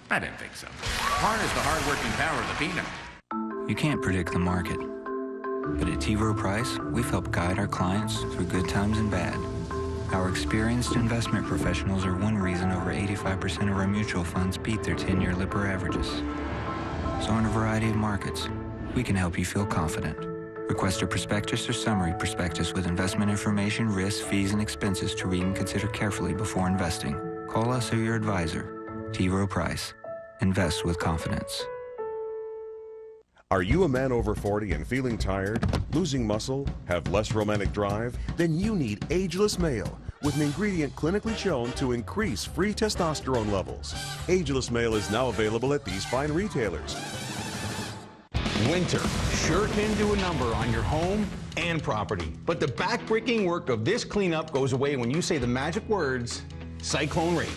I didn't think so. Harness the hard-working power of the peanut. You can't predict the market. But at T. Rowe Price, we've helped guide our clients through good times and bad. Our experienced investment professionals are one reason over 85% of our mutual funds beat their 10-year Lipper averages. So in a variety of markets, we can help you feel confident. Request a prospectus or summary prospectus with investment information, risks, fees, and expenses to read and consider carefully before investing. Call us or your advisor. T. Rowe Price. Invest with confidence. Are you a man over 40 and feeling tired, losing muscle, have less romantic drive? Then you need Ageless Male. with an ingredient clinically shown to increase free testosterone levels. Ageless Male is now available at these fine retailers. Winter sure can do a number on your home and property. But the backbreaking work of this cleanup goes away when you say the magic words, Cyclone Rake.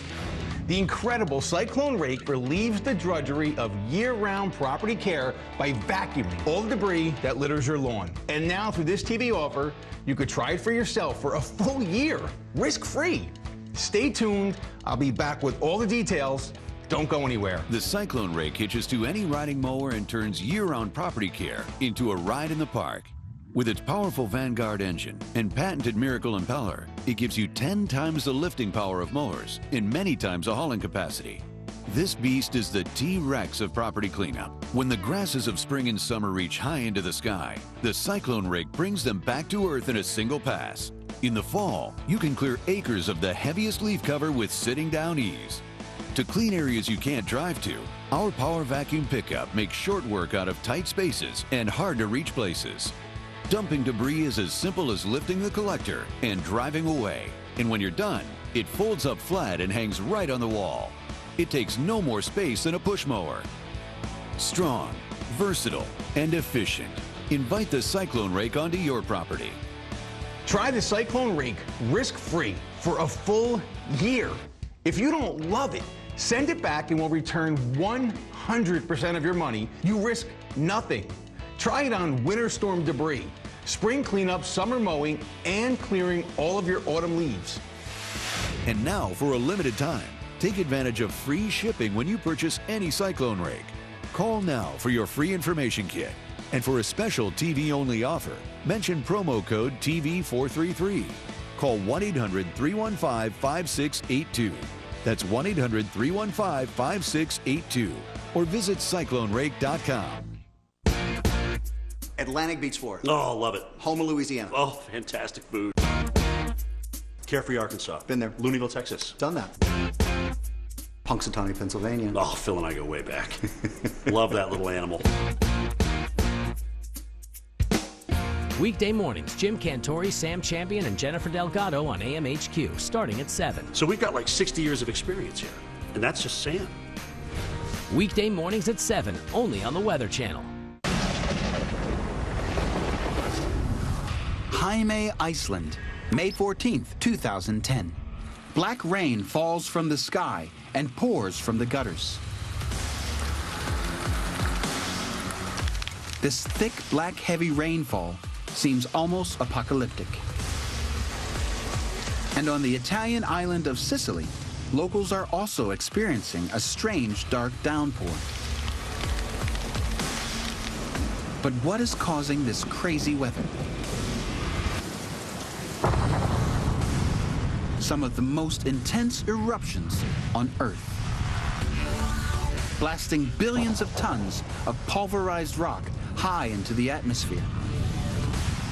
The incredible Cyclone Rake relieves the drudgery of year-round property care by vacuuming all the debris that litters your lawn. And now through this TV offer, you could try it for yourself for a full year, risk-free. Stay tuned. I'll be back with all the details. Don't go anywhere. The Cyclone Rake hitches to any riding mower and turns year-round property care into a ride in the park. With its powerful Vanguard engine and patented Miracle impeller, it gives you 10 times the lifting power of mowers and many times the hauling capacity. This beast is the T-Rex of property cleanup. When the grasses of spring and summer reach high into the sky, the Cyclone Rake brings them back to earth in a single pass. In the fall, you can clear acres of the heaviest leaf cover with sitting down ease. To clean areas you can't drive to, our power vacuum pickup makes short work out of tight spaces and hard to reach places. Dumping debris is as simple as lifting the collector and driving away. And when you're done, it folds up flat and hangs right on the wall. It takes no more space than a push mower. Strong, versatile, and efficient. Invite the Cyclone Rake onto your property. Try the Cyclone Rake risk-free for a full year. If you don't love it, send it back and we'll return 100% of your money. You risk nothing. Try it on winter storm debris, spring cleanup, summer mowing, and clearing all of your autumn leaves. And now, for a limited time, take advantage of free shipping when you purchase any Cyclone Rake. Call now for your free information kit. And for a special TV-only offer, mention promo code TV433. Call 1-800-315-5682. That's 1-800-315-5682. Or visit CycloneRake.com. Atlantic Beach, Florida. Oh, love it. Homer, Louisiana. Oh, fantastic food. Carefree, Arkansas. Been there. Looneyville, Texas. Done that. Punxsutawney, Pennsylvania. Oh, Phil and I go way back. Love that little animal. Weekday mornings, Jim Cantori, Sam Champion, and Jennifer Delgado on AMHQ, starting at 7. So we've got like 60 years of experience here, and that's just Sam. Weekday mornings at 7, only on the Weather Channel. Jaime, Iceland, May 14th, 2010. Black rain falls from the sky and pours from the gutters. This thick, black, heavy rainfall seems almost apocalyptic. And on the Italian island of Sicily, locals are also experiencing a strange, dark downpour. But what is causing this crazy weather? Some of the most intense eruptions on Earth, blasting billions of tons of pulverized rock high into the atmosphere.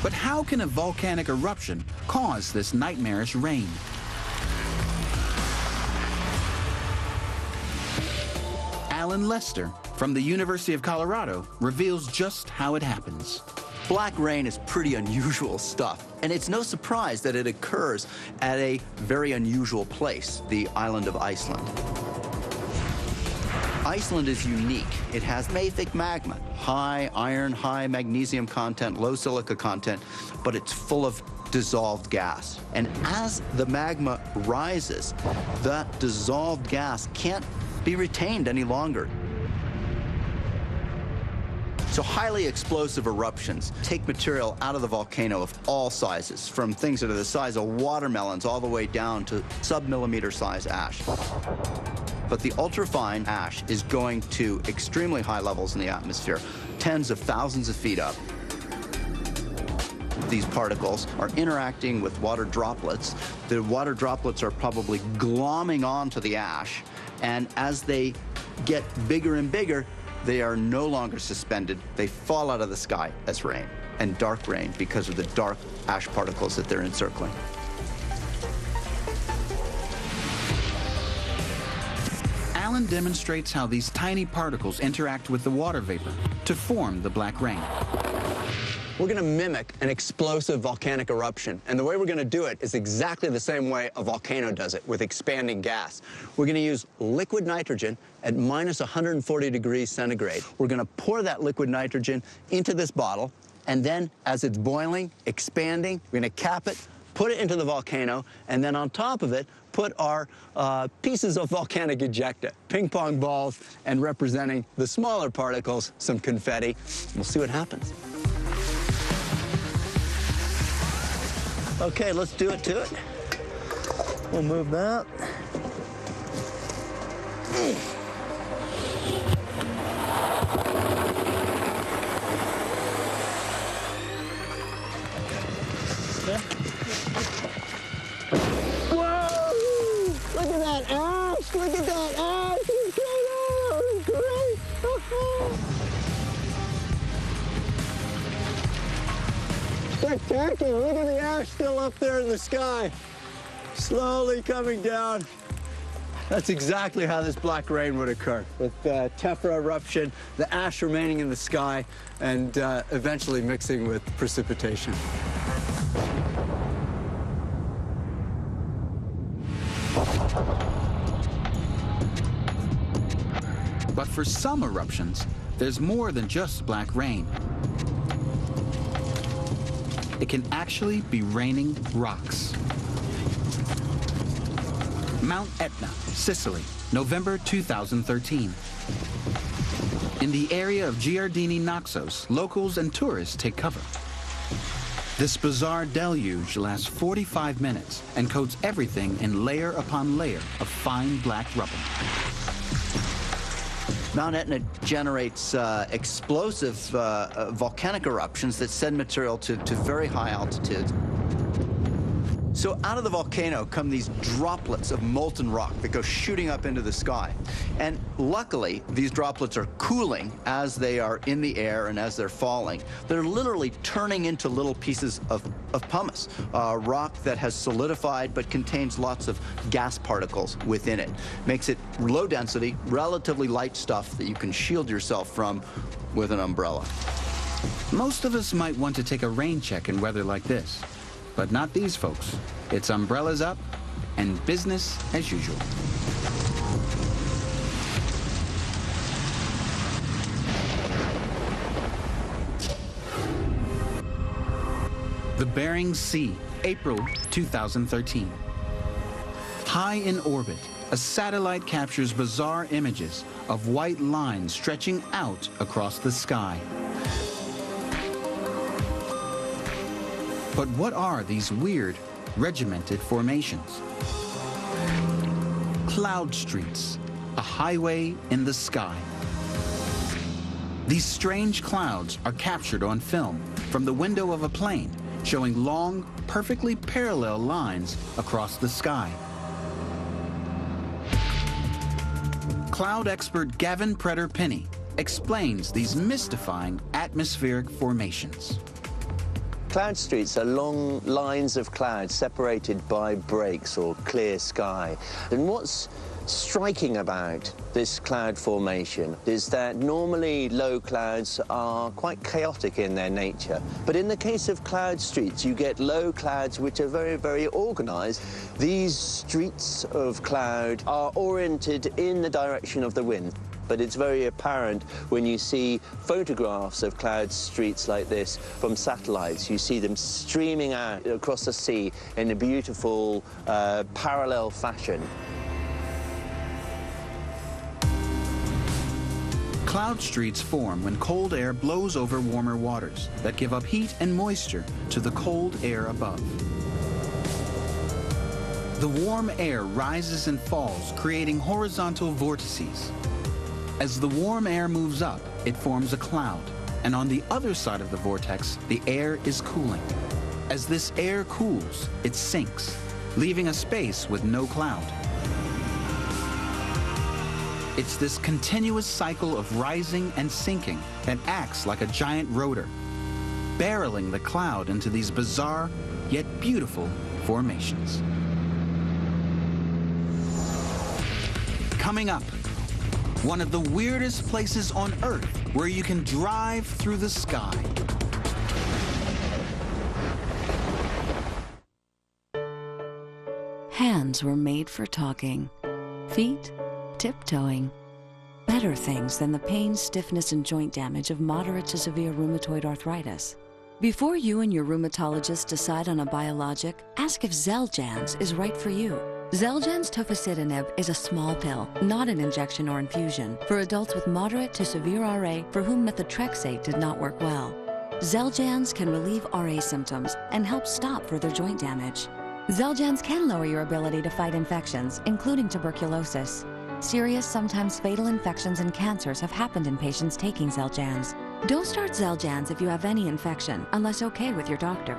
But how can a volcanic eruption cause this nightmarish rain? Alan Lester from the University of Colorado reveals just how it happens. Black rain is pretty unusual stuff, and it's no surprise that it occurs at a very unusual place, the island of Iceland. Iceland is unique. It has mafic magma, high iron, high magnesium content, low silica content, but it's full of dissolved gas. And as the magma rises, that dissolved gas can't be retained any longer. So highly explosive eruptions take material out of the volcano of all sizes, from things that are the size of watermelons all the way down to sub-millimeter size ash. But the ultrafine ash is going to extremely high levels in the atmosphere, tens of thousands of feet up. These particles are interacting with water droplets. The water droplets are probably glomming onto the ash, and as they get bigger and bigger, they are no longer suspended. They fall out of the sky as rain, and dark rain because of the dark ash particles that they're encircling. Alan demonstrates how these tiny particles interact with the water vapor to form the black rain. We're going to mimic an explosive volcanic eruption. And the way we're going to do it is exactly the same way a volcano does it, with expanding gas. We're going to use liquid nitrogen at minus 140 degrees centigrade. We're going to pour that liquid nitrogen into this bottle, and then as it's boiling, expanding, we're going to cap it, put it into the volcano, and then on top of it, put our pieces of volcanic ejecta, ping pong balls, and representing the smaller particles, some confetti. We'll see what happens. Okay, let's do it to it. We'll move that. Whoa! Look at that ash! Look at that ash! It's great! Spectacular! Look at the ash still up there in the sky. Slowly coming down. That's exactly how this black rain would occur, with tephra eruption, the ash remaining in the sky, and eventually mixing with precipitation. But for some eruptions, there's more than just black rain. It can actually be raining rocks. Mount Etna, Sicily, November 2013. In the area of Giardini Naxos, locals and tourists take cover. This bizarre deluge lasts 45 minutes and coats everything in layer upon layer of fine black rubble. Mount Etna generates explosive volcanic eruptions that send material to very high altitudes. So out of the volcano come these droplets of molten rock that go shooting up into the sky. And luckily, these droplets are cooling as they are in the air and as they're falling. They're literally turning into little pieces of pumice, rock that has solidified but contains lots of gas particles within it. Makes it low density, relatively light stuff that you can shield yourself from with an umbrella. Most of us might want to take a rain check in weather like this. But not these folks. It's umbrellas up and business as usual. The Bering Sea, April 2013. High in orbit, a satellite captures bizarre images of white lines stretching out across the sky. But what are these weird, regimented formations? Cloud streets, a highway in the sky. These strange clouds are captured on film from the window of a plane, showing long, perfectly parallel lines across the sky. Cloud expert Gavin Preter-Pinney explains these mystifying atmospheric formations. Cloud streets are long lines of clouds separated by breaks or clear sky. And what's striking about this cloud formation is that normally low clouds are quite chaotic in their nature. But in the case of cloud streets, you get low clouds which are very, very organized. These streets of cloud are oriented in the direction of the wind. But it's very apparent when you see photographs of cloud streets like this from satellites. You see them streaming out across the sea in a beautiful parallel fashion. Cloud streets form when cold air blows over warmer waters that give up heat and moisture to the cold air above. The warm air rises and falls, creating horizontal vortices. As the warm air moves up, it forms a cloud, and on the other side of the vortex, the air is cooling. As this air cools, it sinks, leaving a space with no cloud. It's this continuous cycle of rising and sinking that acts like a giant rotor, barreling the cloud into these bizarre yet beautiful formations. Coming up, one of the weirdest places on Earth where you can drive through the sky. Hands were made for talking. Feet, tiptoeing. Better things than the pain, stiffness, and joint damage of moderate to severe rheumatoid arthritis. Before you and your rheumatologist decide on a biologic, ask if Xeljanz is right for you. Xeljanz tofacitinib is a small pill, not an injection or infusion, for adults with moderate to severe RA for whom methotrexate did not work well. Xeljanz can relieve RA symptoms and help stop further joint damage. Xeljanz can lower your ability to fight infections, including tuberculosis. Serious, sometimes fatal infections and cancers have happened in patients taking Xeljanz. Don't start Xeljanz if you have any infection, unless okay with your doctor.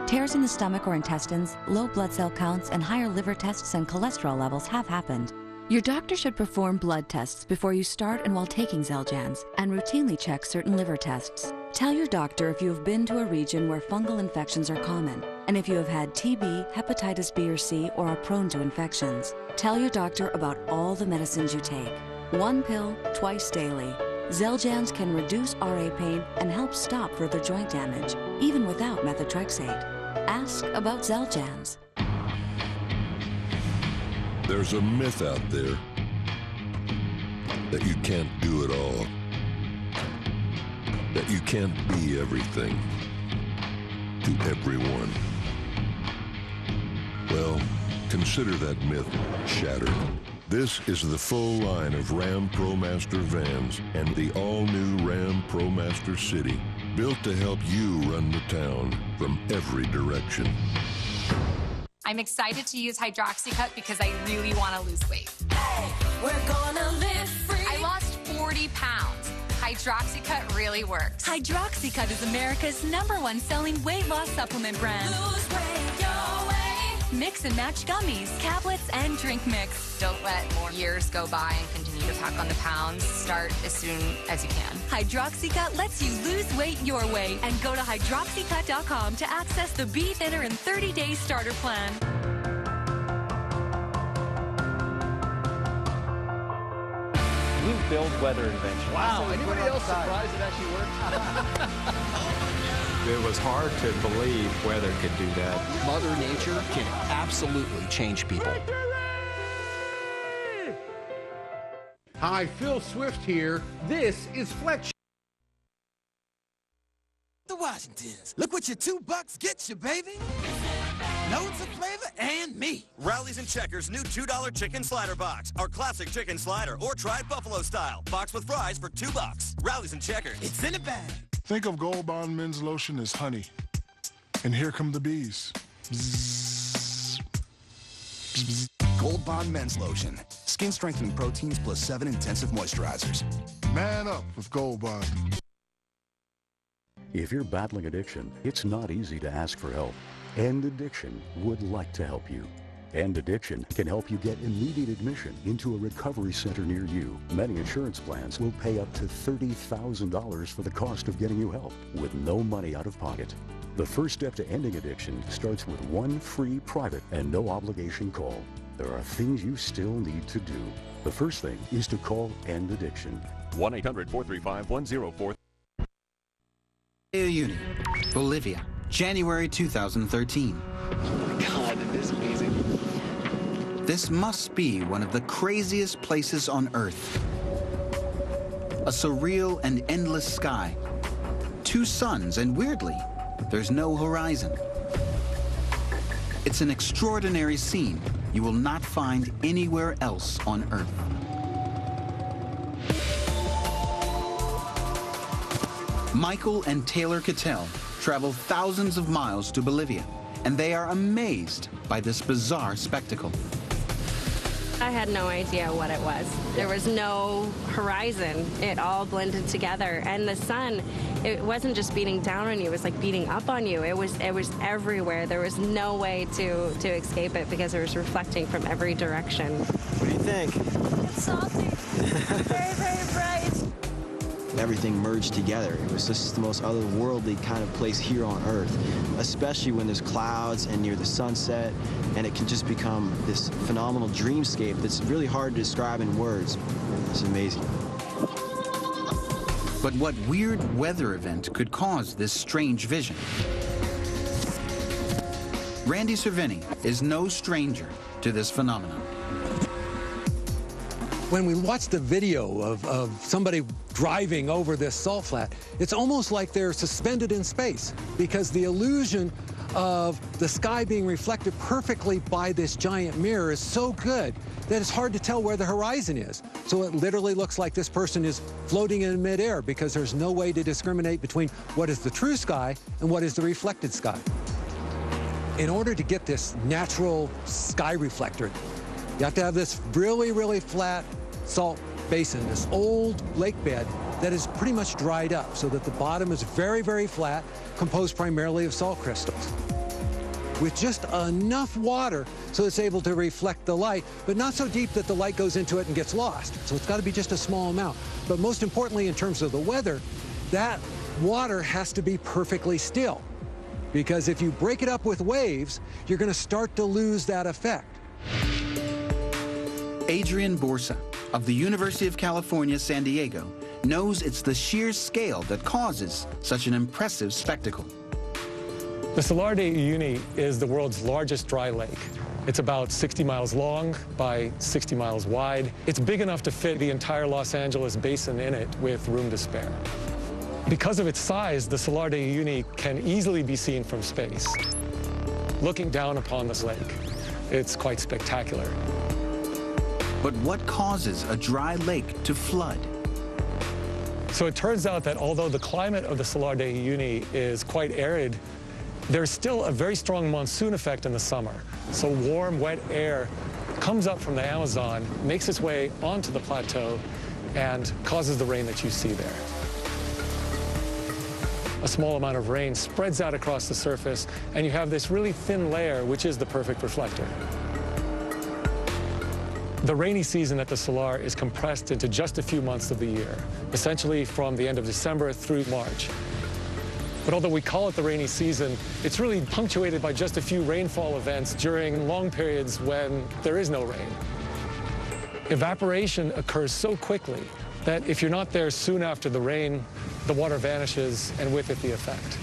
Tears in the stomach or intestines, low blood cell counts, and higher liver tests and cholesterol levels have happened. Your doctor should perform blood tests before you start and while taking Xeljanz, and routinely check certain liver tests. Tell your doctor if you have been to a region where fungal infections are common, and if you have had TB, hepatitis B or C, or are prone to infections. Tell your doctor about all the medicines you take. 1 pill, twice daily. Xeljanz can reduce RA pain and help stop further joint damage, even without methotrexate. Ask about Xeljanz. There's a myth out there that you can't do it all, that you can't be everything to everyone. Well, consider that myth shattered. This is the full line of Ram ProMaster vans and the all-new Ram ProMaster City, built to help you run the town from every direction. I'm excited to use Hydroxycut because I really want to lose weight. We're gonna live free. I lost 40 pounds. Hydroxycut really works. Hydroxycut is America's #1 selling weight loss supplement brand. Lose weight your way. Mix and match gummies, tablets, and drink mix. Don't let more years go by and continue to pack on the pounds. Start as soon as you can. Hydroxycut lets you lose weight your way. And go to hydroxycut.com to access the Be Thinner in 30-day starter plan. Build weather invention. Wow, anybody else surprised it actually worked? It was hard to believe weather could do that. Mother Nature can absolutely change people. Hi, Phil Swift here. This is Fletch. The Washingtons. Look what your $2 gets you, baby. Loads of flavor and meat. Rallies and Checkers' new $2 chicken slider box. Our classic chicken slider or tried buffalo style. Box with fries for $2. Rallies and Checkers. It's in a bag. Think of Gold Bond men's lotion as honey. And here come the bees. Bzzz. Bzzz. Gold Bond men's lotion. Skin strengthening proteins plus 7 intensive moisturizers. Man up with Gold Bond. If you're battling addiction, it's not easy to ask for help. End Addiction would like to help you. End Addiction can help you get immediate admission into a recovery center near you. Many insurance plans will pay up to $30,000 for the cost of getting you help with no money out of pocket. The first step to ending addiction starts with one free private and no obligation call. There are things you still need to do. The first thing is to call End Addiction. 1-800-435-1043. Uyuni, Bolivia, January 2013. Oh my God, this is amazing. This must be one of the craziest places on Earth. A surreal and endless sky. 2 suns, and weirdly, there's no horizon. It's an extraordinary scene you will not find anywhere else on Earth. Michael and Taylor Cattell travel thousands of miles to Bolivia, and they are amazed by this bizarre spectacle. I had no idea what it was. There was no horizon. It all blended together. And the sun, it wasn't just beating down on you, it was like beating up on you. It was everywhere. There was no way to escape it because it was reflecting from every direction. What do you think? It's salty. Very, very bright. Everything merged together. It was just the most otherworldly kind of place here on Earth, especially when there's clouds and near the sunset, and it can just become this phenomenal dreamscape that's really hard to describe in words. It's amazing. But what weird weather event could cause this strange vision? Randy Cervini is no stranger to this phenomenon. When we watch the video of somebody driving over this salt flat, it's almost like they're suspended in space because the illusion of the sky being reflected perfectly by this giant mirror is so good that it's hard to tell where the horizon is. So it literally looks like this person is floating in midair because there's no way to discriminate between what is the true sky and what is the reflected sky. In order to get this natural sky reflector, you have to have this really, really flat salt basin, this old lake bed that is pretty much dried up so that the bottom is very, very flat, composed primarily of salt crystals. With just enough water so it's able to reflect the light, but not so deep that the light goes into it and gets lost. So it's got to be just a small amount. But most importantly, in terms of the weather, that water has to be perfectly still. Because if you break it up with waves, you're going to start to lose that effect. Adrian Borsa of the University of California, San Diego, knows it's the sheer scale that causes such an impressive spectacle. The Salar de Uyuni is the world's largest dry lake. It's about 60 miles long by 60 miles wide. It's big enough to fit the entire Los Angeles basin in it with room to spare. Because of its size, the Salar de Uyuni can easily be seen from space. Looking down upon this lake, it's quite spectacular. But what causes a dry lake to flood? So it turns out that although the climate of the Salar de Uyuni is quite arid, there's still a very strong monsoon effect in the summer. So warm, wet air comes up from the Amazon, makes its way onto the plateau, and causes the rain that you see there. A small amount of rain spreads out across the surface, and you have this really thin layer, which is the perfect reflector. The rainy season at the Salar is compressed into just a few months of the year, essentially from the end of December through March. But although we call it the rainy season, it's really punctuated by just a few rainfall events during long periods when there is no rain. Evaporation occurs so quickly that if you're not there soon after the rain, the water vanishes, and with it the effect.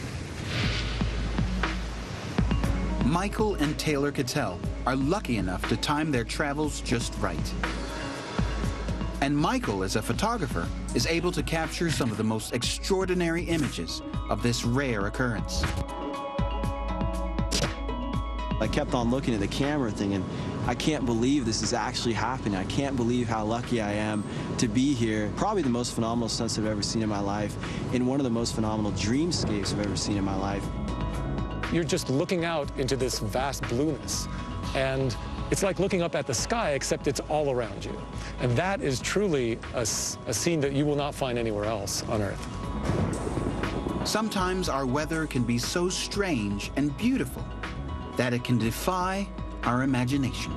Michael and Taylor Cattell are lucky enough to time their travels just right. And Michael, as a photographer, is able to capture some of the most extraordinary images of this rare occurrence. I kept on looking at the camera thinking, I can't believe this is actually happening. I can't believe how lucky I am to be here. Probably the most phenomenal sunset I've ever seen in my life, in one of the most phenomenal dreamscapes I've ever seen in my life. You're just looking out into this vast blueness, and it's like looking up at the sky, except it's all around you. And that is truly a scene that you will not find anywhere else on Earth. Sometimes our weather can be so strange and beautiful that it can defy our imagination.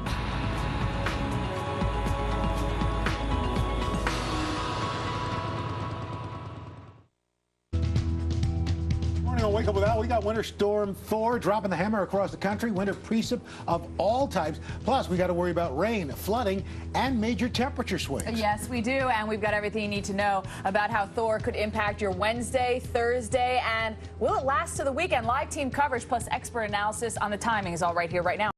I'll wake up with that. We got Winter Storm Thor dropping the hammer across the country, winter precip of all types. Plus, we got to worry about rain, flooding, and major temperature swings. Yes, we do, and we've got everything you need to know about how Thor could impact your Wednesday, Thursday, and will it last to the weekend? Live team coverage plus expert analysis on the timing is all right here, right now.